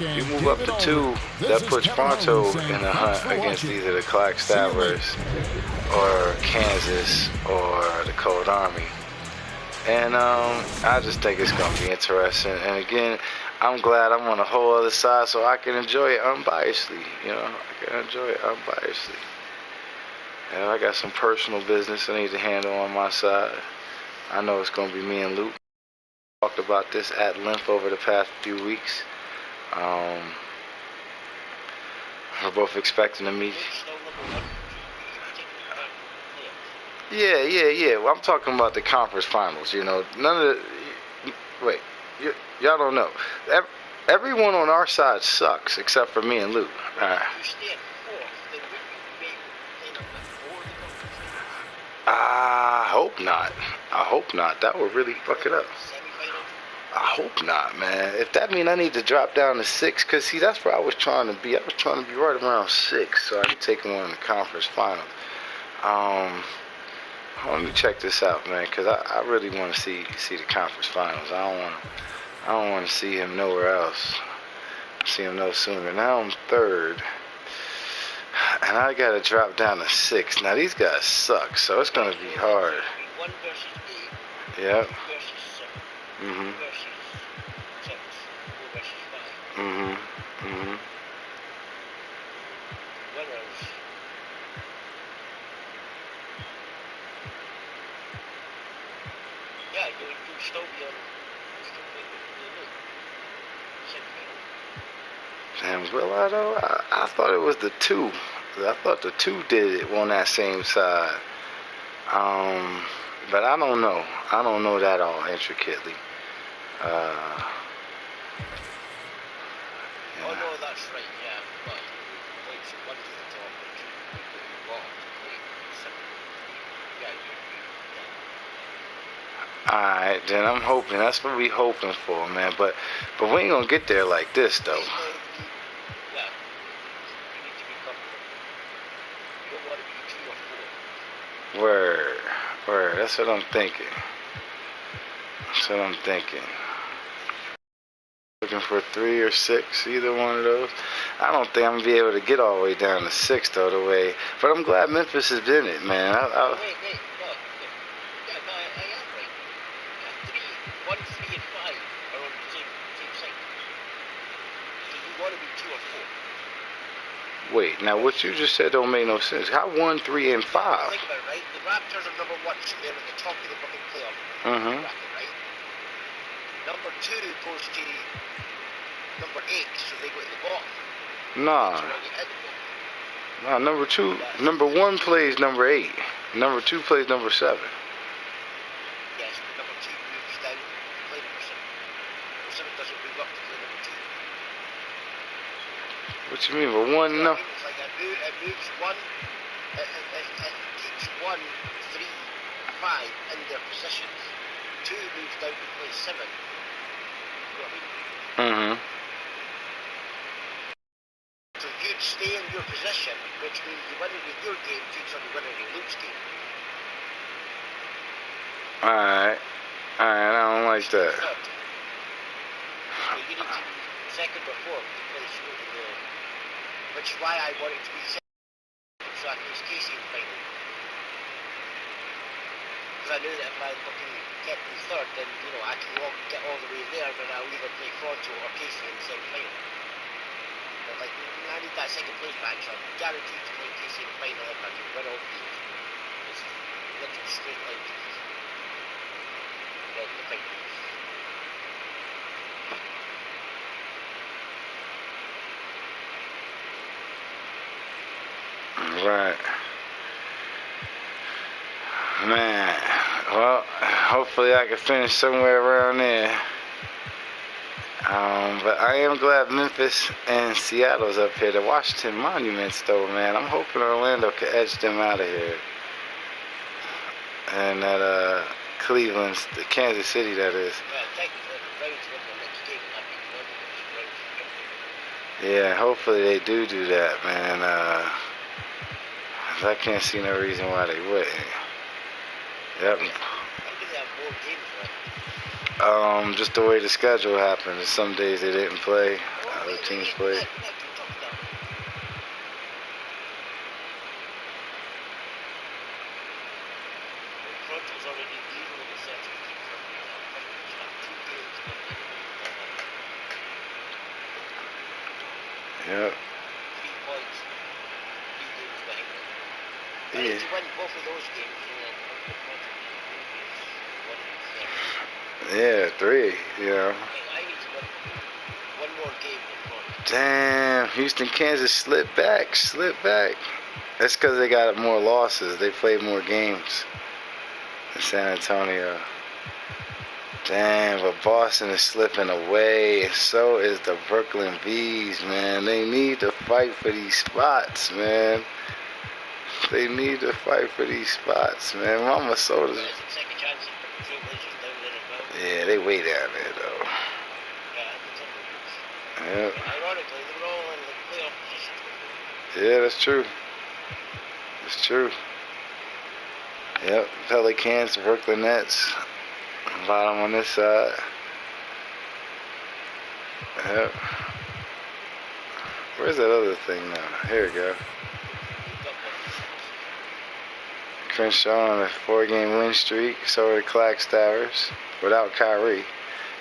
A: You move up to 2, that puts Toronto in the hunt against either the Clackstaffers or Kansas or the Cold Army. And I just think it's going to be interesting. And again, I'm glad I'm on the whole other side so I can enjoy it unbiasedly. I can enjoy it unbiasedly. And I got some personal business I need to handle on my side. I know it's going to be me and Luke. Talked about this at length over the past few weeks. We're both expecting to meet. Yeah. Well, I'm talking about the conference finals. None of the. Wait, y'all don't know. Everyone on our side sucks except for me and Luke. I hope not. That would really fuck it up. I hope not, man. If that means I need to drop down to 6, because see, that's where I was trying to be. I was trying to be right around 6, so I could take them on the conference finals. Let me check this out, man, because I really want to see the conference finals. I don't want to see him nowhere else. See him no sooner. Now I'm 3rd, and I got to drop down to 6. Now these guys suck, so it's gonna be hard. Yep. Damn, will I though? I thought it was the 2. I thought the 2 did it on that same side. But I don't know. I don't know that all intricately. Yeah.
S: Oh no, that's right. Yeah, but like from 1 to the top,
A: Alright, then I'm hoping. That's what we hoping for, man. But we ain't gonna get there like this, though. Word. That's what I'm thinking. Looking for 3 or 6, either one of those. I don't think I'm gonna be able to get all the way down to 6 though, the way. But I'm glad Memphis is in it, man.
S: Wait, look. I am right. 1, 3, and 5 are on the same site. So you want to be 2 or 4.
A: Wait, now what you just said don't make no sense. How 1, 3, and 5?
S: Think about it, right? The Raptors are number 1, so they're at the top of the fucking playoff bracket, right? Number 2 goes to number 8, so they go to the bottom.
A: Nah, number 1 plays number 8. Number 2 plays number 7.
S: Yes, but number 2 moves down to play number 7. Number 7 doesn't move up to play number 2.
A: What you mean, but one? No.
S: It's like it moves one. It keeps 1, 3, 5 in their positions. 2 moves down to play 7. You know what I mean? So you'd stay in your position, which means you win in your game, takes on the winner in Luke's game.
A: Alright, I don't like that.
S: So you need to be second or fourth to play through to the... Which is why I want it to be second, so I can use Casey in the final. Because I knew that if I fucking kept in third, then, you know, I can get all the way there, but I'll either play Fronto or Casey in the semi-final. But, like, I need that second place back, so I'm guaranteed to play Casey in the final if I can win all games. It's literally straight line to Casey. Then the final.
A: Right. Man, well, hopefully I can finish somewhere around there. But I am glad Memphis and Seattle's up here. The Washington Monuments, though, man. I'm hoping Orlando can edge them out of here. And that, Cleveland, the Kansas City, that is. Yeah, hopefully they do that, man. I can't see no reason why they wouldn't. Yep. Just the way the schedule happened. Some days they didn't play, other teams played. Yep.
S: Yeah. Win both of those games,
A: Yeah, 3, you know.
S: I need to win one more game before.
A: Damn, Houston, Kansas slipped back. That's because they got more losses. They played more games in San Antonio. Damn, but Boston is slipping away, and so is the Brooklyn Bees, man. They need to fight for these spots, man. They need to fight for these spots, man. Mama Soda's... Yeah, they way down there, though. Yep. Yeah, that's true. That's true. Yep, Pelicans, Brooklyn Nets. Bottom on this side. Yep. Where's that other thing now? Here we go. Crenshaw on a 4-game win streak. So are the Clax Towers without Kyrie.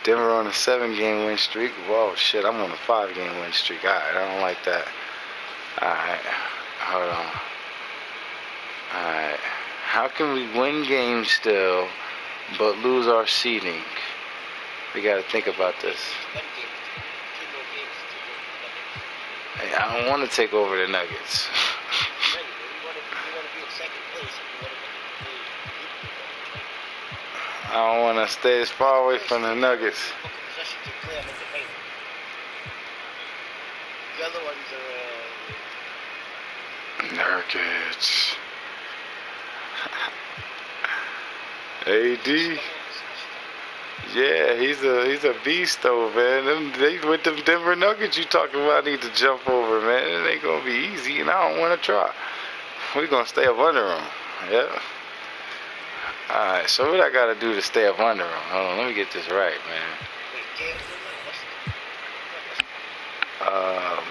A: Denver on a 7-game win streak. Whoa, shit, I'm on a 5-game win streak. Alright, I don't like that. Alright, hold on. Alright. How can we win games still, but lose our seeding? We gotta think about this. Hey, I don't want to take over the Nuggets. I don't want to stay as far away from the Nuggets.
S: The other ones are...
A: Nuggets. AD. Yeah, he's a beast though, man. With them Denver Nuggets you talking about need to jump over, man. It ain't gonna be easy, and I don't want to try. We're gonna stay up under them. Yeah. Alright, so what I gotta do to stay up under them? Hold on, let me get this right, man.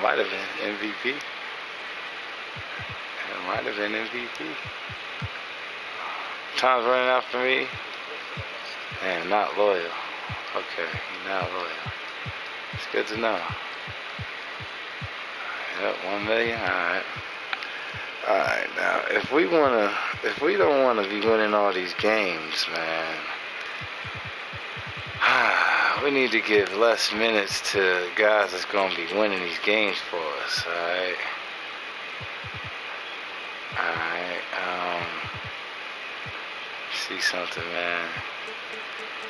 A: Might have been MVP. It might have been MVP. Time's running out for me. Man, not loyal. Okay, not loyal. It's good to know. Yep, 1 million. Alright. Alright, now if we don't wanna be winning all these games, man, we need to give less minutes to guys that's gonna be winning these games for us, alright? Alright, see something, man.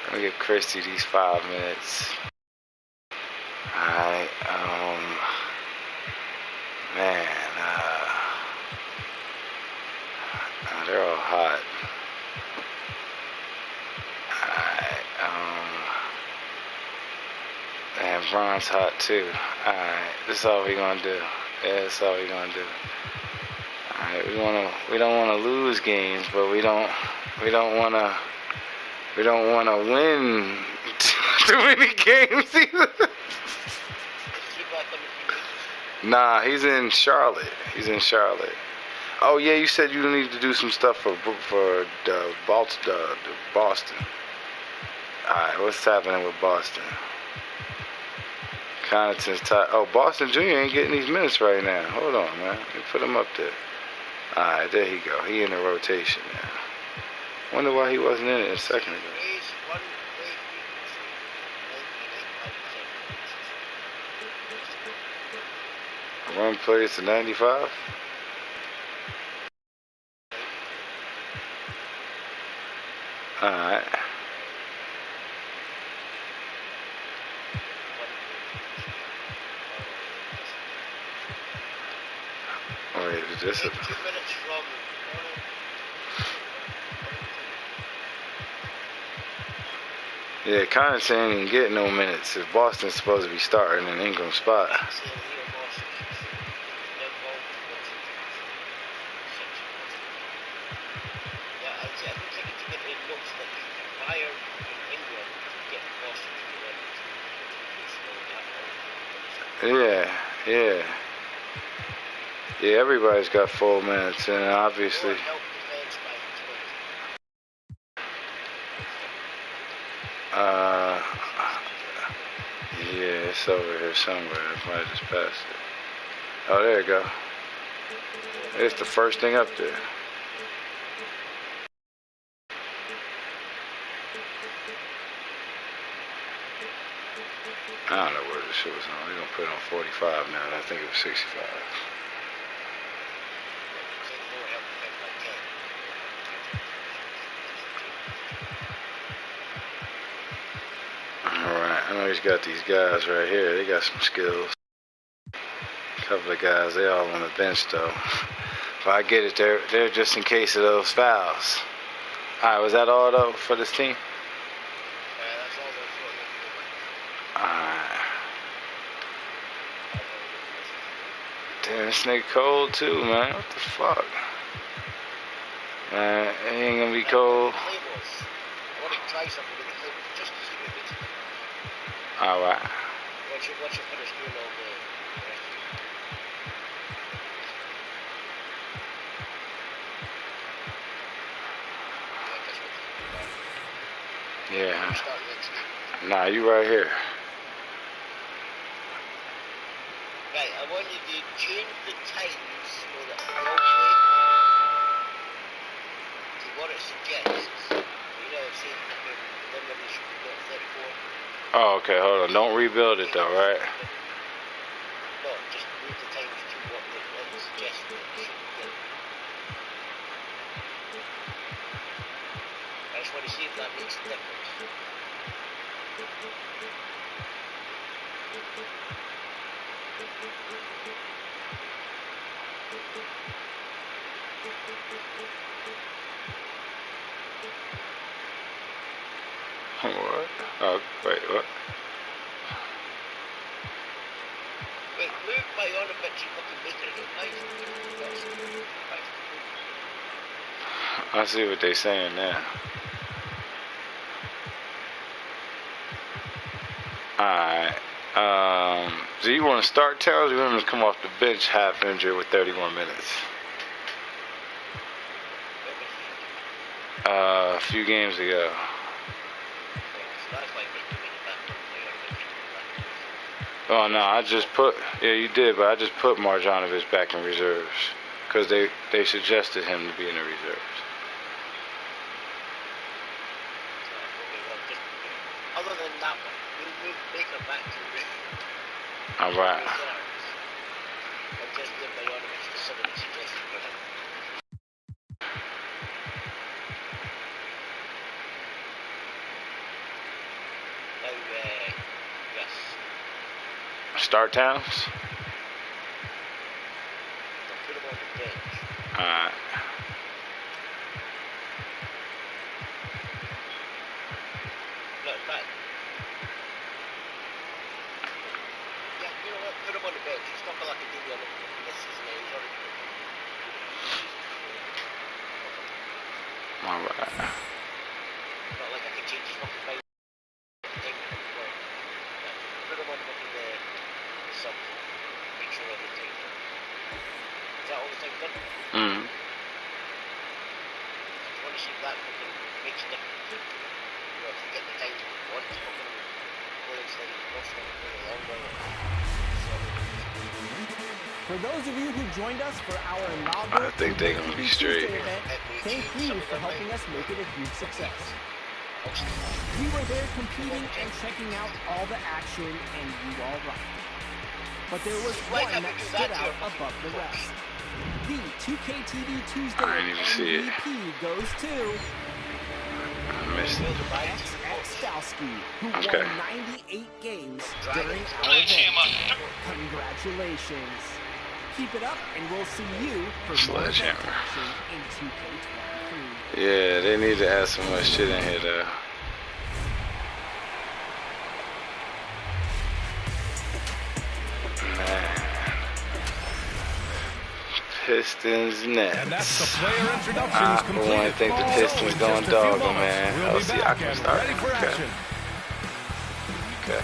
A: I'm gonna give Christie these 5 minutes. Alright, Giants hot too. Alright, this is all we gonna do. Yeah, that's all we gonna do. Alright, we don't wanna lose games, but we don't wanna win too many games either. Nah, he's in Charlotte. He's in Charlotte. Oh yeah, you said you need to do some stuff for Boston. Alright, what's happening with Boston? Connaughton's tied. Oh, Boston Jr. ain't getting these minutes right now. Hold on, man. Let me put him up there. Alright, there he go. He in the rotation now. Wonder why he wasn't in it a second ago. Run plays to 95. Alright. Wait, is this a... Yeah, Connaughton ain't even getting no minutes if Boston's supposed to be starting in Ingram's spot. Yeah. Yeah, everybody's got full minutes, and obviously... Yeah, it's over here somewhere. I might just passed it. Oh, there you go. It's the first thing up there. I don't know where this shit was on. We're going to put it on 45 now, and I think it was 65. Alright, I know he's got these guys right here. They got some skills. A couple of guys, they all on the bench, though. If I get it, they're just in case of those fouls. Alright, was that all, though, for this team? Damn, this nigga cold too, man. What the fuck? Man, it ain't gonna be cold. Alright. Yeah. Nah, you right here.
S: Right, I want you to change the times so that to what it suggests. You know, say elimination should be 34.
A: Oh, okay, hold on. Don't rebuild it though, right?
S: No, just move the times to what it suggests that it should be. I just want to see if that makes a difference.
A: What? Oh, wait, what?
S: Wait, move my order bit to fucking make it again.
A: I see what they're saying now. Alright. Do you want to start Towns or you want him to come off the bench half injured with 31 minutes? A few games ago. Oh no, I just put, yeah you did, but I just put Marjanovic back in reserves. Because they suggested him to be in the reserves.
S: Other than that one, we'll move Baker back to Rick.
A: Alright.
S: And just give Marjanovic the some of the suggestions for him.
A: Start Towns?
S: Put him on the bench.
A: Alright.
S: No, back.
A: All right.
S: Not like I could change his fucking mind. Put him on fucking the sub. Make sure all the time. Is that all the time done?
A: Mm.
S: I want to see if that fucking makes a difference. You know, if you get the time once fucking play instead of watching it play longer.
M: For those of you who joined us for our inaugural
A: I think they're gonna be straight.
M: event, thank you for helping us make it a huge success. We were there competing and checking out all the action, and you all rocked. But there was one that stood out above the rest. The 2K TV Tuesday MVP goes to Stowski, who won 98 games during our event. Congratulations. Keep it up, and we'll see you for more event action in 2K23.
A: Yeah, they need to add some more shit in here though. Man. Pistons Nets.
C: And that's the player introductions complete.
A: I think the Pistons going dog, man.
C: We'll
A: I'll see. I can start.
C: Ready for action.
A: Okay.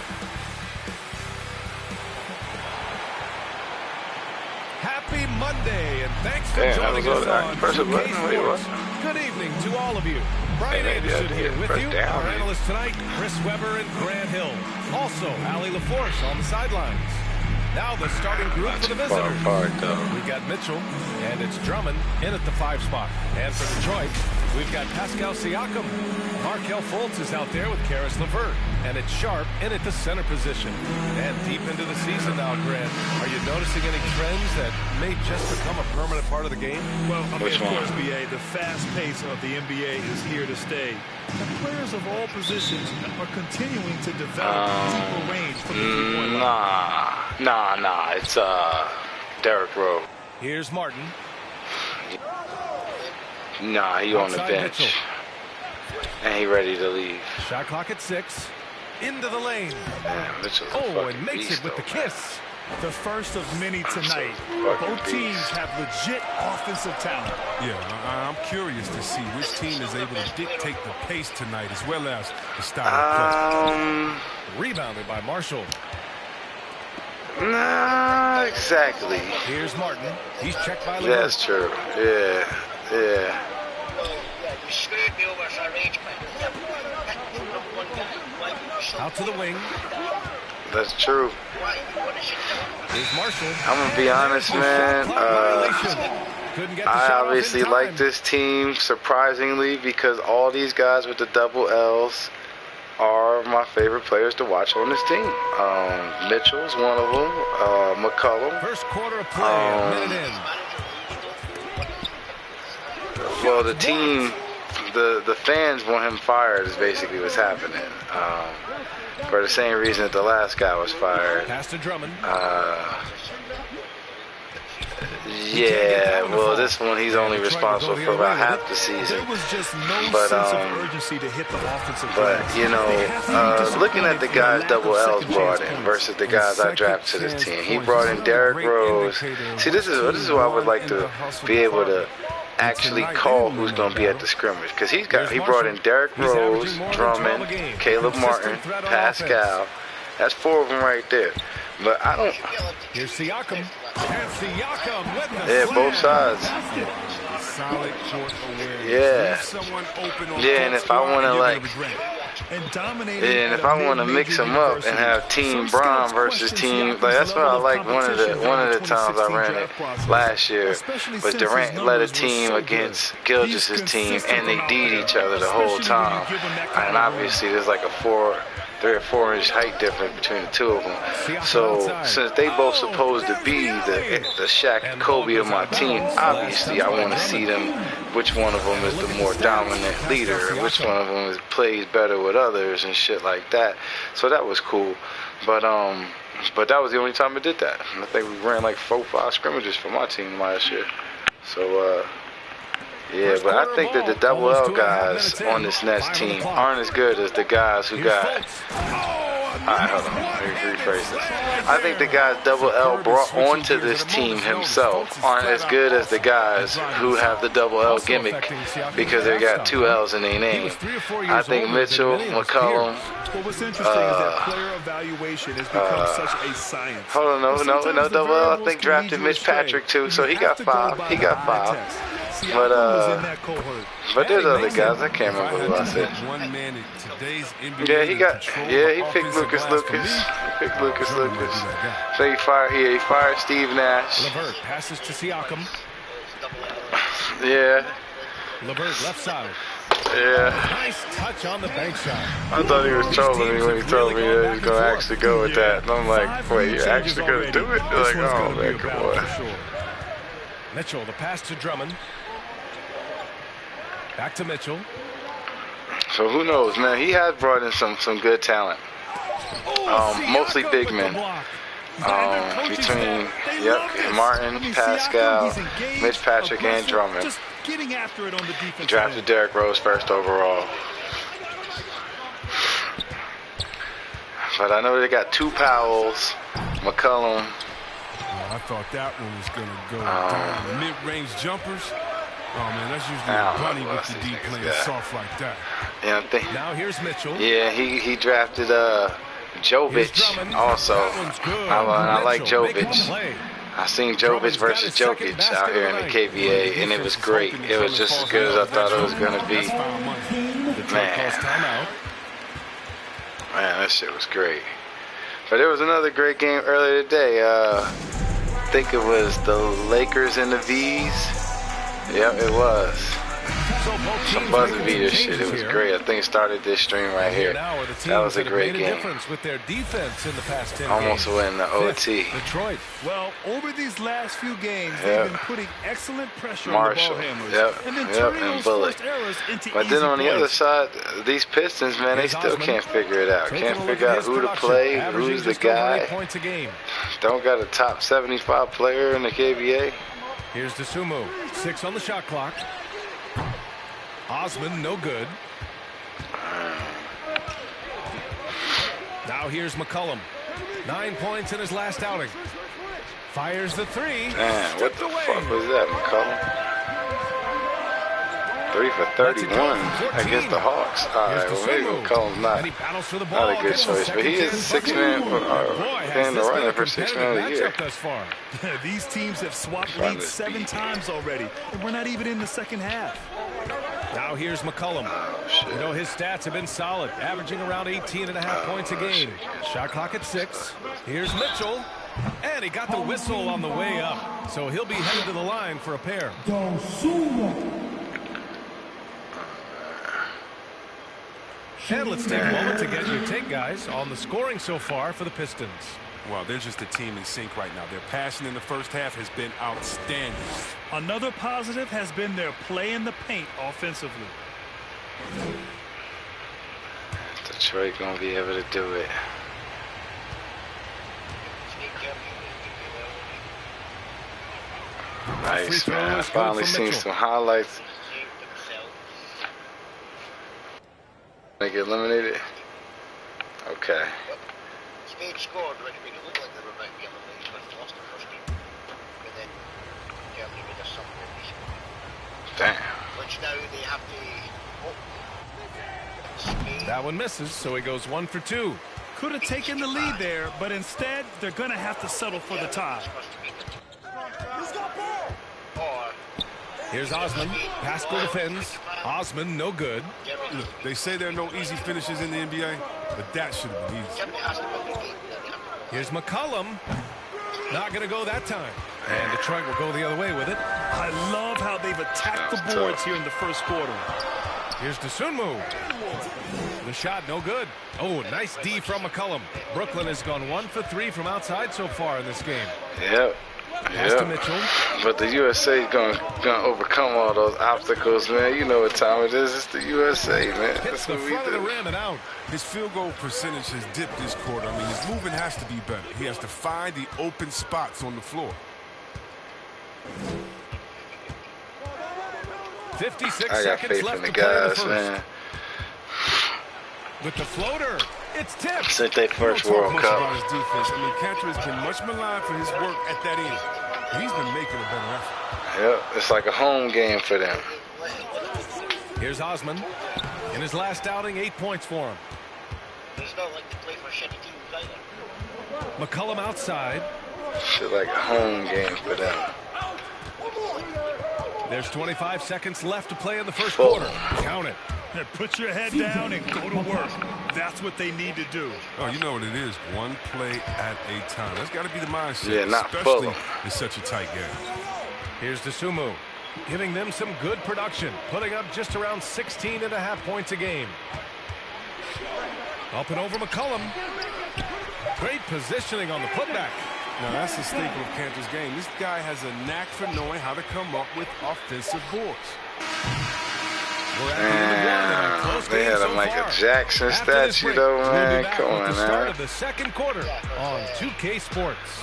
C: Happy Monday, and thanks for
A: Damn,
C: joining us on 2K Sports. Good evening to all of you. Brian Anderson here with you. Our analysts tonight, Chris Webber and Grant Hill. Also, Allie LaForce on the sidelines. Now the starting group for the visitors. We got Mitchell, and it's Drummond in at the 5 spot. And for Detroit, we've got Pascal Siakam. Markelle Fultz is out there with Karis LeVert. And it's Sharp in at the center position. And deep into the season now, Grant, are you noticing any trends that may just become a permanent part of the game?
E: Well, I mean, of course, BA, the fast pace of the NBA is here to stay. The players of all positions are continuing to develop deeper range from the three-point line.
A: Nah. It's Derrick Rose.
C: Here's Martin.
A: Nah, he on the bench.
C: Mitchell.
A: And he ready to leave.
C: Shot clock at 6. Into the lane.
A: Damn,
C: and makes it with the kiss.
E: The first of many tonight. Both teams have legit offensive talent.
Q: Yeah, I'm curious to see which team is able to dictate the pace tonight as well as the style of play.
C: Rebounded by Marshall.
A: Nah, exactly.
C: Here's Martin. He's checked by LeVert.
A: That's true. Yeah.
S: You screwed me over, so I rage quit.
C: Out to the wing.
A: That's true.
C: Here's Marshall.
A: I'm gonna be honest, man. I obviously like this team surprisingly because all these guys with the double L's are my favorite players to watch on this team. Mitchell's one of them. McCollum.
C: First quarter of play, a minute in.
A: Well, the team, the fans want him fired is basically what's happening. For the same reason that the last guy was fired.
C: Pass to Drummond.
A: Yeah, well, this one he's only responsible for about half the season.
E: There was just no sense of urgency to hit the offensive
A: but you know, looking at the guys double L's brought in versus the guys I drafted to this team, he brought in Derrick Rose. See, this is what I would like to be able to actually call who's going to be at the scrimmage, because he brought in Derrick Rose, Drummond, Caleb Martin, Pascal. That's 4 of them right there. But I don't.
C: Here's Siakam. And Siakam with the
A: yeah, both sides.
Q: Solid court awareness.
A: Yeah. Yeah, and if I want to and if I want to mix them up and have Team Bron versus Team, like that's what I like. One of the times I ran it last year, but Durant led a team against Gilgeous's team, and they beat each other the whole time. And obviously, there's like a 3 or 4 inch height difference between the two of them. So since they both supposed to be the Shaq and Kobe of my team, obviously I want to see them, which one of them is the more dominant leader, which one of them plays better with others and shit like that. So that was cool. But that was the only time I did that. I think we ran like 4 or 5 scrimmages for my team last year. So yeah, but I think that the double L guys on this Nets team aren't as good as the guys who got Alright, hold on. Let me rephrase this. I think the guys Double L brought onto this team himself aren't as good as the guys who have the Double L gimmick because they got 2 L's in their name. I think Mitchell, McCollum.
E: Well, what's interesting is that player evaluation has become such a science.
A: Hold on, no Double L. I think drafted Mitch Patrick too, so he got 5. He got 5. But there's other guys. I can't remember who I said. Yeah, he picked Lucas. He picked Lucas. So he fired Steve Nash.
C: LeVert passes to Siakam.
A: Yeah.
C: LeVert left side.
A: Yeah.
C: Nice touch on the bank shot.
A: I thought he was trolling me when he told me that he was going to actually go with that. And I'm like, wait, you're actually going to do it? They're like, oh, man, come on.
C: Mitchell, the pass to Drummond. Back to Mitchell.
A: So who knows, man? He has brought in some good talent. Mostly big men. Between Martin, Pascal, Mitch Patrick, and Drummond. He drafted Derrick Rose first overall. But I know they got 2 Powells, McCollum.
Q: I thought that one was going to go down. Mid-range jumpers. Oh, man, that's usually a bunny with the D playing soft like that.
A: Yeah, I think.
C: Now here's Mitchell.
A: Yeah, he drafted Jovic also. I like Jovic. I seen Jovic versus Jokic out here in the KBA, and it was great. It was just as good as I thought it was going to be. Man, that shit was great. But there was another great game earlier today. I think it was the Lakers and the V's. Yep, it was. Some buzzer beater shit. It was great. I think it started this stream right here. That was a great game.
C: With their defense in the past 10
A: Almost went the OT.
C: Detroit.
E: Well, over these last few games, they've been putting excellent pressure
A: Marshall.
E: on the ball handlers.
A: Yep.
E: And then turning
A: And
E: those
A: Bullock.
E: forced errors into
A: But then
E: easy
A: on the
E: plays.
A: other side, these Pistons, man, they still can't figure it out. Can't figure out who to play, who's the guy. Don't got a top 75 player in the KBA.
C: Here's Dosunmu. 6 on the shot clock. Osman, no good. Now here's McCollum. 9 points in his last outing. Fires the 3.
A: Man, what the fuck was that, McCollum? 3 for 31 against the Hawks. All right, well, maybe McCollum's not a good choice, but he is 6 man in the running for 6 man of the year.
E: These teams have swapped leads 7 times already, and we're not even in the second half.
C: Now here's McCollum. You know, his stats have been solid, averaging around 18.5 points a game. Shot clock at 6. Here's Mitchell. And he got the whistle on the way up. So he'll be headed to the line for a pair. And let's take a moment to get your take, guys, on the scoring so far for the Pistons.
Q: Well, they're just a team in sync right now. Their passion in the first half has been outstanding.
E: Another positive has been their play in the paint offensively.
A: Detroit gonna be able to do it. Nice, man. I finally seen some highlights. They get eliminated? Okay.
S: Spade scored when it looked like they were about to be eliminated, but lost the first game. And then Germany made a submission.
A: Damn.
S: Which now they have to.
C: That one misses, so he goes 1 for 2.
E: Could have taken the lead there, but instead they're going to have to settle for the tie.
C: Here's Osman. Pascal defends. Osman, no good.
Q: Look, they say there are no easy finishes in the NBA, but that should have been easy.
C: Here's McCollum. Not going to go that time. And Detroit will go the other way with it.
E: I love how they've attacked the boards here in the first quarter.
C: Here's Dosunmu. The shot, no good. Oh, nice D from McCollum. Brooklyn has gone 1 for 3 from outside so far in this game.
A: Yep. But the USA is gonna overcome all those obstacles, man. You know what time it is. It's the USA, man. That's what we do.
Q: His field goal percentage has dipped this quarter. I mean, his movement has to be better. He has to find the open spots on the floor.
C: 56
A: I got
C: seconds
A: faith
C: left
A: in the
C: to play in the
A: guys,
C: first.
A: man.
C: With the floater, It's tipped.
A: Since they first World Cup.
U: About his defense. I mean, Cantor has been much maligned for his work at that end. He's been making a better effort.
A: Yep, it's like a home game for them.
C: Here's Osman. In his last outing, 8 points for him.
S: It's not like they play for shitty teams either.
C: McCollum outside.
A: Shit like a home game for them.
C: There's 25 seconds left to play in the first quarter. Count it.
E: Put your head down and go to work. That's what they need to do.
U: Oh, you know what it is. One play at a time. That's got to be the mindset.
A: Yeah, not
U: especially
A: Fulham.
U: in such a tight game.
C: Here's Dosunmu, giving them some good production, putting up just around 16.5 points a game. Up and over McCollum. Great positioning on the putback.
U: Now, that's a staple of Cantor's game. This guy has a knack for knowing how to come up with offensive boards.
A: They had a Michael Jackson statue, though, man. Come on, man.
C: Start of the second quarter on 2K Sports.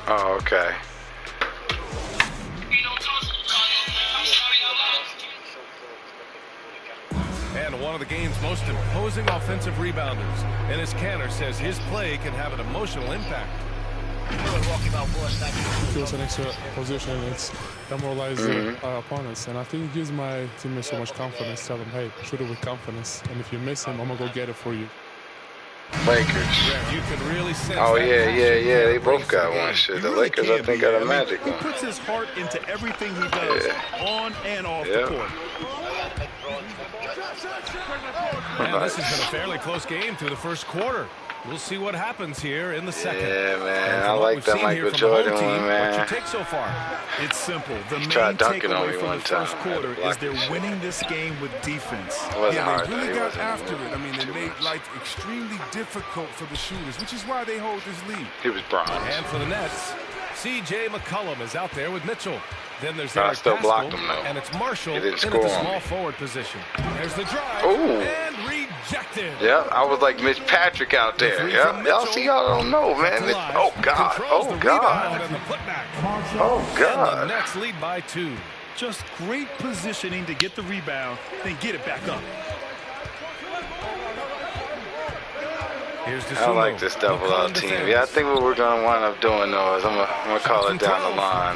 A: Oh, okay.
C: And one of the game's most imposing offensive rebounders. And as Cantor says, his play can have an emotional impact.
V: It feels an extra position. It's demoralizing opponents. And I think it gives my teammates so much confidence. Tell them, hey, shoot it with confidence. And if you miss him, I'm going to go get it for you.
A: Lakers.
C: Yeah, you can really sense
A: oh, yeah. They both got one. Shit, the Lakers, I think, got a Magic one.
E: He puts his heart into everything he does, on and off the court.
C: Man, this has been a fairly close game through the first quarter. We'll see what happens here in the second.
A: Yeah, man. I like that Michael Jordan one, man.
C: What's your take so far?
E: It's simple. The main
A: takeaway
E: from the first quarter is they're winning this game with defense.
U: Yeah, they really got after it. I mean, they made life extremely difficult for the shooters, which is why they hold this lead.
A: He was bronze.
C: And for the Nets, C.J. McCollum is out there with Mitchell. Then there's
A: I still blocked him, though.
C: And it's Marshall in
A: at
C: the small forward position. There's the drive.
A: Ooh.
C: And rejected.
A: Yeah, I was like Mitch Patrick out there. Yeah, y'all see, y'all don't know, man. Oh, God. Oh, God. Oh, God.
C: And the Nets lead by 2.
E: Just great positioning to get the rebound, then get it back up.
C: Here's
A: I like this double out team. Yeah, I think what we're going to wind up doing, though, is I'm going to call it down the line.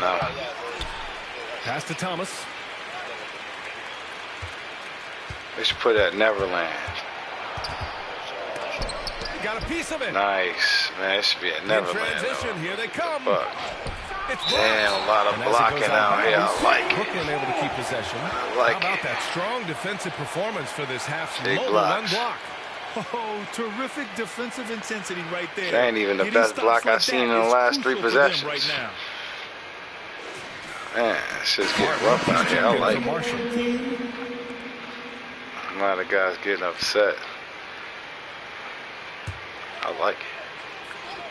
C: Pass to Thomas.
A: They should put it at Neverland.
C: Got a piece of it.
A: Nice. Man, it should be at Neverland.
C: In transition, here they come.
A: Damn, a lot of blocking out here. I like it.
C: Brooklyn able to keep possession.
A: I like
C: How about that strong defensive performance for this half?
A: Big
C: Low
A: blocks.
C: one block.
E: Oh, terrific defensive intensity right there.
A: That ain't even the best block I've seen in the last 3 possessions.
E: Right now.
A: Man, this shit's getting rough out here. I like it. A lot of guys getting upset. I like it.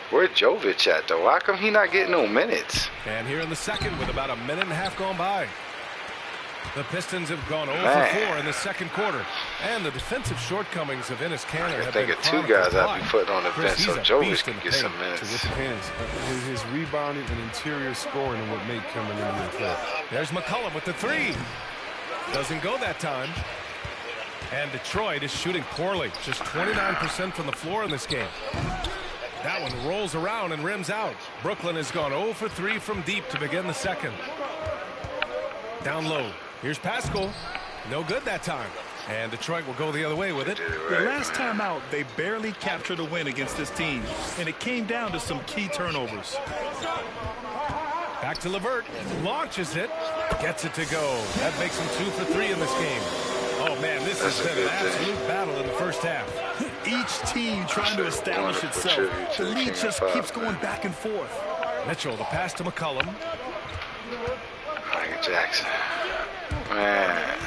A: Where's Jovic at, though? Why come he not getting no minutes?
C: And here in the second with about a minute and a half gone by. The Pistons have gone 0 for 4 in the second quarter. And the defensive shortcomings of Enes Kanter have been
A: of 2 guys I'd be putting on the bench so Jovic can get some minutes.
V: It depends. His rebounding and interior scoring are what make him an NBA player.
C: There's McCollum with the 3. Doesn't go that time. And Detroit is shooting poorly. Just 29% from the floor in this game. That one rolls around and rims out. Brooklyn has gone 0 for 3 from deep to begin the second. Down low. Here's Pascal. No good that time. And Detroit will go the other way with it.
E: The last time out, they barely captured a win against this team. And it came down to some key turnovers.
C: Back to LeVert. Launches it. Gets it to go. That makes him 2 for 3 in this game. Oh, man, this has been an absolute battle in the first half.
E: Each team trying to establish itself. The lead just keeps going back and forth.
C: Mitchell, the pass to McCollum.
A: Michael Jackson. Man.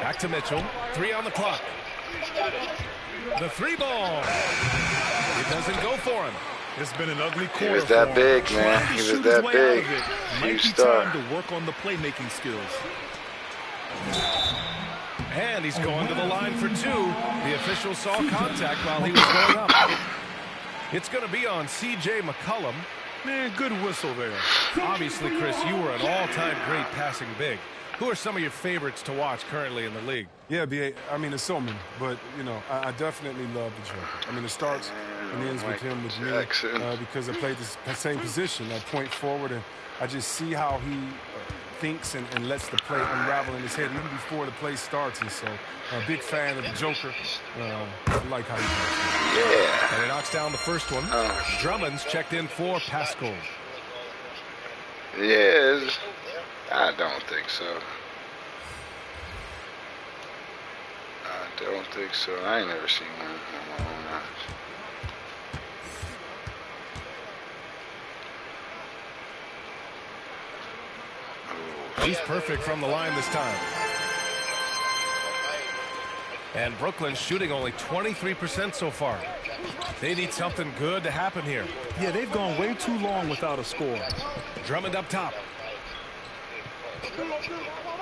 C: Back to Mitchell. 3 on the clock. The 3 ball. It doesn't go for him.
E: It's been an ugly quarter.
A: He was that big, man. He was that big. Huge star.
E: Time to work on the playmaking skills.
C: And he's going to the line for 2. The official saw contact while he was going up. It's going to be on C.J. McCollum.
E: Man, good whistle there.
C: Obviously, Chris, you were an all-time great passing big. Who are some of your favorites to watch currently in the league?
U: Yeah, BA, I mean, there's so many, but, you know, I definitely love the Joker. I mean, it starts and ends with him, with me, because I played the same position, at point forward, and I just see how he thinks and lets the play unravel in his head even before the play starts. And so, a big fan of the Joker. I like how he plays.
A: Yeah.
C: And he knocks down the first one. Drummond's checked in for Pascal.
A: Yes. I don't think so. I don't think so. I ain't never seen one on my own eyes.
C: He's perfect from the line this time. And Brooklyn's shooting only 23% so far. They need something good to happen here.
E: Yeah, they've gone way too long without a score.
C: Drummond up top.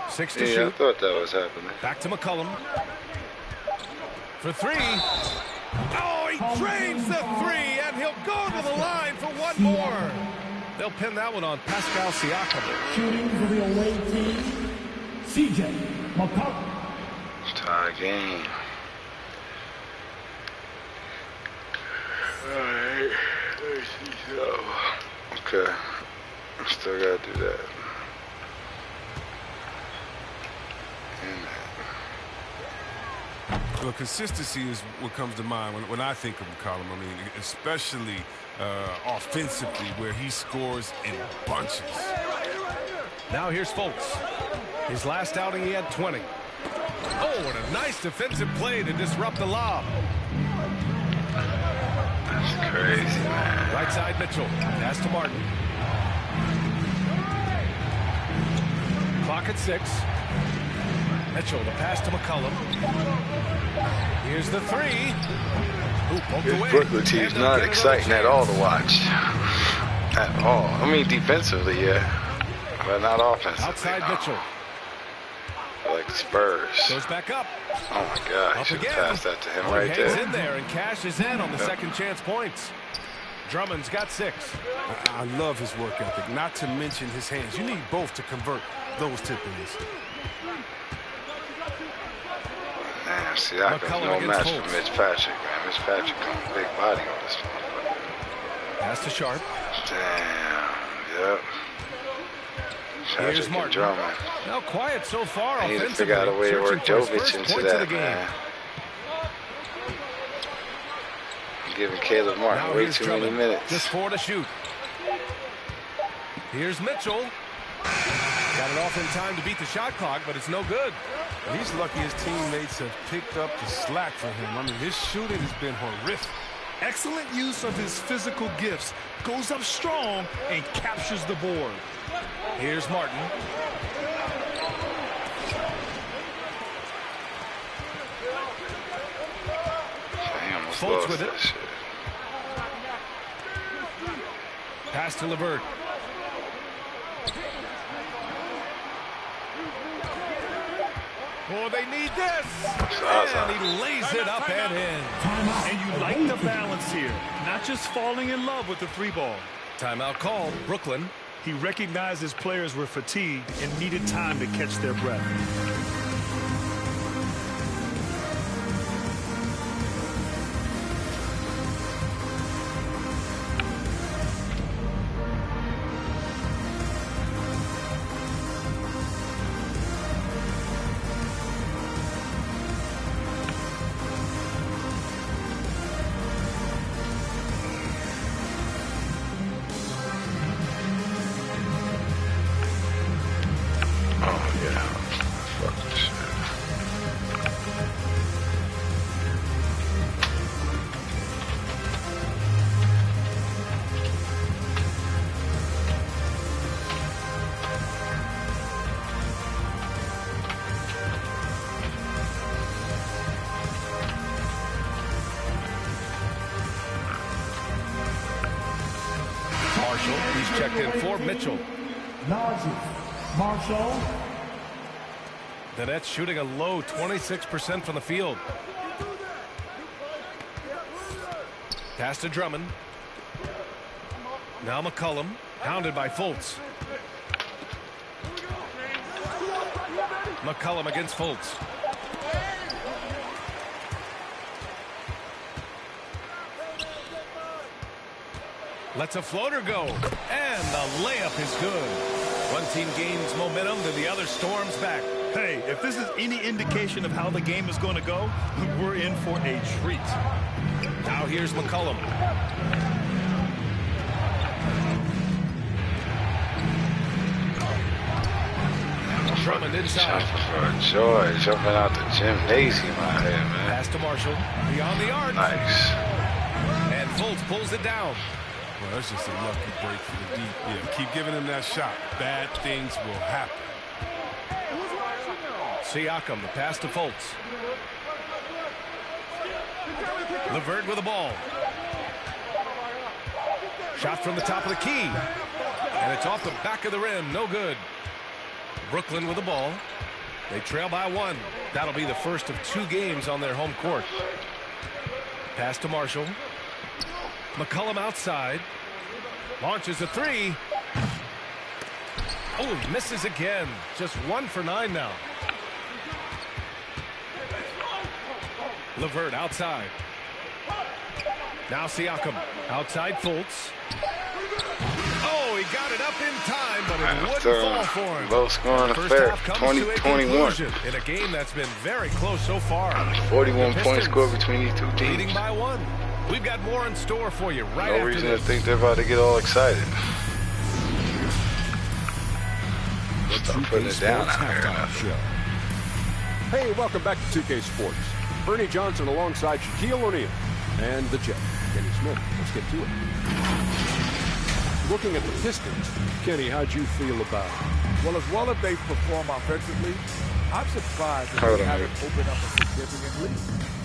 C: 6 to
A: yeah,
C: shoot.
A: I thought that was happening.
C: Back to McCollum. For three. Oh, he drains the three, and he'll go to the line for one more. They'll pin that one on Pascal Siakam.
G: Shooting for the away team, CJ McCollum.
A: It's tie game. Alright. Okay. I still gotta do that.
U: Well, consistency is what comes to mind when I think of McCollum. I mean, especially offensively, where he scores in bunches.
C: Now here's Fultz. His last outing, he had 20. Oh, and a nice defensive play to disrupt the lob.
A: That's crazy, man.
C: Right side, Mitchell. Pass to Martin. Clock at 6. Mitchell, the pass to McCollum. Here's the three.
A: This Brooklyn team's not exciting at all to watch. At all. I mean, defensively, yeah. But not offensively.
C: Outside Mitchell.
A: Like Spurs.
C: Goes back up.
A: Oh, my God. I should have passed that to him right
C: there.
A: there.
C: In there and cashes in on the second chance points. Drummond's got 6.
U: I love his work ethic, not to mention his hands. You need both to convert those tip-ins.
A: Damn, see, I can no match for Mitch Patrick, man. Mitch Patrick got a big body on this one.
C: Pass to Sharp.
A: Damn, yep.
C: Here's Martin.
A: Drummond.
C: Now quiet so far.
A: I need to figure out a way to work Jovic into that, man. I'm giving Caleb Martin
C: now
A: way too many minutes.
C: Just 4 to shoot. Here's Mitchell. Got it off in time to beat the shot clock, but it's no good.
U: He's lucky his teammates have picked up the slack for him. I mean, his shooting has been horrific.
E: Excellent use of his physical gifts. Goes up strong and captures the board.
C: Here's Martin. Fultz with it. Pass to LeVert. Oh, they need this. And he lays it up and in.
E: And you like the balance here. Not just falling in love with the three ball.
C: Timeout called. Brooklyn.
E: He recognized his players were fatigued and needed time to catch their breath.
C: He's checked in for Mitchell.
G: Marshall.
C: The Nets shooting a low 26% from the field. Pass to Drummond. Now McCollum, pounded by Fultz. McCollum against Fultz. Lets a floater go, and the layup is good. One team gains momentum, then the other storms back.
E: Hey, if this is any indication of how the game is going to go, we're in for a treat.
C: Now here's McCollum. Drummond inside.
A: For joy, jumping out the gymnasium out here, man.
C: Pass to Marshall. Beyond the arc.
A: Nice.
C: And Fultz pulls it down.
U: Well, that's just a lucky break for the deep. Yeah, keep giving him that shot. Bad things will happen.
C: Siakam, the pass to Fultz. LeVert with the ball. Shot from the top of the key. And it's off the back of the rim. No good. Brooklyn with the ball. They trail by 1. That'll be the first of 2 games on their home court. Pass to Marshall. McCollum outside. Launches a 3. Oh, misses again. Just 1 for 9 now. LeVert outside. Now Siakam. Outside Fultz. Oh, he got it up in time, but it wouldn't fall for him.
A: Low scoring affair, 20-21.
C: In a game that's been very close so far.
A: 41 point score between these two teams.
C: Leading by 1. We've got more in store for you right after this.
A: No reason to think they're about to get all excited. Stop putting it down out here.
J: Hey, welcome back to 2K Sports. Bernie Johnson alongside Shaquille O'Neal and the Jet, Kenny Smith. Let's get to it. Looking at the Pistons, Kenny, how'd you feel about it?
K: Well as they perform offensively, I'm surprised that they haven't opened up a significant lead.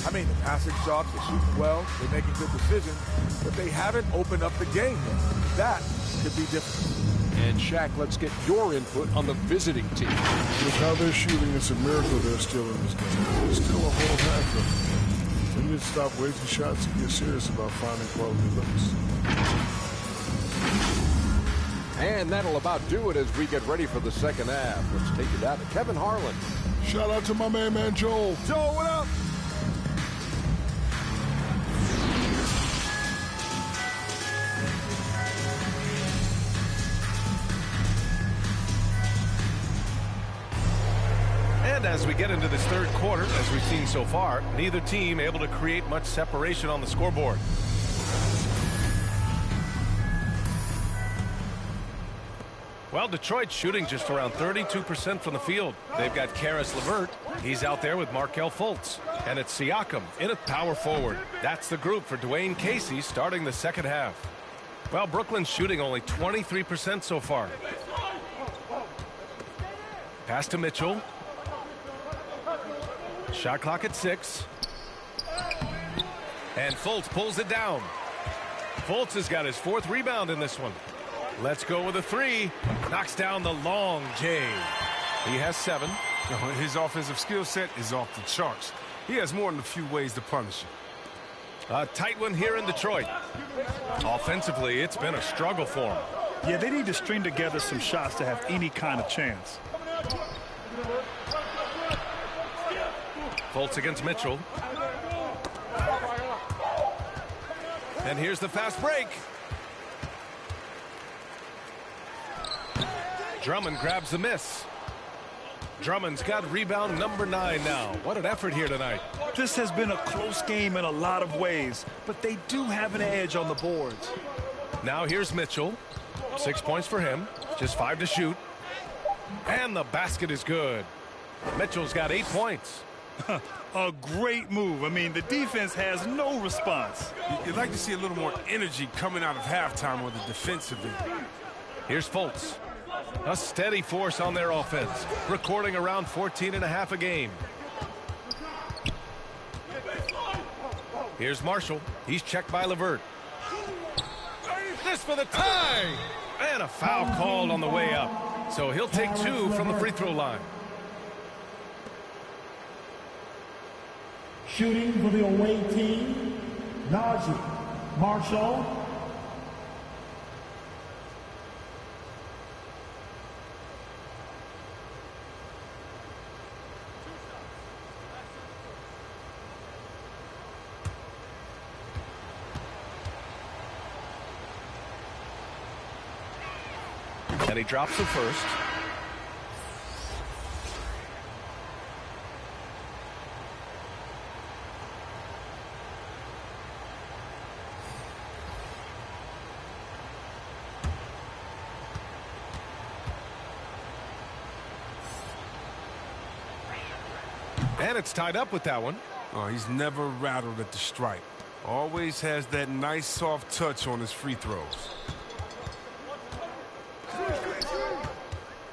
K: I mean, the passing shots, they're shooting well, they're making good decisions, but they haven't opened up the game yet. That could be different.
J: And Shaq, let's get your input on the visiting team.
L: With how they're shooting, it's a miracle they're still in this game. There's still a whole half of them. They need to stop wasting shots and get serious about finding quality looks.
J: And that'll about do it as we get ready for the second half. Let's take it down to Kevin Harlan.
L: Shout out to my man Joel.
K: Joel, what up?
C: And as we get into this third quarter, as we've seen so far, neither team able to create much separation on the scoreboard. Well, Detroit's shooting just around 32% from the field. They've got Karis LeVert. He's out there with Markelle Fultz. And it's Siakam in at power forward. That's the group for Dwayne Casey starting the second half. Well, Brooklyn's shooting only 23% so far. Pass to Mitchell. Shot clock at 6. And Fultz pulls it down. Fultz has got his 4th rebound in this one. Let's go with a 3. Knocks down the long J. He has 7.
U: His offensive skill set is off the charts. He has more than a few ways to punish you.
C: A tight one here in Detroit. Offensively, it's been a struggle for him.
E: Yeah, they need to string together some shots to have any kind of chance.
C: Fultz against Mitchell. And here's the fast break. Drummond grabs the miss. Drummond's got rebound number 9 now. What an effort here tonight.
E: This has been a close game in a lot of ways, but they do have an edge on the boards.
C: Now here's Mitchell. 6 points for him. Just 5 to shoot. And the basket is good. Mitchell's got 8 points.
E: A great move. I mean, the defense has no response.
U: You'd like to see a little more energy coming out of halftime on the defensive end.
C: Here's Fultz. A steady force on their offense, recording around 14.5 a game. Here's Marshall. He's checked by LeVert. This for the tie! And a foul called on the way up. So he'll take 2 from the free throw line.
G: Shooting for the away team, Najee Marshall.
C: And he drops the first. And it's tied up with that one.
Q: Oh, he's never rattled at the stripe. Always has that nice soft touch on his free throws.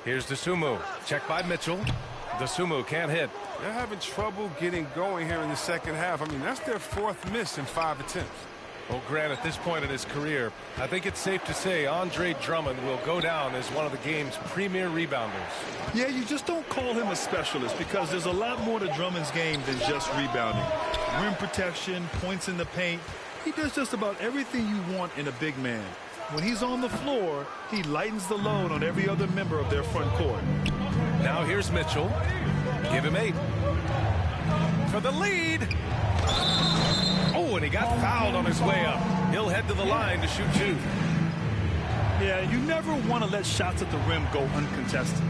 C: Here's Dosunmu. Check by Mitchell. Dosunmu can't hit.
Q: They're having trouble getting going here in the second half. I mean, that's their 4th miss in 5 attempts.
C: Well, Grant, at this point in his career, I think it's safe to say Andre Drummond will go down as one of the game's premier rebounders.
E: Yeah, you just don't call him a specialist because there's a lot more to Drummond's game than just rebounding. Rim protection, points in the paint. He does just about everything you want in a big man. When he's on the floor, he lightens the load on every other member of their front court.
C: Now here's Mitchell. Give him 8. For the lead. Oh, and he got fouled on his way up. He'll head to the line to shoot 2.
E: Yeah, you never want to let shots at the rim go uncontested.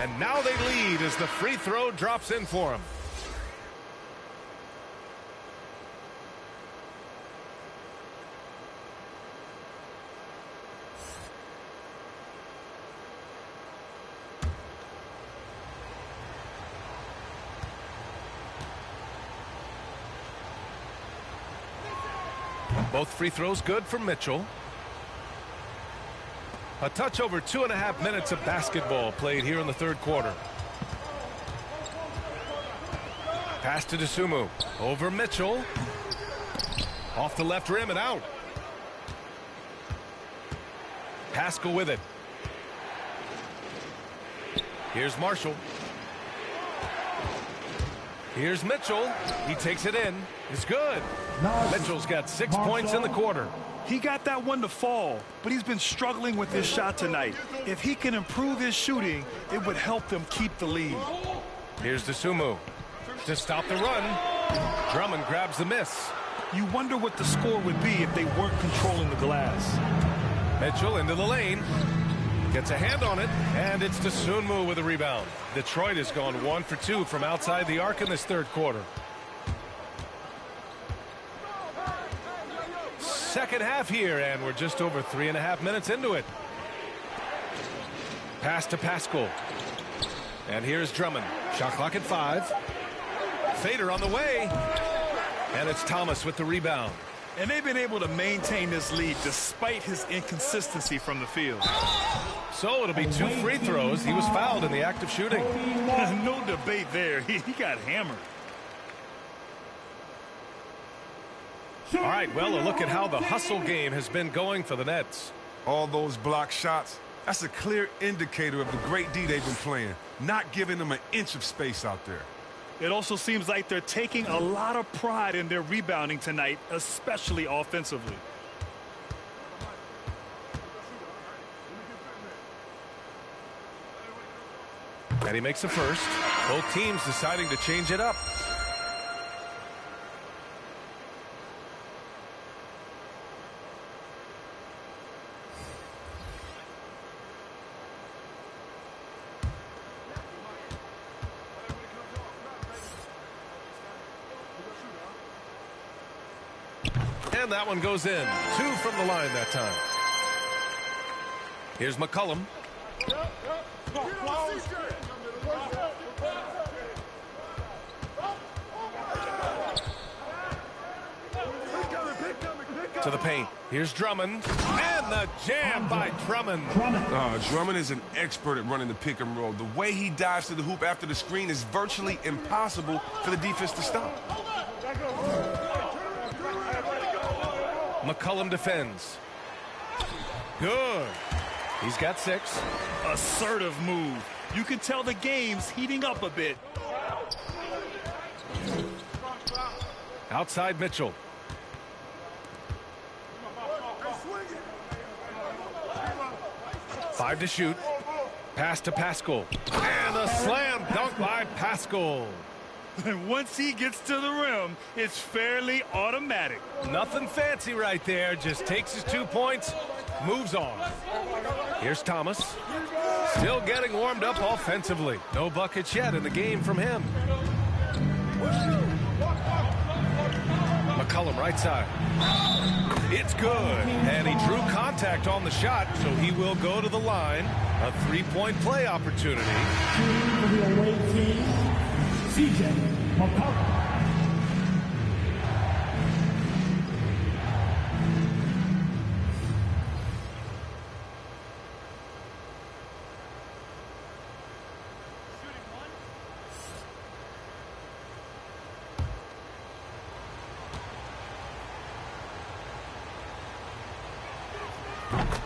C: And now they lead as the free throw drops in for him. Both free throws good for Mitchell. A touch over 2.5 minutes of basketball played here in the third quarter. Pass to Dosunmu. Over Mitchell. Off the left rim and out. Pascal with it. Here's Marshall. Here's Mitchell. He takes it in. It's good. Mitchell's got 6 points in the quarter.
E: He got that one to fall, but he's been struggling with his shot tonight. If he can improve his shooting, it would help them keep the lead.
C: Here's Dosunmu to stop the run. Drummond grabs the miss.
E: You wonder what the score would be if they weren't controlling the glass.
C: Mitchell into the lane. Gets a hand on it, and it's Dosunmu with a rebound. Detroit has gone 1 for 2 from outside the arc in this third quarter. Second half here, and we're just over 3.5 minutes into it. Pass to Pascal. And here's Drummond. Shot clock at 5. Fader on the way. And it's Thomas with the rebound.
E: And they've been able to maintain this lead despite his inconsistency from the field.
C: So it'll be 2 free throws. He was fouled in the act of shooting.
E: No debate there. He got hammered.
C: All right, well, a look at how the hustle game has been going for the Nets.
Q: All those block shots, that's a clear indicator of the great D they've been playing, not giving them an inch of space out there.
E: It also seems like they're taking a lot of pride in their rebounding tonight, especially offensively.
C: And he makes the first. Both teams deciding to change it up. And that one goes in. 2 from the line that time. Here's McCollum. To the paint. Here's Drummond. And the jam by Drummond.
Q: Drummond is an expert at running the pick and roll. The way he dives to the hoop after the screen is virtually impossible for the defense to stop.
C: McCollum defends. Good. He's got 6.
E: Assertive move. You can tell the game's heating up a bit.
C: Outside Mitchell. Five to shoot. Pass to Pascal. And a slam dunk by Pascal.
E: And once he gets to the rim, it's fairly automatic.
C: Nothing fancy right there. Just takes his 2 points, moves on. Here's Thomas. Still getting warmed up offensively. No buckets yet in the game from him. McCollum right side. It's good. And he drew contact on the shot, so he will go to the line. A 3-point play opportunity.
G: For the away team, CJ McCollum.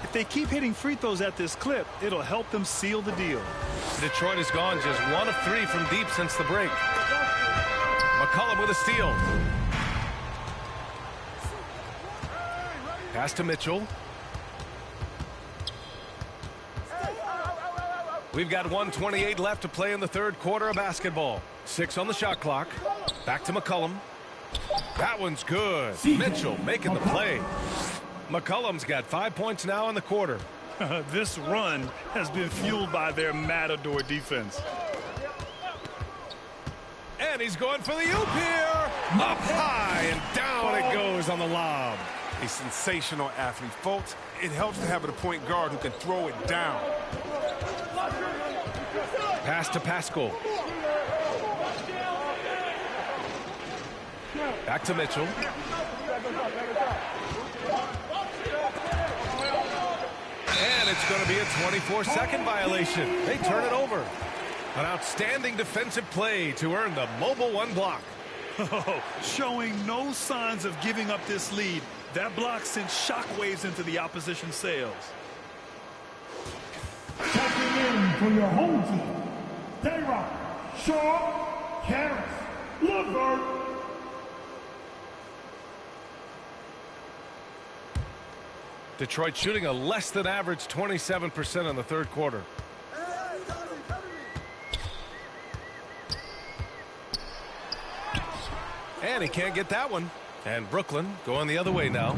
E: If they keep hitting free throws at this clip, it'll help them seal the deal.
C: Detroit has gone just 1 of 3 from deep since the break. McCollum with a steal. Pass to Mitchell. We've got 1:28 left to play in the third quarter of basketball. 6 on the shot clock. Back to McCollum. That one's good. Mitchell making the play. McCollum's got 5 points now in the quarter.
E: This run has been fueled by their Matador defense.
C: And he's going for the oop here. Up high and down it goes on the lob.
U: A sensational athlete, folks. It helps to have a point guard who can throw it down.
C: Pass to Pascal. Back to Mitchell. And it's going to be a 24-second violation. They turn it over. An outstanding defensive play to earn the mobile 1 block.
E: Showing no signs of giving up this lead. That block sent shockwaves into the opposition sails.
G: Checking in for your home team, Dayrock, Shaw, Harris, Levert.
C: Detroit shooting a less than average 27% in the third quarter. And he can't get that one. And Brooklyn going the other way now.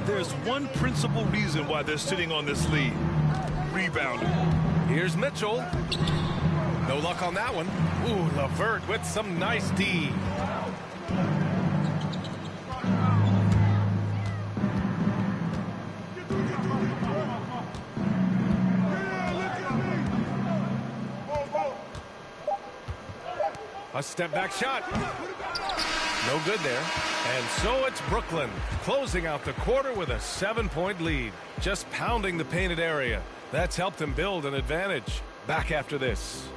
E: There's one principal reason why they're sitting on this lead. Rebounding.
C: Here's Mitchell. No luck on that one. Ooh, Levert with some nice D. A step back shot. No good there. And so it's Brooklyn closing out the quarter with a 7-point lead. Just pounding the painted area. That's helped them build an advantage. Back after this.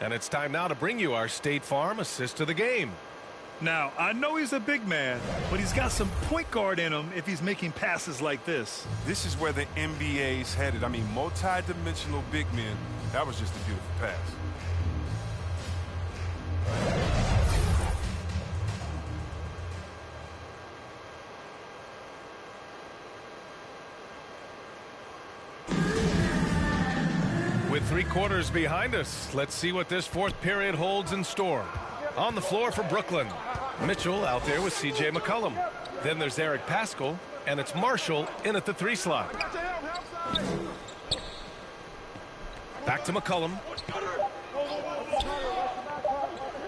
C: And it's time now to bring you our State Farm assist of the game.
E: Now, I know he's a big man, but he's got some point guard in him if he's making passes like this.
U: This is where the NBA's headed. I mean, multi-dimensional big men. That was just a beautiful pass.
C: With 3 quarters behind us, let's see what this fourth period holds in store. On the floor for Brooklyn, Mitchell out there with C.J. McCollum. Then there's Eric Pascal, and it's Marshall in at the 3 slot. Back to McCollum.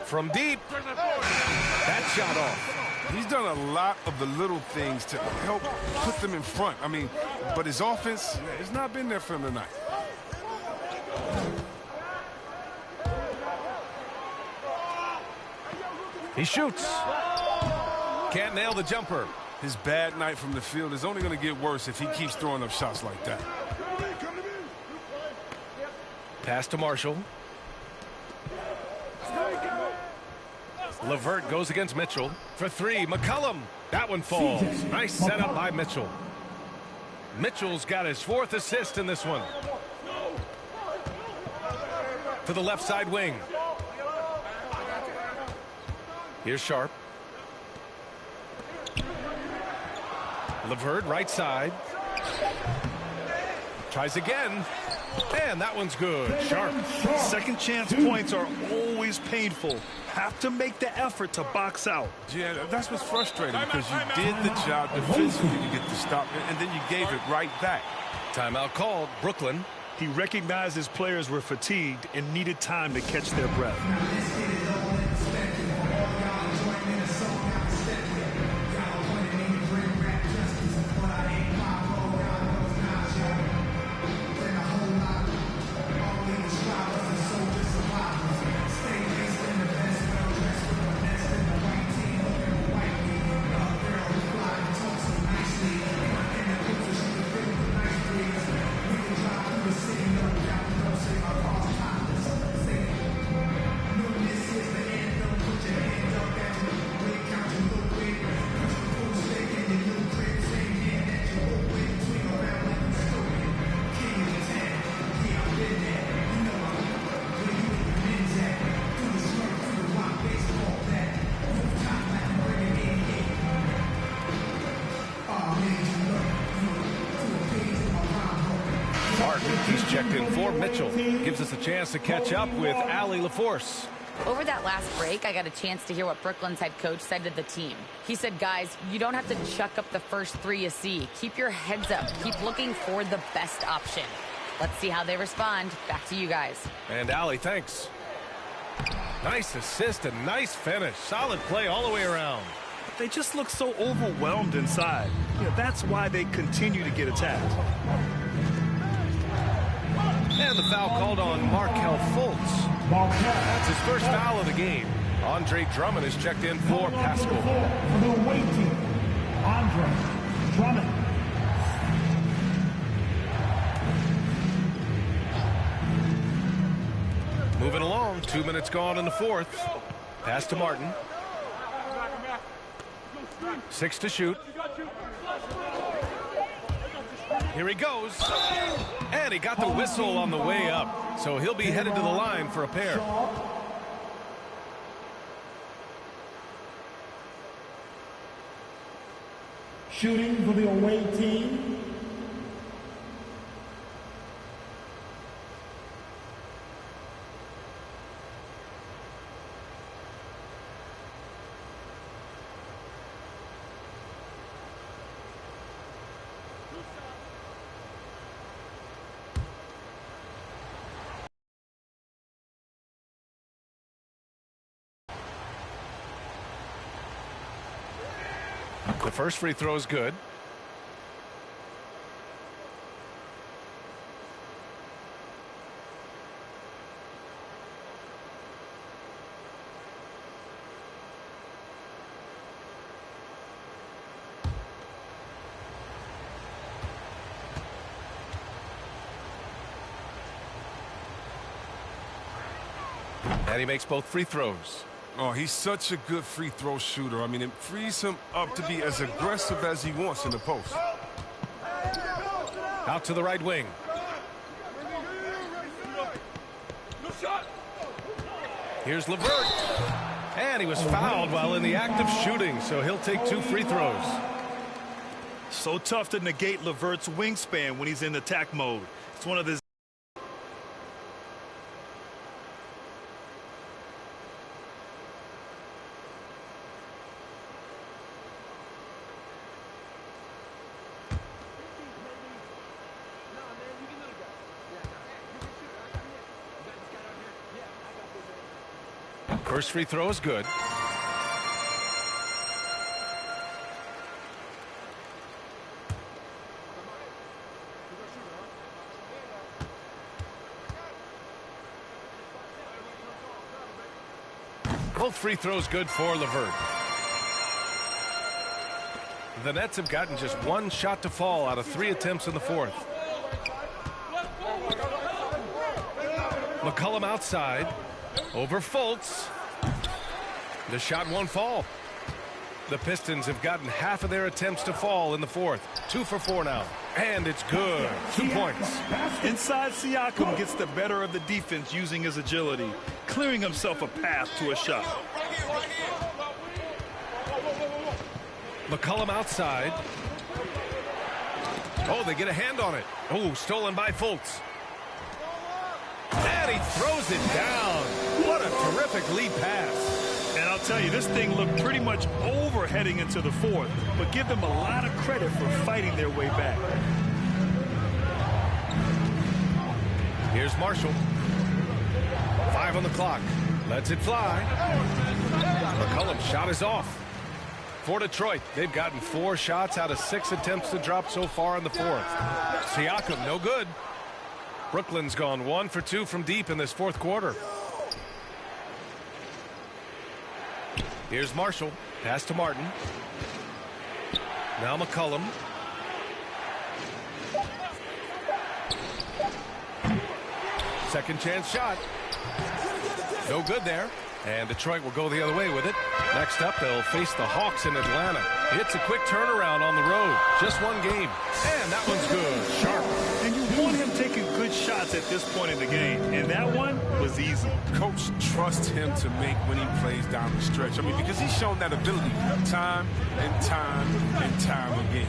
C: From deep. That shot off.
U: He's done a lot of the little things to help put them in front. I mean, but his offense has not been there for him tonight.
C: He shoots. Can't nail the jumper.
U: His bad night from the field is only going to get worse if he keeps throwing up shots like that.
C: Pass to Marshall. LeVert goes against Mitchell for three. McCollum. That one falls. Nice setup by Mitchell. Mitchell's got his 4th assist in this one. To the left side wing. Here's Sharp. LeVert right side. Tries again. And that one's good. Sharp.
E: Second chance points are always painful. Have to make the effort to box out.
U: Yeah, that's what's frustrating because you did the job defensively to get the stop, and then you gave it right back.
C: Timeout called. Brooklyn.
E: He recognized his players were fatigued and needed time to catch their breath.
C: He's checked in for Mitchell. Gives us a chance to catch up with Allie LaForce.
O: Over that last break, I got a chance to hear what Brooklyn's head coach said to the team. He said, guys, you don't have to chuck up the first 3 you see. Keep your heads up. Keep looking for the best option. Let's see how they respond. Back to you guys.
C: And Allie, thanks. Nice assist and nice finish. Solid play all the way around.
E: They just look so overwhelmed inside. Yeah, that's why they continue to get attacked.
C: And the foul called on Markelle Fultz. That's his first foul of the game. Andre Drummond is checked in for Pascal.
G: For the away team, Andre Drummond.
C: Moving along, 2 minutes gone in the 4th. Pass to Martin. 6 to shoot. Here he goes. And he got the whistle on the way up. So he'll be headed to the line for a pair.
G: Shooting for the away team.
C: The first free throw is good. And he makes both free throws.
U: Oh, he's such a good free throw shooter. I mean, it frees him up to be as aggressive as he wants in the post.
C: Out to the right wing. Here's LeVert. And he was fouled while in the act of shooting, so he'll take 2 free throws.
E: So tough to negate LeVert's wingspan when he's in attack mode. It's one of his.
C: First free throw is good. Both free throws good for LeVert. The Nets have gotten just one shot to fall out of 3 attempts in the fourth. McCollum outside. Over Fultz. The shot won't fall. The Pistons have gotten half of their attempts to fall in the fourth. 2 for 4 now. And it's good. 2 points.
E: Inside, Siakam gets the better of the defense using his agility, clearing himself a path to a shot.
C: McCollum outside. Oh, they get a hand on it. Oh, stolen by Fultz. And he throws it down. What a terrific lead pass.
E: And I'll tell you, this thing looked pretty much over heading into the fourth, but give them a lot of credit for fighting their way back.
C: Here's Marshall. 5 on the clock. Lets it fly. McCollum's shot is off. For Detroit, they've gotten 4 shots out of 6 attempts to drop so far in the fourth. Siakam, no good. Brooklyn's gone 1 for 2 from deep in this fourth quarter. Here's Marshall. Pass to Martin. Now McCollum. Second chance shot. No good there. And Detroit will go the other way with it. Next up, they'll face the Hawks in Atlanta. It's a quick turnaround on the road. Just 1 game. And that one's good. Sharp.
E: And you want him taking good shots at this point in the game. And that one was easy.
Q: Coach trusts him to make winning plays down the stretch. I mean, because he's shown that ability time and time and time again.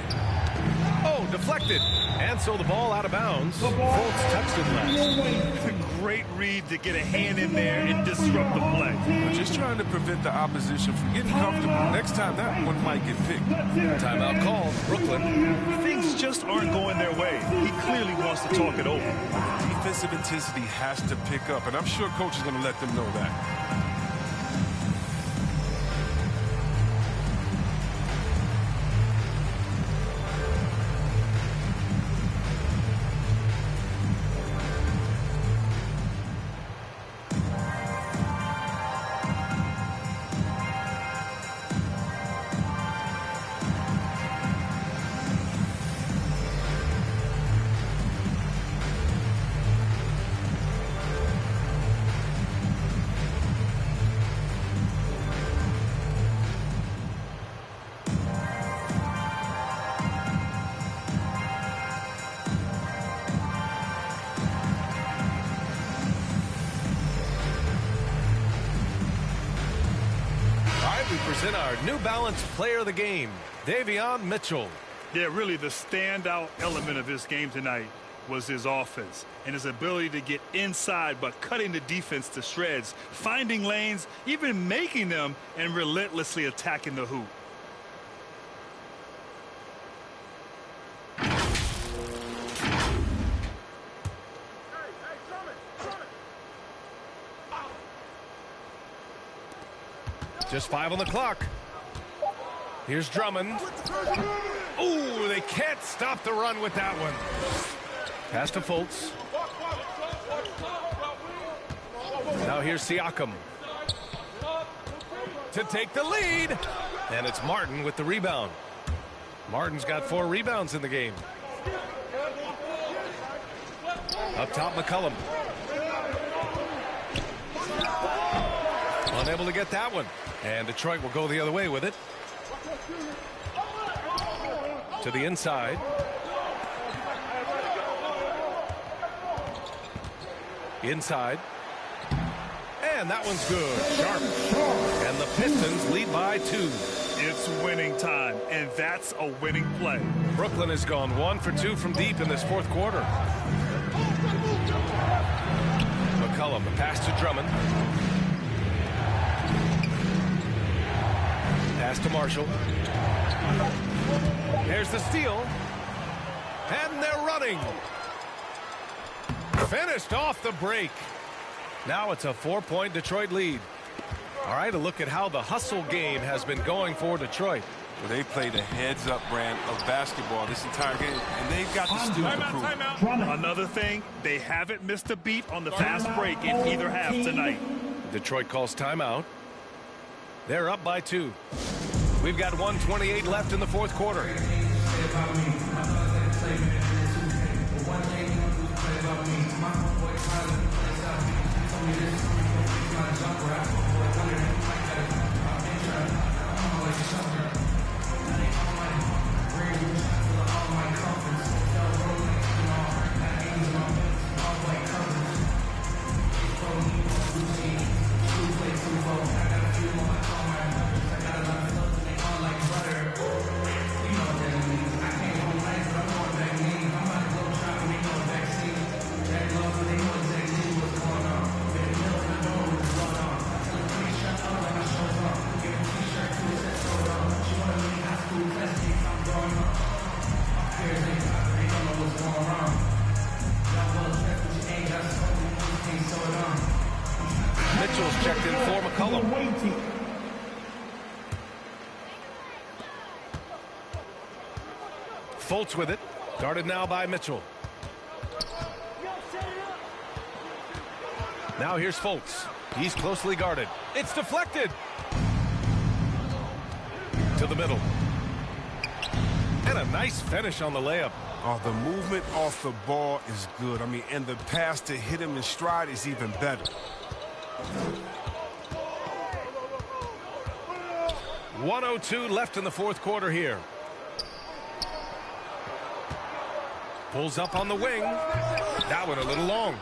C: Oh, deflected. And so the ball out of bounds. Fultz touched it last.
E: A great read to get a hand in there and disrupt the play.
Q: We're just trying to prevent the opposition from getting comfortable. Next time, that one might get picked.
C: Timeout called. Brooklyn.
E: Things just aren't going their way. He clearly wants to talk it over.
Q: Defensive intensity has to pick up, and I'm sure coach is going to let them know that.
C: In our New Balance player of the game, Davion Mitchell.
E: Yeah, really the standout element of his game tonight was his offense and his ability to get inside but cutting the defense to shreds, finding lanes, even making them, and relentlessly attacking the hoop.
C: Just 5 on the clock. Here's Drummond. Ooh, they can't stop the run with that one. Pass to Fultz. Now here's Siakam to take the lead. And it's Martin with the rebound. Martin's got 4 rebounds in the game. Up top, McCollum. Unable to get that one. And Detroit will go the other way with it. To the inside. Inside. And that one's good. Sharp. And the Pistons lead by 2.
E: It's winning time, and that's a winning play.
C: Brooklyn has gone 1 for 2 from deep in this fourth quarter. McCollum, the pass to Drummond. Pass to Marshall. There's the steal. And they're running. Finished off the break. Now it's a 4-point Detroit lead. All right, a look at how the hustle game has been going for Detroit.
Q: Well, they played a heads-up brand of basketball this entire game, and they've got the skill to prove it.
E: Another thing, they haven't missed a beat on the fast break in either half tonight.
C: Detroit calls timeout. They're up by 2. We've got 1:28 left in the fourth quarter. Mitchell's checked in for McCollum. Fultz with it. Guarded now by Mitchell. Now here's Fultz. He's closely guarded. It's deflected. To the middle. And a nice finish on the layup.
Q: Oh, the movement off the ball is good. I mean, and the pass to hit him in stride is even better.
C: 1:02 left in the fourth quarter here. Pulls up on the wing. That one a little long.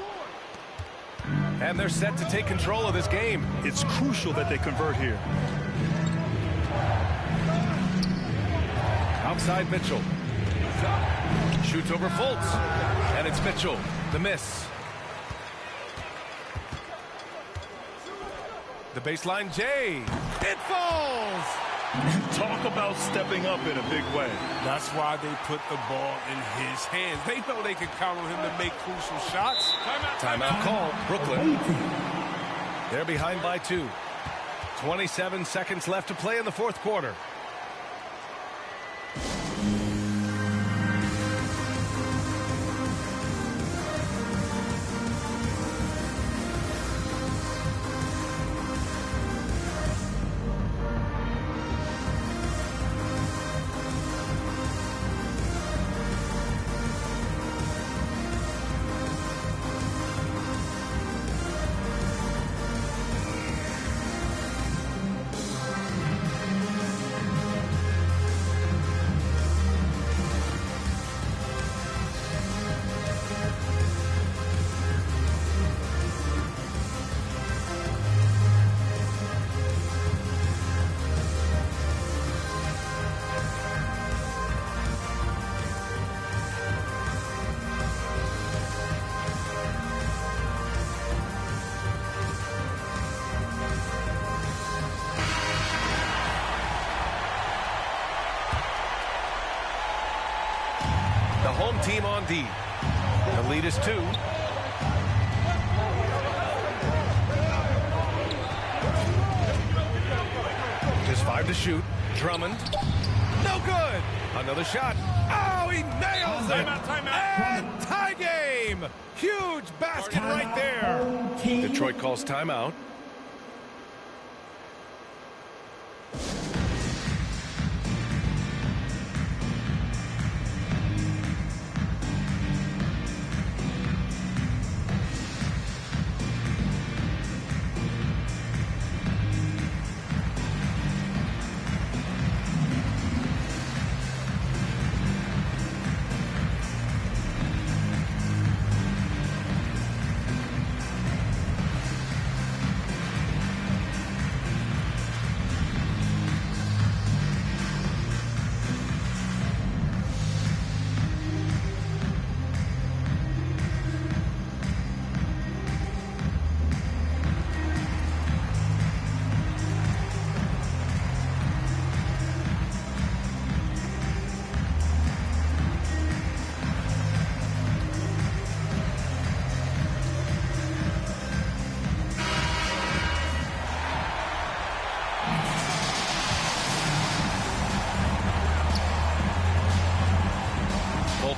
C: And they're set to take control of this game.
E: It's crucial that they convert here.
C: Outside Mitchell. Shoots over Fultz. And it's Mitchell. The miss. The baseline J. It falls.
E: Talk about stepping up in a big way.
Q: That's why they put the ball in his hands. They know they can count on him to make crucial shots.
C: Timeout call. Brooklyn. They're behind by 2. 27 seconds left to play in the fourth quarter. Home team on D. The lead is 2. Just 5 to shoot. Drummond. No good. Another shot. Oh, he nails it. And tie game. Huge basket right there. Detroit calls timeout.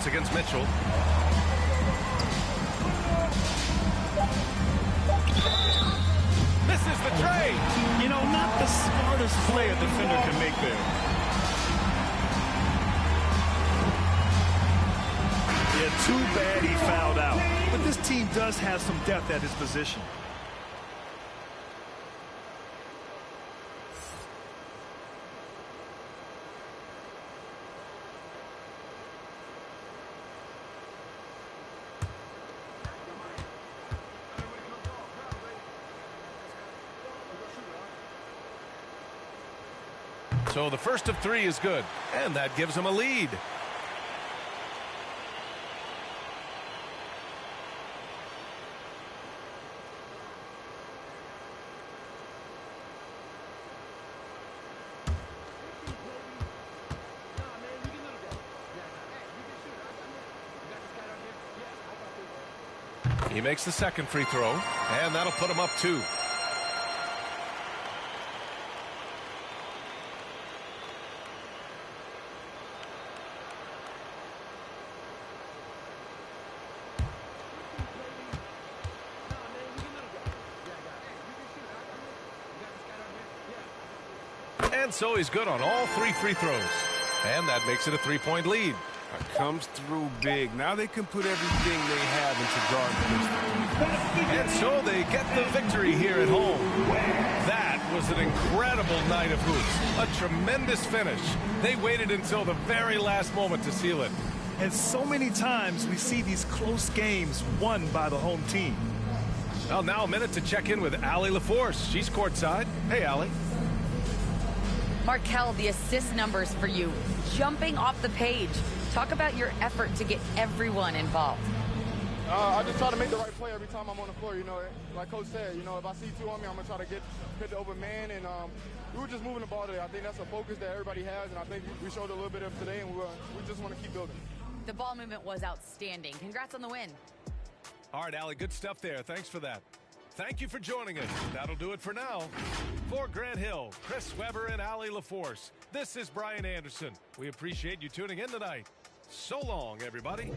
C: Against Mitchell. misses the trade.
E: You know, not the smartest play a defender can make there. Yeah, too bad he fouled out. But this team does have some depth at his position.
C: So the first of 3 is good, and that gives him a lead. He makes the second free throw, and that'll put him up 2. And so he's good on all 3 free throws. And that makes it a 3-point lead.
U: Comes through big. Now they can put everything they have into guard.
C: And so they get the victory here at home. That was an incredible night of hoops. A tremendous finish. They waited until the very last moment to seal it.
E: And so many times we see these close games won by the home team.
C: Well, now a minute to check in with Allie LaForce. She's courtside. Hey, Allie.
O: Markel, the assist numbers for you, jumping off the page. Talk about your effort to get everyone involved.
P: I just try to make the right play every time I'm on the floor. You know, like Coach said, you know, if I see 2 on me, I'm going to try to get the open man. And we were just moving the ball today. I think that's a focus that everybody has, and I think we showed a little bit of today, and we just want to keep building.
O: The ball movement was outstanding. Congrats on the win.
C: All right, Allie, good stuff there. Thanks for that. Thank you for joining us. That'll do it for now. For Grant Hill, Chris Webber, and Allie LaForce, this is Brian Anderson. We appreciate you tuning in tonight. So long, everybody.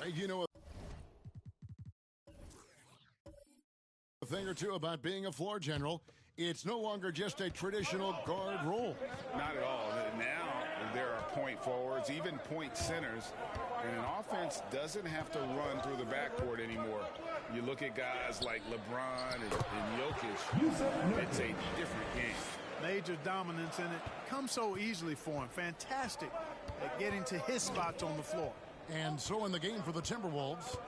I: Greg, you know a thing or two about being a floor general. It's no longer just a traditional guard role.
Q: Not at all. Now there are point forwards, even point centers, and an offense doesn't have to run through the backcourt anymore. You look at guys like LeBron and Jokic, it's a different game.
N: Major dominance, and it comes so easily for him. Fantastic at getting to his spots on the floor.
I: And so in the game for the Timberwolves,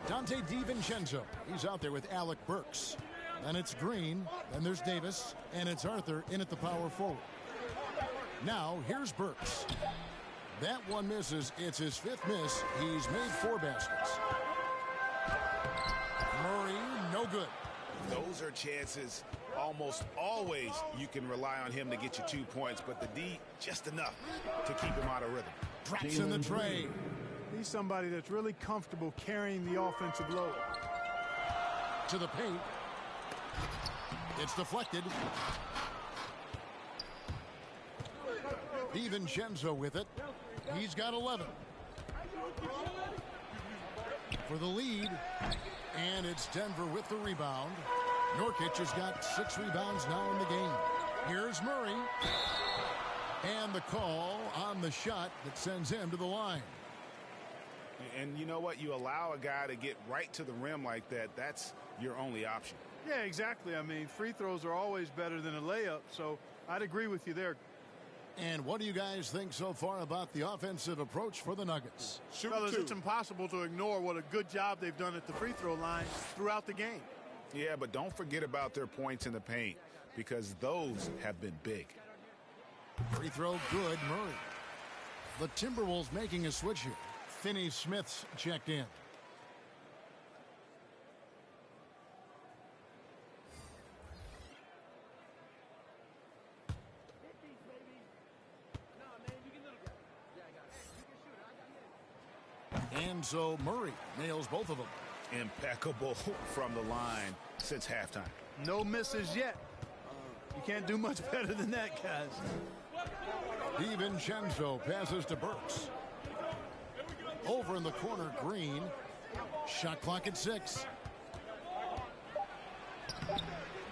I: Dante DiVincenzo. He's out there with Alec Burks. Then it's Green, then there's Davis, and it's Arthur in at the power forward. Now, here's Burks. That one misses. It's his 5th miss. He's made 4 baskets. Murray, no good.
Q: Those are chances almost always you can rely on him to get you 2 points, but the D, just enough to keep him out of rhythm.
I: Drops in the tray.
N: He's somebody that's really comfortable carrying the offensive load.
I: To the paint. It's deflected. DiVincenzo with it. He's got 11. For the lead. And it's Denver with the rebound. Nurkic has got 6 rebounds now in the game. Here's Murray. And the call on the shot that sends him to the line.
Q: And you know what? You allow a guy to get right to the rim like that, that's your only option.
N: Yeah, exactly. I mean, free throws are always better than a layup, so I'd agree with you there.
I: And what do you guys think so far about the offensive approach for the Nuggets?
N: Fellas, it's impossible to ignore what a good job they've done at the free throw line throughout the game.
Q: Yeah, but don't forget about their points in the paint, because those have been big.
I: Free throw good, Murray. The Timberwolves making a switch here. Finney Smith's checked in. And so Murray nails both of them.
Q: Impeccable from the line since halftime.
N: No misses yet. You can't do much better than that, guys.
I: DiVincenzo passes to Burks. Over in the corner, Green. Shot clock at 6.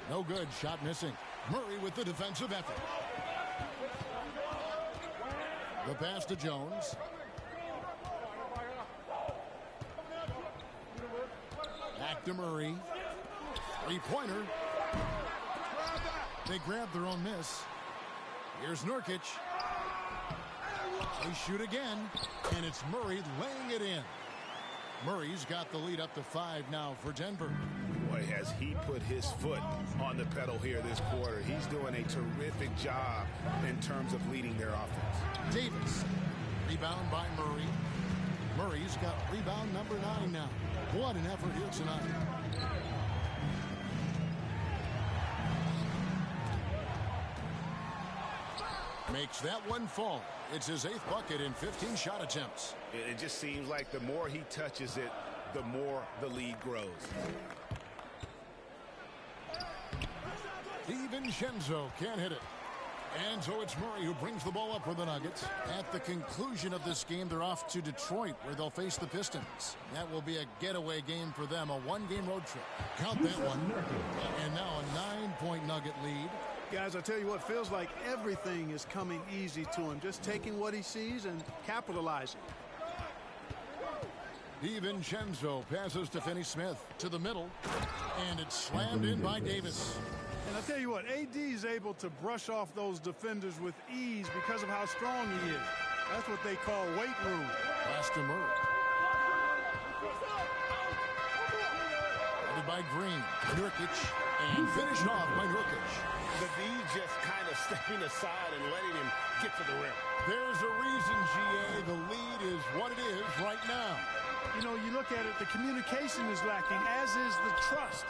I: No good. Shot missing. Murray with the defensive effort. The pass to Jones. Back to Murray. 3-pointer. They grab their own miss. Here's Nurkic. They shoot again, and it's Murray laying it in. Murray's got the lead up to 5 now for Denver.
Q: Boy, has he put his foot on the pedal here this quarter. He's doing a terrific job in terms of leading their offense.
I: Davis. Rebound by Murray. Murray's got rebound number 9 now. What an effort here tonight. Makes that one fall. It's his 8th bucket in 15 shot attempts.
Q: It just seems like the more he touches it, the more the lead grows.
I: DiVincenzo can't hit it. And so it's Murray who brings the ball up for the Nuggets. At the conclusion of this game, they're off to Detroit, where they'll face the Pistons. That will be a getaway game for them, a 1-game road trip. Count that one. And now a 9-point Nugget lead.
N: Guys, I tell you what, feels like everything is coming easy to him. Just taking what he sees and capitalizing.
I: DiVincenzo passes to Finney Smith to the middle. And it's slammed in by Davis.
N: And I tell you what, AD is able to brush off those defenders with ease because of how strong he is. That's what they call weight room.
I: Pass to Murray. Headed by Green. Nurkic. And finished off by Nurkic.
Q: The D just kind of stepping aside and letting him get to the rim.
I: There's a reason, GA. The lead is what it is right now.
N: You know, you look at it, the communication is lacking, as is the trust.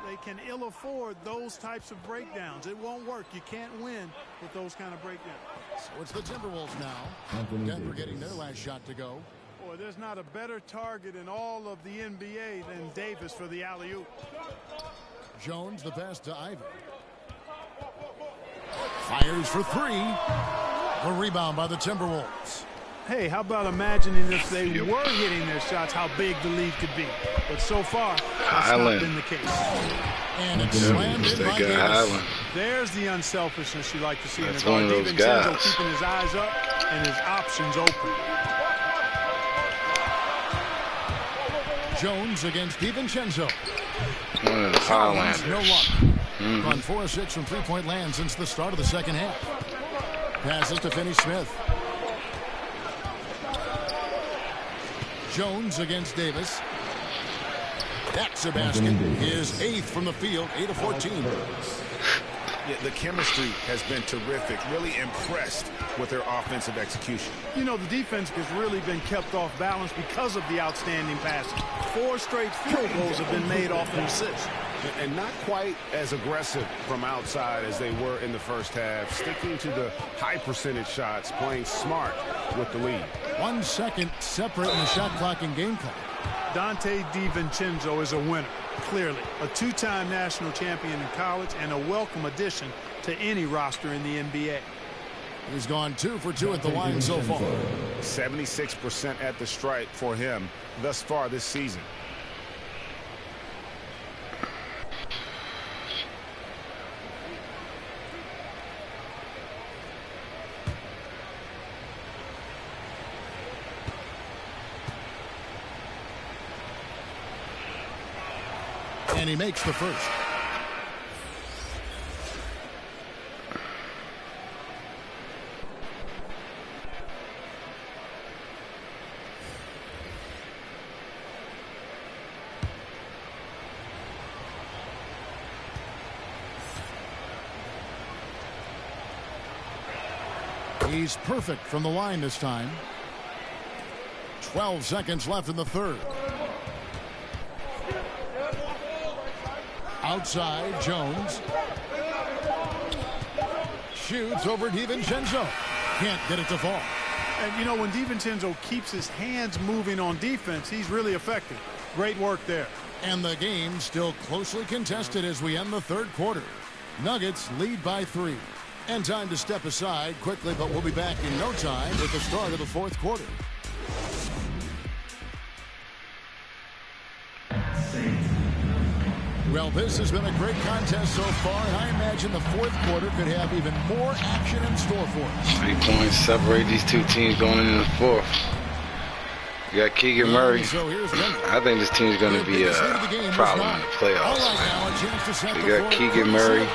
N: They can ill afford those types of breakdowns. It won't work. You can't win with those kind of breakdowns.
I: So it's the Timberwolves now. Denver getting their last shot to go.
N: Boy, there's not a better target in all of the NBA than Davis for the alley-oop.
I: Jones, the pass to Ivan. Fires for 3. The rebound by the Timberwolves.
N: Hey, how about imagining if they were hitting their shots, how big the lead could be? But so far, that's not been the case.
I: And it's slammed in by Davis.
N: There's the unselfishness you like to see.
A: That's one of those guys.
N: Keeping his eyes up and his options open.
I: Jones against DiVincenzo.
A: One of the Highlanders.
I: No luck. Gone 4 of 6 from three-point land since the start of the second half. Passes to Finney-Smith. Jones against Davis. That's a basket. His 8th from the field, 8 of 14.
Q: Yeah, the chemistry has been terrific. Really impressed with their offensive execution.
N: You know, the defense has really been kept off balance because of the outstanding passing. 4 straight field goals have been made off an assist.
Q: And not quite as aggressive from outside as they were in the first half. Sticking to the high percentage shots, playing smart with the lead.
I: 1 second separating the shot clock and game clock.
N: Dante DiVincenzo is a winner, clearly. A 2-time national champion in college and a welcome addition to any roster in the NBA.
I: He's gone 2 for 2 at the line so far.
Q: 76% at the stripe for him thus far this season.
I: And he makes the first. He's perfect from the line this time. 12 seconds left in the third. Outside, Jones. Shoots over DiVincenzo. Can't get it to fall.
N: And, you know, when DiVincenzo keeps his hands moving on defense, he's really effective. Great work there.
I: And the game still closely contested as we end the third quarter. Nuggets lead by 3. And time to step aside quickly, but we'll be back in no time with the start of the fourth quarter. Well, this has been a great contest so far, and I imagine the fourth quarter could have even more action in store for us.
A: 3 points separate these two teams going into the fourth. You got Keegan Murray. I think this team's going to be a problem in the playoffs. You got Keegan Murray.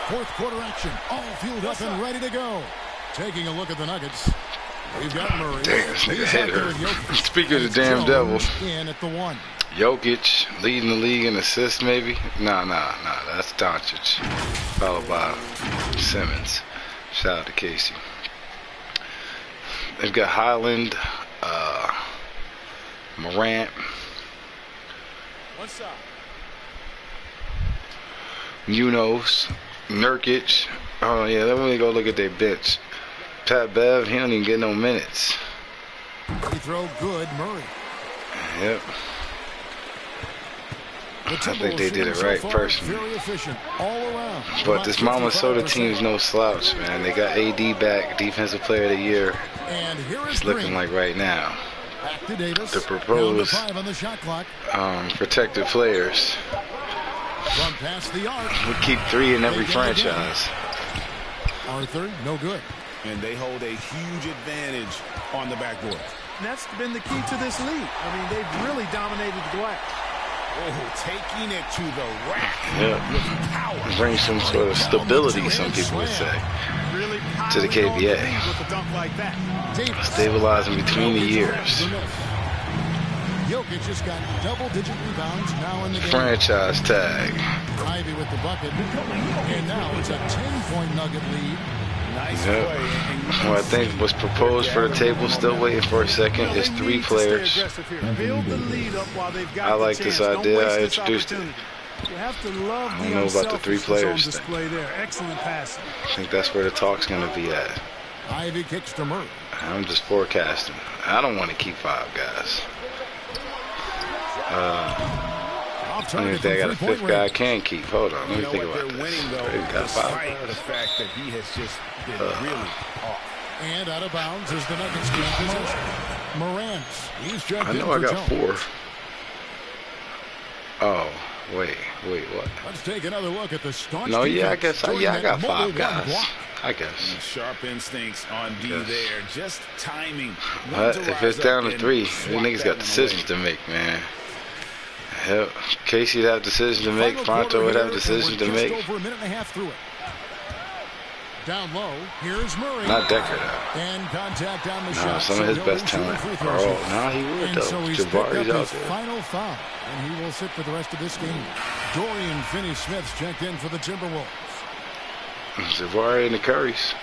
I: Fourth quarter action, all fueled up and ready to go. Taking a look at the Nuggets. We've got Murray.
A: Damn, this nigga hit her. Speaking of the damn devil.
I: In at the 1.
A: Jokic leading the league in assists, maybe? Nah, that's Doncic. Followed by Simmons. Shout out to Casey. They've got Highland, Morant.
H: What's up?
A: Munoz, Nurkic. Oh, yeah, let me go look at their bench. Pat Bev, he don't even get no minutes.
I: Free throw good, Murray.
A: Yep. I think they did it right, personally.
I: Very efficient all around.
A: But this Mama Soda team's no slouch, man. They got AD back, Defensive Player of the Year.
I: And here is
A: it's looking like right now.
I: Back to Davis.
A: The proposed
I: 5 on the shot clock.
A: protected players.
I: From past the arc.
A: We keep 3 in every franchise.
I: Arthur, no good.
Q: And they hold a huge advantage on the backboard.
N: That's been the key to this league. I mean, they've really dominated the glass.
Q: Oh, taking it to the rack.
A: Yeah.
Q: With power.
A: Bring some sort of stability, some people would say, to the KBA. Stabilizing between the years.
I: Jokic just got double-digit rebounds now in the game.
A: Franchise tag.
I: Ivy with the bucket. And now it's a 10-point Nugget lead.
Q: Nice
A: yep.
Q: play.
A: What I think was proposed for the table, still waiting for a second, is 3 players. I like this idea. I introduced it.
N: You have to love
A: I don't know about the 3 players thing.
N: Display there. Excellent passing.
A: I think that's where the talk's going to be at.
I: Ivy kicks to Murray.
A: I'm just forecasting. I don't want to keep 5 guys. I don't even think I got a 5th guy I can keep. Hold on, let me think about this.
Q: Winning, though,
A: got 5
Q: despite the fact that he has just been really off.
I: And out of bounds is the Nuggets game possession. Morant. He's checked
A: I
I: in
A: know I
I: for
A: got
I: Jones.
A: 4. Oh, wait, what?
I: Let's take another look at the staunch
A: No, yeah, I
I: defense
A: guess.
I: during
A: Yeah, I
I: that
A: got 5
I: mobile
A: guys.
I: block.
A: I guess.
B: Sharp instincts on D there. Just timing.
A: But if it's down to 3, these niggas got decisions to make, man. Hell, Casey'd have decisions to make. Pronto would have decisions to make.
I: Over a minute and a half through it. Down low, here's Murray.
A: Not Decker, though.
I: And contact on the
A: No,
I: shot.
A: some of his best talent. Oh, no, he would, though.
I: So he's
A: Jabari's out there.
I: Final foul, and he will sit for the rest of this game. Dorian Finney-Smith's checked in for the Timberwolves.
A: Jabari and the Currys.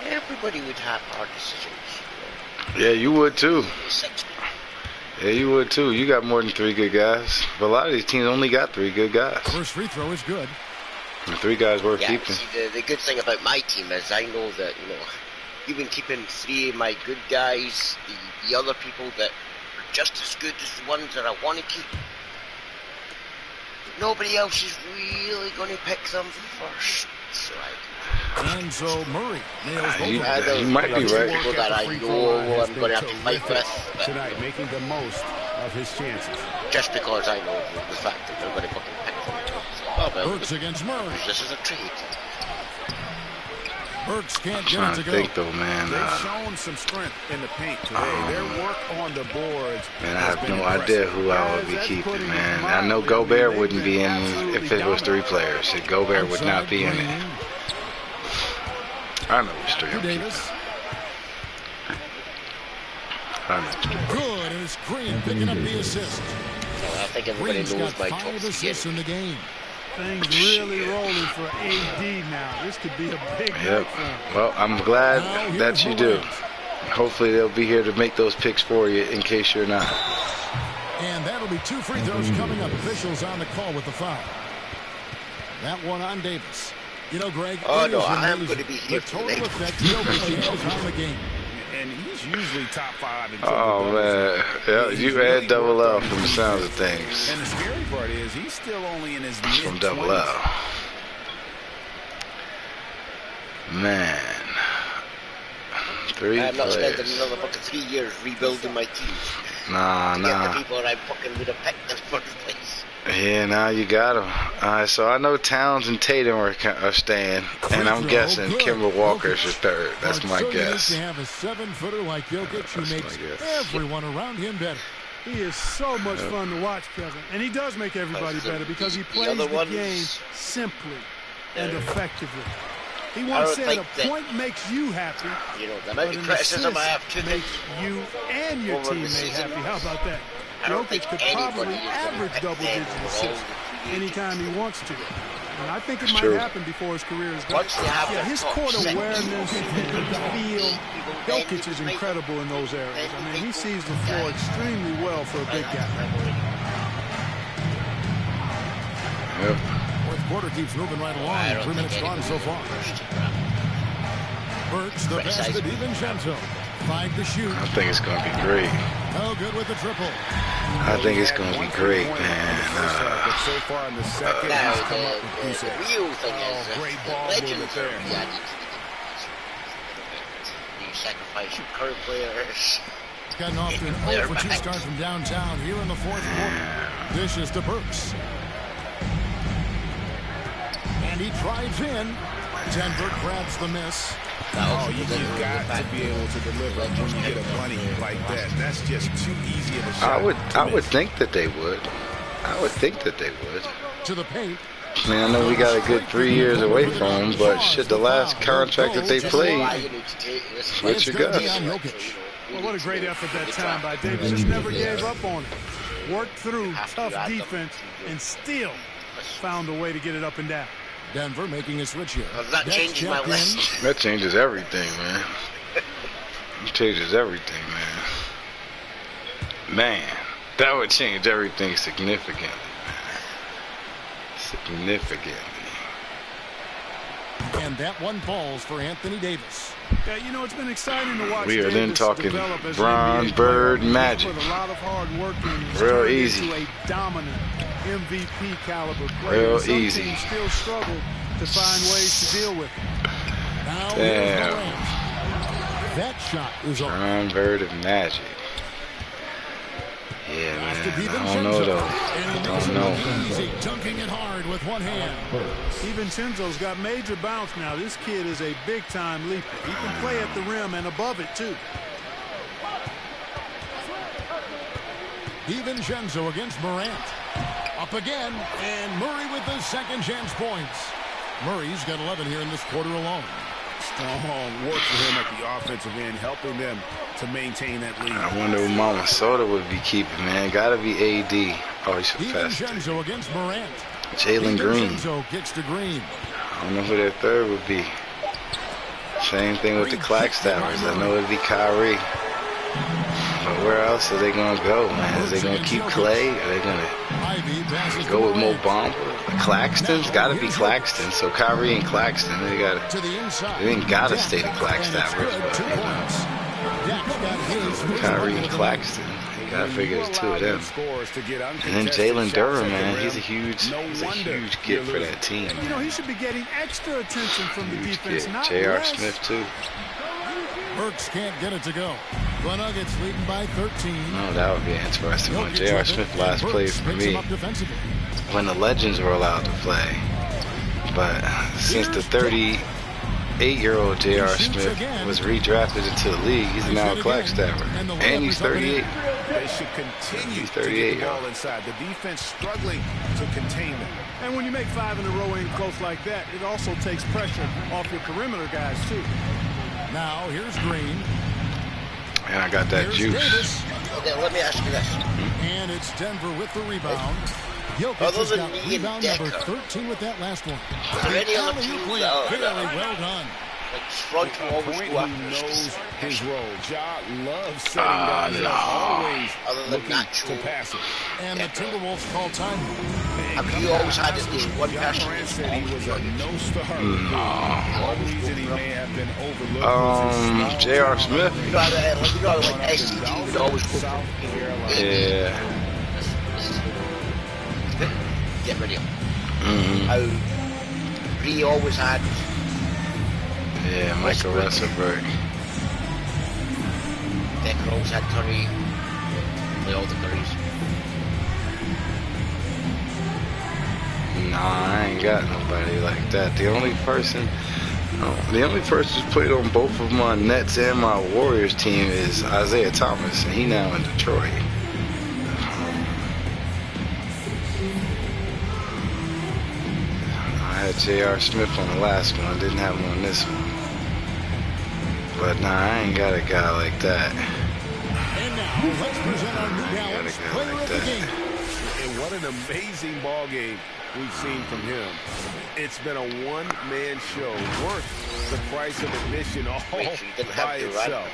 S: Everybody would have hard decisions.
A: Yeah, you would, too. Yeah, you would too. You got more than 3 good guys. But a lot of these teams only got 3 good guys.
I: First free throw is good.
A: And 3 guys worth keeping.
S: See, the good thing about my team is I know that, you've been keeping 3 of my good guys, the other people that are just as good as the ones that I want to keep. Nobody else is really going to pick them first. So
I: and so Murray nails
A: you might be right.
S: People that I know I'm going to have to fight with
B: tonight, making the most of his chances.
S: Just because I know the fact that they're going to fucking pick them.
I: Burks against Murray.
S: This is a trade.
I: Burks can't
A: I'm
I: get
A: trying
I: it
A: to
I: to
A: think
I: go.
A: though, man.
B: They've shown some strength in the paint today. Their work on the boards.
A: Man, I have no idea who I would be keeping, man. I know Gobert wouldn't be in if it was 3 players. Gobert would not be in it. I know it's 3.
I: Davis.
A: I know it's 3.
I: Good, and it's Green picking up the assist.
S: I think everybody
I: Green's
S: knows
I: got
S: my
I: 5
S: top
I: assists in the game.
N: Things really rolling for AD now. This could be a big night for him.
A: Well, I'm glad that you do. Hopefully they'll be here to make those picks for you in case you're not.
I: And that'll be 2 free throws coming up. Officials on the call with the foul. That one on Davis. You know, Greg,
S: I am going to be here
I: the total effect Jokic has on the game.
B: And he's usually top 5 in
A: Oh, man. Yeah, you had double L from the sounds of things.
B: And the scary part is he's still only in his mid-20s.
A: From double L. Man. 3
S: I'm not
A: players.
S: spending another fucking 3 years rebuilding my team.
A: Nah.
S: Get the people that I fucking would have picked in the first place.
A: Yeah, now you got them. Alright, so I know Towns and Tatum are staying, and I'm guessing Kemba Walker's your 3rd. That's my guess.
I: To have a 7-footer like Jokic who makes everyone around him better.
N: He is so much fun to watch, Kevin. And he does make everybody better because he plays the game simply and effectively. He once said a point makes you happy,
S: the amount of criticism I have to
N: makes you and your teammate happy. How about that? Jokic could probably average double-digit assists anytime he wants to. And I think it might happen before his career is done. Yeah, his court awareness and feel, Jokic is incredible in those areas. I mean, he sees the floor extremely well for a big guy.
A: Yep.
I: Fourth quarter keeps moving right along. 3 minutes gone so far. Burks, the best to DiVincenzo. 5 to shoot.
A: I think it's going to be great.
I: No good with the triple.
A: I think it's going to be great, man.
B: So far in the second, he's come up with
S: the real thing is
B: great ball
S: legends
B: there.
S: You sacrifice your current players.
I: Gotten off to an 0 for 2 start from downtown here in the 4th quarter. Dishes to Burks. And he drives in. Denver grabs the miss.
B: Oh, you got to be able to deliver when you get a bunny like that. That's just too easy of a shot.
A: I would think that they would. I would think that they would.
I: To the paint.
A: I mean, I know we got a good 3 years away from him, but shit, the last contract that they played, what you got?
N: Well, what a great effort that time by Davis. Just never gave up on it. Worked through tough defense and still found a way to get it up and down.
I: Denver making a switch here.
S: That changes my list.
A: That changes everything, man. It changes everything, man. Man, that would change everything significantly. Significantly.
I: And that one falls for Anthony Davis.
N: Yeah, you know, it's been exciting to watch.
A: We are then
N: Davis
A: talking
N: develop as
A: Bron,
N: an NBA
A: Bird,
N: player.
A: Magic.
N: Put a lot of hard work in.
A: Real easy.
N: Into a dominant MVP caliber player.
A: Real
N: Some
A: easy.
N: teams still struggle to find ways to deal with it.
I: Now
A: Damn.
I: that shot is on.
A: Converted magic. Yeah, man. I don't know though. Don't know.
I: Easy, dunking it hard with one hand.
N: DiVincenzo's got major bounce now. This kid is a big-time leaper. He can play at the rim and above it, too.
I: DiVincenzo against Morant. Up again, and Murray with the second chance points. Murray's got 11 here in this quarter alone.
Q: Strong work for him at the offensive end, helping them to maintain that lead.
A: I wonder who Mama Soda would be keeping, man. Gotta be AD. Oh, he should pass.
I: DiVincenzo against Morant.
A: Jalen Green.
I: DiVincenzo gets to Green.
A: I don't know who their third would be. Same thing with the Clackstaffers. I know it'd be Kyrie. But where else are they going to go, man? Is they going to keep Clay? Are they going to go with Mo Bamba? Claxton's got to be Claxton. So Kyrie and Claxton, they ain't got to stay the Clackstaffers. But, you know, Kyrie and Claxton, you got to figure it's two of them. And then Jalen Durham, man, he's a huge get for that team.
N: You know, he should be getting extra attention from the defense, not
A: J.R.
N: less.
A: Smith, too.
I: Burks can't get it to go. The Nuggets leading by 13.
A: Oh, that would be an interesting one. J.R. Smith last played for me when the legends were allowed to play. But since the 38-year-old J.R. Smith was redrafted into the league, he's now a Clackstaffer. And he's 38.
Q: They should continue
A: he's
Q: to
A: 38,
Q: get the ball inside. The defense struggling to contain them.
N: And when you make 5 in a row in close like that, it also takes pressure off your perimeter guys, too.
I: Now, here's Green.
A: And I got that juice.
I: Davis.
S: Okay, let me ask you this.
I: And it's Denver with the rebound. Jokic has got rebound number 13 with that last one.
S: Are there any other teams that
I: Very well done.
S: front to always
Q: Point,
S: go
Q: he
S: after
Q: knows his role. Ja loves setting guys up, always looking to pass it.
I: And the Timberwolves call time.
S: Have you always had at least one person?
Q: Said he was a no-star. One reason he may have been overlooked.
A: J.R. Smith.
S: You know, like SCG would always go for
A: Yeah.
S: get rid of him. How he always had.
A: Yeah, Michael Russellberg.
S: Decker always had Curry. Play all the Currys.
A: Nah, I ain't got nobody like that. The only person who's played on both of my Nets and my Warriors team is Isaiah Thomas, and he now in Detroit. I had J.R. Smith on the last one, didn't have him on this one. But nah, I ain't got a guy like that.
I: And now let's present our New Balance player of the game.
Q: And what an amazing ball game we've seen from him. It's been a one-man show worth the price of admission all by itself.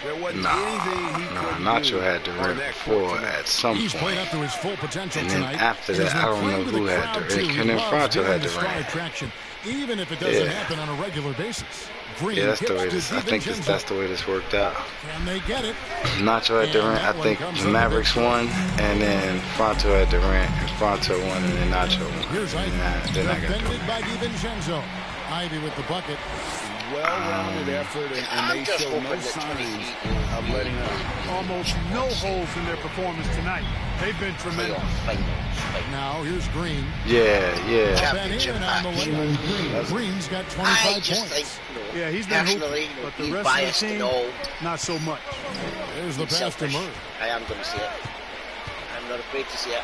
Q: There wasn't anything he could
A: Nacho
Q: do
A: had Durant before at some
I: He's played
A: point.
I: up to his full potential
A: And then
I: tonight.
A: after that, I don't know who had Durant. And then Franco had Durant.
I: Attraction, even if it doesn't happen on a regular basis. Green
A: Yeah, that's the way
I: kicks
A: this.
I: to
A: I think
I: DiVincenzo.
A: that's the way this worked out.
I: Can they get it?
A: Nacho had Durant. I think the Mavericks won, and then Franco had Durant, and Franco won, and then Nacho won.
I: Here's Ivy,
A: Then I got
I: defended by DiVincenzo. Ivy with the bucket.
Q: well-rounded effort, and they show no signs of letting up.
N: Almost no holes in their performance tonight. They've been tremendous.
I: Now here's Green.
A: Yeah.
I: Championship Green's got 25 points.
N: Yeah, he's been hooping, but the rest of the team, not so much.
I: There's the pass to Murray.
S: I am going to see it. I'm not afraid to see it.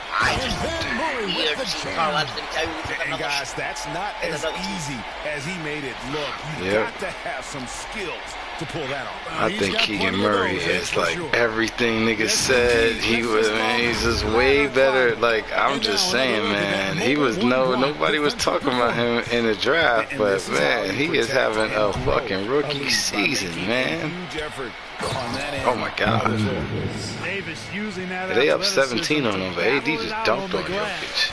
Q: And guys, that's not as easy as he made it look. You've got to have some skills to pull that off.
A: I think Keegan Murray is like everything niggas said he was, man. He's just way better. Like, I'm just saying, man. He was nobody was talking about him in the draft, but man, he is having a fucking rookie season, man. Oh my God.
N: Davis using that
A: They up 17 on him, but AD just dunked on Jokic.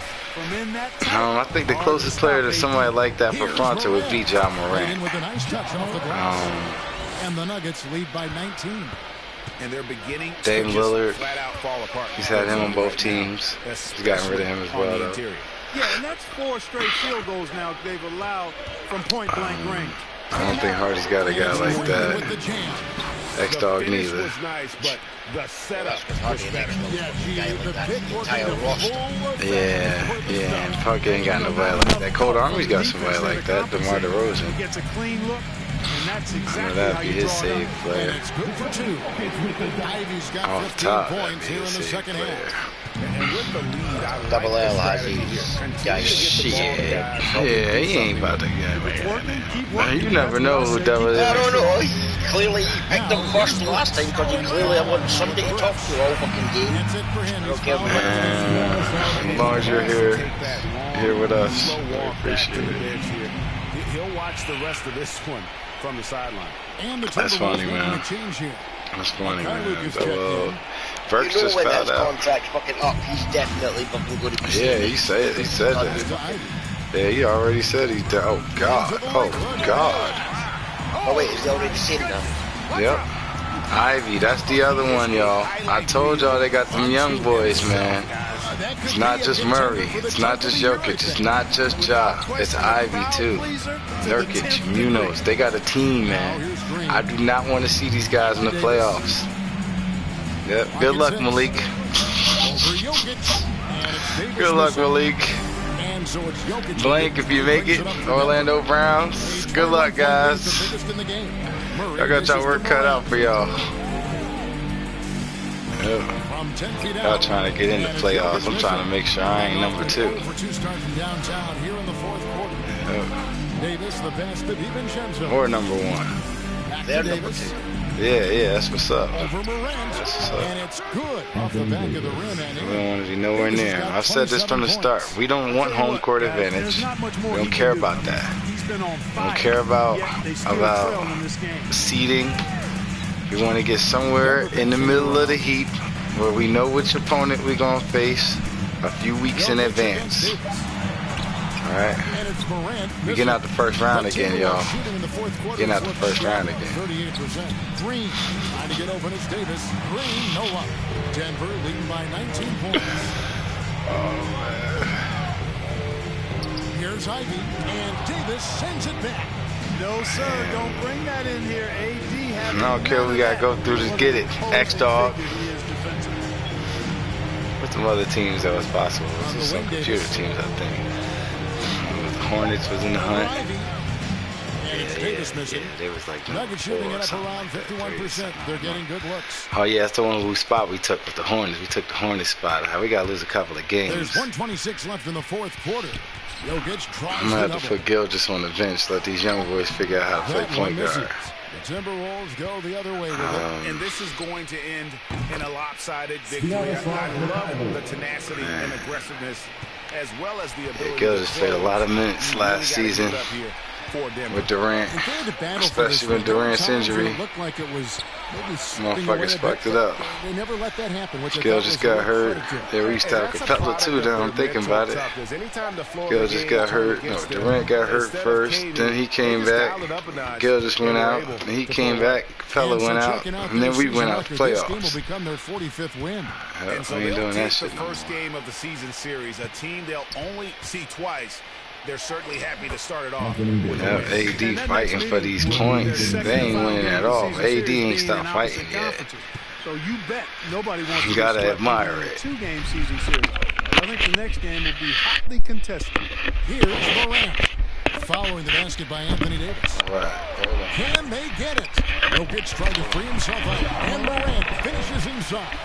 A: I think the closest player to somebody like that for Franco would be Ja Morant.
I: With a nice touch off the glass. And the Nuggets lead by 19.
B: And they're beginning
A: Dame
B: to
A: Lillard.
B: flat out fall apart.
A: He's had him on both teams. He's gotten rid of him as well, though.
N: Yeah, and that's 4 straight field goals now they've allowed from point-blank range.
A: I don't think Hardy's got a guy like that. X-Dog neither.
B: Was nice, but the setup was better.
A: Yeah. Puck ain't got nobody like that. Cold Army's got somebody like that. DeMar DeRozan.
N: Gets a clean look, and that's exactly
A: that'd be his save player. Off top, that'd be his save player.
S: Double L has shit.
A: Yeah, he ain't about to get man. You never know who Double L is.
S: I don't know. Clearly, he picked him first last time because he clearly wanted somebody to talk to all fucking game.
A: As long as you're here with us, we appreciate it.
B: He'll watch the rest of this one from the sideline.
A: That's funny, man. That's funny, man. Burks just
S: when
A: fouled
S: his
A: out.
S: contract's fucking up, he's definitely fucking going to be
A: Yeah, he said that. Yeah, he already said he's done. Oh, God. Oh, God.
S: Oh, wait, is he already seen that?
A: Yep. Ivy, that's the other one, y'all. I told y'all they got them young boys, man. It's not just Murray. It's not just Jokic. It's not just Ja. It's Ivy, too. Nurkic, Munoz. They got a team, man. I do not want to see these guys in the playoffs. Yep. Good luck, Malik. Good luck, Malik. Blank if you make it. Orlando Browns. Good luck, guys. I got y'all work cut out for y'all. Y'all trying to get in the playoffs. I'm trying to make sure I ain't number 2. Or number 1.
S: They're number 2.
A: Yeah, that's what's up.
I: That's what's up. And it's good off the back of the rim.
A: We don't want to be nowhere near. I've said this from the start. We don't want home court advantage. We don't care about that. We don't care about seeding. We want to get somewhere in the middle of the heap where we know which opponent we're going to face a few weeks in advance. All right. We're getting out the first round again, y'all. Getting out the first round again.
I: 38%. Green trying to get open. It's Davis. Green, no luck. Denver leading by 19 points.
A: Oh, man.
I: Here's Ivy, and Davis sends it back.
N: No, sir. Don't bring that in here. AD has.
A: I don't care. We got to go through this. Get it. X-Dog. What's some other teams that was possible? It was just some computer teams, I think. Hornets was in the hunt. Yeah, they was like
I: Nuggets shooting it up around 51%. They're getting good looks.
A: Oh yeah, that's the one whose spot we took with the Hornets. We took the Hornets spot. We got to lose a couple of games.
I: There's 1:26 left in the fourth quarter. Jokic tries
A: I'm gonna have to put Gil just on the bench. Let these young boys figure out how to play point guard.
I: The Timberwolves go the other way with it.
B: And this is going to end in a lopsided victory. I love the tenacity and aggressiveness, as well as the ability.
A: Gil just played a lot of minutes last season with Durant, especially with Durant's injury. Motherfucker sparked it up.
I: They never let that happen.
A: Gil just got hurt. They reached out Capella too. Now I'm thinking about it. Gil just got hurt. No, Durant got hurt first. Then he came back. Gil just went out. Then he came back. Capella went out. And then we went out to playoffs.
I: This game will become their 45th win.
B: And so they'll take the first game of the season series, a team they'll only see twice. They're certainly happy to start it off.
A: AD fighting for these points. They ain't winning at all. AD ain't stopped fighting yet.
N: So you bet nobody wants
A: You gotta admire it.
N: 2-game season series. I think the next game will be hotly contested.
I: Here's Morant. Following the basket by Anthony Davis. Can they get it? Jokic trying to free himself out. And Morant finishes inside.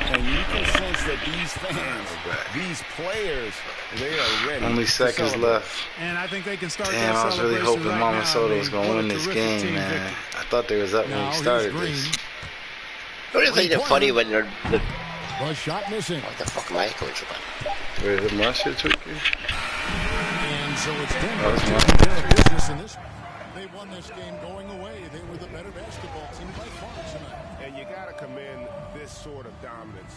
B: And you can sense that these fans, these players, they are ready.
A: Only seconds left.
N: And I think they can start.
A: Damn, I was really hoping Mama Soda was going to win this game, man. I thought they was up when we started this.
S: Don't you think they're funny when they're...
I: One shot missing.
S: What the fuck am I going for?
A: Where's the Russia tricky?
I: And so it's business in this. They won this game going away. They were the better basketball team by far tonight.
B: And you got to commend this sort of dominance.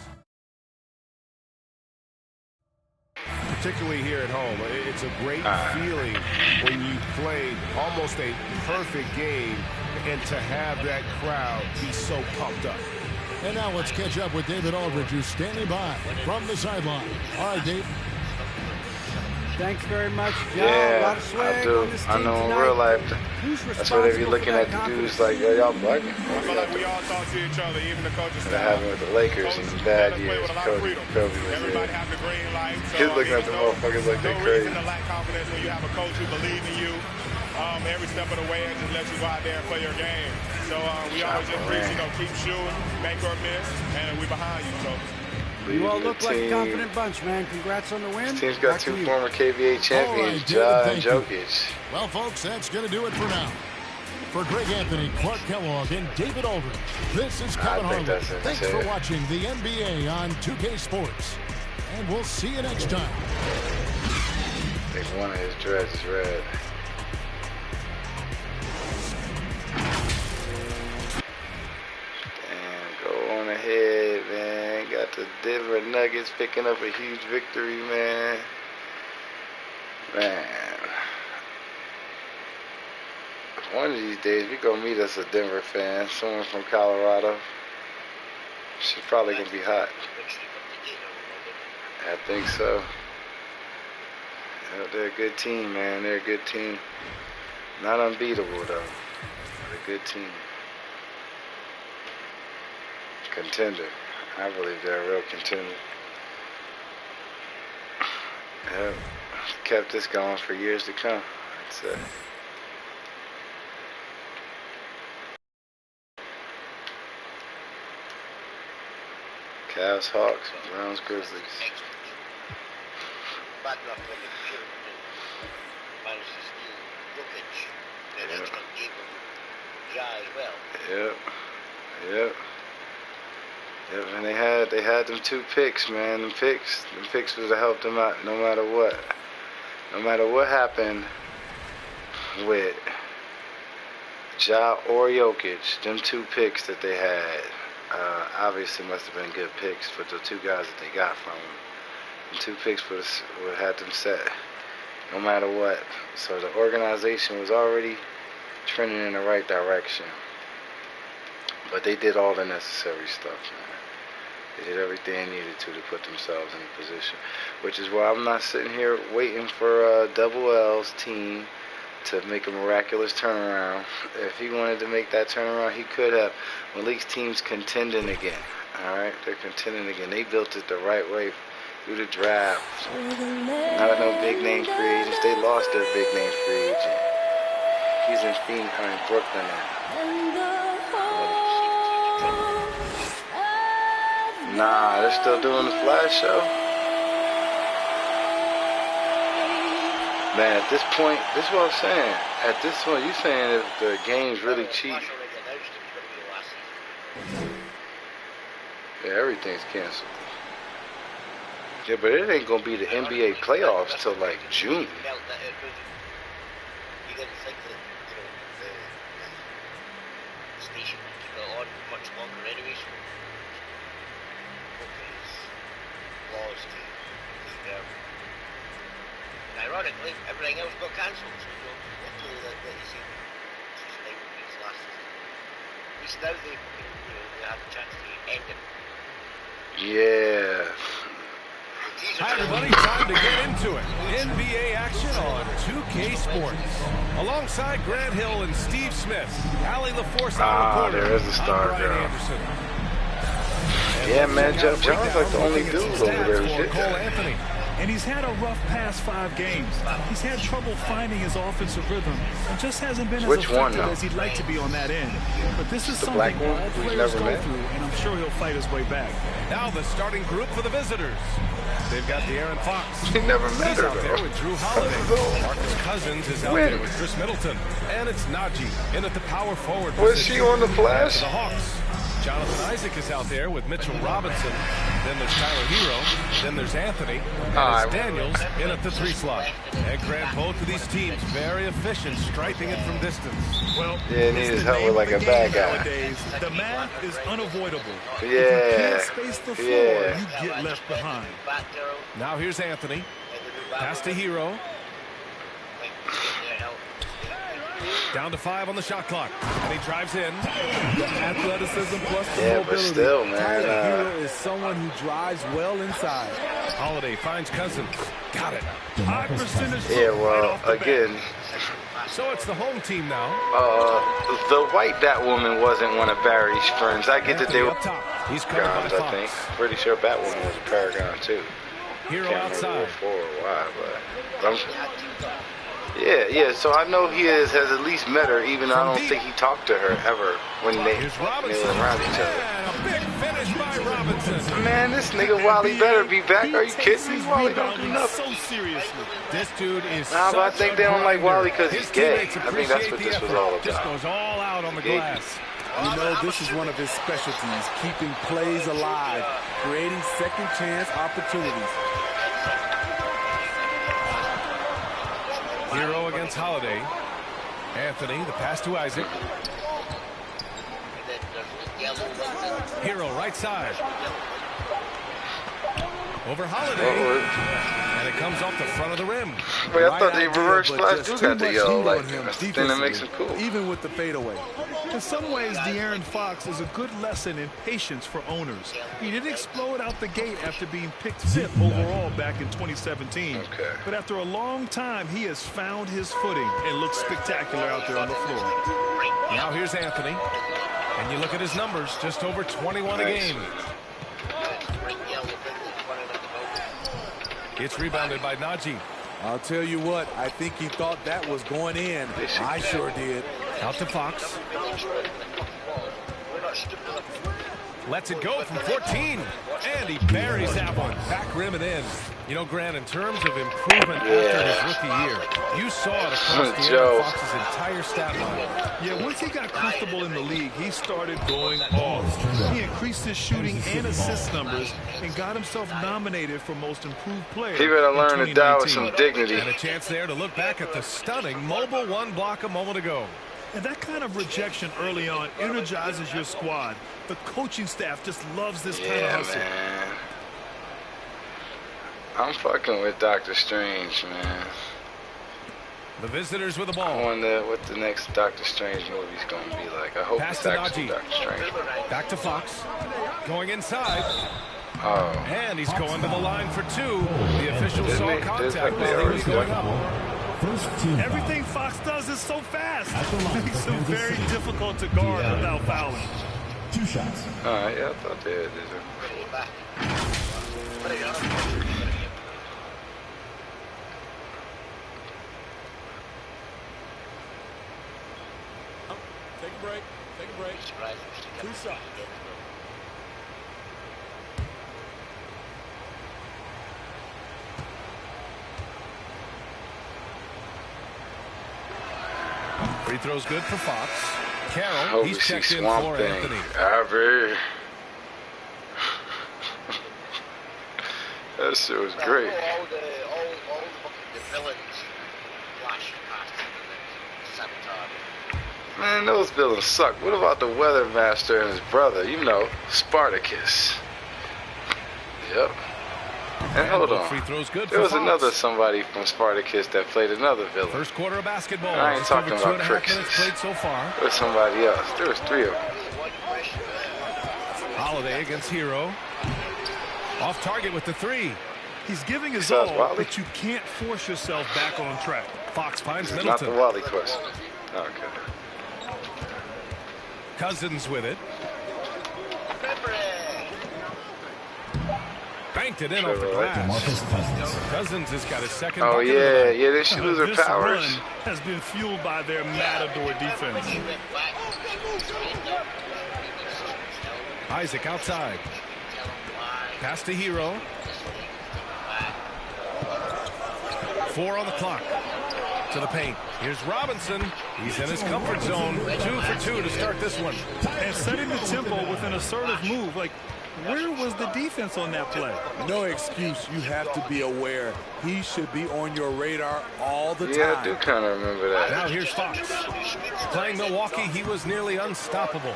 B: Particularly here at home. It's a great feeling when you play almost a perfect game and to have that crowd be so pumped up.
I: And now let's catch up with David Aldridge, who's standing by from the sideline. All right, Dave.
D: Thanks very much, John.
A: Yeah,
D: a lot of swag
A: I do.
D: on this team
A: I know in
D: tonight.
A: real life.
D: Who's
A: That's why they be looking at the dudes like, yo, y'all bugging.
B: I feel like we all talk to each other, even the coaching staff.
A: That happened with the Lakers in the bad years. Kobe was
B: Everybody
A: there.
B: have the green light. So,
A: He's looking at the motherfuckers like they're crazy.
B: No reason to lack confidence when you have a coach who believes in you every step of the way and just lets you go out there and play your game. So we always just preach, keep shooting, make or miss, and we behind you. So.
D: You all look like a confident bunch, man. Congrats on the win.
A: This team's got 2 former KBA champions, Ja and Jokic.
I: Well, folks, that's going to do it for now. For Greg Anthony, Clark Kellogg, and David Aldridge, this is Kevin Harlan. Thanks for watching the NBA on 2K Sports. And we'll see you next time.
A: I think one of his dreads is red. Go on ahead, man. Got the Denver Nuggets picking up a huge victory, man. One of these days, we gonna meet us a Denver fan, someone from Colorado. She's probably gonna be hot. I think so. Yeah, they're a good team, man. They're a good team. Not unbeatable, though. They're a good team. Contender. I believe they're a real contender. Yeah, kept this going for years to come, I'd say. Cavs, Hawks, Browns, Grizzlies. Yep. And they had them 2 picks, man. Them picks would have helped them out no matter what. No matter what happened with Ja or Jokic, them 2 picks that they had obviously must have been good picks for the 2 guys that they got from them. And 2 picks would have had them set no matter what. So the organization was already trending in the right direction. But they did all the necessary stuff, man. They did everything they needed to put themselves in a position. Which is why I'm not sitting here waiting for Double L's team to make a miraculous turnaround. If he wanted to make that turnaround, he could have. Malik's team's contending again. Alright? They're contending again. They built it the right way through the draft. Not no big name free agents. They lost their big name free agent. He's in Brooklyn now. Nah, they're still doing the Flash show. Man, at this point, this is what I'm saying. At this point, you saying if the game's really cheap. Yeah, everything's canceled. Yeah, but it ain't gonna be the NBA playoffs till like June.
S: Ironically, everything else got cancelled. So literally, like you see, just 9 weeks last season. At least now they have the chance to end it.
A: Yeah.
C: Hi, everybody. Time to get into it. NBA action on 2K Sports. Alongside Grant Hill and Steve Smith, Allie LaForce, our reporter.
A: There is a star
C: I'm Brian
A: girl.
C: Anderson.
A: Yeah, man, John's like the only dude over there who did that.
C: Anthony.
E: And he's had a rough past 5 games. He's had trouble finding his offensive rhythm and just hasn't been as effective as he'd like to be on that end. But this is something all players go through, and I'm sure he'll fight his way back.
C: Now the starting group for the visitors. They've got De'Aaron Fox.
A: He never met
C: He's
A: her,
C: out there with Drew Holiday. Marcus Cousins is out there with Chris Middleton. And it's Najee in at the power forward position.
A: Was she on the Flash?
C: For the Hawks. Jonathan Isaac is out there with Mitchell Robinson. Then there's Tyler Hero. Then there's Anthony. And it's Daniels in at the 3 slot. And Grant, both of these teams very efficient, striping it from distance.
E: Well,
A: yeah, he needs help with like a bad guy.
E: Nowadays, the math is unavoidable.
A: Yeah.
E: If you can't space the floor, you get left behind.
C: Now here's Anthony. Pass to Hero. Down to 5 on the shot clock. And he drives in.
K: The athleticism plus the
A: Yeah,
K: mobility.
A: but still, man.
K: Tyler Hero is someone who drives well inside.
C: Holiday finds Cousins. Got it.
K: High percentage.
A: Yeah, well, again.
C: So it's the home team now.
A: The white Batwoman wasn't one of Barry's friends. I get that they were
C: He's
A: Paragons, I think. Pretty sure Batwoman was a Paragon, too.
C: Hero
A: Can't
C: outside.
A: remember or why, but yeah. So I know he has at least met her, even though I don't think he talked to her ever when they were around each other.
C: A big finish by Robinson.
A: Man, this nigga Wally better be back. Are you kidding me? Wally don't do nothing.
N: So seriously.
C: This dude is
A: Nah, but I think they don't like Wally because he's gay. I think that's what this was all
C: Just
A: about.
C: goes all out on the glass.
K: You know, this is one of his specialties, keeping plays alive, creating second chance opportunities.
C: Hero against Holiday. Anthony, the pass to Isaac. Hero right side. Over Holiday. And it comes off the front of the rim.
A: Wait, I thought the reverse flash do got the yellow like
K: him.
A: That's the thing that makes him cool.
K: Even with the fadeaway.
E: In some ways, De'Aaron Fox is a good lesson in patience for owners. He didn't explode out the gate after being picked 5th overall back in 2017.
A: Okay.
E: But after a long time, he has found his footing and looks spectacular out there on the floor.
C: Now here's Anthony. And you look at his numbers, just over 21 a game. It's rebounded by Najee.
K: I'll tell you what, I think he thought that was going in. I sure did.
C: Out to Fox. Lets it go from 14. And he buries that one. Back rim and in. You know, Grant, in terms of improvement after his rookie year, you saw it across De'Aaron Fox's entire stat line.
E: Yeah, once he got comfortable in the league, he started going off. He increased his shooting and assist numbers and got himself nominated for Most Improved Player.
A: He better learn to die with some dignity.
C: And a chance there to look back at the stunning mobile one block a moment ago.
E: And that kind of rejection early on energizes your squad. The coaching staff just loves this kind of hustle.
A: Man. I'm fucking with Doctor Strange, man.
C: The visitors with the ball.
A: I wonder what the next Doctor Strange movie's going to be like. I hope
C: Pass
A: it's
C: to
A: actually
C: Najee.
A: Doctor Strange.
C: Back to Fox. Going inside.
A: Oh.
C: And he's going to the line for 2. The official saw contact while he was going up.
E: Everything Fox does is so fast. It makes him very difficult to guard without fouling.
G: 2 shots.
A: All right, yeah, I thought they had this.
K: Take a break. Take a break. 2 shots.
C: Free throw's good for Fox. Carroll, he's checked in for Anthony.
A: That shit was great.
S: All the villains flash past sabotage.
A: Man, those villains suck. What about the Weather Master and his brother? You know, Spartacus. Yep. And hold on.
C: Free throw's good
A: There was
C: for Fox.
A: another somebody from Spartacus that played another villain.
C: First quarter of basketball.
A: I ain't talking
C: Just over
A: about
C: 2.5
A: Crixus.
C: minutes played so far.
A: There was somebody else. There was 3 of them.
C: Holiday against Hero. Off target with the 3.
E: He's giving his
A: Besides
E: all,
A: Wally?
E: but you can't force yourself back on track.
C: Fox finds
A: It's not
C: Middleton.
A: the Wally question. Okay.
C: Cousins with it. Banked it in off the glass. Cousins has got his second.
A: Oh
C: bucket of the
A: yeah,
C: night.
A: yeah. Then she lose her
E: This
A: powers.
E: run has been fueled by their matador defense.
C: Isaac outside. Pass to Hero. 4 on the clock. To the paint. Here's Robinson. He's in his comfort zone. 2 for 2 to start this one.
E: And setting the tempo with an assertive move. Like, where was the defense on that play?
K: No excuse. You have to be aware. He should be on your radar all the time.
A: Yeah, I do kind of remember that.
C: Now here's Fox. Playing Milwaukee, he was nearly unstoppable.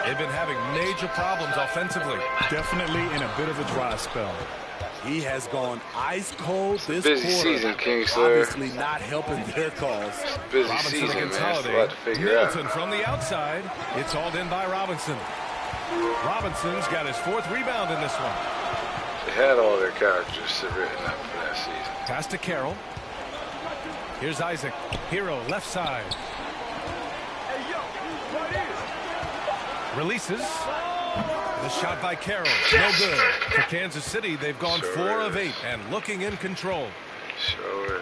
C: They've been having major problems offensively.
E: Definitely in a bit of a dry spell.
F: He has gone ice cold this
A: busy
F: quarter.
A: Season, Kingslayer.
F: Obviously not helping their cause.
A: Busy
C: Robinson
A: season,
C: against
A: man. It's a
C: Holiday.
A: lot to figure
C: Middleton
A: out.
C: from the outside. It's hauled in by Robinson. Robinson's got his 4th rebound in this one.
A: They had all their characters written up for that season.
C: Pass to Carroll. Here's Isaac. Hero left side. Releases. The shot by Carroll. No good. For Kansas City, they've gone 4 of 8 and looking in control.
A: Sure is.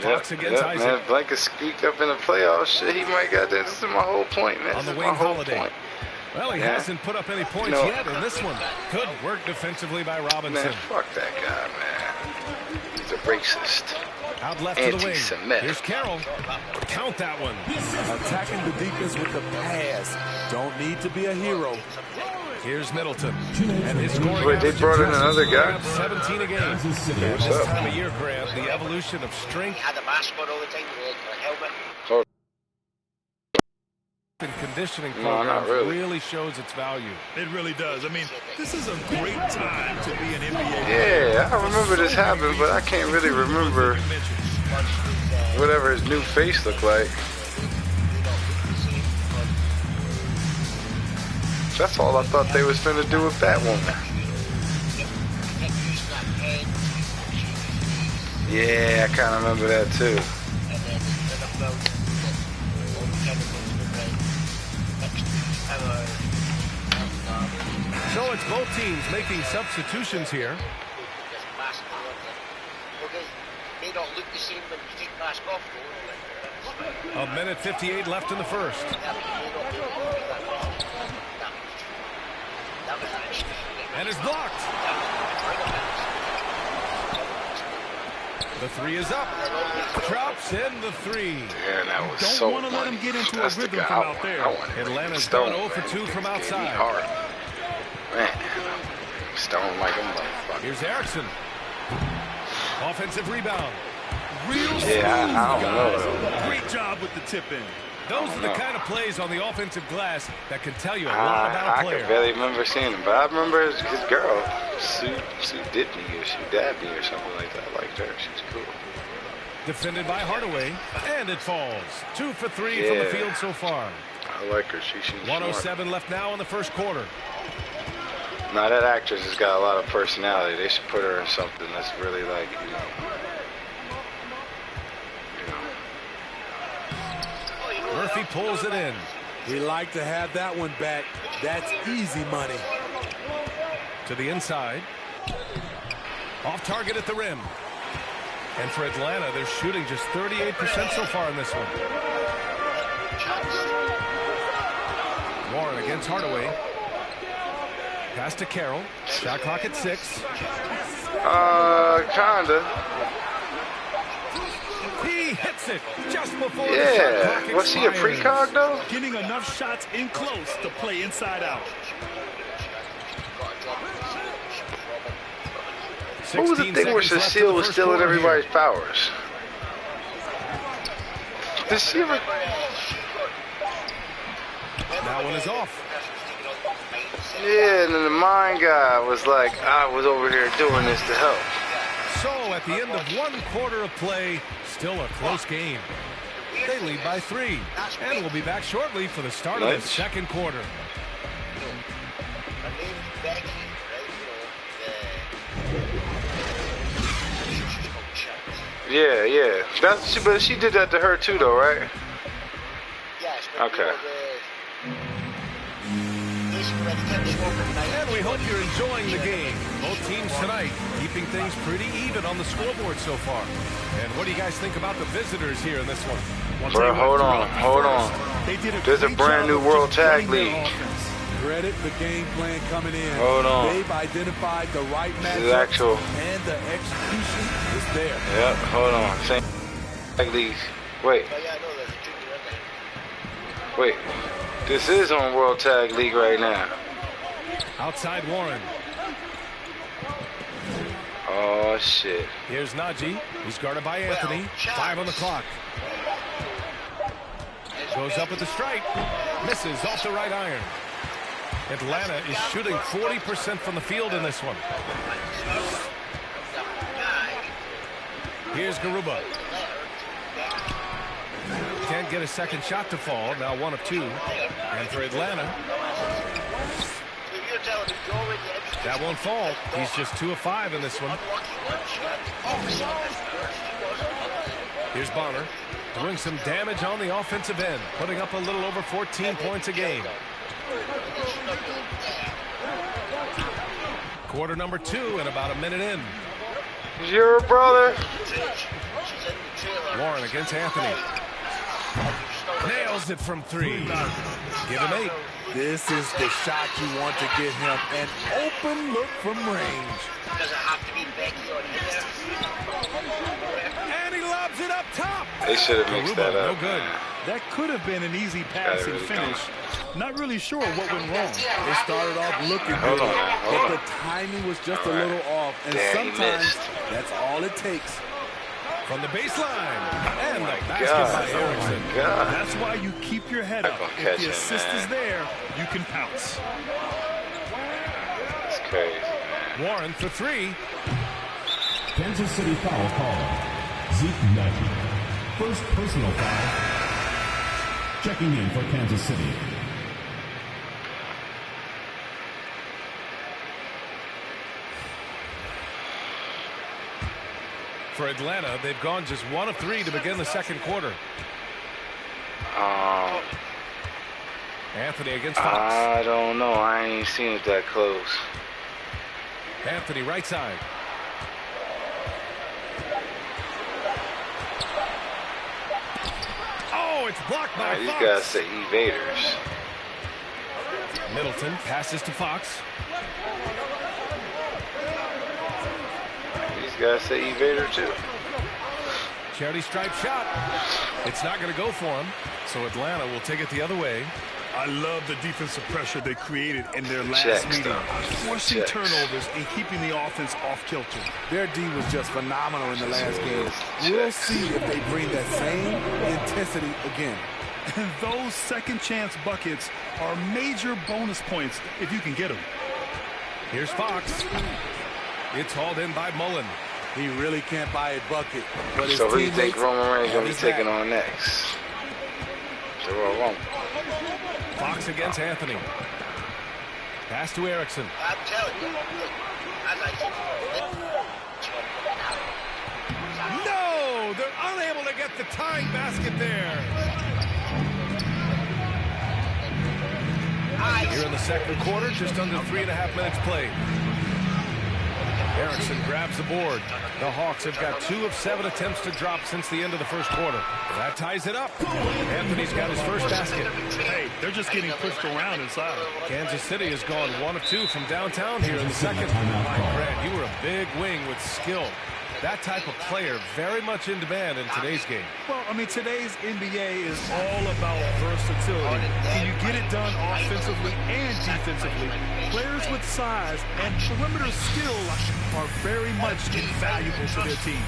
C: Fox against Isaac.
A: Man, Blanket squeaked up in the playoffs. Shit, he might got that. This is my whole point, man.
C: On the
A: this
C: wing,
A: is my whole
C: Holiday.
A: point.
C: Well, he hasn't put up any points yet in this one. Good work defensively by Robinson.
A: Man, fuck that guy, man. He's a racist.
C: Out left to the wing.
A: Anti-Semitic.
C: Here's Carroll. Count that one.
F: Attacking the defense with the pass. Don't need to be a hero.
C: Here's Middleton. And his scoring.
A: Wait, they brought in another guy?
C: 17 a game.
A: What's
C: This
A: up?
C: time of year, Grant, the evolution of strength
S: Had a mask on all the time, like a helmet.
C: and conditioning
A: No, not
C: programs
A: really.
C: really shows its value.
E: It really does. I mean, this is a great time to be an NBA
A: Yeah, I remember this happened, but I can't really remember whatever his new face looked like. That's all I thought they was finna do with Batwoman. Yeah, I kind of remember that too.
C: So it's both teams making substitutions here.
S: May not look the same when you take mask off, though.
C: A minute 58 left in the first. And it's blocked. The 3 is up. Drops in the 3.
A: Yeah, that was
E: Don't
A: so
E: want to let him get into
A: That's
E: a
A: the
E: rhythm
A: guy
E: from
A: I
E: out
A: want.
E: there.
A: I want
C: Atlanta's
A: Stone,
C: gone 0 for
A: man.
C: 2 from
A: Gave me
C: outside.
A: heart. Man, Stone like a motherfucker.
C: Here's Erickson. Offensive rebound.
A: Yeah, I don't know.
E: Great job with the tip in.
C: Those are the kind of plays on the offensive glass that can tell you a lot about a
A: I
C: player.
A: can barely remember seeing him, but I remember his girl, Sue did me or Sue dabbed me or something like that. I liked her. She's cool.
C: Defended by Hardaway, and it falls. 2 for 3 from the field so far.
A: I like her. She's
C: 107 left now in the first quarter.
A: Now that actress has got a lot of personality. They should put her in something that's really like, you know.
C: Murphy pulls it in.
F: We like to have that one back. That's easy money.
C: To the inside. Off target at the rim. And for Atlanta, they're shooting just 38% so far in this one. Warren against Hardaway. Pass to Carroll. Shot clock at 6.
A: Kinda.
C: He hits it just before the shot clock
A: Yeah. Was he a
C: expires.
A: precog though?
E: Getting enough shots in close to play inside out.
A: What was the thing where Cecile was stealing everybody's powers? Did she ever?
C: That one is off.
A: Yeah, and then the mind guy was like, I was over here doing this to help.
C: So at the end of 1 quarter of play, still a close game. They lead by 3. And we'll be back shortly for the start of the second quarter.
A: Yeah, yeah. But she did that to her too, though, right? Okay.
C: And we hope you're enjoying the game. Both teams tonight keeping things pretty even on the scoreboard so far. And what do you guys think about the visitors here in this one?
A: Bro, hold on. There's a brand new World Tag League.
F: Credit the game plan coming in.
A: Hold on.
F: They've identified the right
A: This is
F: matchup,
A: actual.
F: and the execution is there.
A: Yep, hold on. Same Tag League. Wait. Wait. This is on World Tag League right now.
C: Outside Warren.
A: Oh, shit.
C: Here's Najee. He's guarded by Anthony. 5 on the clock. Goes up with the strike. Misses off the right iron. Atlanta is shooting 40% from the field in this one. Here's Garuba. Can't get a second shot to fall. Now 1 of 2. And for Atlanta, that won't fall. He's just 2 of 5 in this one. Here's Bonner doing some damage on the offensive end, putting up a little over 14 points a game. Quarter number 2 and about a minute in.
A: Your brother.
C: Warren against Anthony. Nails it from 3. Give him 8.
F: This is the shot you want to get him. An open look from range.
C: And he lobs it up top.
A: They should have mixed that up.
C: No good.
E: That could have been an easy pass and finish. Not really sure what went wrong.
F: They started off looking good, but the timing was just a little off. And sometimes that's all it takes.
C: From the baseline. And the basket by Erickson.
E: That's why you keep your head up. If the assist is there, you can pounce.
A: That's crazy.
C: Warren for 3.
G: Kansas City foul call. Zeke Nike. First personal foul. Checking in for Kansas City.
C: For Atlanta, they've gone just 1 of 3 to begin the second quarter. Anthony against Fox.
A: I don't know. I ain't seen it that close.
C: Anthony right side. Oh, it's blocked by
A: These
C: Fox.
A: guys say evaders.
C: Middleton passes to Fox.
A: These guys say evader too.
C: Charity stripe shot. It's not going to go for him, so Atlanta will take it the other way.
E: I love the defensive pressure they created in their last meeting, forcing turnovers and keeping the offense off kilter.
F: Their D was just phenomenal in the last game. We'll see if they bring that same intensity again.
E: And those second chance buckets are major bonus points if you can get them.
C: Here's Fox. It's hauled in by Mullen.
F: He really can't buy a bucket. But his
A: so who do you think Roman Reigns going to be taking on next? Roman.
C: Fox against Anthony. Pass to Erickson.
S: I'm telling you.
C: No! They're unable to get the tying basket there. Here in the second quarter, just under 3.5 minutes played. Erickson grabs the board. The Hawks have got 2 of 7 attempts to drop since the end of the first quarter. That ties it up. Anthony's got his first basket.
E: Hey, they're just getting pushed around inside.
C: Kansas City has gone 1 of 2 from downtown here in the second. Grant, you were a big wing with skill. That type of player very much in demand in today's game.
E: Well, I mean, today's NBA is all about versatility. Can you get it done offensively and defensively? Players with size and perimeter skill are very much invaluable to their team.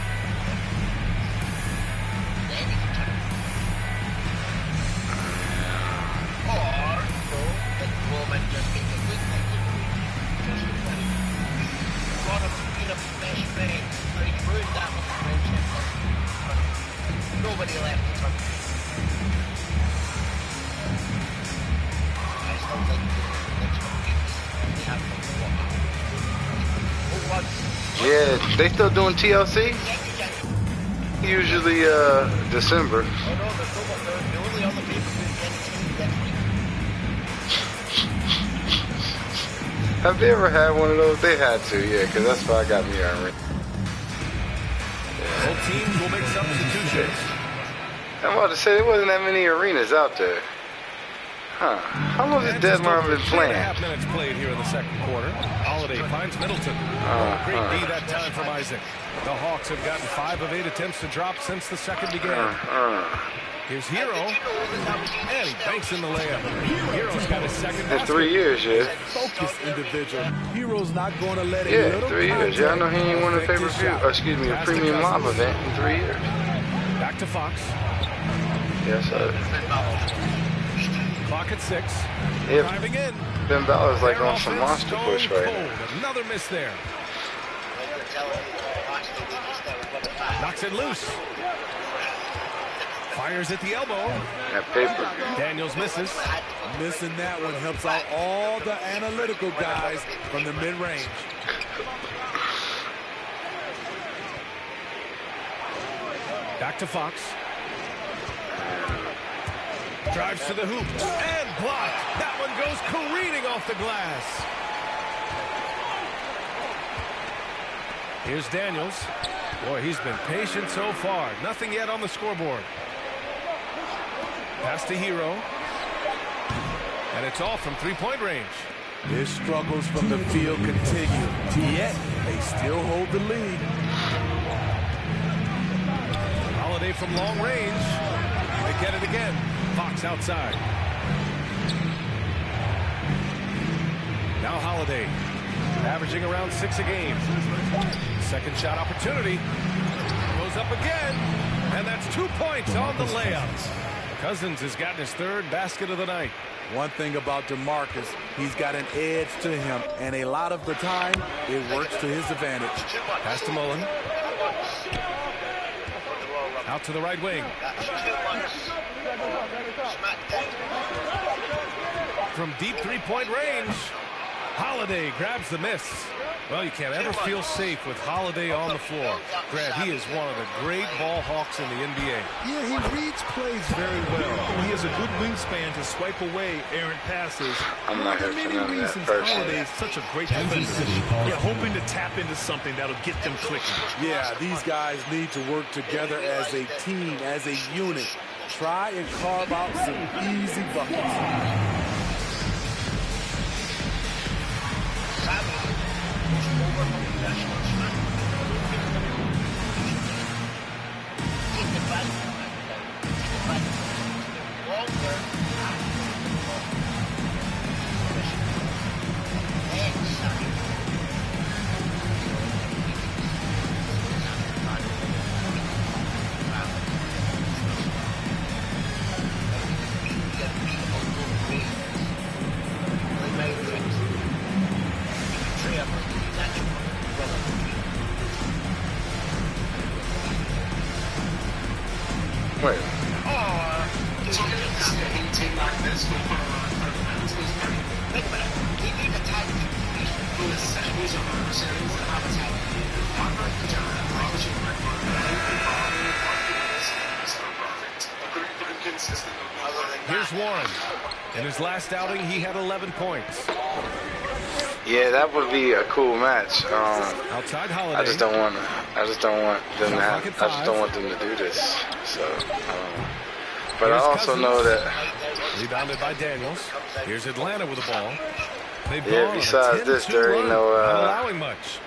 S: Nobody left the turn. I still think the next one
A: Yeah, they still doing TLC? Usually December.
S: Oh no, the only other people doing NXT next week.
A: Have they ever had one of those? They had to, yeah, because that's why I got me on.
C: Both teams will make substitutions.
A: I'm about to say there wasn't that many arenas out there. Huh. How long has Deadline been playing?
C: 3.5 minutes played here in the second quarter. Holiday finds Middleton. Great D that time from Isaac. The Hawks have gotten 5 of 8 attempts to drop since the second began. Here's Hero. And he banks in the layup. Hero's got his second
A: in 3 years, yeah.
F: Focused individual. Hero's not going to let it.
A: Yeah, 3 years. Yeah, I know he ain't won a pay-per-view. Excuse me, a premium live event in 3 years.
C: Back to Fox.
A: Yes, sir.
C: Clock at 6.
A: Yep.
C: Driving in.
A: Ben Balor's like on some monster push right now.
C: Another miss there. Knocks it loose. Fires at the elbow.
A: That paper.
C: Daniels misses.
F: Missing that one helps out all the analytical guys from the mid-range.
C: Back to Fox. Drives to the hoop and blocked. That one goes careening off the glass. Here's Daniels. Boy, he's been patient so far. Nothing yet on the scoreboard. Pass to Hero. And it's off from three-point range.
F: His struggles from the field continue. Yet, they still hold the lead.
C: Holiday from long range. They get it again. Fox outside. Now Holiday. Averaging around 6 a game. Second shot opportunity. Goes up again. And that's 2 points on the layup. Cousins has gotten his third basket of the night.
F: One thing about DeMarcus, he's got an edge to him, and a lot of the time, it works to his advantage.
C: Pass to Mullen. Out to the right wing. From deep three-point range, Holiday grabs the miss. Well, you can't ever feel safe with Holiday on the floor. Grant, he is one of the great ball hawks in the NBA.
E: Yeah, he reads plays very well. He has a good wingspan to swipe away errant passes.
A: I'm not here for none of that
E: Holiday is such a great defender. Yeah, hoping to tap into something that'll get them clicking.
F: Yeah, these guys need to work together as a team, as a unit. Try and carve out some easy buckets.
A: Wait.
C: Here's Warren. In his last outing, he had 11 points.
A: Yeah, that would be a cool match.
C: Outside Holiday.
A: I just don't want them to have. I just don't want them to do this. So, but
C: Here's
A: I also
C: Cousins.
A: know that.
C: Rebounded by Daniels. Here's Atlanta with the ball.
A: Yeah. Besides this, there ain't no.
C: Not allowing much.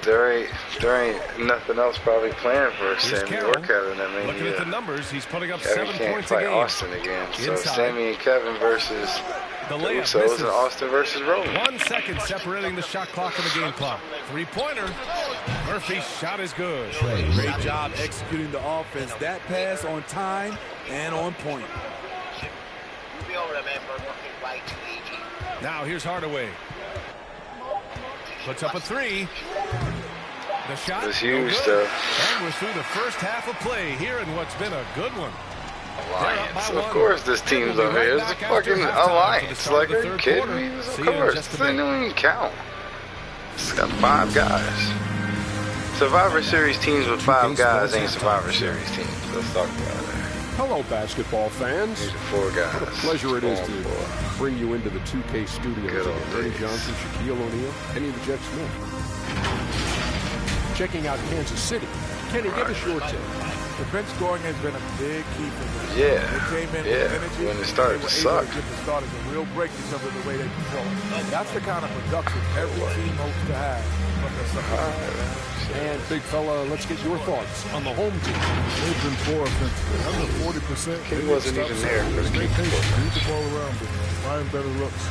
A: There ain't nothing else probably planned for Sammy or Kevin. I mean,
C: looking at the numbers, he's putting up
A: Kevin
C: 7
A: can't
C: points a
A: fight
C: game.
A: Austin again. So
C: Inside.
A: Sammy and Kevin versus
C: The
A: the
C: layup
A: Usos
C: misses.
A: and Austin versus Roman.
C: 1 second separating the shot clock and the game clock. Three-pointer. Murphy's shot is good.
F: Great job executing the offense. That pass on time and on point.
S: We all remember working way too easy.
C: Now here's Hardaway. Puts up a three. The shot
A: It's huge,
C: no good.
A: though.
C: And we're through the first half of play here in what's been a good one.
A: Alliance. Of course this team's on here. It's a fucking alliance. Like, are you kidding me? Of course. This thing don't even count. It's got 5 guys. Survivor Series teams with 5 guys ain't Survivor Series teams. Let's talk about it.
J: Hello, basketball fans.
A: These are 4 guys.
J: What a pleasure it is to bring you into the 2K studios.
A: Good old
J: Ernie
A: days.
J: Johnson, Shaquille O'Neal, Kenny the Jet Smith. Checking out Kansas City. Kenny, give us your tip.
K: The bench scoring has been a big key for them.
A: Yeah.
K: They came in
A: Yeah.
K: with energy.
A: When it started to
K: they were
A: suck.
K: able to give the starters a real break because of the way they control it. That's the kind of production every team hopes to have from their second.
J: And big fella, let's get your thoughts on the home team.
L: They've been poor offensively. Under 40%.
A: He wasn't even there for the
L: Stay
A: keep.
L: patient. Move the ball around, but find better looks.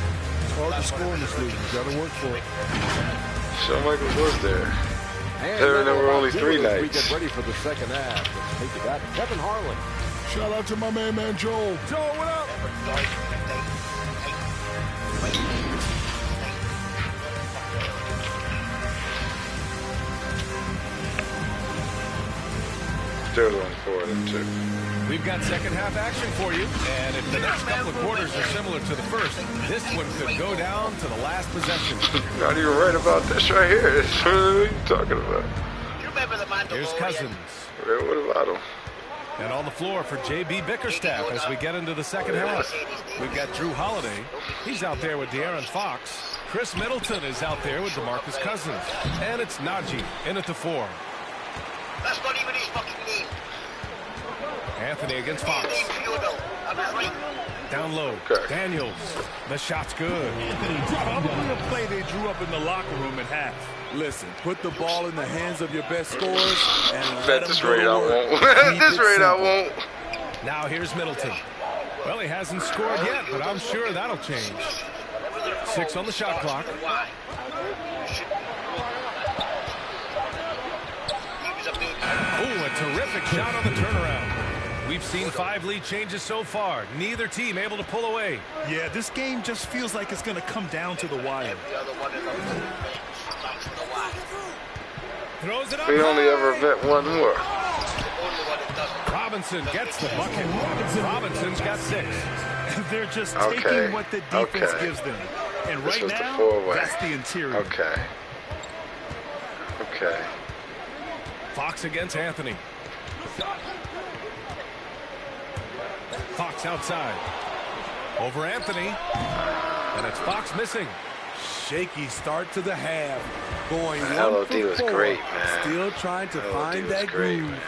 L: It's hard to score in this league. You got to work for it.
A: Shawn Michaels was there.
J: And
A: There were only 3
J: We
A: nights.
J: get ready for the second half. Let's take it back to Kevin Harlan.
L: Shout out to my man Joel.
F: Joel, what up?
A: still doing 4 of them, too.
C: We've got second half action for you, and if the next couple of quarters are similar to the first, this one could go down to the last possession.
A: Not even right about this right here. What are you talking about?
C: Here's Cousins.
A: What about him?
C: And on the floor for J.B. Bickerstaff as we get into the second half. We've got Drew Holiday. He's out there with De'Aaron Fox. Chris Middleton is out there with DeMarcus Cousins. And it's Najee in at the 4.
S: That's not even his fucking name.
C: Anthony against Fox. Down low. Daniels. The shot's good.
K: Probably a play they drew up in the locker room at half. Listen, put the ball in the hands of your best scorers and let
A: this
K: them
A: rate I won't. This rate I won't.
C: Now here's Middleton. Well, he hasn't scored yet, but I'm sure that'll change. 6 on the shot clock. Ooh, a terrific shot on the turnaround. We've seen 5 lead changes so far. Neither team able to pull away.
E: Yeah, this game just feels like it's going to come down to the wire.
C: Throws it up.
A: We only ever bet one more.
C: Robinson gets the bucket. Robinson's got 6.
E: They're just taking what the defense gives them. And
A: this
E: right now, that's the interior.
A: Okay.
C: Fox against Anthony. Fox outside. Over Anthony. And it's Fox missing.
F: Shaky start to the half. Going
A: The
F: 1
A: LOD
F: for
A: was
F: 4.
A: great, man.
F: Still trying to find that groove.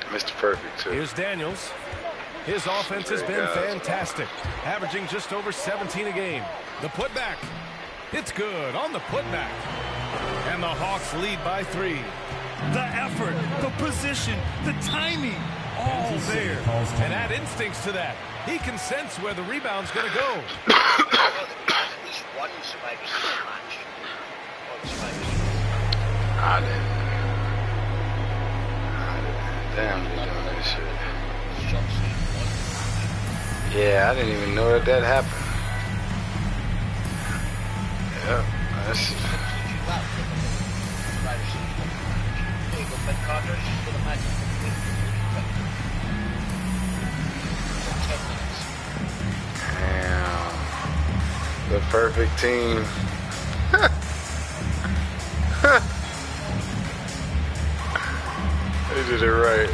A: Mr. Perfect, too.
C: Here's Daniels. His offense has been fantastic, averaging just over 17 a game. The putback. It's good on the putback. And the Hawks lead by 3.
E: The effort, the position, the timing, all there.
C: And add instincts to that. He can sense where the rebound's going to go.
A: I didn't. Damn, we doing this shit. Yeah, I didn't even know that happened. Yep, that's... Damn. The perfect team. They did it right.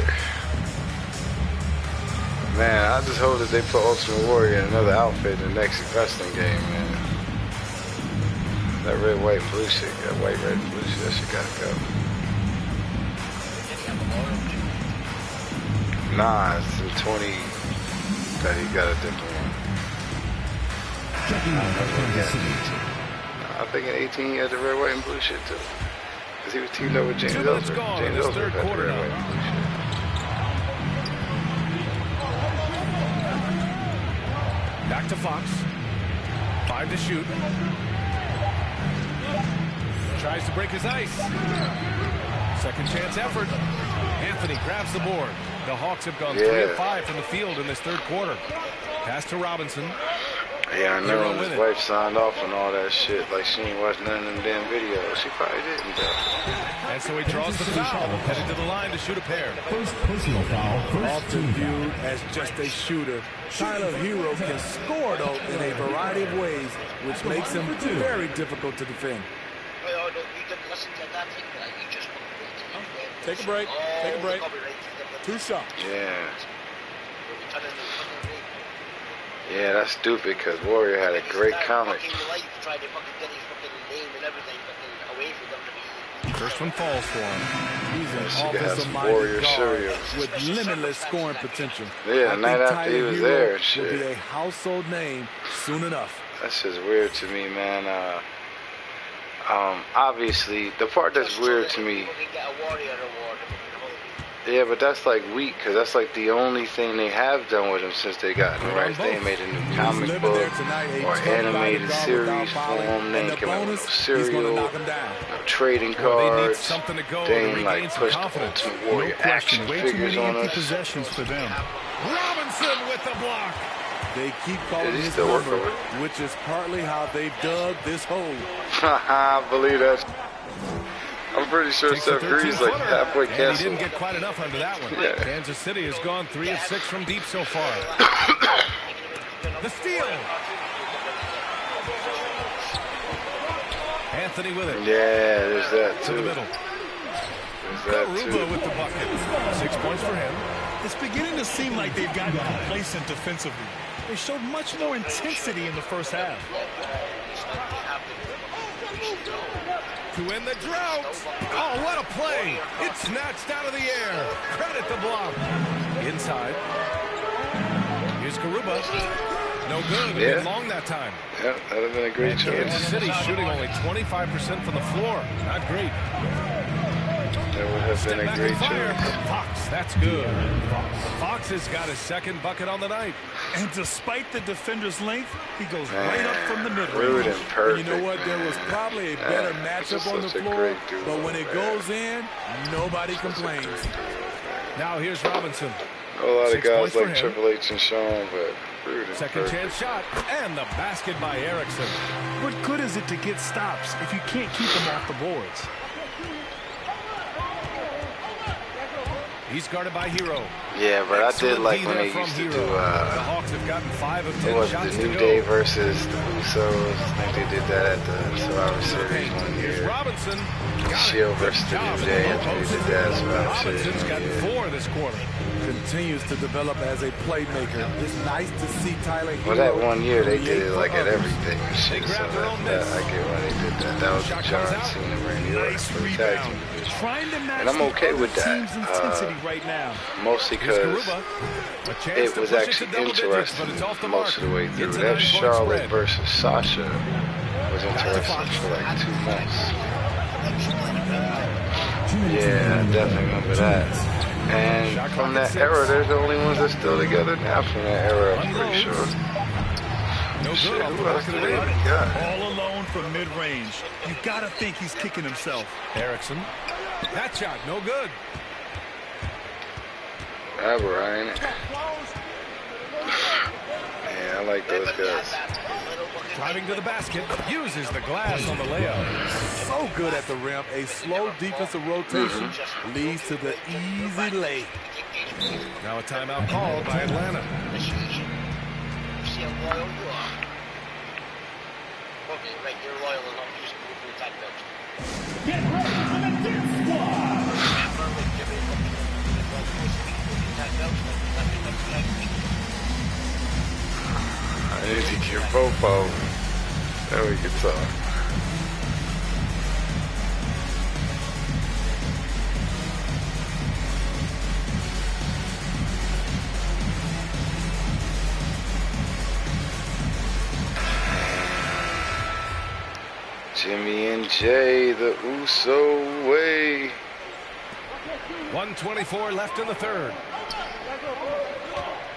A: Man, I just hope that they put Ultimate Warrior in another outfit in the next wrestling game, man. That red, white, and blue shit, that white, red, and blue shit, that shit gotta go. Nah, it's in 20 that he got a different one. I think in 18 he had the red, white, and blue shit too. Because he was teamed up with James Ellsworth. James Ellsworth had the red, white, and blue shit.
C: Back to Fox. 5 to shoot. Tries to break his ice. Second chance effort. Anthony grabs the board. The Hawks have gone 3 of 5 from the field in this third quarter. Pass to Robinson.
A: Yeah, I know his wife signed off on all that shit. Like she ain't watched none of them damn videos. She probably didn't, though.
C: And so he draws the foul, headed to the line to shoot a pair.
G: First personal foul.
F: Often viewed as just a shooter, Tyler Hero can score, though, in a variety of ways, which makes him very difficult to defend. Take a break. Take a break. 2 shots.
A: Yeah. Yeah, that's stupid because Warrior had a great comic.
C: First one falls for him.
F: He's an offensive-minded guard with limitless scoring potential.
A: Yeah, the night after he was there and
F: will be
A: shit.
F: a household name soon enough.
A: That's just weird to me, man. Obviously, the part that's weird to me. Yeah, but that's like weak, because that's like the only thing they have done with him since they got him, right? They ain't made a new comic book or animated series for him. They ain't come out with no cereal, no trading cards. They ain't like pushed Ultimate Warrior action figures on us.
E: Possessions for them.
C: Robinson with the block.
F: They keep calling his number, which is partly how they've dug this hole.
A: I believe that. I'm pretty sure
C: Takes the
A: Steph Curry's like
C: 13-footer,
A: halfway
C: and he
A: canceled.
C: didn't get quite enough under that one.
A: Yeah.
C: Kansas City has gone 3 of 6 from deep so far. The steal. Anthony with it.
A: Yeah, there's that
C: To the
A: too.
C: middle.
A: There's that
C: Garuba
A: too.
C: with the bucket. 6 points for him.
E: It's beginning to seem like they've gotten complacent defensively. They showed much more intensity in the first half.
C: To end the drought. Oh, what a play. It's snatched out of the air. Credit the block. Inside. Here's Garuba. No good. It went long that time.
A: Yeah, that would have been a great choice.
C: Kansas City shooting only 25% from the floor. Not great.
A: That would have been a great choice.
C: Fox, that's good. Fox has got his second bucket on the night.
E: And despite the defender's length, he goes
A: Man,
E: right up from the mid-range.
A: rude and perfect.
F: You know what? There was probably a better matchup on the floor, but when it goes in, nobody complains.
C: Now here's Robinson.
A: A lot of
C: 6
A: guys
C: points for
A: like
C: him.
A: Triple H and Sean, but rude and
C: Second
A: perfect.
C: chance shot. And the basket by Erickson.
E: What good is it to get stops if you can't keep them off the boards?
C: He's guarded by Hero.
A: Yeah, but I did
C: Excellent
A: like
C: D
A: when
C: there
A: they
C: from
A: used to
C: Hero.
A: do,
C: The Hawks have gotten 5 of 10
A: what was
C: shots
A: the
C: to
A: New
C: go.
A: Day versus the Usos. I think they did that at the Survivor Series one
C: Here's
A: year.
C: Robinson.
A: Shield versus the New Day. I think they did that at Survivor Series
C: Robinson's
A: one
C: got
A: year.
C: 4 this quarter.
F: Continues to develop as a playmaker. It's nice to see Tyler Hero.
A: Well, that one year they did it
F: create
A: like
F: for
A: at
F: others.
A: everything and shit. So that, I get why they did that. That was the John Cena Randy Orton
E: Nice
A: for the tag
E: rebound.
A: team division.
E: Trying to match
A: And I'm
E: the
A: okay
E: other
A: with that.
E: team's intensity right now.
A: Mostly
C: Here's
A: because
C: Garuba. A chance
A: it
C: to
A: was
C: push
A: actually
C: to double digits, but it's off the
A: interesting
C: mark.
A: most of the way through.
C: It's a
A: That
C: 9-point
A: Charlotte
C: spread.
A: versus Sasha was interesting for like 2 months. Yeah, I definitely remember that. And from that era, they're the only ones that's still together now from that era, I'm pretty sure.
C: No
A: Shit,
C: good off the
A: who
C: back
A: else
C: of the
A: did they
C: rim.
A: got?
E: All alone from mid-range. You gotta think he's kicking himself.
C: Erickson. That shot, no good.
A: Ryan. Yeah, I like those guys.
C: Driving to the basket, uses the glass on the layup.
F: So good at the rim. A slow defensive rotation leads to the easy lay.
C: Now a timeout called by Atlanta.
G: Get ready for the dance squad.
A: I need to get Popo. Then we can talk. Jimmy and Jay, the Uso way.
C: 1:24 left in the third.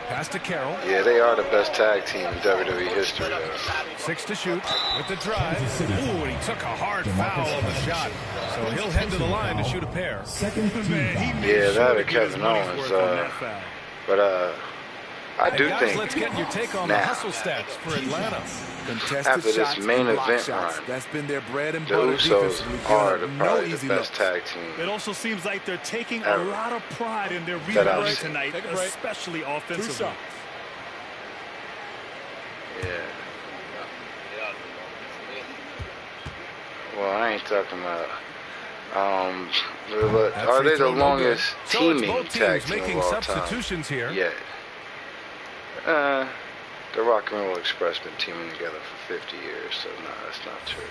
C: Pass to Carroll.
A: Yeah, they are the best tag team in WWE history, though.
C: 6 to shoot with the drive. Ooh, and he took a hard foul on the shot. So he'll head to the line to shoot a pair.
A: Yeah, that or Kevin Owens. But I do
C: guys,
A: think
C: let's get your take on the
A: now,
C: hustle stats for Atlanta.
F: Contested
A: after this
F: shots
A: main
F: and block
A: event
F: shots.
A: run,
F: That's been their bread and
A: the
F: butter
A: Usos
F: defensively.
A: are
F: Giving up
A: probably
F: no
A: the
F: easy
A: best
F: looks.
A: tag team.
E: It also seems like they're taking a
A: Ever.
E: lot of pride in their
A: That I've
E: rebounding
A: seen.
E: tonight,
F: Take a break.
E: especially
F: 2
E: offensively.
F: shots.
A: Yeah. Well, I ain't talking about. But
C: That
A: are
C: free
A: they the
C: throw no good.
A: longest
C: So it's
A: teaming
C: both
A: tag
C: teams
A: team
C: making
A: of all time?
C: substitutions here.
A: Yeah. The Rock and Roll Express been teaming together for 50 years, so no, that's not true.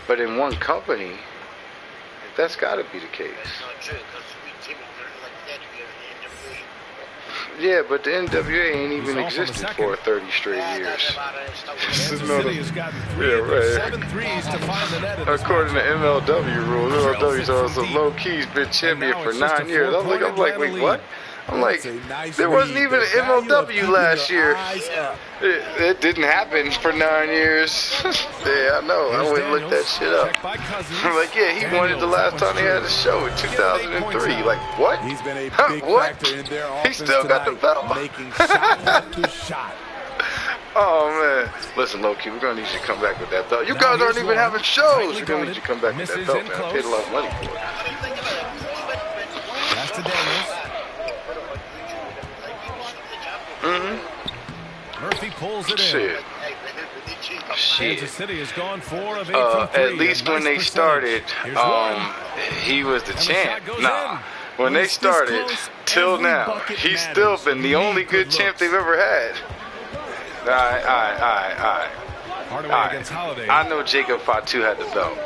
A: But in one company, that's got to be the case. Yeah, but the NWA ain't even existed for 30 straight years.
C: Kansas City has gotten 3 of their 7 threes to find the net.
A: According to MLW rules, MLW's also low-key's been champion for 9 years. I'm like, wait, what? I'm like, there wasn't even an MLW last year. It didn't happen for 9 years. Yeah, I know. I went and looked that shit up. I'm like, yeah, he won it the last time they had a show in 2003. Like, what?
F: He's been a
A: Huh,
F: big
A: what?
F: factor in their
A: He
F: offense
A: still got the
F: tonight,
A: belt.
F: making shot after shot.
A: Oh man, listen, low-key, we're gonna need you to come back with that belt. You guys aren't even having shows. We're gonna need you to come back with that belt, man. I paid a lot of money for it.
C: Pass to Daniels. Murphy pulls it in. Kansas City has gone 4 of 8 from 3.
A: At least when they started, he was the champ. Nah, when they started till now, he's still been the only good champ they've ever had. All right.
C: Hardaway against Holiday.
A: I know Jacob Fatu had the belt.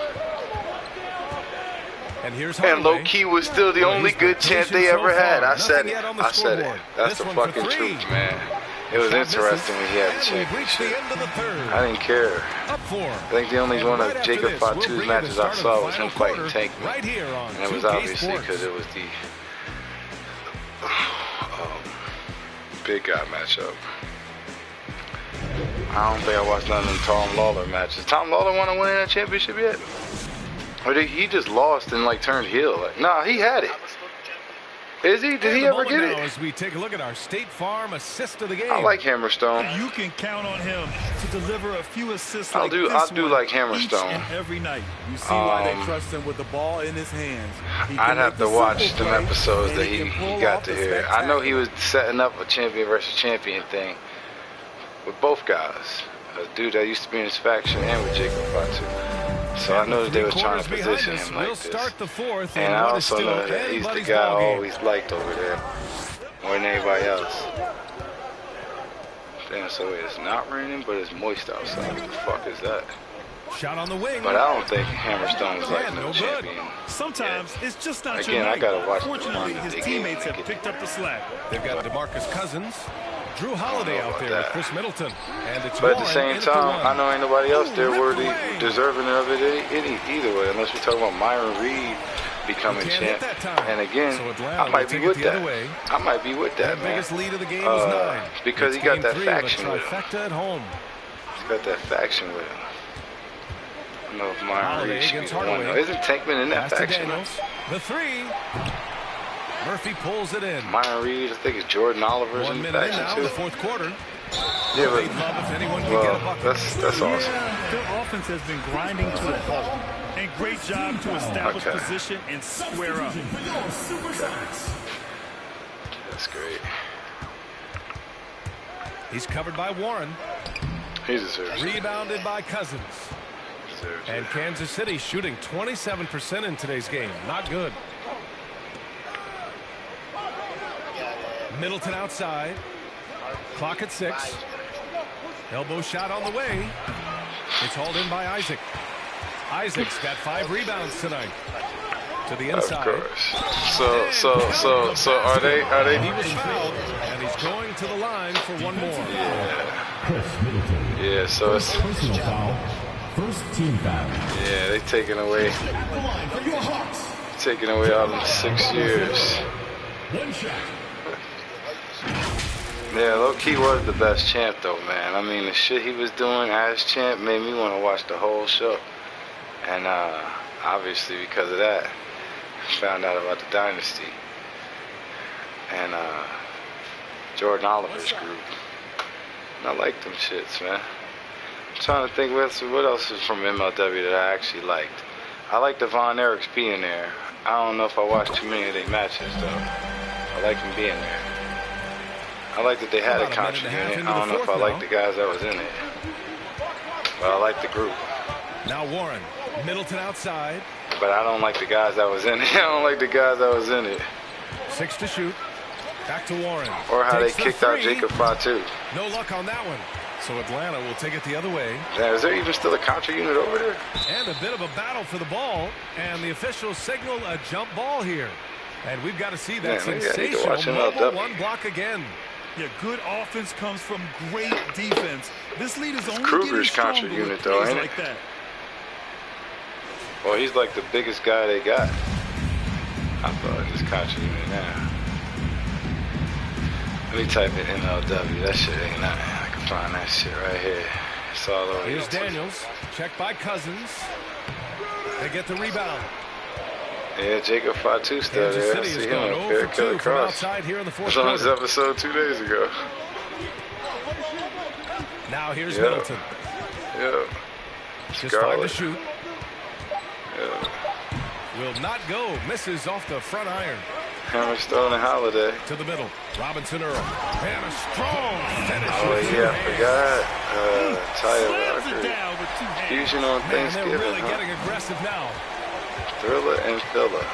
C: And here's Hardaway.
A: And low-key was still the only good champ they ever had. I said it. That's the fucking truth, man. It was interesting when he had the championship. I didn't care. I think the only one of Jacob Fatu's matches I saw was him fighting Tankman. And it was obviously because it was the big guy matchup. I don't think I watched none of them Tom Lawler matches. Tom Lawler want to win that championship yet? Or did he just lost and like turned heel? Nah, he had it. Is he? Did he ever get it?
C: As we take a look at our State Farm assist of the game.
A: I like Hammerstone.
E: You can count on him to deliver a few assists
A: I do like Hammerstone.
E: Every night.
K: You see why they trust him with the ball in his hands.
A: I'd have to watch them episodes that he got to hear. I know he was setting up a champion versus champion thing with both guys. A dude that used to be in his faction and with Jacob Fatu. So I know that they were trying to position him like this. And I also know that he's the guy I always liked over there more than anybody else. Damn, so it's not raining, but it's moist outside. What the fuck is that?
C: Shot on the wing.
A: But I don't think Hammerstone is like no champion.
E: Sometimes it's just not
A: your night. I gotta watch.
E: Fortunately, his teammates have picked up the slack.
C: They've got DeMarcus Cousins, Drew Holiday out there with Chris Middleton, and it's
A: but at the same time, I know ain't nobody else there worthy, deserving of it either way, unless we talk about Myron Reed becoming champ. And again, I might be with that. I might be with that, man.
C: Biggest lead of the game is 9.
A: Because he got that faction with him.
C: At home.
A: He's got that faction with him. I don't know if Myron Reed should be the one. Isn't Tankman in that faction?
C: The 3. Murphy pulls it in.
A: Myron Reed, I think it's Jordan Oliver's in the faction too.
C: The fourth quarter.
A: Yeah, but that's awesome.
E: Their offense has been grinding to a halt. And great job to establish position and square up.
A: That's great.
C: He's covered by Warren.
A: He deserves it.
C: Rebounded by Cousins. And Kansas City shooting 27% in today's game. Not good. Middleton outside. Clock at 6. Elbow shot on the way. It's hauled in by Isaac. Isaac's got 5 rebounds tonight. To the inside.
A: Of course. So are they?
C: He was fouled, and he's going to the line for one more.
A: Yeah. So it's
G: personal foul. First team foul.
A: Yeah, they taking away all them 6 years.
G: One shot.
A: Yeah, low-key was the best champ, though, man. I mean, the shit he was doing as champ made me want to watch the whole show. And obviously, because of that, I found out about the Dynasty and Jordan Oliver's group. And I like them shits, man. I'm trying to think what else is from MLW that I actually liked. I like the Von Erichs being there. I don't know if I watched too many of their matches, though. I like them being there. I like that they had a Contra unit. I don't know if I like the guys that was in it. But I like the group.
C: Now Warren. Middleton outside.
A: But I don't like the guys that was in it. I don't like the guys that was in it.
C: 6 to shoot. Back to Warren.
A: Or how they kicked out Jacob Fatu.
C: No luck on that one. So Atlanta will take it the other way.
A: Yeah, is there even still a Contra unit over there?
C: And a bit of a battle for the ball. And the officials signal a jump ball here. And we've got to see that sensational mobile one block again.
E: Yeah, good offense comes from great defense. This lead is only
A: Kruger's Contra unit, though, ain't it? Well, he's like the biggest guy they got. I thought this Contra unit now. Let me type in MLW. That shit ain't nothing. I can find that shit right here. It's all over.
C: Here's Daniels. Checked by Cousins. They get the rebound.
A: Yeah, Jacob Fatu still there. I see him up there. Cut across. It was on this episode 2 days ago.
C: Now here's Middleton.
A: Yeah.
C: Just 5 to
A: Scarlet.
C: shoot.
A: Yeah.
C: Will not go. Misses off the front iron.
A: Hammerstone and Holiday.
C: To the middle. Robinson Earl. And a strong finish.
A: Oh,
C: with two
A: yeah, I
C: hands.
A: forgot. Tyler Walker. Fusion on
C: Man,
A: Thanksgiving.
C: they're really
A: huh?
C: getting aggressive now.
A: Thriller and Filler.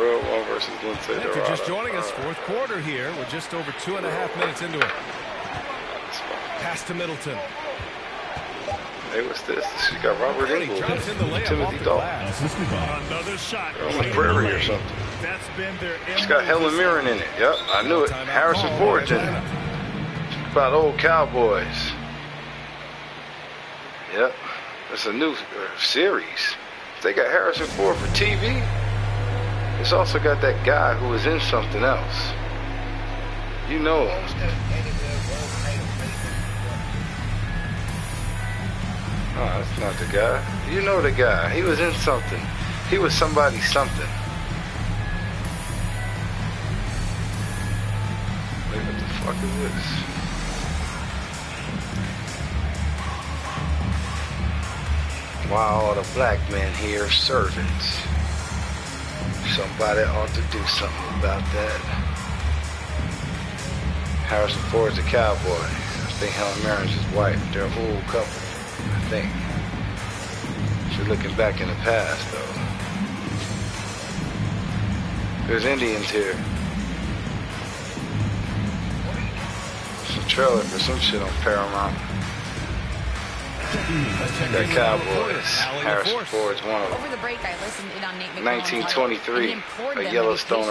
A: Real one versus Lindsay
C: If you're
A: Dorado.
C: just joining us, fourth quarter here. We're just over 2.5 minutes into it. Pass to Middleton.
A: Hey, what's this? She got Robert Engel.
C: Drops in the layup off
A: Timothy
C: the
A: Dalton.
C: glass.
E: Another shot.
A: On the Prairie or something.
E: That's been their
A: She's got Helen Mirren in it. Yep, I knew it. Harrison Ford's in it. About old Cowboys. Yep. It's a new series. They got Harrison Ford for TV. It's also got that guy who was in something else. You know him. Oh, that's not the guy. You know the guy. He was in something. He was somebody something. Wait, what the fuck is this? Why all the black men here are servants? Somebody ought to do something about that. Harrison Ford's a cowboy. I think Helen Mirren's his wife. They're a whole couple, I think. She's looking back in the past, though. There's Indians here. It's a trailer for some shit on Paramount. That Cowboys. Harrison Ford's one of them.
O: Over the break, I listened in on Nate McMillan's
A: 1923, a Yellowstone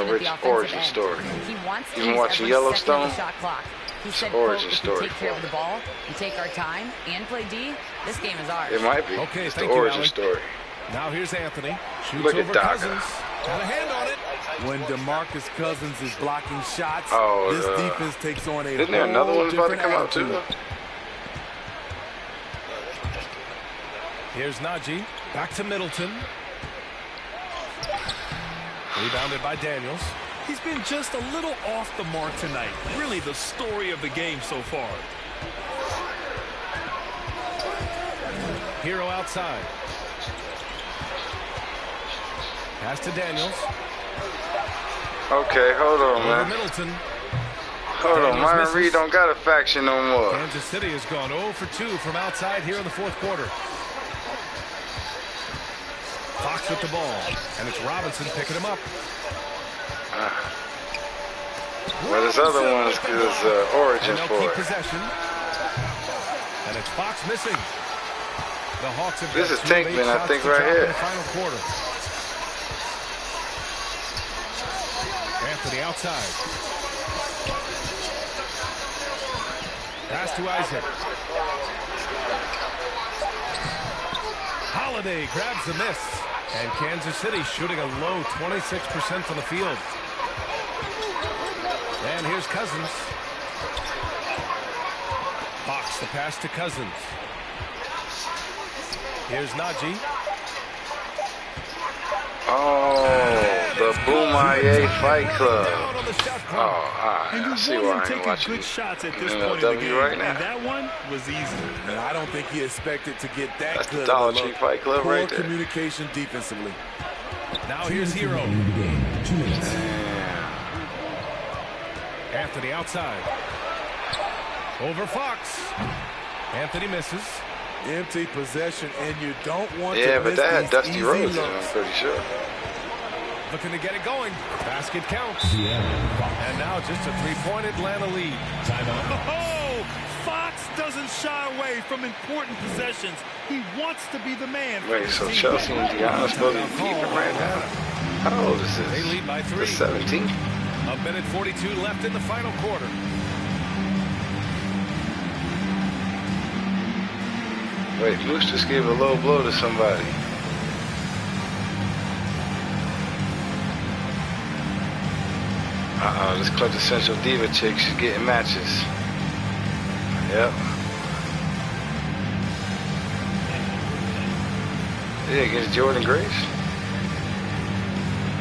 A: origin story.
O: He wants
A: You been watching Yellowstone?
O: shot clock. He said,
A: origin
O: quote, if
A: story
O: we take care
A: for
O: of the ball, we take our time, and play D, this game is ours.
A: It might be.
C: Okay,
A: It's the
C: thank you,
A: origin
C: Allie.
A: story.
C: Now here's Anthony. Shoots
A: Look at
C: over
A: Doc.
C: Cousins. Got a hand on it.
K: When DeMarcus Cousins is blocking shots,
A: Oh,
K: this defense takes on a
A: Isn't there another
K: whole
A: one about to
K: different
A: come out too?
K: attitude.
C: Here's Najee. Back to Middleton. Rebounded by Daniels.
E: He's been just a little off the mark tonight. Really the story of the game so far.
C: Hero outside. Pass to Daniels.
A: Okay, hold on,
C: Over
A: man.
C: Middleton.
A: Hold on,
C: Daniels
A: Myron
C: misses.
A: Reed don't got a faction no more.
C: Kansas City has gone 0 for 2 from outside here in the fourth quarter. Fox with the ball, and it's Robinson picking him up.
A: Well, this other one is origin
C: And they'll
A: for
C: keep
A: it.
C: possession. And it's Fox missing. The Hawks have
A: This
C: got
A: is
C: 2 of 8
A: Tankman, I
C: shots
A: think,
C: to
A: right
C: drop
A: here.
C: in the final quarter. Anthony outside. Pass to Isaac. Holiday grabs the miss. And Kansas City shooting a low 26% from the field. And here's Cousins. Fox the pass to Cousins. Here's Najee.
A: Oh, the Boomaye Fight Club. Oh, alright.
E: And
A: I
E: you
A: see
E: want
A: why
E: him
A: I ain't
E: taking
A: watching
E: good shots at this
A: MLW
E: point in the game.
A: right now.
E: And that one was easy.
K: And I don't think he expected to get that
A: That's the
K: good.
A: Dollar
K: of a
A: Tree
K: look.
A: Fight Club
K: Poor
A: right there.
K: communication defensively.
C: Now here's Hero.
G: 2 minutes.
C: Anthony outside. Over Fox. Anthony misses.
K: Empty possession, and you don't want
A: Yeah,
K: to
A: but
K: miss
A: that had
K: these
A: Dusty
K: easy
A: Rhodes in it,
K: looks.
A: I'm pretty sure.
C: Looking to get it going. Basket counts.
G: Yeah.
C: And now just a three-point Atlanta lead.
E: Oh, Fox doesn't shy away from important possessions. He wants to be the man. for
A: Wait,
E: his
A: so
E: team.
A: Chelsea and Deanna supposed to be keeping right now? How old is this?
C: They lead by 3.
A: The 17th?
C: A minute 42 left in the final quarter.
A: Wait, Moose just gave a low blow to somebody. This quintessential diva chick, she's getting matches. Yep. Yeah, against Jordan Grace.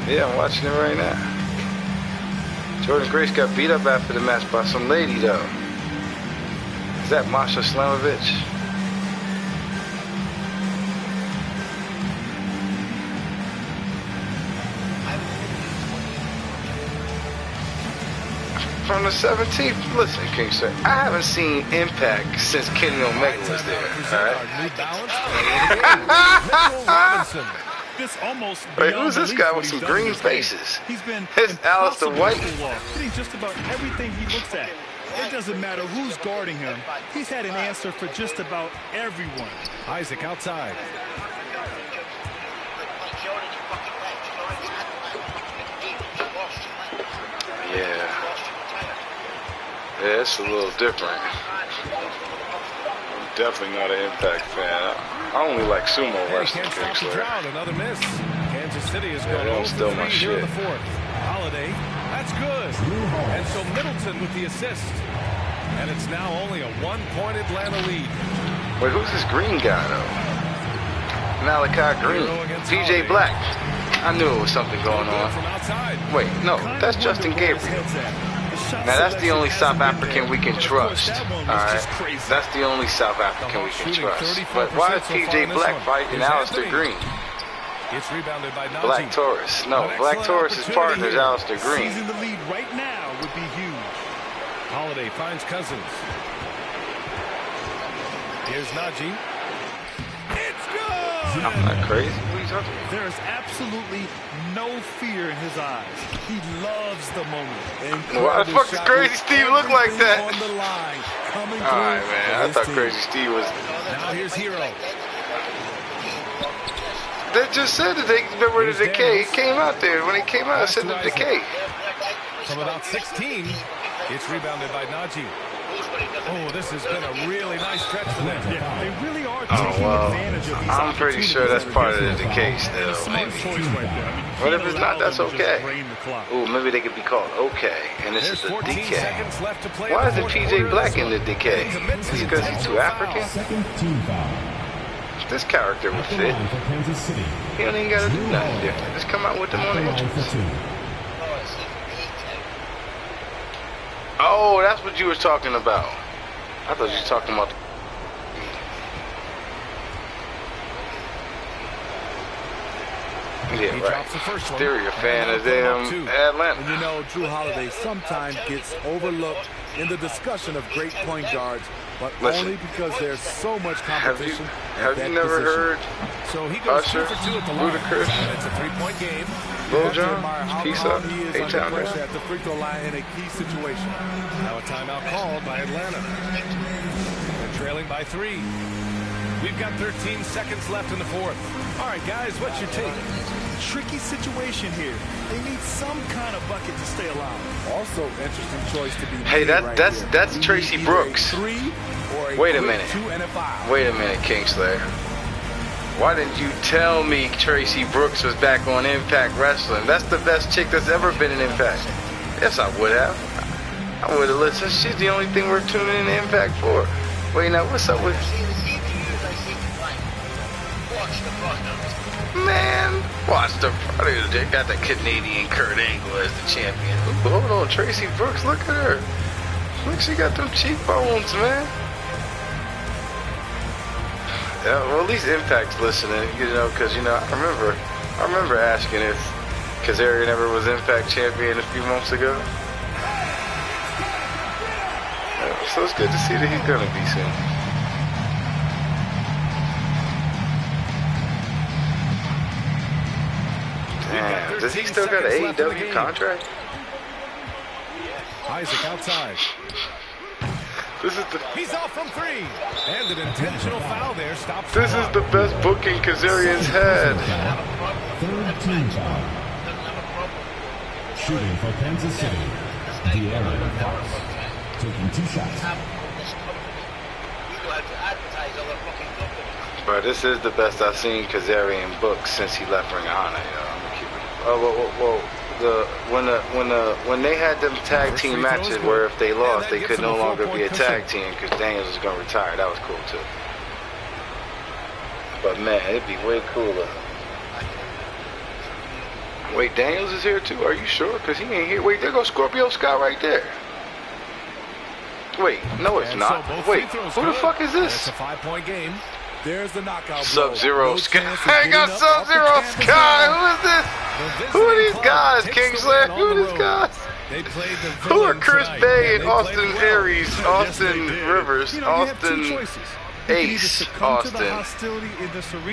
A: Yeah, I'm watching it right now. Jordan Grace got beat up after the match by some lady, though. Is that Masha Slamovich? From the 17th, listen, King Sir, I haven't seen Impact since Kenny Omega was there. Alright?
E: This almost
A: Wait, who's this guy with some green faces?
E: He's been
A: it's Alistair White.
E: Hitting just about everything he looks at. It doesn't matter who's guarding him. He's had an answer for just about everyone.
C: Isaac outside.
A: Yeah. Yeah, it's a little different. I'm definitely not an Impact fan. I only like sumo wrestling.
C: Can't stop the drought. Another miss. Kansas City is going
A: don't steal my
C: here in
A: shit.
C: the fourth. Holiday, that's good. And so Middleton with the assist. And it's now only a 1-point Atlanta lead.
A: Wait, who's this green guy though? Malachi Green. PJ Black. I knew it was something going on. Wait, no, that's Justin Gabriel. Now that's the only South African we can trust. Alright? That's the only South African we can trust. But why is PJ Black fighting Alistair Green?
C: It's rebounded by
A: Black Taurus. No, Black Taurus' partner is Alistair Green.
E: Seizing the lead right now would be huge.
C: Holiday finds Cousins. Here's Najee.
E: It's good!
A: I'm not crazy. What are you talking about?
E: There is absolutely no fear in his eyes. He loves the moment.
A: Why the fuck does Crazy Steve look like that?
E: On the line, coming
A: Alright, man. I thought Crazy Steve was...
C: Now here's Hero.
A: They just said that they remember the decay. It came out there. When it came out, it said the decay.
C: From about 16, it's rebounded by Najee. Oh, this has been a really nice stretch for them.
E: Yeah, they really are taking advantage of these
A: I'm pretty sure that's part of the decay still, maybe. But if it's not, that's okay. Ooh, maybe they could be called okay, and this is the decay. Why isn't PJ Black in the decay? Is it because he's too African? This character would fit. He don't even gotta do nothing different. Just come out with them on the entrance. Oh, that's what you were talking about. I thought you were talking about. Yeah, right. Stereo fan of them Atlanta.
F: And you know, Drew Holiday sometimes gets overlooked in the discussion of great point guards, but only because there's so much competition.
A: Have you never heard
C: so he goes
A: Usher,
C: 2 for 2 at the line.
A: Ludacris,
C: It's a 3-point game.
A: Lil Jon, Peace Up,
F: He is under pressure at the free throw line in a key situation.
C: Now a timeout called by Atlanta. They're trailing by 3. We've got 13 seconds left in the fourth. All right, guys, what's your take?
E: Tricky situation here. They need some kind of bucket to stay alive.
F: Also, interesting choice to be made.
A: Hey,
F: right
A: that's Tracy Brooks. Wait a minute.
F: 2 and a 5.
A: Wait a minute, Kingslayer. Why didn't you tell me Tracy Brooks was back on Impact Wrestling? That's the best chick that's ever been in Impact. Yes, I would have. I would have listened. She's the only thing we're tuning in to Impact for. Wait, now, what's up with... Man, watch the product. They got the Canadian Kurt Angle as the champion. Ooh, hold on, Tracy Brooks, look at her. Look, she got them cheekbones, man. Yeah, well, at least Impact's listening, you know, because, you know, I remember asking if Kazarian ever was Impact champion a few months ago. Yeah, so it's good to see that he's going to be soon. Damn, does he still got an AEW contract?
C: Isaac outside. He's off from 3. And an intentional foul there stops.
A: This is the best booking Kazarian's had.
G: Third team foul. Shooting for Kansas City, De'Aaron Fox. Taking 2 shots.
A: Bro, this is the best I've seen Kazarian book since he left Ring of Honor, yo. When they had them tag team matches where if they lost, they could no longer be a tag team because Daniels was going to retire. That was cool, too. But, man, it'd be way cooler. Wait, Daniels is here, too? Are you sure? Because he ain't here. Wait, there goes Scorpio Scott right there. Wait, no, it's not. Wait, who the fuck is this?
C: It's a 5-point game.
F: There's the knockout.
A: Sub-Zero Sky. I got Sub-Zero Sky. Who is this? Who are these guys, Kingslayer? Who are these guys? Who are Chris Bay and Austin Aries, Austin Rivers, Austin Ace, Austin?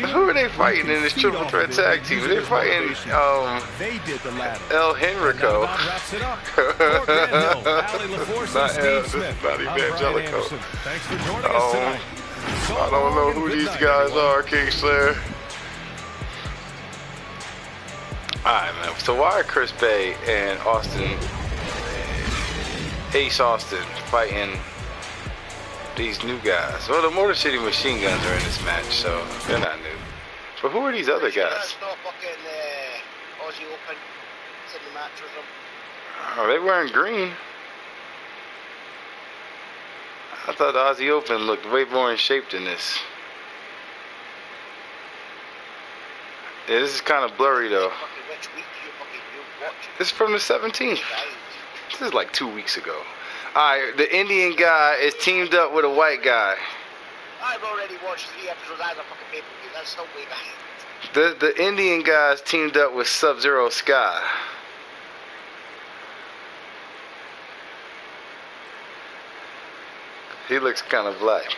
A: Who are they fighting in this triple threat tag team? They're fighting El Henrico. Not Evangelico. I don't know who these guys are, Kingslayer. Alright, man. So why are Chris Bay and Ace Austin fighting these new guys? Well, the Motor City Machine Guns are in this match, so they're not new. But who are these other guys? Are they wearing green? I thought the Aussie Open looked way more in shape than this. Yeah, this is kind of blurry though. This is from the 17th. This is like 2 weeks ago. Alright, the Indian guy is teamed up with a white guy.
S: I've already watched 3 episodes as a fucking pay-per-view. That's no way back.
A: The Indian guy's teamed up with Sub-Zero Sky. He looks kind of black.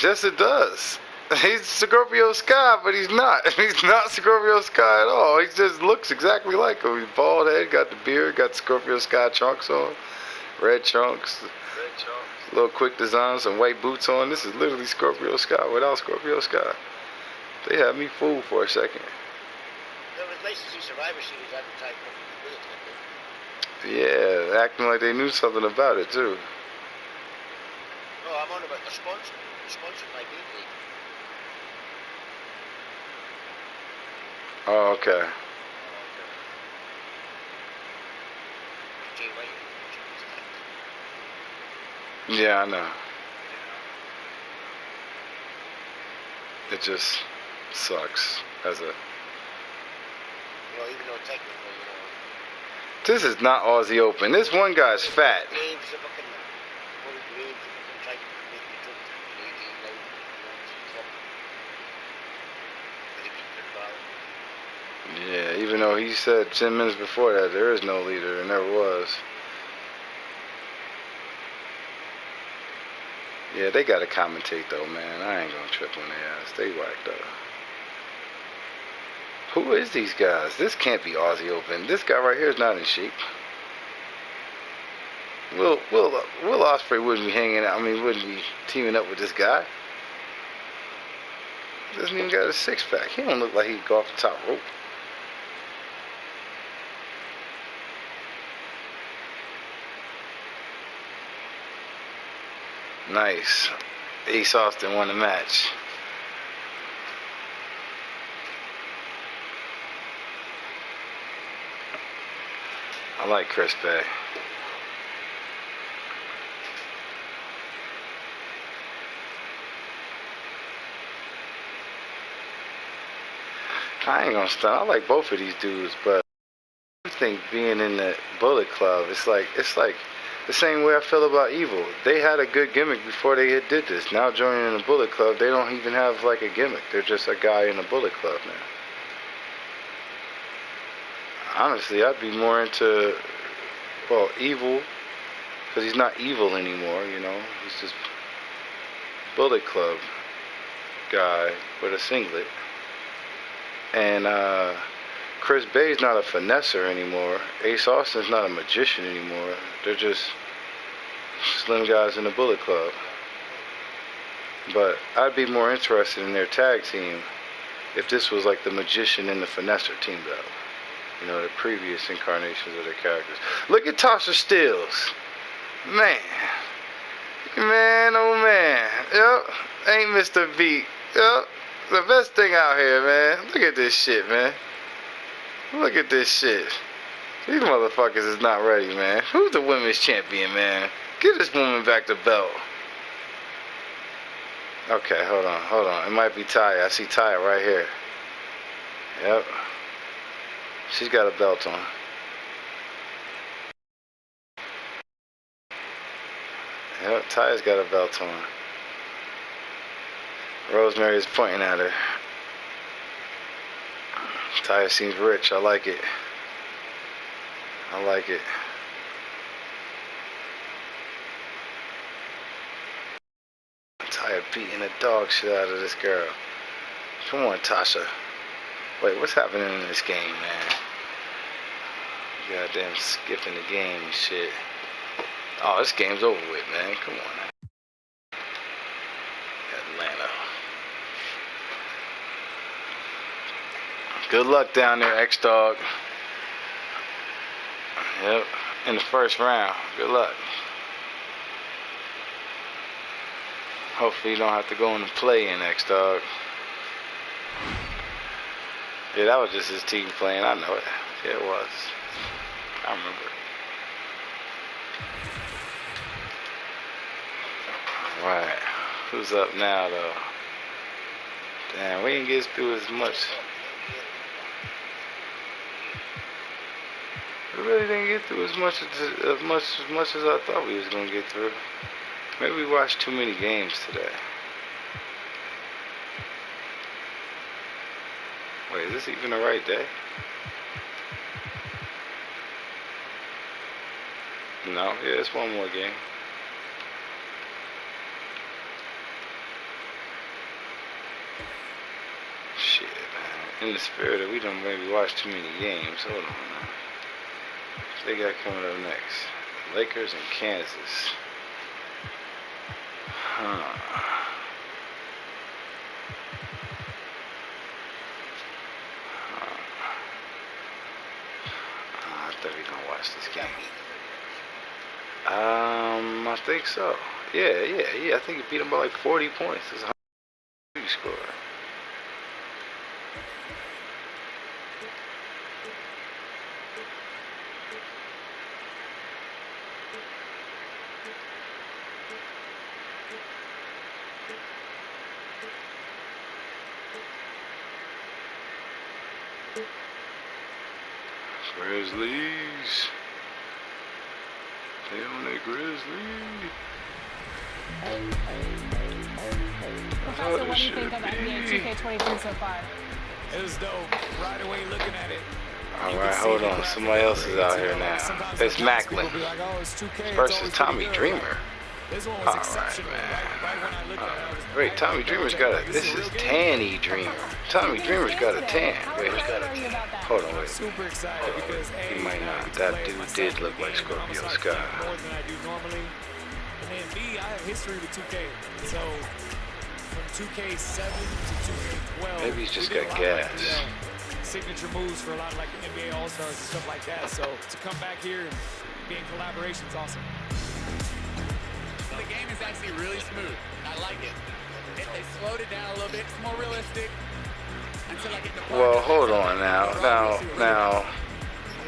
A: Yes, it does. He's Scorpio Sky, but he's not. He's not Scorpio Sky at all. He just looks exactly like him. He's bald head, got the beard, got Scorpio Sky trunks on, red trunks, little quick design, some white boots on. This is literally Scorpio Sky without Scorpio Sky. They had me fooled for a second.
S: It was nice to see Survivor Series advertised.
A: Yeah, acting like they knew something about it too.
S: No, I'm on about the sponsor. Sponsored by Gately.
A: Oh, okay. Yeah, I know. It just sucks as a.
S: You know, even though technically, you know.
A: This is not Aussie Open. This one guy's fat. Yeah, even though he said 10 minutes before that there is no leader, and there was. Yeah, they gotta commentate though, man. I ain't gonna trip on their ass. They whacked up. Who is these guys? This can't be Aussie Open. This guy right here is not in shape. Will Ospreay wouldn't be hanging out. I mean, wouldn't be teaming up with this guy. He doesn't even got a six-pack. He don't look like he'd go off the top rope. Nice. Ace Austin won the match. I like Chris Bay. I ain't gonna stop. I like both of these dudes, but I think being in the Bullet Club, it's like the same way I feel about Evil. They had a good gimmick before they did this. Now joining the Bullet Club, they don't even have like a gimmick. They're just a guy in the Bullet Club now. Honestly, I'd be more into, well, Evil, because he's not evil anymore, you know. He's just Bullet Club guy with a singlet. And Chris Bay's not a finesser anymore. Ace Austin's not a magician anymore. They're just slim guys in the Bullet Club. But I'd be more interested in their tag team if this was like the magician and the finesser teamed up. You know, the previous incarnations of their characters. Look at Tasha Steelz. Man. Man, oh man. Yep. Ain't Mr. Beat. Yep. The best thing out here, man. Look at this shit, man. Look at this shit. These motherfuckers is not ready, man. Who's the women's champion, man? Give this woman back the belt. Okay, hold on. It might be Taya. I see Taya right here. Yep. She's got a belt on. Yep, Ty's got a belt on. Rosemary is pointing at her. Ty seems rich. I like it. I like it. Ty beating the dog shit out of this girl. Come on, Tasha. Wait, what's happening in this game, man? Goddamn skipping the game and shit. Oh, this game's over with, man. Come on. Atlanta. Good luck down there, X-Dog. Yep, in the first round. Good luck. Hopefully you don't have to go in the play-in, X-Dog. Yeah, that was just his team playing. I know it. Yeah, it was. I remember. Alright. Who's up now, though? Damn, we didn't get through as much. We really didn't get through as much as I thought we was gonna get through. Maybe we watched too many games today. Wait, is this even the right day? No, yeah, it's one more game. Shit, man. In the spirit of we done maybe watched too many games. Hold on now. What they got coming up next? Lakers and Kansas. I thought we gonna watch this game. I think so. Yeah. I think he beat him by like 40 points. It's a 100 score. Grizzlies. They on the Grizzlies.
R: Professor, what do you think of NBA 2K23 so far?
T: It was dope. Right away looking at it.
A: Alright, hold on. Somebody else is out here now. It's Macklin versus Tommy Dreamer. Alright, man. Wait, Tommy Dreamer's got a... This is Tanny Dreamer. Tommy Dreamer's got a tan. Wait, who's got a tan? Hold on, wait.
T: Super excited because
A: He might not. That dude did look like Scorpio Sky.
T: More than I do normally. And then me, I have history with 2K. So from 2K7 to 2K12.
A: Maybe he's just got gas.
T: Signature moves for a lot of like the NBA All-Stars and stuff like that. So to come back here and be in collaboration is awesome.
W: The game is actually really smooth. I like it. They slowed it down a little bit. It's more realistic. Until I get the
A: Well, hold on now.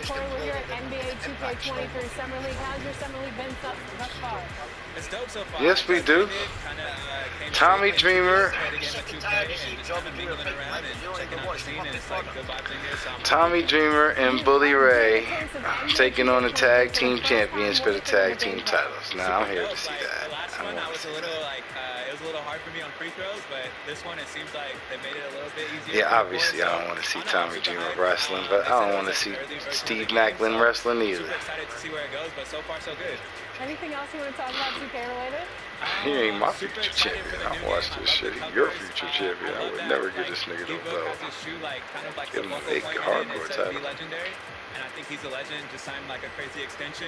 R: Corey, we're here at NBA 2K23 Summer League. How's your Summer League been thus far?
W: It's dope so far.
A: Yes, we do. Tommy Dreamer. Tommy Dreamer and Bully Ray taking on the tag team champions for the tag team titles. Now I'm here to see that.
W: I was a little like it was a little hard for me on free throws, but this one it seems like they made it a little bit easier.
A: Yeah, obviously I don't want to see Tommy Dreamer wrestling, but I don't want to see Steve Macklin wrestling either.
W: Super excited to see where it goes, but so far so good.
R: Anything else you want to talk about 2K related?
A: He ain't my future champion. I watch this shit. He's your future champion. I would never give this nigga no belt. Give him a big hardcore title.
W: And I think he's a legend. Just signed like a crazy extension.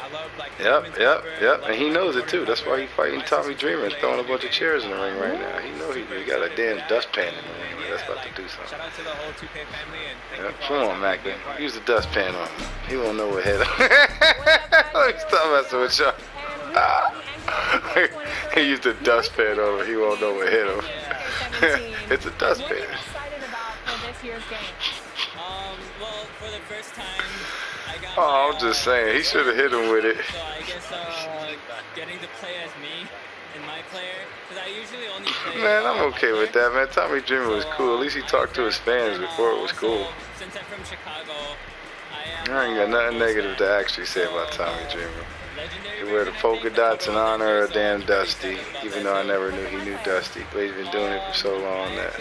W: I love like.
A: Yep. And he knows it too. That's why he's fighting Tommy Dreamer and throwing a bunch of chairs in the ring right now. He knows he got a damn dustpan in the ring. That's about to do something.
W: Shout out to the whole 2K family and
A: yep. Come on, Macklin. Use the dustpan on him. He won't know what hit him. Let me stop messing with y'all. He used a dustpan on him. He won't know what hit him. It's a dustpan.
R: What are you excited about for this year's game?
W: Well, for the first time, I got.
A: Oh, I'm just saying, he should have hit him with it.
W: So I guess getting to play as me and my player, because I usually only play.
A: Man, I'm okay with that, man. Tommy Dreamer was cool. At least he talked to his fans before it was cool.
W: Since I'm from Chicago,
A: I ain't got nothing negative to actually say about Tommy Dreamer. He wear the polka dots in honor of damn Dusty, even though I never knew he knew Dusty. But he's been doing it for so long that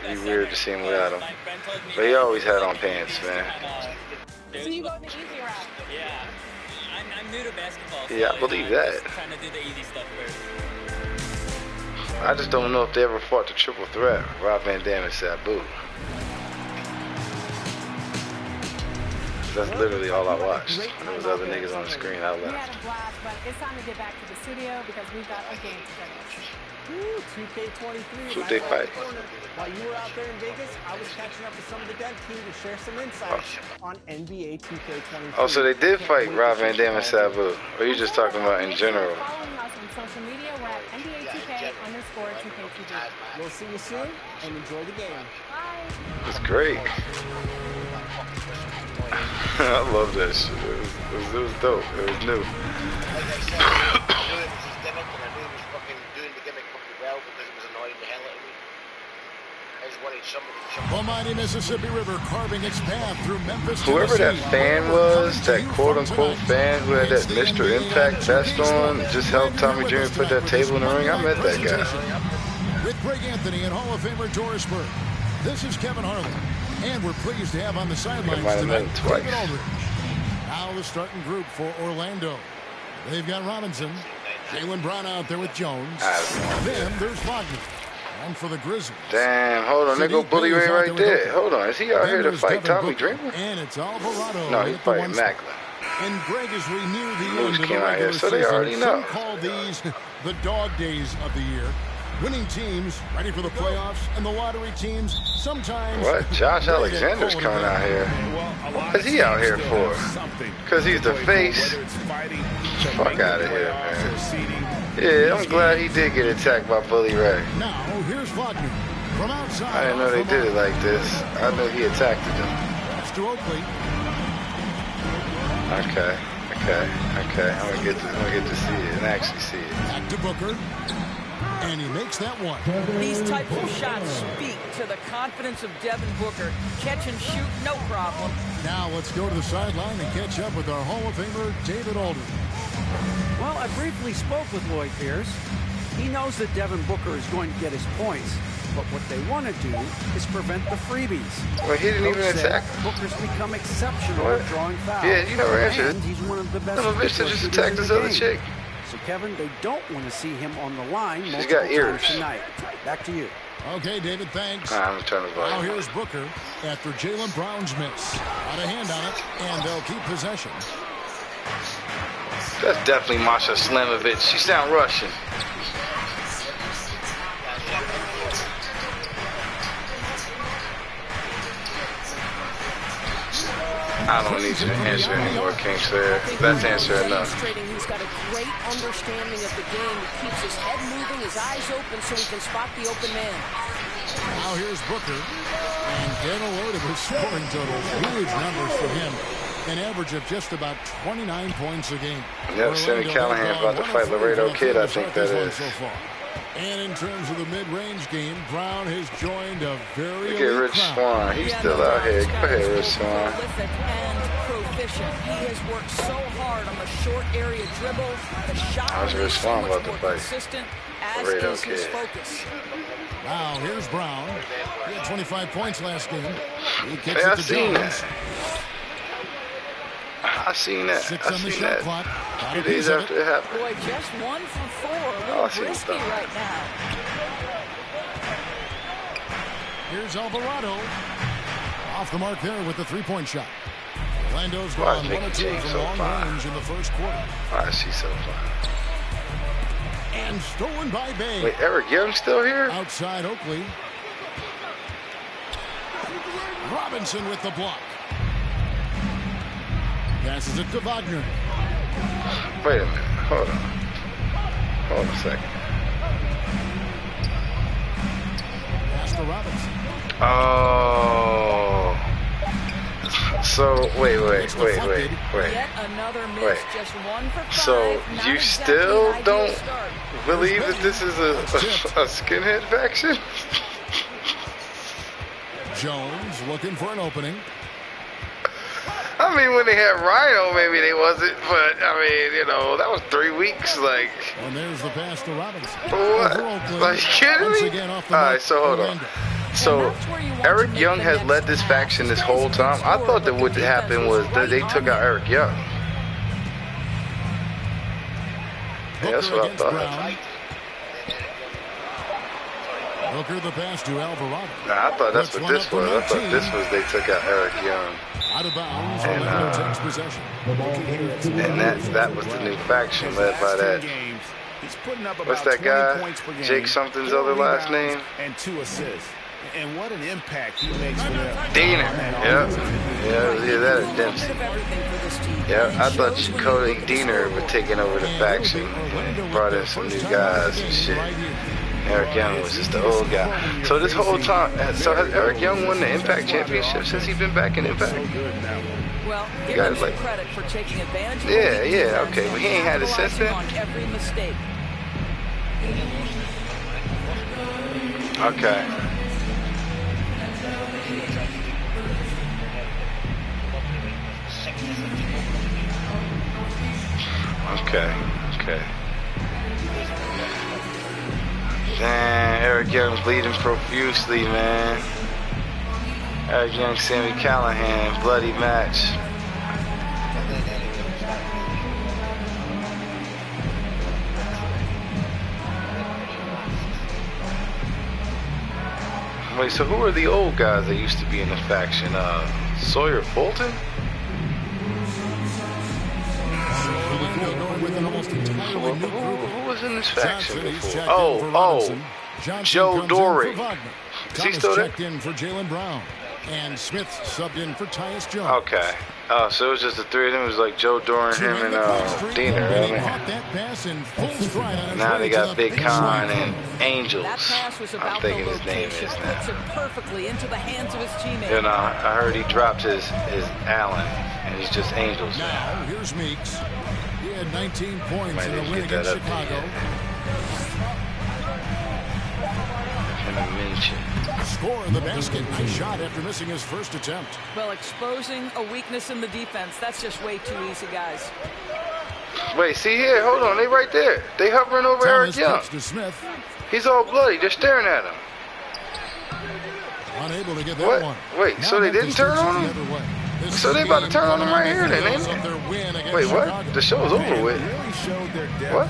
A: it'd be weird to see him without him. But he always had on pants, man.
R: So you go the easy route.
M: Yeah. I'm new to basketball. So
A: Yeah, I believe that.
M: trying to do the easy stuff first.
A: I just don't know if they ever fought the triple threat, Rob Van Dam and Sabu. That's literally all I watched. There was other niggas on the screen. I
R: We had
A: left.
R: a blast, but it's time to get back to the studio because we've got a game to finish.
U: Ooh, 2K23.
A: Who'd they fight?
U: While you were out there in Vegas, I was catching up with some of the dev team to share some insights on NBA 2K23.
A: Oh, so they did fight Rob Van Dam and Sabu. Or are you just talking about in general?
R: Following us on social media, we're at NBA2K_2K2B.
U: We'll see you soon and enjoy the game.
R: Bye.
A: It's great. I love that shit. It was dope. It was new.
S: Like I said, I knew it was his gimmick, and I knew he was fucking doing the gimmick fucking well because it was annoying the hell out of me. I just wanted somebody
I: The mighty Mississippi River carving its path through Memphis,
A: Whoever that
I: Tennessee.
A: fan was, that quote-unquote fan who had that Mr. Impact vest on, just helped Tommy Dreamer put that table in the ring, I met that guy.
I: With Greg Anthony and Hall of Famer Doris Burke. This is Kevin Harlan. And we're pleased to have on the sidelines
A: might have met
I: tonight
A: him twice.
I: David Aldridge. Now the starting group for Orlando. They've got Robinson, Jaylen Brown out there with Jones. Then there's Wagner. And for the Grizzlies.
A: Damn, hold on, there go Bully Ray right there. Hold on, is he out here to fight Tommy Dreamer?
I: And it's Alvarado.
A: No, he's fighting Macklin.
I: And Greg, as we near the
A: Moose
I: end of the
A: came out here,
I: regular
A: so they
I: season,
A: already know.
I: some call these the dog days of the year. Winning teams ready for the playoffs, and the lottery teams sometimes.
A: What? Josh Alexander's coming out here. What's he out here for? Because he's the face? Fuck out of here, man. Yeah, I'm glad he did get attacked by Bully Ray.
I: Now, here's Wagner from outside.
A: I didn't know they did it like this. I knew he attacked them.
I: That's to Oakley.
A: Okay. I'm gonna get to see it and actually see it.
I: Back to Booker. And he makes that one.
V: These types of shots speak to the confidence of Devin Booker. Catch and shoot, no problem.
I: Now let's go to the sideline and catch up with our Hall of Famer, David Aldridge.
D: Well, I briefly spoke with Lloyd Pierce. He knows that Devin Booker is going to get his points, but what they want to do is prevent the freebies.
A: Well, he didn't even attack.
D: Booker's become exceptional at drawing fouls.
A: Yeah, you never answered.
D: And he's one of the best.
A: Some bitch that just attacked this other chick.
D: So, Kevin, they don't want to see him on the line
A: She's got ears
D: tonight. Back to you.
I: Okay, David, thanks.
A: I'm turning the volume.
I: Now here's Booker after Jaylen Brown's miss. Got a hand on it, and they'll keep possession.
A: That's definitely Masha Slamovich. She sound Russian. I don't need you to answer anymore, Kingslayer. That's answer enough.
X: He's got a great understanding of the game. He keeps his head moving, his eyes open, so he can spot the open man.
I: Now here's Booker. And get a load of his scoring totals. Huge numbers for him. An average of just about 29 points a game.
A: Yep, Sammy Callahan about to fight Laredo Kid, I think that is.
I: So far. And in terms of the mid-range game, Brown has joined a very
A: Look at Rich Swan. He's still out here. Go ahead, Rich Swan.
V: Proficient. He has worked so hard on the short area dribble. The shot
A: How's Rich Swan about to fight?
V: consistent, as
A: Laredo
V: is his
A: Kid.
V: focus.
I: Now here's Brown. He had 25 points last game. He kicks
A: Hey,
I: it
A: I
I: to
A: seen
I: Jones.
A: that. I seen that.
I: Six
A: I
I: on the
A: seen
I: shot
A: that.
I: clock.
A: A few days after it happened.
V: Boy, just 1 for 4. A
A: Oh,
V: little
A: I see the
V: risky
A: stuff.
V: right now.
I: Here's Alvarado. Off the mark there with the three-point shot. Orlando's
A: Why
I: gone
A: is
I: 1
A: Mickey
I: or 2
A: J
I: from
A: so
I: long
A: fine?
I: range in the first quarter.
A: Why is she so fine?
I: And stolen by Bay.
A: Wait, Eric Young still here?
I: Outside Oakley. Robinson with the block. Passes it to Wagner.
A: Wait a minute. Hold on. Hold on a second.
I: Pass to Robinson.
A: Oh. So, wait.
V: Yet another miss,
A: Wait.
V: just 1 for 5.
A: So,
V: Not
A: you
V: exactly
A: still
V: an ideal
A: don't
V: start.
A: believe that this is a skinhead faction?
I: Jones looking for an opening.
A: I mean, when they had Rhino, maybe they wasn't, but I mean, you know, that was 3 weeks. Like,
I: And there's the pass to Robinson.
A: what? Like, you kidding me? All right, so hold on. So Eric Young has led this faction this whole time. I thought that what happened was that they took out Eric Young. Yeah, that's what I thought.
I: Hooker the pass to Alvarado.
A: Nah, I thought that's what this was. I thought this was they took out Eric Young.
I: Out of bounds, Orlando takes possession.
A: And that was the new faction led by that. What's that guy? Jake something's other last name?
B: And 2 assists. And what an impact he makes for them.
A: Diener. Yeah, that is Dempsey. Yeah, I thought Cody Diener was taking over the faction. Brought in some new guys and shit. Eric Young was just the old guy. So this whole time, so has Eric Young won the Impact Championship since he's been back in Impact?
V: Well, give him some credit for taking advantage of
A: Yeah, okay. But he ain't had it since then?
V: on every mistake.
A: Okay. Okay. Damn, Eric Young bleeding profusely, man. Eric Young, Sammy Callahan, bloody match. Wait, so who are the old guys that used to be in the faction? Sawyer Fulton? Who was in this faction before? Oh, Joe Dorey. Is he still there?
I: Checked in for Jaylen Brown, and Smith subbed in for Tyus Jones.
A: Okay. Oh, so it was just the 3 of them. It was like Joe Dorey, him, and Diener. Now they got Big Con and Angels. I'm thinking his name is now.
V: Perfectly into the hands of his teammate.
A: You know, I heard he dropped his Allen, and he's just Angels now.
I: Now here's Meeks. He had 19 points in the win against Chicago. Score in the basket. Nice shot after missing his first attempt.
V: Well, exposing a weakness in the defense, that's just way too easy, guys.
A: Wait, see here, hold on, they right there. They hovering over Eric Young. He's all bloody, they're staring at him.
I: Unable to get that one.
A: Wait, so they didn't turn on him? So they about to turn on him right here then, ain't they? Wait, what? The show's over with. What?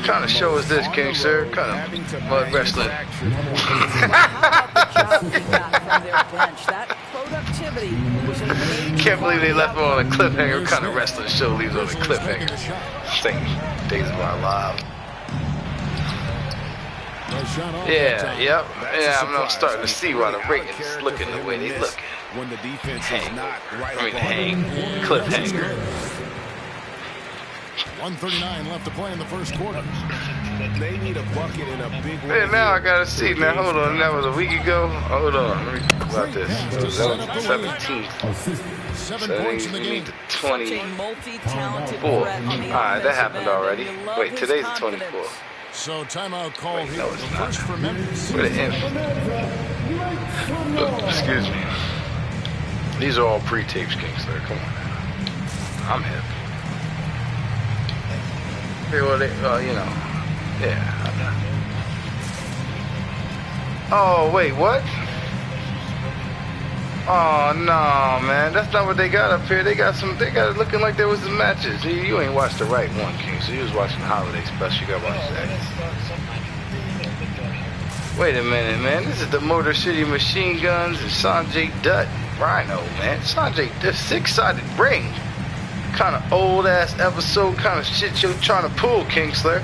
A: Kind of show is this, King Sir? Kind of mud wrestling. Can't believe they left him on a cliffhanger. What kind of wrestling show leaves on a cliffhanger? Same Days of Our Lives. Yeah, I'm starting to see why the ratings is looking the way they looking.
B: When the defense is not right.
A: Cliffhanger.
I: 1:39 left to play in the first quarter.
B: They need a bucket in a big way.
A: Hey, now I gotta see. Now hold on, that was a week ago. Hold on, let me think about this. That was the 17th.
I: 7 points in the game.
A: 24. Alright, that happened already. Wait, today's the 24th.
I: So timeout call here. First for Memphis.
A: Where the excuse me. These are all pre-tapes, Kingslayer. Come on now. I'm hip. Well, you know. Yeah. Oh, wait, what? Oh, no, man. That's not what they got up here. They got it looking like there was some matches. You ain't watched the right one, King. So you was watching the holiday special. You got to watch that. Wait a minute, man. This is the Motor City Machine Guns and Sanjay Dutt Rhino, man. Sanjay, the 6-sided ring. Kind of old ass episode, kind of shit you're trying to pull, Kingslayer.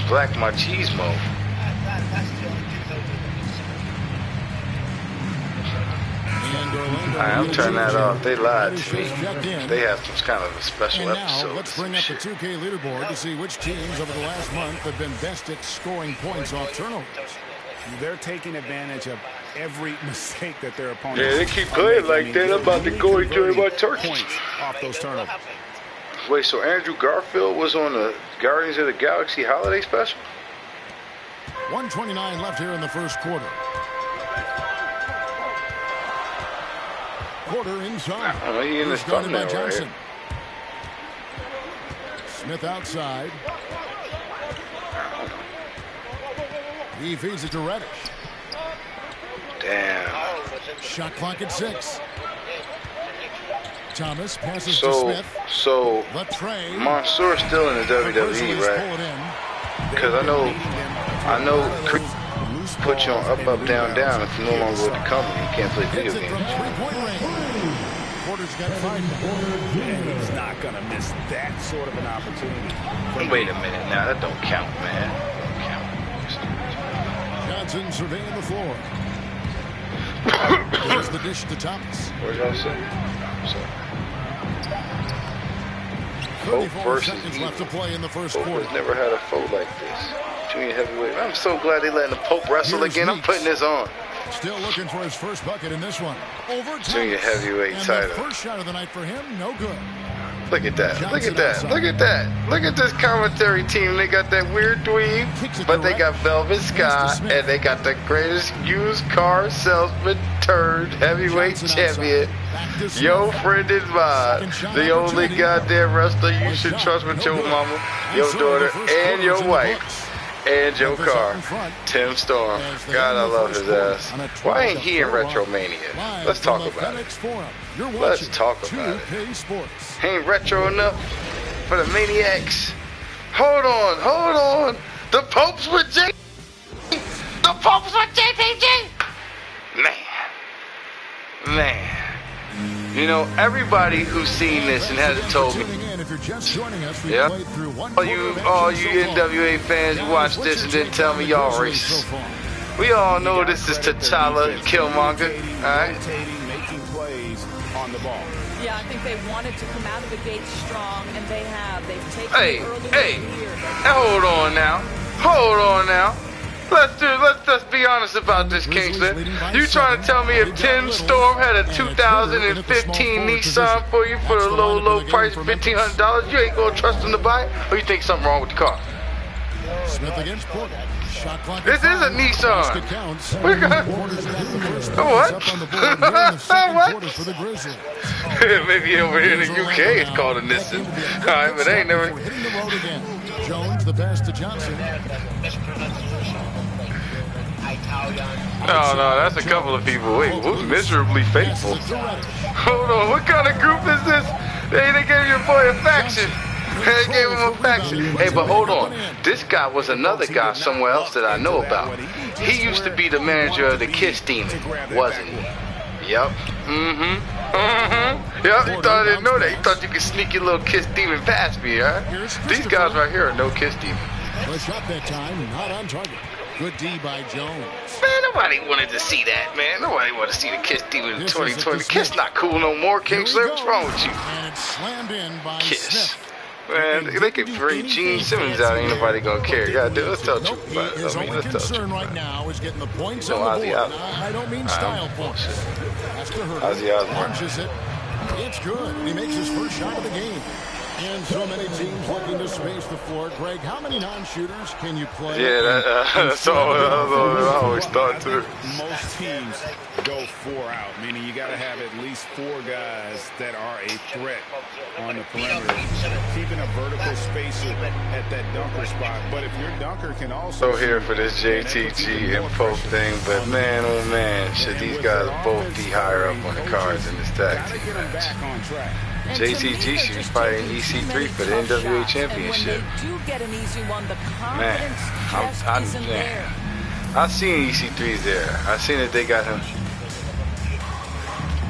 A: Black Machismo. I'm turning that off. They lied to me. They have some kind of a special episode.
I: Let's bring up the 2K leaderboard to see which teams over the last month have been best at scoring points off turnovers.
B: They're taking advantage of every mistake that their opponents.
A: Yeah, they keep playing like that. I'm about to go into my turkey.
B: Off those turnovers.
A: Wait, so Andrew Garfield was on the Guardians of the Galaxy holiday special?
I: 1:29 left here in the first quarter. Quarter inside.
A: He's
I: guarded by
A: right
I: Johnson. Smith outside. He feeds it to Reddish.
A: Damn.
I: Shot clock at 6. Thomas passes to Smith.
A: So Mansour's still in the WWE, right? Because I know put you on up, down, down if you no longer with the company. You can't play video games.
I: Porter's got 5.
B: He's not going to miss that sort of an opportunity.
A: Wait a minute now. That don't count, man.
I: Johnson surveying the floor. There's the dish to Thomas.
A: What did I say? Folk versus
I: seconds left to play in the first
A: Pope
I: quarter.
A: has never had a foe like this. Junior heavyweight. I'm so glad they letting the Pope wrestle again. I'm putting this on.
I: Still looking for his first bucket in this one. Over
A: Junior heavyweight
I: and
A: title.
I: The first shot of the night for him, no good.
A: Look at that. Look at that. Look at that. Look at this commentary team. They got that weird dweeb, but they got Velvet Sky, and they got the greatest used car salesman turned heavyweight champion. Your friend is mine. The only goddamn wrestler you should trust with your mama, your daughter, and your wife. And your car, Tim Storm. God, I love his ass. Why ain't he in Retromania? Let's talk about it. Let's talk about it. Ain't retro enough for the Maniacs. Hold on. The Pope's with J. The Pope's with JTG. Man. You know, everybody who's seen this and hasn't told me. Yeah. All you NWA fans who watch this and then tell me y'all racist. We all know this is T'Challa and Killmonger, alright?
B: Making plays on the ball.
V: Yeah, I think they wanted to come out of the gate strong, and they have. They've taken
A: Hey, hold on now. Let's be honest about this, Kingston. You trying to tell me if Tim Storm had a 2015 Nissan for you for a low price of $1,500, you ain't gonna trust him to buy it? Or you think something wrong with the car?
I: Smith against Porter. Shot clock.
A: This is a Nissan. What? Maybe over here in the UK it's called a Nissan. Alright, but they ain't never.
I: Jones, the pass to Johnson.
A: No, that's a couple of people. Wait, who's miserably faithful? Hold on, what kind of group is this? They gave your boy a faction. They gave him a faction. Hey, but hold on. This guy was another guy somewhere else that I know about. He used to be the manager of the Kiss Demon, wasn't he? Yep. Yep, you thought I didn't know that. You thought you could sneak your little Kiss Demon past me, huh? These guys right here are no Kiss Demon.
I: Push up that time, not on target. Good D by Jones.
A: Man, nobody wanted to see that, man. Nobody wanted to see the Kiss Demon in 2020. Kiss not cool no more, Kingsley. What's wrong with you?
I: And it's slammed in by
A: Kiss.
I: Smith.
A: Man, they could bring Gene Simmons out. Ain't nobody gonna care. Let's tell the truth about it.
I: His only concern right now is getting the points on the board. I don't mean style points. Has to hurt him. Launches it. It's good. He makes his first shot of the game. And so many teams looking to space the floor. Greg, how many non-shooters can you play?
A: Yeah, that's all I always thought too.
B: Most teams go 4 out, meaning you got to have at least 4 guys that are a threat on the perimeter, keeping a vertical spacer at that dunker spot. But if your dunker can also...
A: So here for this JTG and Pope thing, but man, oh man, should these guys both be higher up on the cards in this tag team match. JTG should be fighting EC3 for the NWA Championship. Man, I seen EC3's there. I seen that they got him.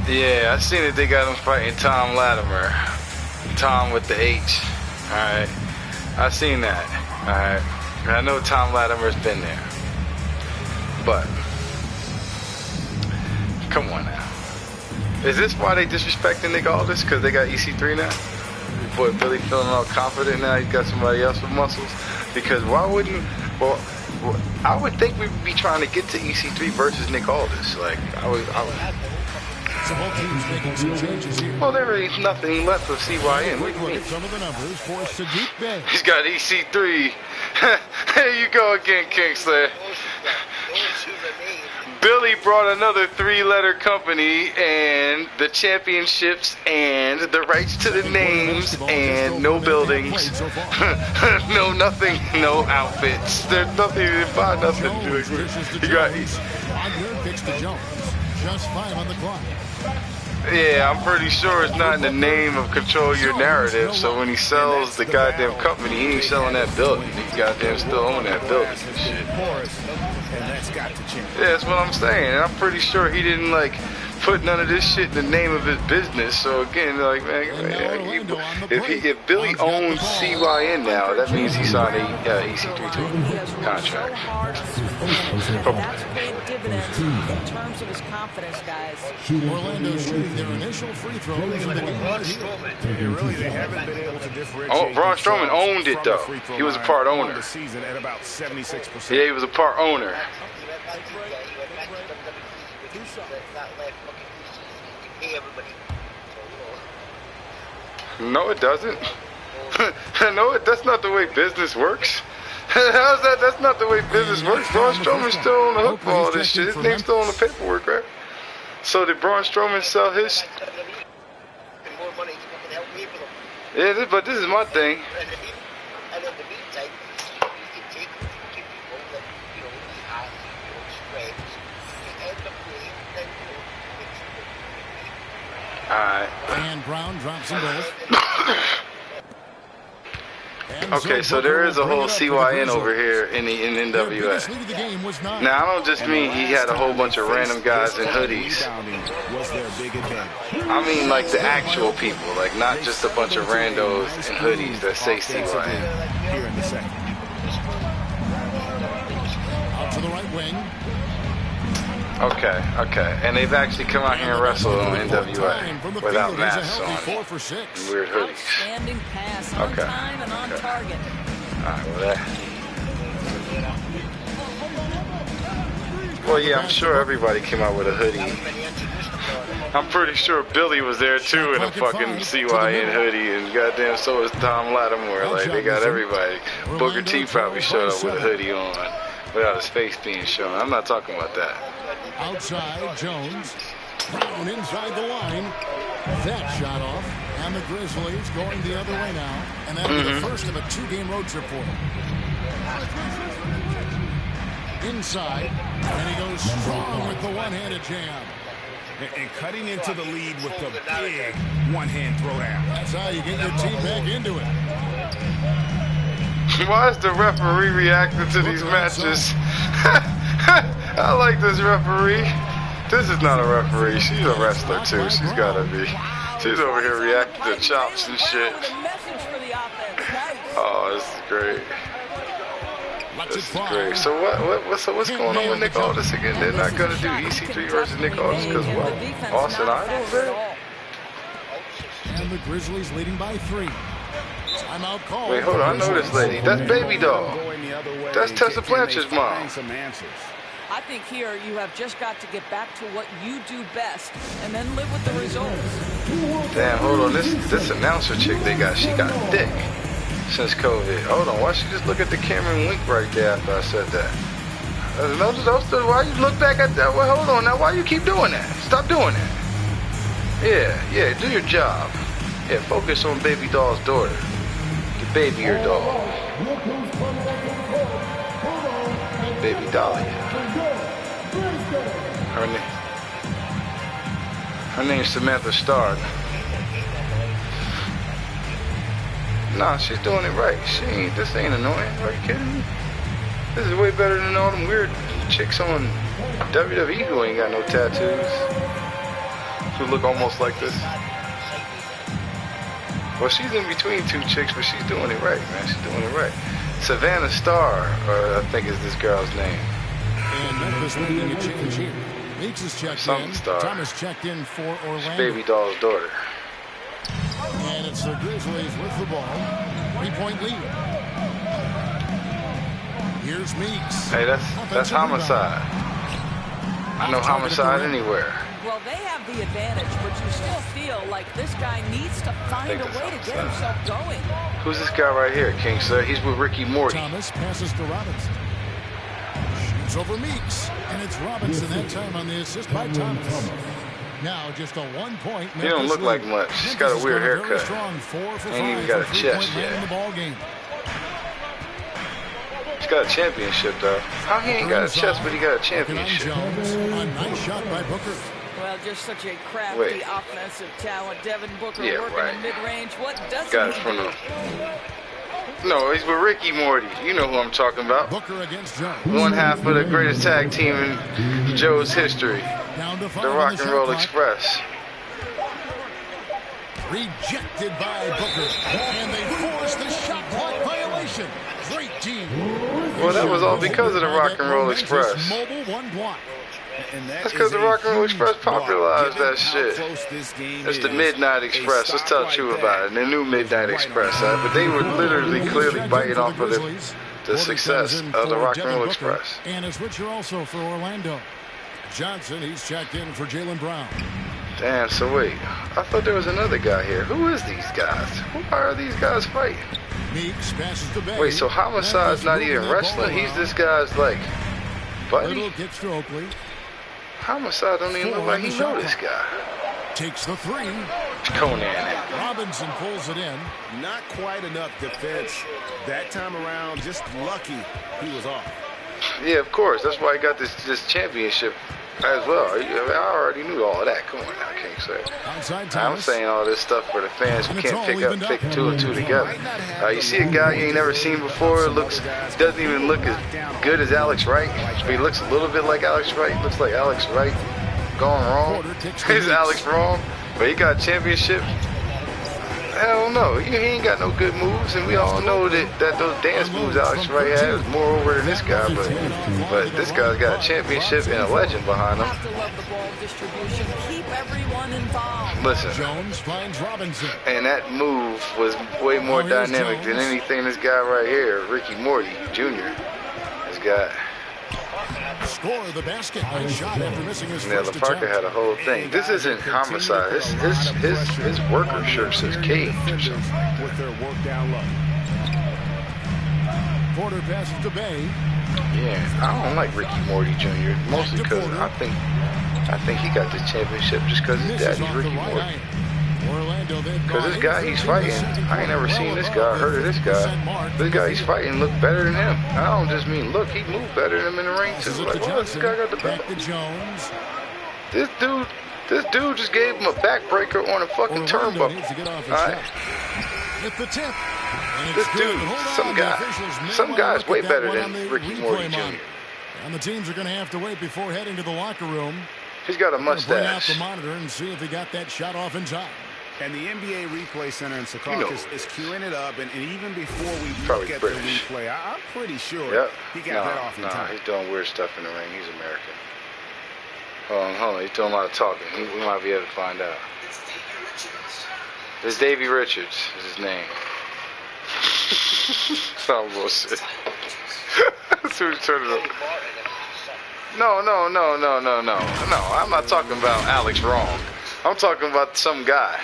A: Yeah, I seen that they got him fighting Tom Latimer. Tom with the H. Alright. I seen that. Alright. I know Tom Latimer's been there. But come on now. Is this why they disrespecting Nick Aldis? Because they got EC3 now? Boy, Billy feeling all confident now. He's got somebody else with muscles. Because why wouldn't... Well, I would think we'd be trying to get to EC3 versus Nick Aldis. Like, I would
I: So both teams making some changes here.
A: Well, there ain't nothing left of CYN. What do you mean?
I: Some of the numbers for Sadiq Bey.
A: He's got EC3. There you go again, Kingsley. Billy brought another 3-letter company and the championships and the rights to the names and no buildings, no nothing, no outfits. There's nothing, you didn't buy nothing. You got
I: 5-yard pitch to Jones. Just 5 on the clock.
A: Yeah, I'm pretty sure it's not in the name of control your narrative. So when he sells the goddamn company, he ain't selling that building. He goddamn still own that building and shit. Yeah, that's what I'm saying. And I'm pretty sure he didn't like put none of this shit in the name of his business. So again, like man, if Billy owns CYN now, that means he signed a EC3 contract.
V: That's paid dividends in terms of his confidence, guys.
I: Orlando shooting their initial free throws in the game right here.
B: Really, they haven't been able to differentiate.
A: Oh, Braun Strowman owned it though. He was a part owner.
B: The season at about 76%.
A: Yeah, he was a part owner. No, it doesn't. No, that's not the way business works. How's that? That's not the way business works. Braun Strowman's still on the hook for all this shit. His name's still on the paperwork, right? So did Braun Strowman sell his? Yeah, but this is my thing. Alright.
I: And Brown drops them both.
A: Okay, so there is a whole CYN over here in NWA. Now, I don't just mean he had a whole bunch of random guys in hoodies. I mean like the actual people, like not just a bunch of randos in hoodies that say CYN.
I: Out to the right wing.
A: Okay. And they've actually come out here and wrestled on NWA without masks on. Weird hoodies.
V: Outstanding pass on time and on target.
A: Alright, well, yeah, I'm sure everybody came out with a hoodie. I'm pretty sure Billy was there too in a fucking CYN hoodie, and goddamn, so was Tom Lattimore. Like, they got everybody. Booker T probably showed up with a hoodie on without his face being shown. I'm not talking about that.
I: Outside, Jones. Brown inside the line. That shot off. And the Grizzlies going the other way now. And that'll be the first of a 2-game road trip for them. Inside. And he goes strong with the one-handed jam.
B: And cutting into the lead with the big one-hand throwdown.
I: That's how you get your team back into it.
A: Why is the referee reacting to these matches? I like this referee. This is not a referee. She's a wrestler too. She's gotta be. She's over here reacting to chops and shit. Oh, this is great. This is great. So what's going on with Nick Aldis again? They're not gonna do EC3 versus Nick Aldis because what? Austin Idol's there?
I: And the Grizzlies leading by 3. Timeout call.
A: Wait, hold on. I know this lady. That's Baby Doll. That's Tessa Blanchard's mom.
V: I think here you have just got to get back to what you do best and then live with the results.
A: Damn, hold on. This announcer chick they got, she got thick since COVID. Hold on. Why she just look at the camera and wink right there after I said that? Why you look back at that? Well, hold on now. Why you keep doing that? Stop doing that. Yeah, do your job. Yeah, focus on Baby Doll's daughter. The baby-er doll. Baby Dolly. Her name's Samantha Stark. Nah, she's doing it right. This ain't annoying. Are you kidding me? This is way better than all them weird chicks on WWE who ain't got no tattoos. Who look almost like this. Well, she's in between two chicks, but she's doing it right, man. She's doing it right. Savannah Starr, I think is this girl's name.
I: And Memphis leading a change here. Meeks is checked
A: Something
I: in.
A: Star.
I: Thomas checked in for Orlando.
A: It's Baby Doll's daughter.
I: And it's the Grizzlies with the ball. 3-point lead. Here's Meeks.
A: Hey, that's Homicide. I know Homicide anywhere.
V: Well, they have the advantage, but you still feel like this guy needs to find a way to get himself going.
A: Who's this guy right here, King, sir? He's with Ricky Morty.
I: Thomas passes to Robinson. Shoots over Meeks, and it's Robinson that time on the assist by Thomas. Now just a 1 point.
A: He don't look like much. He's got a weird haircut. Ain't even got a chest yet. He's got a championship, though. How he ain't got a chest, but he got a championship?
I: A nice shot by Booker.
V: Well, just such a crafty offensive talent. Devin Booker working in mid-range. What doesn't
A: got it
V: he
A: from
V: do?
A: him. No, he's with Ricky Morty. You know who I'm talking about.
I: Booker against Jones.
A: One half of the greatest tag team in Joe's history. The Rock and Roll Express.
I: Rejected by Booker. And they force the shot clock violation. Great team.
A: Well, that was all because of the Rock and Roll Express.
I: Mobile one block.
A: That's because the Rock and Roll Express popularized that shit. That's the Midnight Express. Let's tell the truth about it. The new Midnight Express. But they were literally clearly biting off of the success of the Rock and Roll Express.
I: And a switcher also for Orlando. Johnson, he's checked in for Jaylen Brown.
A: Damn, so wait. I thought there was another guy here. Who is these guys? Who are these guys fighting?
I: Meeks passes to Bay.
A: Wait, so Homicide's not even wrestling? He's this guy's, like, buddy?
I: Little gets to Oakley.
A: Homicide don't even look like he know this guy.
I: Takes the three.
A: Conan.
I: Robinson pulls it in.
B: Not quite enough defense that time around. Just lucky he was off.
A: Yeah, of course. That's why he got this championship as well. I already knew all of that. Come on now, King, sir. I'm saying all this stuff for the fans who can't pick two and two together. You see a guy you ain't never seen before, doesn't even look as good as Alex Wright. But he looks a little bit like Alex Wright. Looks like Alex Wright gone wrong. Is Alex wrong? But he got a championship. Hell no, he ain't got no good moves, and we all know that those dance moves Alex Wright had is more over than this guy. But this guy's got a championship and a legend behind him. Listen,
I: Jones finds Robinson.
A: And that move was way more dynamic than anything this guy right here, Ricky Morty Jr., has got.
I: Score the basket. Nice shot after missing his
A: Yeah,
I: first
A: Parker
I: attempt.
A: had a whole thing. This isn't Homicide. His worker shirt says Cage or something.
B: With their work down low.
I: Porter passes to Bay.
A: Yeah, I don't like Ricky Morty Jr. Mostly because I think he got this championship just because his daddy's Ricky Morty. Because this guy he's fighting, I ain't never seen this guy, heard of this guy. This guy he's fighting look better than him. I don't just mean look, he moved better than him in the ring too. Like, what? This guy got the belt. This dude just gave him a backbreaker on a fucking turnbuckle. Alright? This dude, some guy's way better than Ricky Morty Jr.
I: And the teams are going to have to wait before heading to the locker room.
A: He's got a
I: Bring out
A: mustache.
I: the monitor and see if he got that shot off in time.
B: And the NBA Replay Center in Secaucus is queuing it up, and even before we
A: Probably
B: look at
A: British.
B: the replay, I'm pretty sure he got that off in
A: Nah,
B: time.
A: he's doing weird stuff in the ring. He's American. Hold on. He's doing a lot of talking. We might be able to find out. It's Davey Richards is his name. Sound bullshit. That's who turned it up. No. I'm not talking about Alex Wrong. I'm talking about some guy.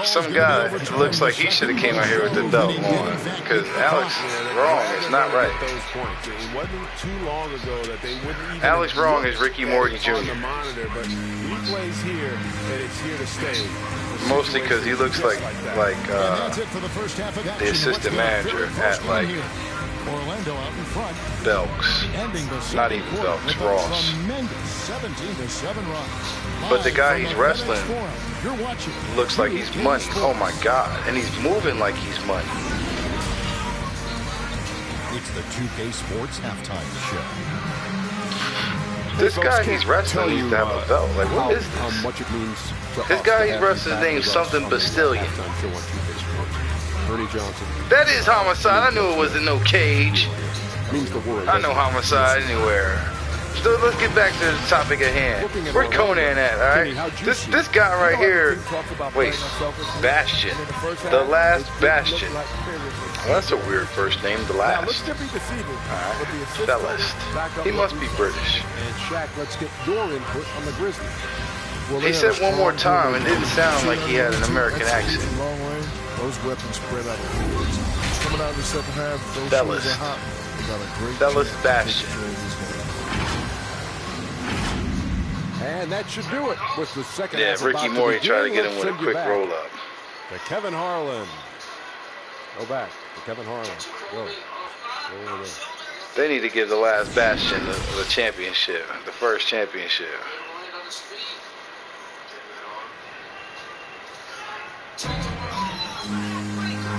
A: Some guy looks like he should have came out here with the belt on, because Alex Wrong is not right.
B: It wasn't too long ago that they wouldn't even
A: Alex Wrong is Ricky Morty Jr.
B: on the monitor, but replays here, and it's here to stay.
A: Mostly because he looks like the assistant manager at like
I: Orlando out in front.
A: Belks. Not even Belks, Ross.
I: 17-7 run.
A: But the guy he's wrestling looks like he's money. Oh my God. And he's moving like he's money.
G: It's the 2K Sports Halftime Show.
A: This guy he's wrestling needs to have a belt. Like, what is this? This guy he's wrestling named something Bastillion. That is Homicide. I knew it wasn't no Cage. I know Homicide anywhere. So let's get back to the topic at hand. Where's Conan at, alright? This guy right here, wait, Bastion. The Last Bastion. Well, that's a weird first name, The Last. Alright, Bellist. He must be British.
J: And Shaq, let's get your input on the Grizzlies.
A: He said one more time and didn't sound like he had an American accent.
L: Long range, those weapons spread out the fields. Coming out in the second half, those
A: Bellist.
L: shows are hot. They got a great
A: Bellist Bastion.
J: And that should do it with the second
A: Yeah,
J: half.
A: Ricky Morty tried to get him with a quick roll up.
J: To Kevin Harlan. Go back to Kevin Harlan. Go. Over there.
A: They need to give the Last Bastion the championship, the first championship.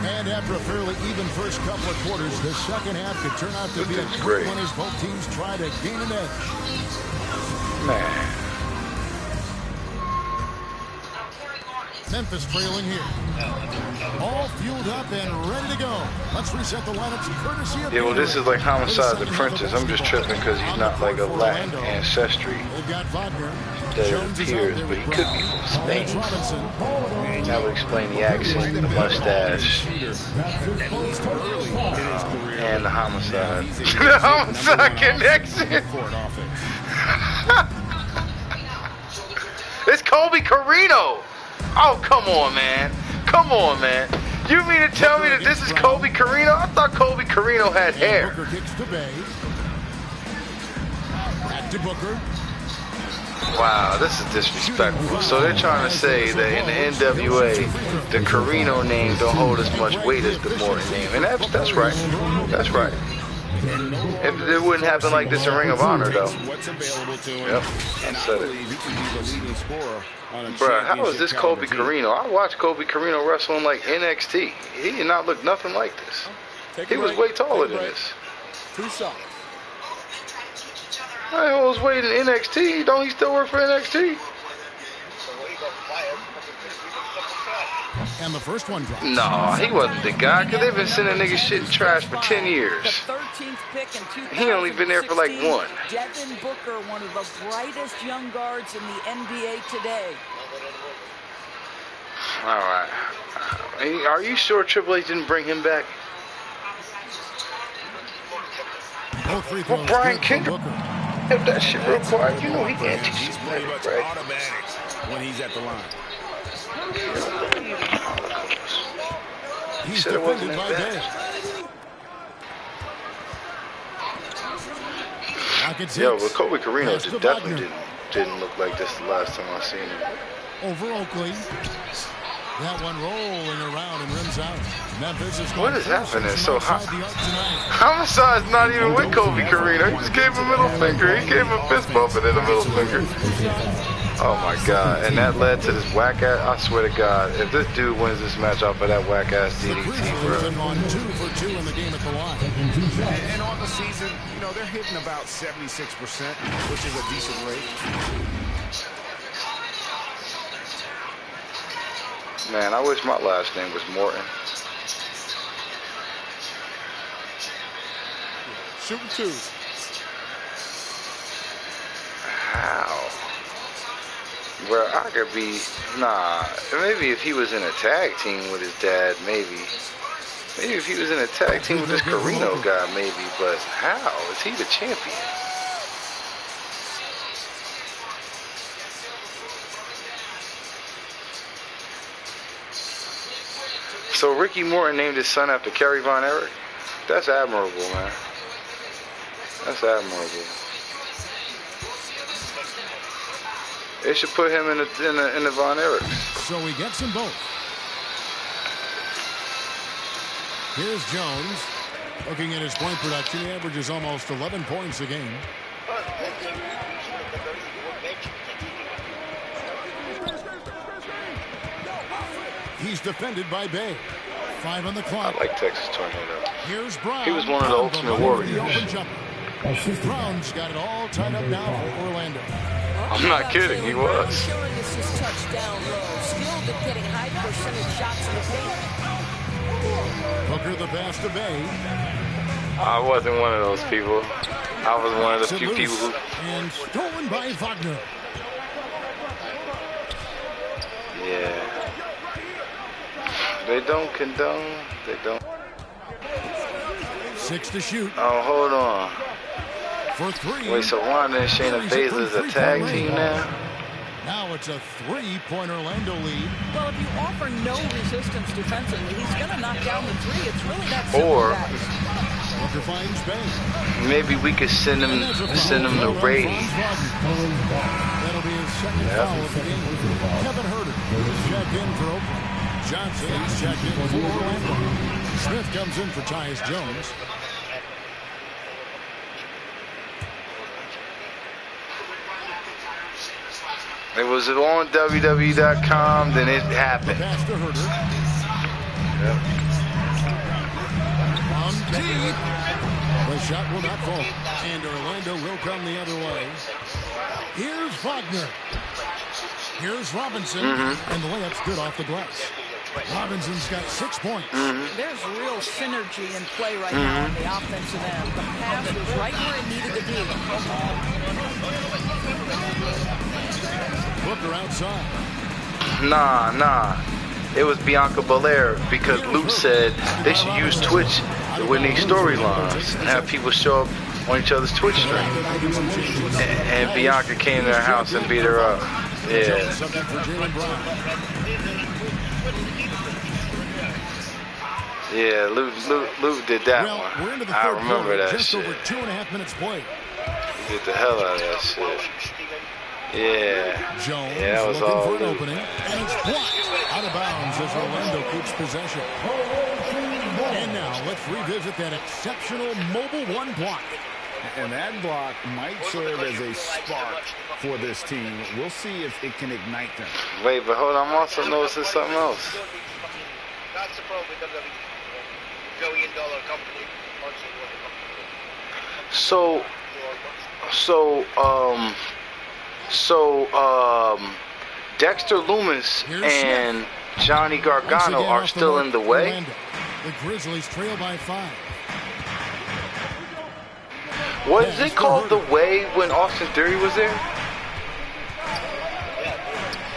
I: And after a fairly even first couple of quarters, the second half could turn out to be a great one as both teams try to gain an edge.
A: Man.
I: Memphis trailing here. All fueled up and ready to go. Let's reset the lineups courtesy of...
A: Yeah, well, this is like Homicide the Apprentice. I'm just tripping because he's not like a Latin ancestry that it appears, but he could be from Spain. That would explain the accent, the mustache, and the homicide. The homicide connection! It's Kobe Carino! Oh, come on, man. Come on, man. You mean to tell me that this is Kobe Carino? I thought Kobe Carino had hair.
I: Booker kicks to Bay. Back to Booker.
A: Wow, this is disrespectful. So they're trying to say that in the NWA, the Carino name don't hold as much weight as the Morton name. And that's right. That's right. If it wouldn't happen like this in Ring of Honor, though. Yep, I said it. Bruh, how is this Kobe Carino? I watched Kobe Carino wrestle in like NXT. He did not look nothing like this. He was way taller than this.
F: Too soft.
A: I was waiting in NXT. Don't he still work for NXT?
I: And the first one drops.
A: No, he wasn't the guy, because they've been sending niggas shit in trash for 10 years.
V: The 13th pick in 2016,
A: He only been there for like one.
V: Devin Booker, one of the brightest young guards in the NBA today.
A: All right. Are you sure Triple H didn't bring him back? Well, Brian Kendrick, if that shit real quiet, you know he can't teach you
B: pretty much
A: right?
B: automatic when he's at the line.
A: He said it wasn't that bad. Yo, but Kobe Carino definitely didn't look like this the last time I seen him.
I: Over Oakley. That one rolling around and rims out. Memphis is
A: what is happening so hot? Homicide's not even with Kobe Carino. He just gave him a middle finger. He gave him a fist bump and then a middle finger. Oh my God. And that led to this whack ass. I swear to God, if this dude wins this match off of that whack ass DDT, bro.
I: On 2 for 2 in the game at the line.
B: And on the season, you know, they're hitting about 76%, which is a decent rate.
A: Man, I wish my last name was Morton.
F: Shooting two.
A: How? Bro, I could be... Nah, maybe if he was in a tag team with his dad, maybe. Maybe if he was in a tag team with this Carino guy, maybe. But how? Is he the champion? So Ricky Morton named his son after Kerry Von Erich? That's admirable, man. That's admirable. They should put him in the Von Erichs.
I: So he gets them both. Here's Jones. Looking at his point production, he averages almost 11 points a game. He's defended by Bay. 5 on the clock.
A: I like Texas Tornado.
I: Here's Brown.
A: He was one of the Ultimate Warriors.
I: Brown's got it all tied up now for Orlando.
A: I'm not kidding, he was.
X: Killing is his touchdown low. Skilled at getting high percentage shots in the paint.
I: Booker the pass to Bay.
A: I wasn't one of those people. I was one of the few people who.
I: And stolen by Wagner.
A: Yeah. They don't condone. They don't.
I: 6 to shoot.
A: Oh, hold on.
I: For 3.
A: Wait, so Wanda and Shayna Baszler's a tag team now?
I: Now it's a 3-point Orlando lead.
V: Well, if you offer no resistance defensively, he's going to knock down the 3. It's really that simple.
A: Or
I: Booker finds Bay.
A: maybe we could send him to Ray.
I: That'll be his second foul of the game. Kevin Herter is checked in for Oakland. Johnson is checked in for Orlando. Smith comes in for Tyus Jones.
A: It was on WWE.com, then it happened.
I: Pass to Herter.
A: Yep.
I: On deep. The shot will not fall. And Orlando will come the other way. Here's Wagner. Here's Robinson. And the layup's good off the glass. Robinson's got 6 points.
V: There's real synergy in play right now on the offensive end. The pass was right where it needed to be.
I: Booker outside.
A: Nah. It was Bianca Belair because Luke said they should use Twitch with these storylines and have people show up on each other's Twitch stream. And Bianca came to her house and beat her up. Yeah. Yeah, Luke did that one. I remember that
I: just
A: shit.
I: Over 2.5 minutes played.
A: Get the hell out of that shit. Yeah.
I: Jones
A: yeah, that was
I: looking
A: all
I: for an
A: Luke.
I: opening, and it's blocked out of bounds as Orlando keeps possession. And now let's revisit that exceptional mobile 1 block.
B: And that block might serve as a spark for this team. We'll see if it can ignite them.
A: Wait, but hold on. I'm also noticing something else.
S: That's the problem with WWE. $1 billion company.
A: Dexter Loomis and Johnny Gargano are still in the way.
I: Orlando. The Grizzlies trail by 5.
A: Was it called the way when Austin Theory was there?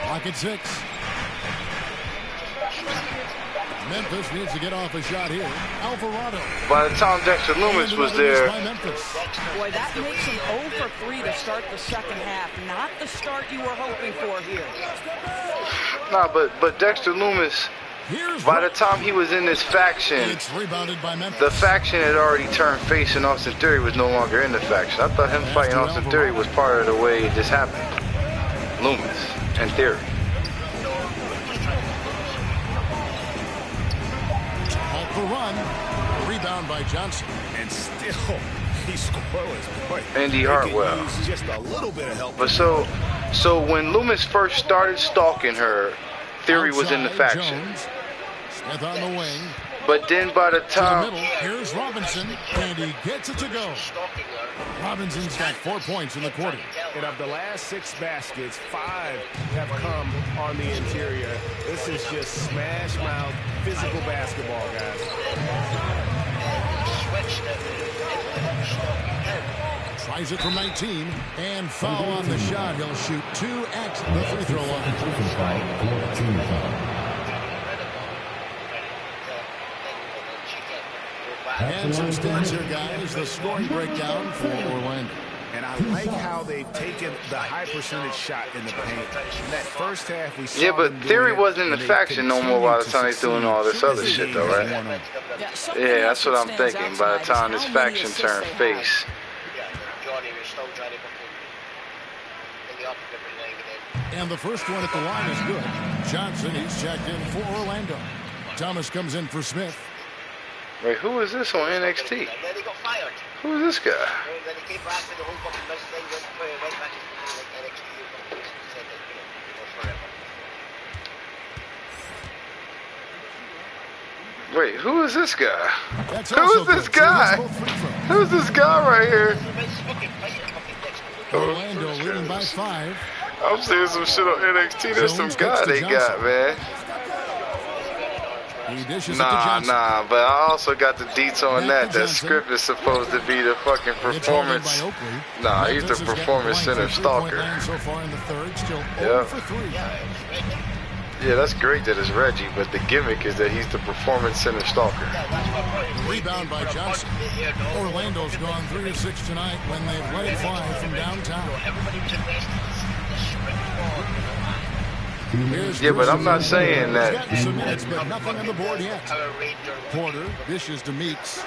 I: Clock at 6. Memphis needs to get off a shot here. Alvarado.
A: By the time Dexter Loomis was there.
V: Boy, that makes him 0 for 3 to start the second half. Not the start you were hoping for here.
A: Nah, but Dexter Loomis, by the time he was in this faction, the faction had already turned face and Austin Theory was no longer in the faction. I thought him fighting Austin Theory was part of the way it just happened. Loomis and Theory.
I: The run, rebound by Johnson,
B: and still he's scoreless. Boy,
A: Andy Hartwell.
B: Just a little bit of help.
A: But so when Loomis first started stalking her, Theory was in the faction.
I: Jones. Smith on the wing.
A: But then by the time
I: here's Robinson, and he gets it to go. Robinson's got 4 points in the quarter.
B: And of the last 6 baskets, 5 have come on the interior. This is just smash mouth physical basketball, guys.
I: Tries it from 19 and foul on the shot. He'll shoot 2 at the free throw line. And some stats here, guys. The scoring breakdown for Orlando.
B: And I like how they've taken the high percentage shot in the paint. In that first half, we saw
A: but Theory wasn't in the faction no more by the time he's doing all this other shit, though, right? Yeah, that's what I'm thinking. By the time this faction turned face.
I: And the first one at the line is good. Johnson, he's checked in for Orlando. Thomas comes in for Smith.
A: Wait, who is this on NXT?
S: And then he got fired.
A: Who is this guy?
S: And then he came back with the whole fucking business thing, went back to NXT and said that, forever.
A: Wait, who is this guy? Who is this guy? Who's this guy right here?
I: Orlando leading by 5.
A: I'm seeing some shit on NXT. There's some guy they got, man.
I: He dishes it to Johnson.
A: Nah, but I also got the deets on that. That script is supposed to be the fucking performance. Nah, he's the performance center stalker.
I: So far in the third, still 0
A: Yeah.
I: for 3.
A: Yeah, that's great that it's Reggie, but the gimmick is that he's the performance center stalker.
I: Rebound by Johnson. Orlando's gone 3 of 6 tonight when they've let it fly from downtown.
A: Yeah, but I'm not saying that.
I: He's gotten some minutes, but nothing on the board yet. Porter dishes to Meeks.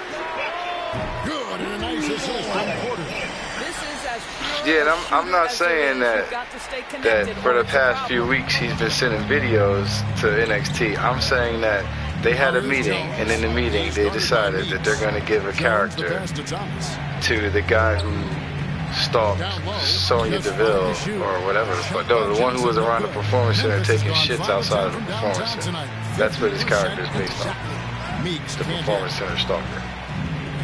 I: Good, and a nice assist from Porter.
V: This is as pure
A: Yeah, and I'm not saying that
V: You've got to stay connected
A: for the
V: or it's a
A: past few
V: problem.
A: weeks he's been sending videos to NXT. I'm saying that they had a meeting, and in the meeting they decided that they're going to give a character to the guy who stalked Sonya Deville or whatever. No, the one who was around the performance center taking shits outside of the performance center. That's what his character is based on. The performance center stalker.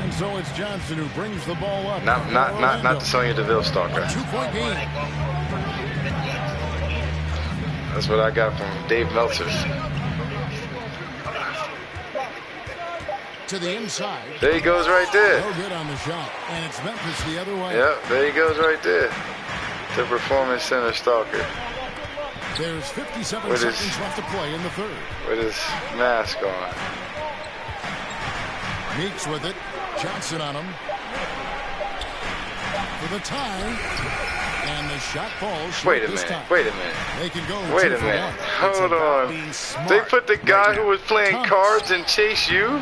I: And so it's Johnson who brings the ball up.
A: Not the Sonya Deville stalker.
I: 2-point game.
A: That's what I got from Dave Meltzer.
I: To the inside.
A: There he goes right there.
I: No good on the shot. And it's Memphis the other way.
A: Yep, there he goes right there. The performance center stalker.
I: There's 57
A: With
I: seconds
A: his-
I: left to play in the third.
A: With his mask on.
I: Meeks with it. Johnson on him. For the tie. And the shot falls short
A: Wait a
I: this
A: minute.
I: time.
A: Wait a minute.
I: They can go
A: Wait
I: 2
A: a
I: for
A: minute.
I: 1.
A: Hold on. They put the guy who was playing cards in Chase U?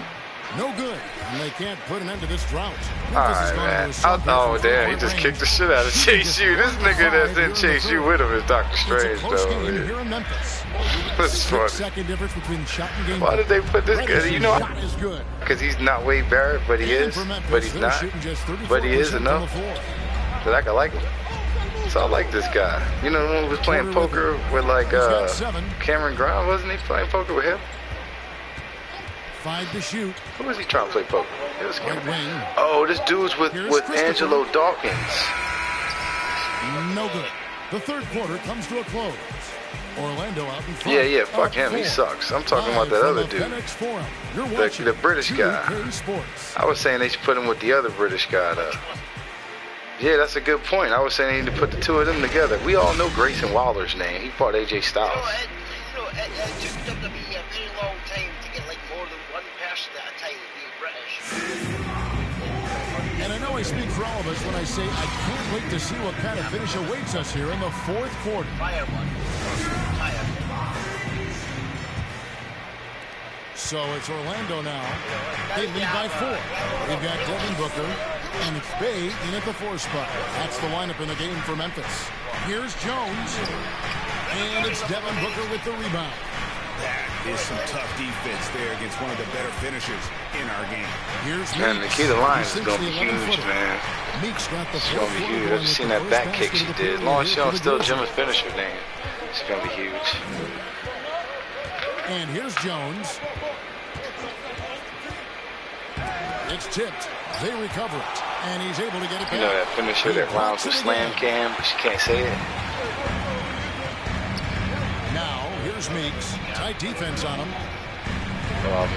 I: No good. And they can't put an end to this drought.
A: Alright, man. Oh, damn. He just kicked the shit out of Chase U. This nigga that's in Chase U with him is Dr. Strange, though.
I: Here in Memphis.
A: That's funny.
I: Second difference between shot and game.
A: Why did they put this guy? You know,
I: Shot is good.
A: because he's not Wade Barrett, but he is. But he's not. But he is enough that I can like him. So I like this guy. You know, the one who was playing poker with like Cameron Grimes, wasn't he playing poker with him?
I: 5 to shoot.
A: Who was he trying to play poker? It was Cameron. Oh, this dude's with Angelo Dawkins.
I: No good. The third quarter comes to a close. Orlando out in front.
A: Yeah, fuck him. He sucks. I'm talking about that other dude. The British guy. I was saying they should put him with the other British guy, though. Yeah, that's a good point. I was saying they need to put the two of them together. We all know Grayson Waller's name. He fought AJ Styles.
S: It took them to be a very long time to get like more than one person at a time being British.
I: And I know I speak for all of us when I say I can't wait to see what kind of finish awaits us here in the fourth quarter. So it's Orlando now. They lead by 4. We've got Devin Booker, and it's Bay in at the 4 spot. That's the lineup in the game for Memphis. Here's Jones, and it's Devin Booker with the rebound.
B: That is some tough defense there against one of the better finishers in our game.
I: Here's
A: Man, Nikita Lyons is going to be huge, man.
I: Meeks got the
A: She's going to be huge. I've seen that back kick she did. As long as she don't steal Jim's finisher, then she's going to be huge.
I: And here's Jones. It's tipped. They recover it. And he's able to get it back.
A: You know that finisher that rhymes with slam cam, but she can't say it.
I: Now, here's Meeks. Tight defense on him.
A: Well,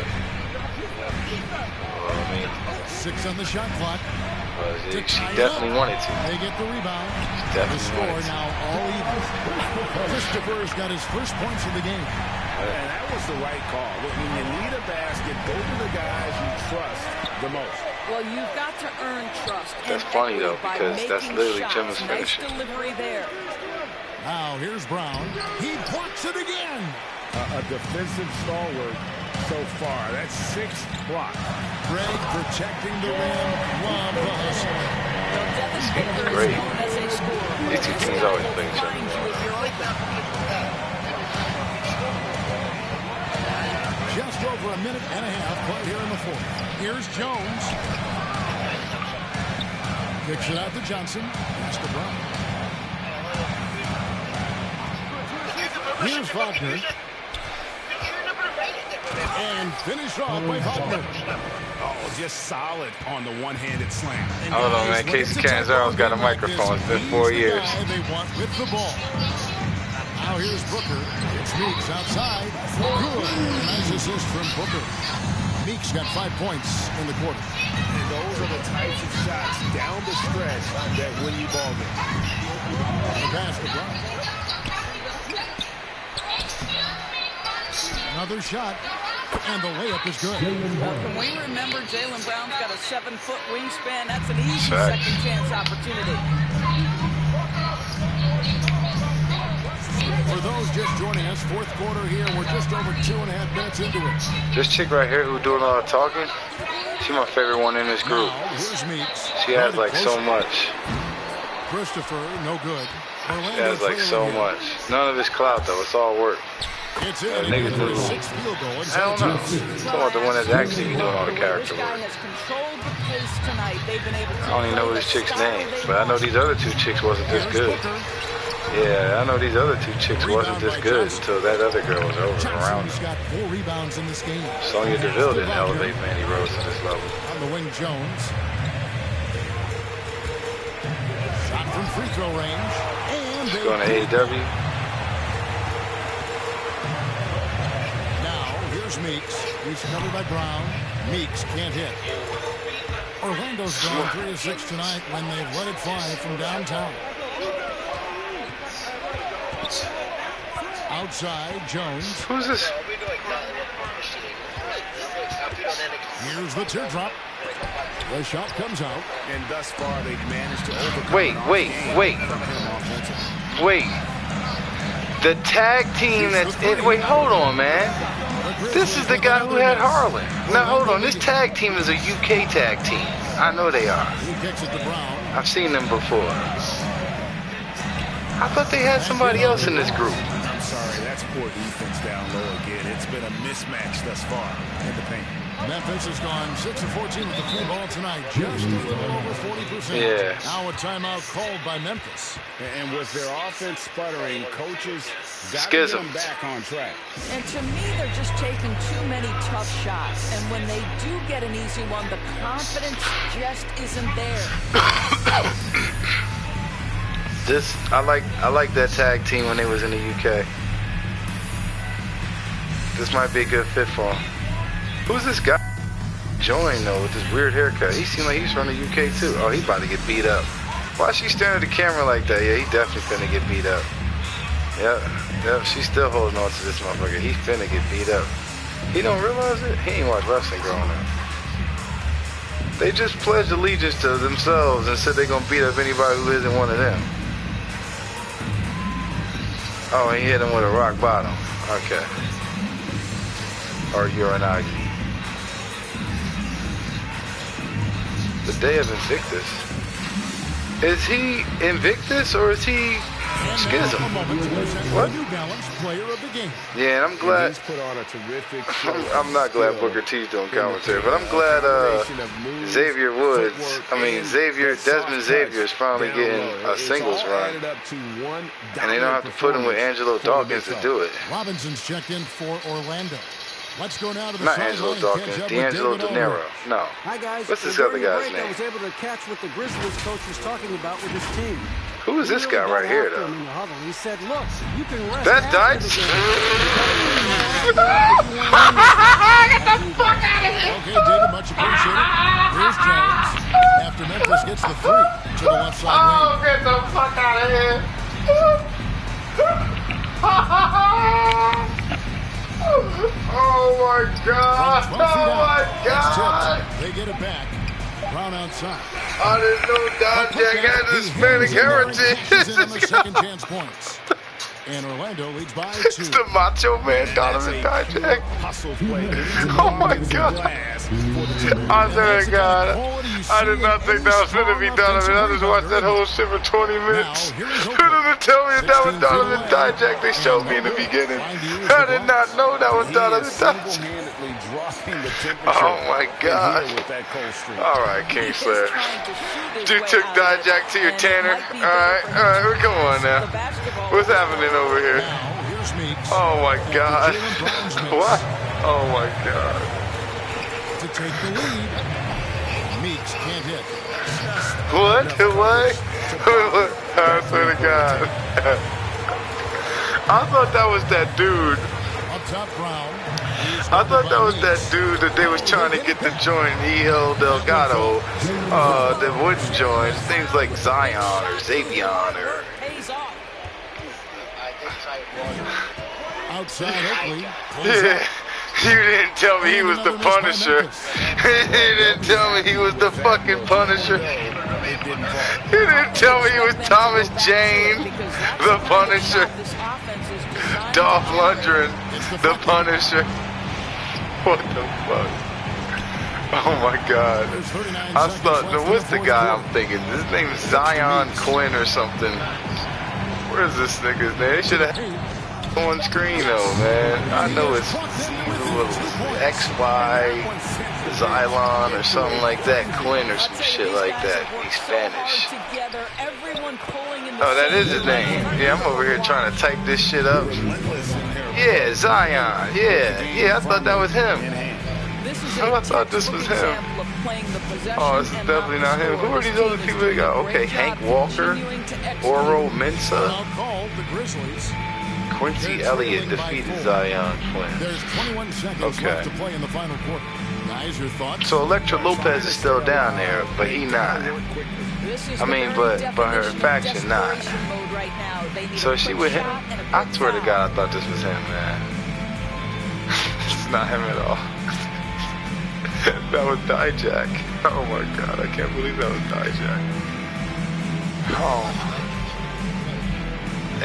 I: 6 on the shot clock.
A: She definitely wanted to.
I: They get the rebound.
A: The
I: score now all even. Christopher's got his first points of the game.
B: And that was the right call. When you need a basket, go to the guys you trust the most.
V: Well, you've got to earn trust.
A: That's funny, though, because that's literally Jim's finisher.
V: Nice delivery there.
I: Now, here's Brown. He blocks it again.
B: A defensive stalwart so far. That's 6 blocks.
I: Greg protecting the rim. Love the hustle.
A: This game is great. These two teams always play each other.
I: Just over a minute and a half played here in the fourth. Here's Jones. Kicks it out to Johnson. Pass to Brown. Here's Wagner. And finished off by Wagner.
B: Oh, just solid on the one-handed slam.
A: Hold on, man. Casey Canzaro's got a microphone. It's been 4 years.
I: They want with the ball. Now here's Booker. It's Meeks outside. Good. Nice assist from Booker. Meeks got 5 points in the quarter.
B: And those are the types of shots down the stretch that win you ball games.
I: The pass to Brown. Another shot. And the layup is good.
V: Well, can we remember Jaylen Brown's got a 7-foot wingspan? That's an easy second chance opportunity.
I: For those just joining us, fourth quarter here. We're just over 2.5 minutes into it.
A: This chick right here who doing all the talking, she's my favorite one in this group.
I: Now, here's Meeks.
A: She has like so much.
I: Christopher, no good.
A: She has like so much. None of this clout though. It's all work.
I: It's in.
A: Niggas do. I don't know. I'm talking about the one that's actually doing all the character work. I don't even know this chick's name, but I know these other two chicks wasn't this good. Yeah, I know these other two chicks wasn't this good until that other girl was over and around them.
I: Got 4 rebounds in this game.
A: Sonya Deville didn't elevate Manny Rose to this level.
I: On the wing, Jones. Shot from free throw range. And
A: She's going to AEW.
I: Now, here's Meeks. He's covered by Brown. Meeks can't hit. Orlando's gone 3 of 6 tonight when they've let it fly from downtown. Outside, Jones.
A: Who's this?
I: Here's the teardrop. The shot comes out.
B: And thus far, they've managed to overcome.
A: Wait. The tag team that's in. Wait, hold on, man. This is the guy who had Harlan. Now, hold on. This tag team is a UK tag team. I know they are.
I: He kicks it to Brown.
A: I've seen them before. I thought they had somebody else in this group.
B: I'm sorry, that's poor defense down low again. It's been a mismatch thus far in the paint.
I: Memphis has gone 6 of 14 with the free ball tonight, just a little over 40%.
A: Yeah.
I: Now a timeout called by Memphis.
B: And with their offense sputtering, coaches got to get them back on track.
V: And to me, they're just taking too many tough shots. And when they do get an easy one, the confidence just isn't there.
A: I like that tag team when they was in the UK. This might be a good fit for him. Who's this guy? Join though with this weird haircut. He seemed like he's from the UK too. Oh, he about to get beat up. Why is she staring at the camera like that? Yeah, he definitely finna get beat up. Yep, she's still holding on to this motherfucker. He finna get beat up. He don't realize it? He ain't watched wrestling growing up. They just pledged allegiance to themselves and said they're gonna beat up anybody who isn't one of them. Oh, he hit him with a rock bottom. Okay. Or Uranagi. The day of Invictus. Is he Invictus or is he Schism? What? Yeah, and I'm glad. I'm not glad Booker T's doing commentary, but I'm glad Xavier Woods, Desmond Xavier is finally getting a singles run. And they don't have to put him with Angelo Dawkins to do it.
I: Robinson's checked in for Orlando. Let's go now to the
A: Not Angelo Dawkins, D'Angelo De Niro. No.
D: Hi guys.
A: What's this other guy's name?
D: I was able to catch what the Grizzlies coach was talking about with his team.
A: Who is this guy right here, though?
D: He said, "Look, you can rest."
A: That's Dice.
I: Get the fuck out of here! Okay, David, much appreciated. Here's Jones. After Memphis gets the 3 to the left side lane.
A: Oh, get the fuck out of here! Oh my God! Oh my God!
I: They get it back. Brown outside.
A: I didn't know Don Jack had Hispanic heritage.
I: On the second chance points. And Orlando leads by 2.
A: It's the Macho Man Donovan Dijak. Oh my God. I swear to God. I did not think that was going to be Donovan. I just watched that whole shit for 20 minutes. Who didn't tell me that was Donovan Dijak? They showed me in the beginning. I did not know that was Donovan Dijak. Oh my God. All right, King Slayer. You took Dijak to your Tanner. All right, come on now. What's happening over here? Oh my God. What? Oh my God.
I: To take the lead. Meeks can't hit.
A: What? I swear to God. I thought that was that dude.
I: Up top, Brown.
A: I thought that was that dude that they was trying to get to join El Delgado that wouldn't join. His name's like Zion or Xavion or...
I: Outside Oakley.
A: Yeah. You didn't tell me he was the Punisher. You didn't tell me he was the fucking Punisher. You didn't tell me he was Thomas Jane, the Punisher. Dolph Lundgren, the Punisher. What the fuck? Oh my god. I thought, what's the guy I'm thinking? His name's Zion Quinn or something. Where's this nigga's name? They should have on screen though, man. I know it's XY Xylon or something like that. Quinn or some shit like that. He's Spanish. Oh, that is his name. Yeah, I'm over here trying to type this shit up. Yeah, Zion. Yeah, I thought that was him. Oh, I thought this was him. Oh, this is definitely not him. Who are these other people they got? Okay, Hank Walker, Oro Mensah, Quincy Elliott defeated Zion Quinn.
I: There's 21 seconds left to play in the final quarter. Guys, your thoughts?
A: So Electra Lopez is still down there, but he not. I mean, but her faction not. So she with him? I swear to God, I thought this was him, man. It's not him at all. That was Dijak. Oh my God, I can't believe that was Dijak. Oh.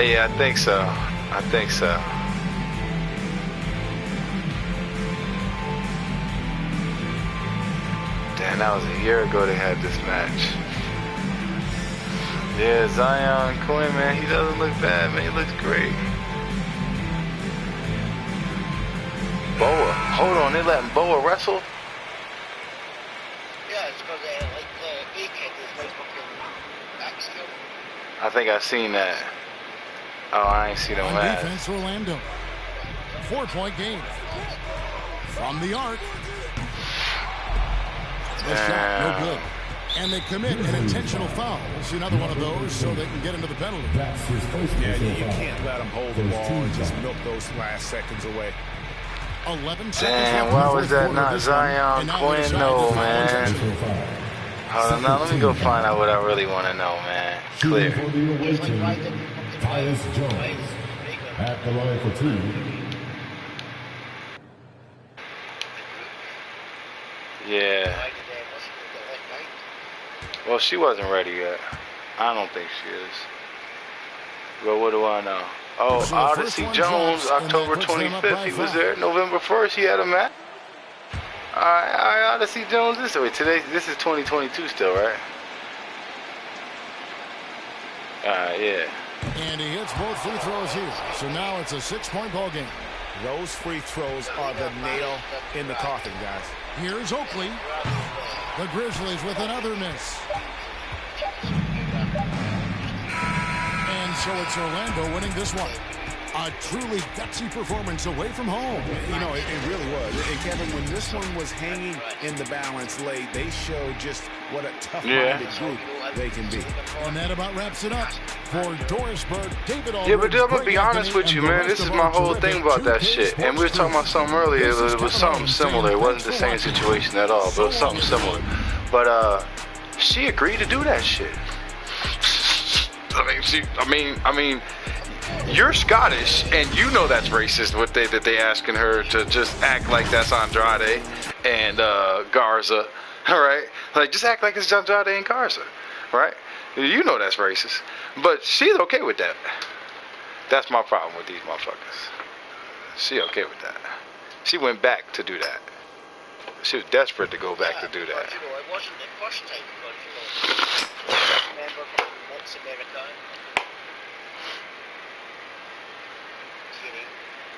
A: Yeah, I think so. I think so. Damn, that was a year ago they had this match. Yeah, Zion Quinn, man, he doesn't look bad, man. He looks great. Boa. Hold on, they letting Boa wrestle?
S: Yeah, it's because like the AK is like fucking backskill.
A: I think I seen that. Oh, I ain't seen no match.
I: Defense, Orlando. 4-point game. From the arc. The shot, no good. And they commit an intentional foul. We'll see another one of those so they can get into the penalty.
B: Yeah, you can't let them hold the ball and just milk those last seconds away.
I: 11 seconds.
A: Damn, why was that not Zion Quinn though, man? Hold on, now let me go find out what I really want to know, man. Clear.
G: Tyus Jones at the line for 2.
A: Yeah. Well, she wasn't ready yet. I don't think she is. But what do I know? Oh,
I: So
A: Odyssey Jones, October 25th, he was there. November 1st, he had a match. All right, Odyssey Jones. This is 2022 still, right? Yeah.
I: And he hits both free throws here. So now it's a 6-point ball game.
B: Those free throws are the nail in the coffin, guys.
I: Here's Oakley. The Grizzlies with another miss. And so it's Orlando winning this one. A truly gutsy performance away from home.
B: You know, it really was. And Kevin, when this one was hanging in the balance late, they showed just what a tough-minded group they can be.
I: And that about wraps it up for Dorisburg. David Aldridge.
A: Yeah, but I'm gonna be honest with you, man. This is my whole thing about that shit. And we were talking about something earlier. It was something similar. It wasn't the same situation at all, but it was something similar. But she agreed to do that shit. I mean, you're Scottish, and you know that's racist. That they asking her to just act like that's Andrade and Garza, all right? Like just act like it's Andrade and Garza, right? You know that's racist, but she's okay with that. That's my problem with these motherfuckers. She okay with that. She went back to do that. She was desperate to go back to do that.
S: But, you know, it wasn't the first time because, you know, remember from Mex America.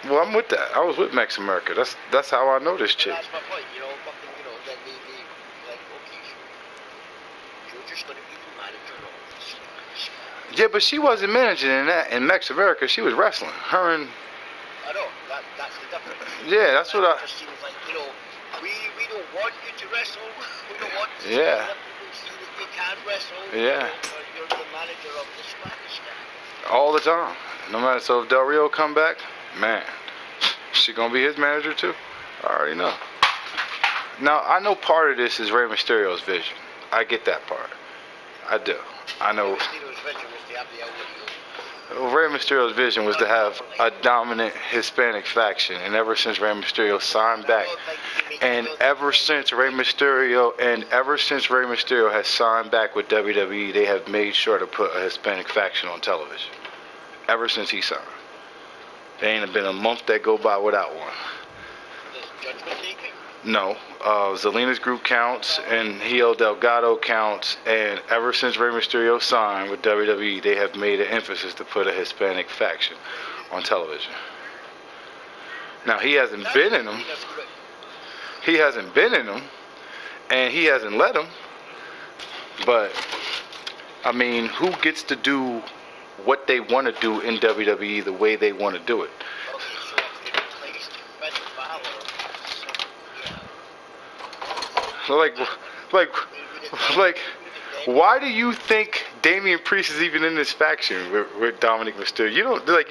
A: Well, I'm with that. I was with Mex America. That's how I know this chick.
S: That's my point, you know, fucking, you know, then they like, okay, you're just gonna be the manager of this.
A: Yeah, but she wasn't managing in that. In Mex America, she was wrestling. Her and...
S: I know, that's the difference.
A: Yeah, that's what I...
S: It just seems like, you know, we don't want you to wrestle. We don't want you
A: yeah.
S: to let people see that you can wrestle.
A: Yeah.
S: You're the manager of this Pakistan.
A: All the time. No matter. So if Del Rio come back, man, she gonna be his manager too. I already know. Now I know part of this is Rey Mysterio's vision. I get that part. I do. I know. Rey Mysterio's vision was to have a dominant Hispanic faction, and ever since Rey Mysterio signed back, and ever since Rey Mysterio has signed back with WWE, they have made sure to put a Hispanic faction on television. Ever since he signed, there ain't been a month that go by without one. No, Zelina's group counts, and Hijo Delgado counts, and ever since Rey Mysterio signed with WWE, they have made an emphasis to put a Hispanic faction on television. Now, he hasn't been in them. And he hasn't let them. But, I mean, who gets to do what they want to do in WWE the way they want to do it? Like, why do you think Damian Priest is even in this faction with Dominic Mysterio? You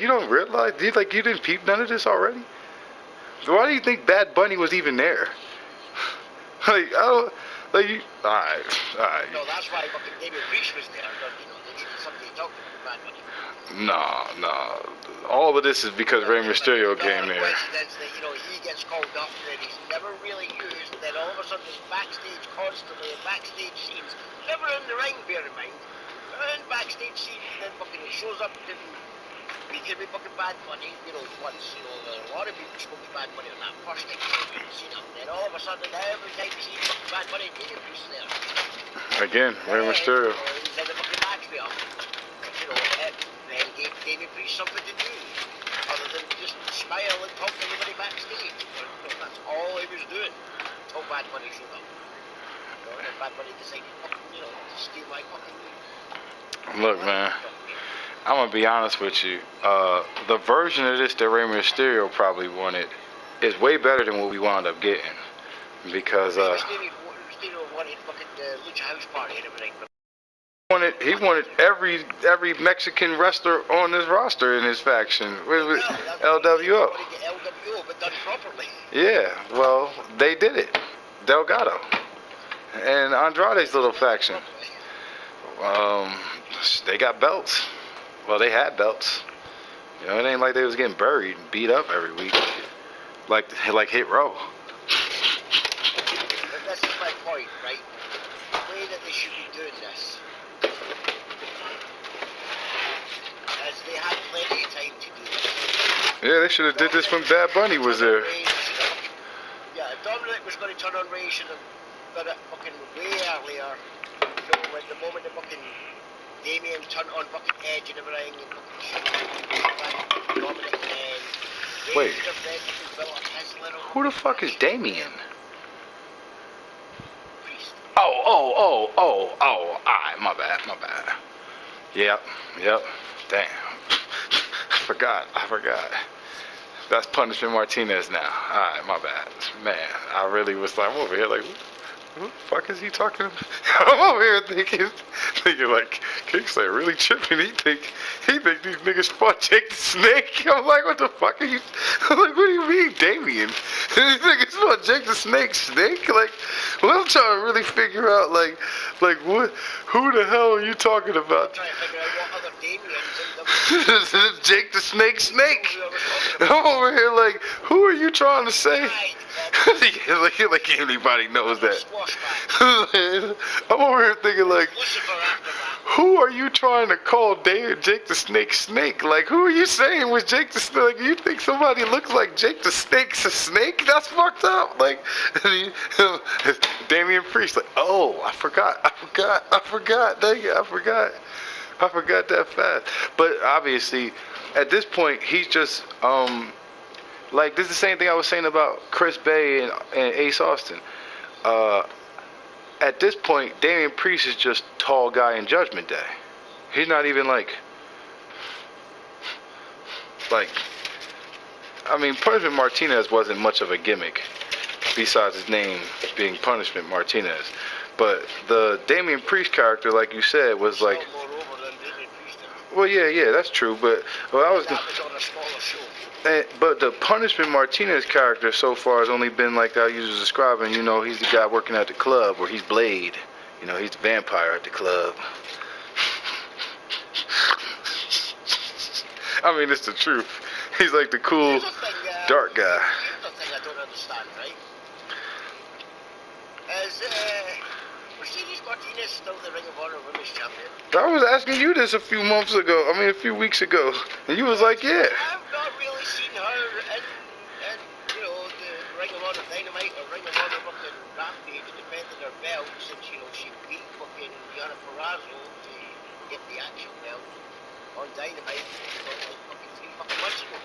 A: don't realize? You didn't peep none of this already? Why do you think Bad Bunny was even there? Alright.
S: No, that's why fucking Damian Priest was there. They needed somebody to talk to Bad Bunny.
A: No. All of this is because Rey Mysterio came there.
S: Coincidence that, he gets called up and he's never really used, and then all of a sudden he's backstage constantly, and backstage scenes, never in the ring, bear in mind, and backstage scenes, and then fucking he shows up and speaking with fucking Bad Bunny, once, a lot of people spoke to Bad Bunny on that first thing you've seen him, then all of a sudden every time you see fucking Bad Bunny, Damian Priest there.
A: Again, Rey Mysterio.
S: He's in the fucking match with him. Then gave Damian Priest something to do, other than just smile and talk to everybody backstage. That's all he was doing until Bad Bunny showed up. And Bad Bunny decided, to steal my fucking move.
A: Look, man, I'm gonna be honest with you. The version of this that Rey Mysterio probably wanted is way better than what we wound up getting, because
S: Mysterio wanted fucking the Lucha House Party and everything.
A: He wanted every Mexican wrestler on his roster in his faction with LWO.
S: LWO, but done properly.
A: Yeah, well, they did it. Delgado and Andrade's little faction. They got belts. Well, they had belts. It ain't like they was getting buried and beat up every week, like Hit Row.
S: But this is my point, right? The way that they should be doing this. As they had plenty of time to do this.
A: Yeah, they should have did this when Bad Bunny was there.
S: Yeah, if Dominic was going to turn on Ray, should have done it fucking way earlier. When the moment the fucking Damien turned on fucking Edge and everything, and fucking Dominic and
A: wait, who the fuck is Damien? Oh, alright, my bad. Yep, damn. I forgot. That's Punishment Martinez now. Alright, my bad. Man, I really was like, I'm over here like, who the fuck is he talking about? I'm over here thinking like, Kingslayer really tripping. He think these niggas fought Jake the Snake. I'm like, what the fuck are you? I'm like, what do you mean, Damien? These niggas fought Jake the Snake? Like, well, I'm trying to really figure out, like what? Who the hell are you talking about?
S: I'm trying to figure out what other Damiens
A: This is Jake the Snake. I'm over here like, who are you trying to say? like anybody knows that. I'm over here thinking like, who are you trying to call Jake the Snake? Like, who are you saying was Jake the Snake? Like, you think somebody looks like Jake the Snake's a snake? That's fucked up. Like, Damian Priest, like, oh, I forgot. Dang it, I forgot that fast. But obviously, at this point, he's just, like, this is the same thing I was saying about Chris Bay and Ace Austin. At this point, Damian Priest is just tall guy in Judgment Day. He's not even like, I mean, Punishment Martinez wasn't much of a gimmick, besides his name being Punishment Martinez. But the Damian Priest character, like you said, was like, Well, yeah, that's true. But I was.
S: That was on a smaller show.
A: But the Punishment Martinez character so far has only been like I usually describing. You know, he's the guy working at the club, or he's Blade. You know, he's the vampire at the club. I mean, it's the truth. He's like the cool, dark guy.
S: Here's the thing I don't understand, right? Is Mercedes Martinez still the Ring of Honor Women's Champion?
A: I was asking you this a few weeks ago, and you was like, yeah.
S: I've not really seen her in you know, the Ring of Honor Dynamite or Ring of Honor fucking Rampage defending her belt since, you know, she beat fucking Diana Purrazzo to get the action belt on Dynamite, you know, like fucking 3 fucking months ago.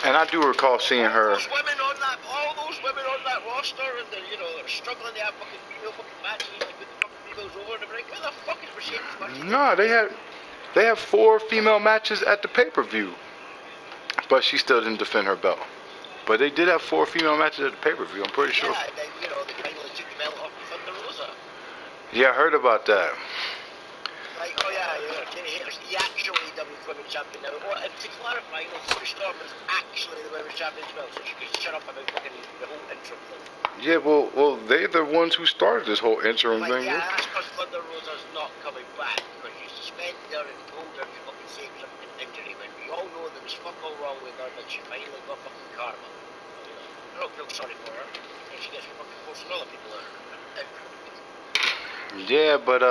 A: And I do recall seeing her.
S: All those women on that roster, and they're, you know, they're struggling to have fucking female fucking matches, like put the fucking females over, and they're like, where the fuck is Mercedes Martinez?
A: No, they have 4 female matches at the pay-per-view, but she still didn't defend her belt. But they did have 4 female matches at the pay-per-view. I'm pretty sure.
S: Yeah, and then, you know, they finally took the belt off of Thunder Rosa.
A: Yeah, I heard about that.
S: Like, oh yeah, Kenny Hayter's the actual AEW Women's Champion now. Well, and to clarify, you know, Toni Storm is actually the Women's Champion as well, so she could shut up about fucking the whole interim thing.
A: Yeah, well, they're the ones who started this whole interim thing.
S: Yeah, that's because Thunder Rosa's not coming back, because you suspended her and told her to fucking save some injury, when we all know there was fuck all wrong with her, but she finally got fucking karma. You know, I don't feel sorry for her, and she gets fucking forcing other people out.
A: Yeah, but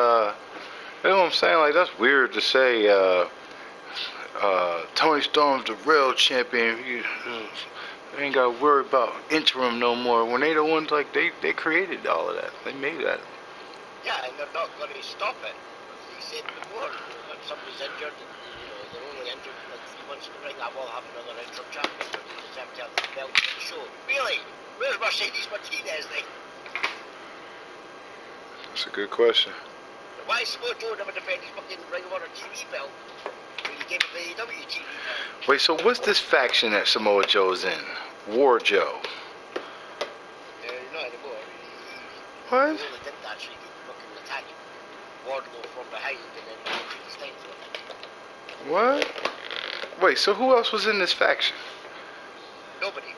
A: you know what I'm saying? Like, that's weird to say. Toni Storm's the real champion. They ain't gotta worry about interim no more. When they the ones, like, they created all of that. They made that.
S: Yeah, and they're not gonna stop it. They said before, when somebody's injured, and, you know, they're only injured for like 3 months in the ring, I will have another interim champion, but they just have to have the belt for the show. Really? Where's Mercedes Martinez then?
A: That's a good question.
S: Why is Samoa Joe never defend his fucking Ring of Honor TV belt when he gave him the AEW TV belt?
A: Wait, so what's this faction that Samoa Joe's in? War Joe.
S: Not anymore.
A: What?
S: He only did that so he could fucking attack Wardlow from behind and then take his time for it.
A: What? Wait, so who else was in this faction?
S: Nobody.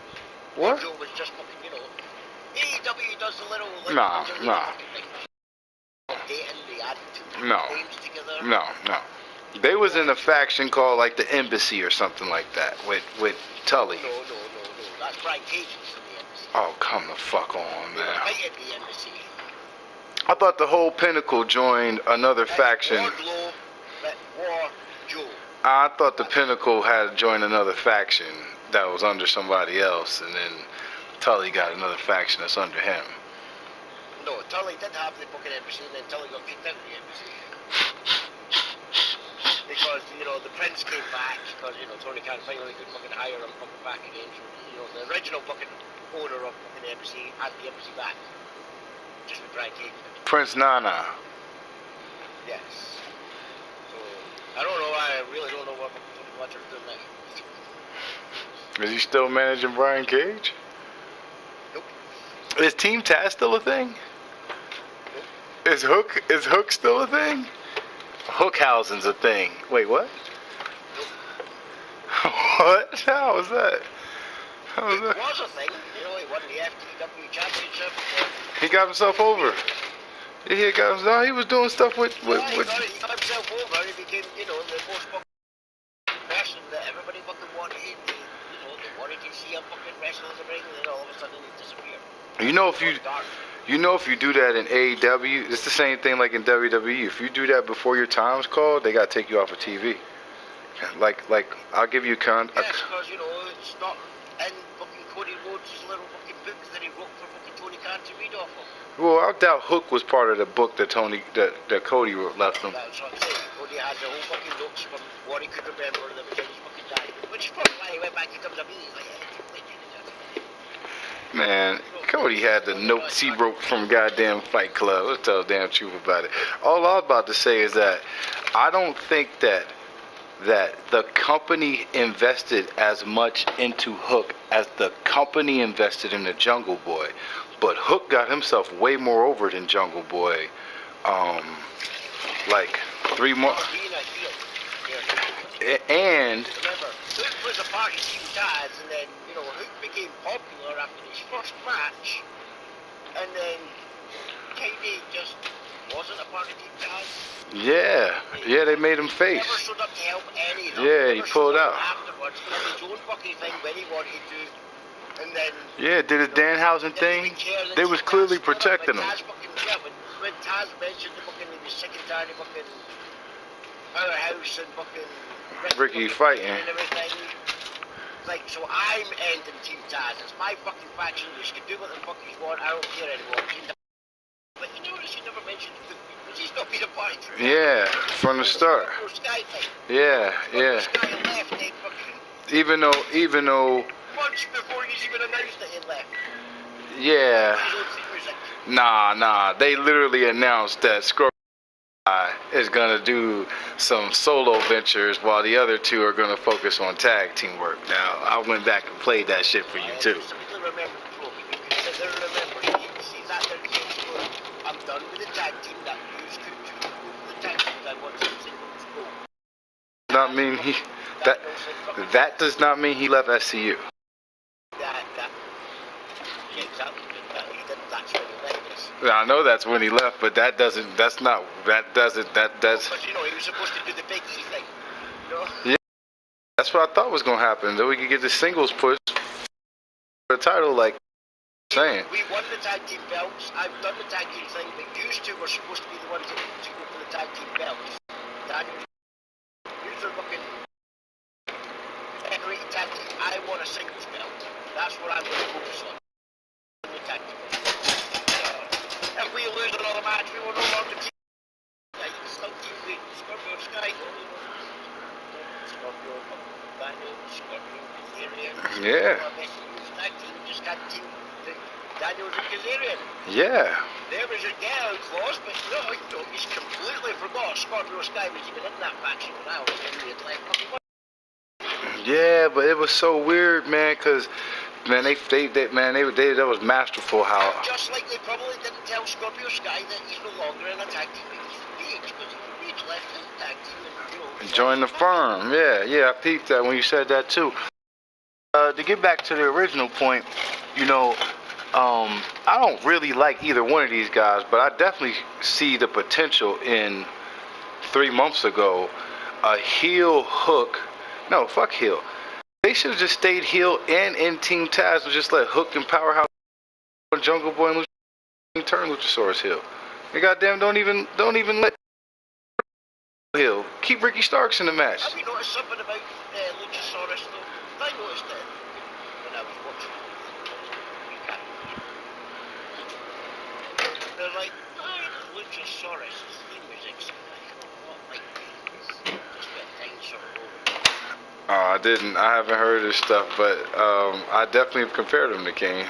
A: What?
S: Joe was just fucking, you know, AEW does a little... Like,
A: Nah. No. They was in a faction called like the Embassy or something like that with Tully.
S: No. That's Brian Cage from the Embassy.
A: Oh, come the fuck on, man.
S: Fighting the Embassy.
A: I thought the whole Pinnacle joined another faction.
S: Wardlow, War Joe.
A: I thought the Pinnacle had joined another faction that was under somebody else, and then Tully got another faction that's under him.
S: No, Tully did have the fucking Embassy, and then Tully got kicked out of the Embassy. Because, you know, the Prince came back, because, you know, Tony Khan finally could fucking hire him fucking back again. So, you know, the original fucking owner of fucking the Embassy had the Embassy back. Just with Brian Cage.
A: Prince Nana.
S: Yes. So, I don't know, I really don't know what fucking Tony Blanchard's doing now.
A: Is he still managing Brian Cage?
S: Nope.
A: Is Team Taz still a thing?
S: Nope.
A: Is Hook still a thing? Hookhausen's a thing. Wait, what? What? How was that?
S: It was a thing. You know, he won the FTW championship.
A: He got himself over. He got himself. He was doing stuff with.
S: He got himself over. He became, you know, the most fucking person that everybody fucking wanted. You know, they wanted to see him fucking wrestle in the ring, and then all of a sudden he disappeared.
A: You know, if you do that in AEW, it's the same thing like in WWE. If you do that before your time's called, they gotta take you off of TV. Like I'll give you
S: Yes, because, you know, it's not in fucking Cody Rhodes' little fucking book that he wrote for fucking Tony Khan to read off of.
A: Well, I doubt Hook was part of the book that Cody left him.
S: That's what I'm saying. Cody had the whole fucking notes from what he could remember that was in his fucking diary, which is probably why he went back to WWE. He's like,
A: Man, Cody had the notes he wrote from goddamn Fight Club. Let's tell the damn truth about it. All I was about to say is that I don't think that the company invested as much into Hook as the company invested in the Jungle Boy. But Hook got himself way more over than Jungle Boy like 3 more. And
S: remember, Hook was a part of Team Taz, and then Hook became popular after his first match, and then KB just wasn't a part of Team Taz.
A: Yeah, they made him face.
S: Never showed up to help any of them.
A: Yeah, he pulled out
S: afterwards. He did his own fucking thing when he wanted to, and then
A: did a Danhausen thing. They was clearly protecting him.
S: When Taz mentioned the fucking, he was sick and tired of fucking Powerhouse and fucking
A: Ricky fighting.
S: And everything. Like, so I'm ending Team Taz. It's my fucking faction. You can do what the fuck you want. I don't care anymore. But you notice you never mentioned Hook because he's not been a part of it.
A: Yeah, from the start. Yeah.
S: Sky left, they fucking.
A: Even though.
S: Months before he's even announced that he left.
A: Yeah. Nah. They literally announced that Scorpio is gonna do some solo ventures while the other two are gonna focus on tag team work. Now, I went back and played that shit for you too.
S: I'm done with the tag team that used to do the tag teams. I want something to go.
A: Not mean that does not mean he left SCU. I know that's when he left, but that's.
S: But he was supposed to do the Big E thing.
A: Yeah, that's what I thought was gonna happen. Then we could get the singles push for the title, like saying.
S: We won the tag team belts. I've done the tag team thing, but used to were supposed to be the ones that to go for the tag team belts. Used to fucking decorated tag team. I want a singles belt. That's what I'm going to focus on. The tag team. If we lose another match, we will no longer team. Yeah, you can still team with Scorpio Sky. Scorpio, Daniel, Scorpio, Kazarian.
A: Yeah.
S: Tag team just got team. Daniel and Kazarian.
A: Yeah.
S: There was a get out clause, but no, he's completely forgot Scorpio Sky was even in that faction when I was in the Atlantic.
A: Yeah, but it was so weird, man, because man, that was masterful how.
S: Just like they probably didn't tell Scorpio Sky that he's no longer in a tag team with Rage, because Rage left his tag team and
A: joined the firm. Yeah, I peeped that when you said that too. To get back to the original point, I don't really like either one of these guys, but I definitely see the potential in 3 months ago, a heel Hook. No, fuck heel. They should have just stayed heel and in Team Taz and just let Hook and Powerhouse and Jungle Boy and turn Luchasaurus heel. They goddamn don't even let heel. Keep Ricky Starks in the match.
S: Have you noticed something about Luchasaurus though? I noticed that when I was watching it. They're like, Luchasaurus, his theme music's like just a dinosaur rolling.
A: I haven't heard this stuff, but I definitely have compared him to Kane.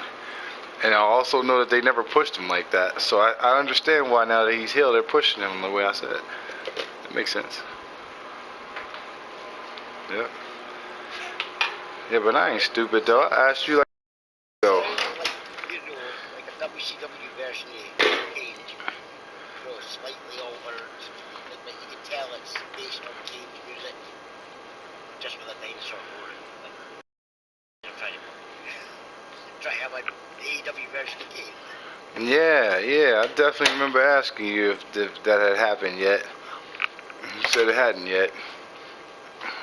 A: And I also know that they never pushed him like that. So I understand why now that he's heel, they're pushing him the way I said it. It makes sense. Yeah. Yeah, but I ain't stupid, though. I asked you, like, go.
S: Like a WCW version of Cage. Slightly altered. But you can tell it's based on Cage music. Just with a dinosaur roaring. They're trying to have an AEW version of Cage.
A: Yeah, I definitely remember asking you if that had happened yet. You said it hadn't yet.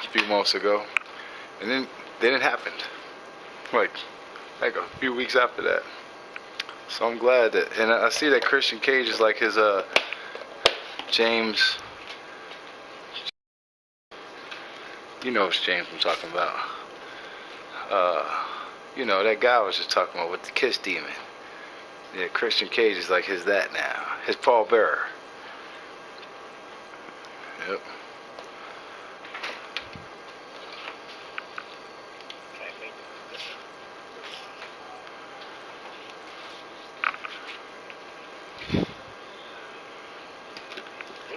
A: A few months ago. And then it happened. Like a few weeks after that. So I'm glad that, and I see that Christian Cage is like his James. You know it's James I'm talking about. That guy I was just talking about with the Kiss Demon. Yeah, Christian Cage is like his that now. His Paul Bearer. Yep.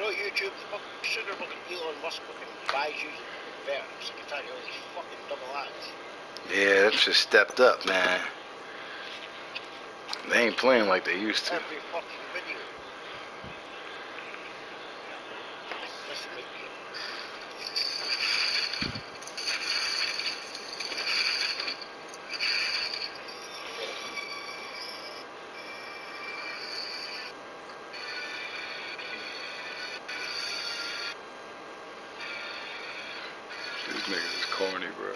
S: YouTube, the fucking sugar fucking Elon Musk fucking buys using fucking bears. You can tell you all these fucking double ads.
A: Yeah, that's just stepped up, man. They ain't playing like they used to.
S: Every fucking video.
A: These niggas is corny, bro.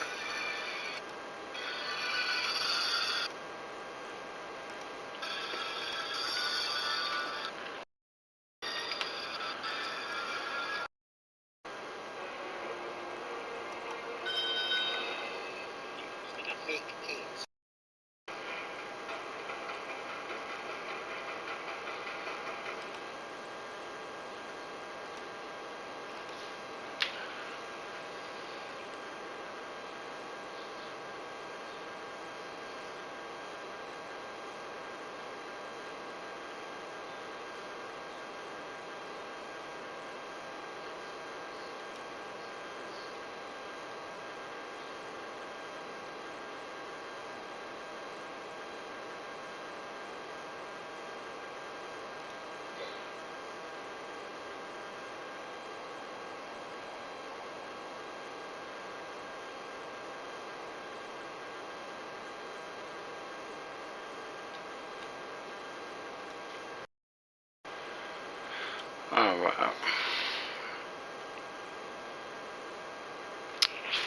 A: Alright.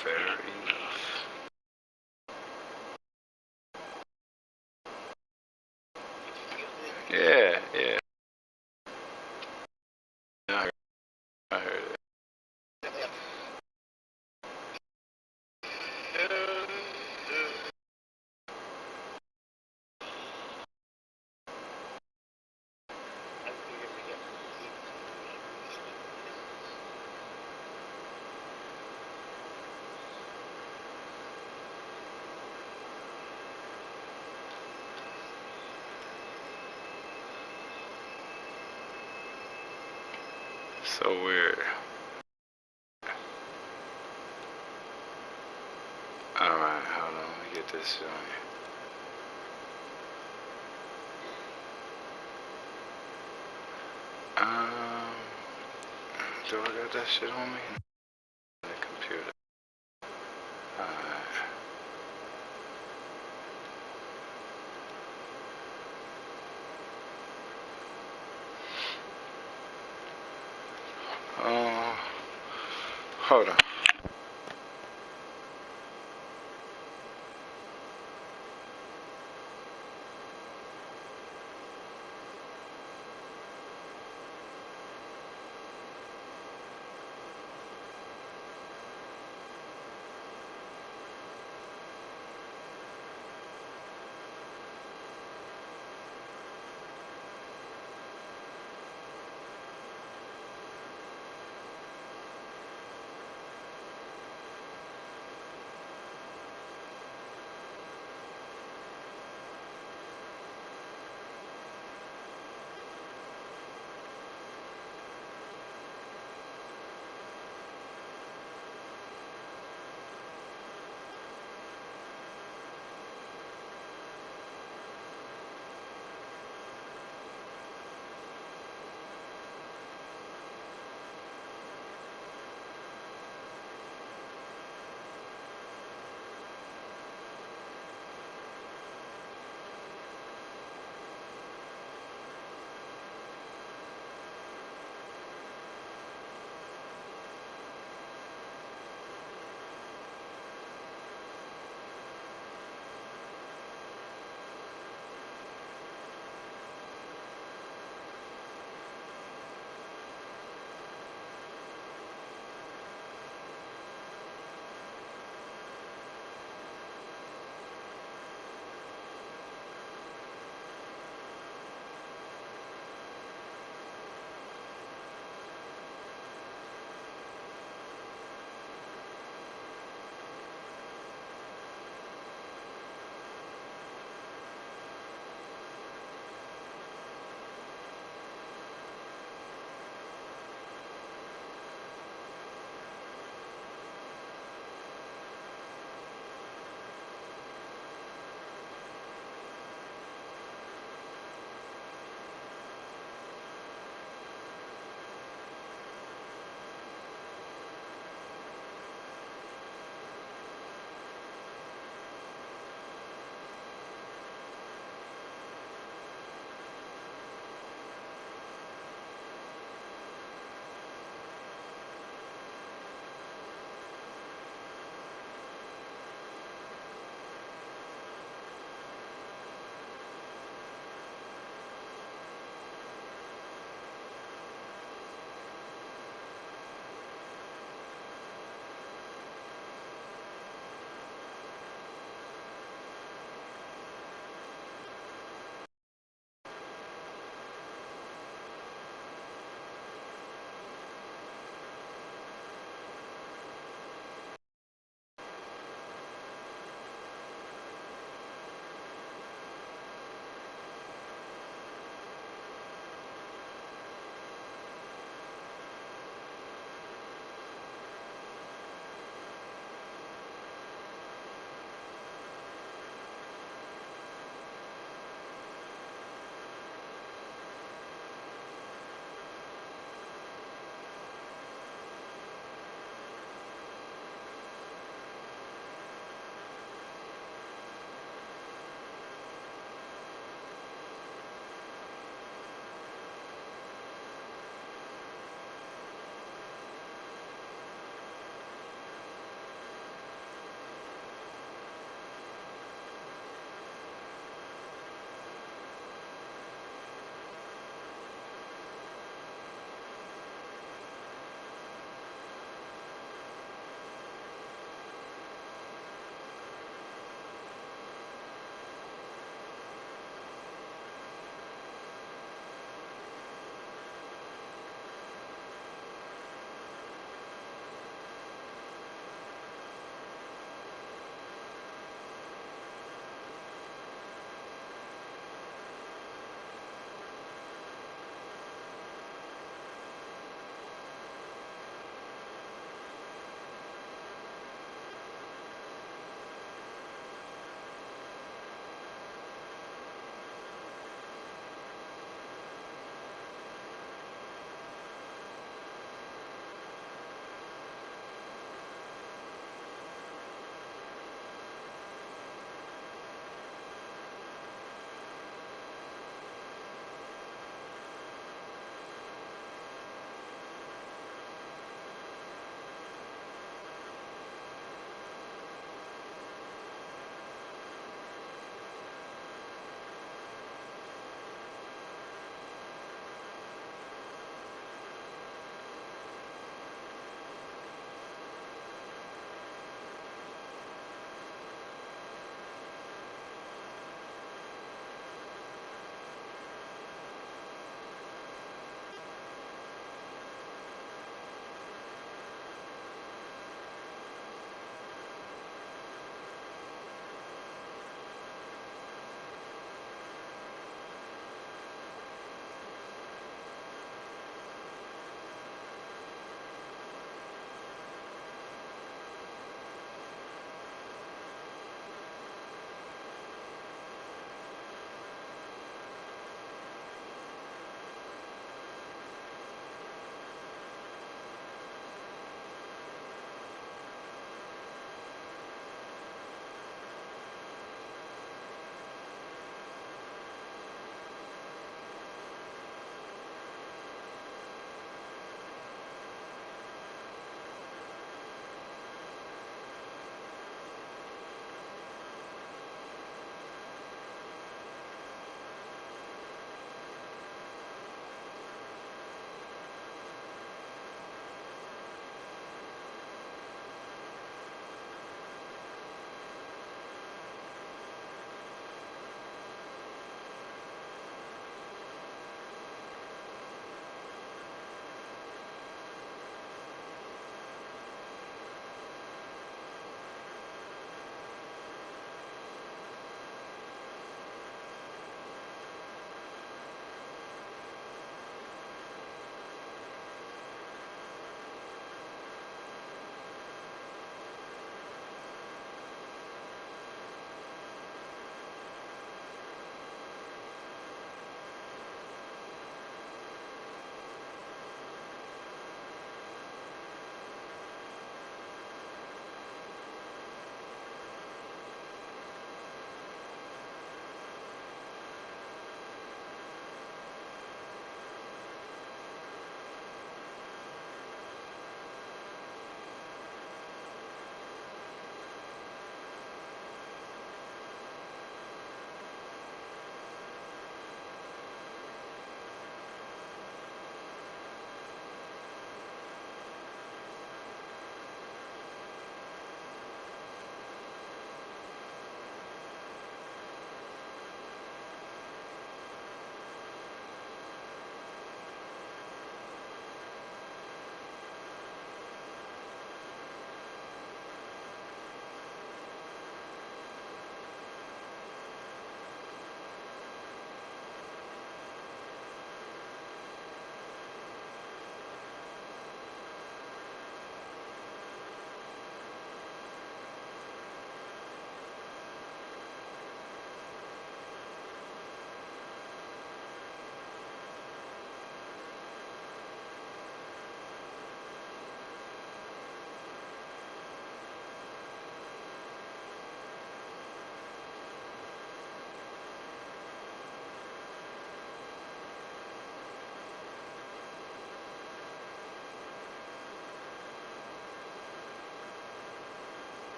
A: Fair enough. Yeah, yeah. I heard it. So weird. Alright, hold on, let me get this shit on here. Do I got that shit on me? The computer. Alright. Hold on.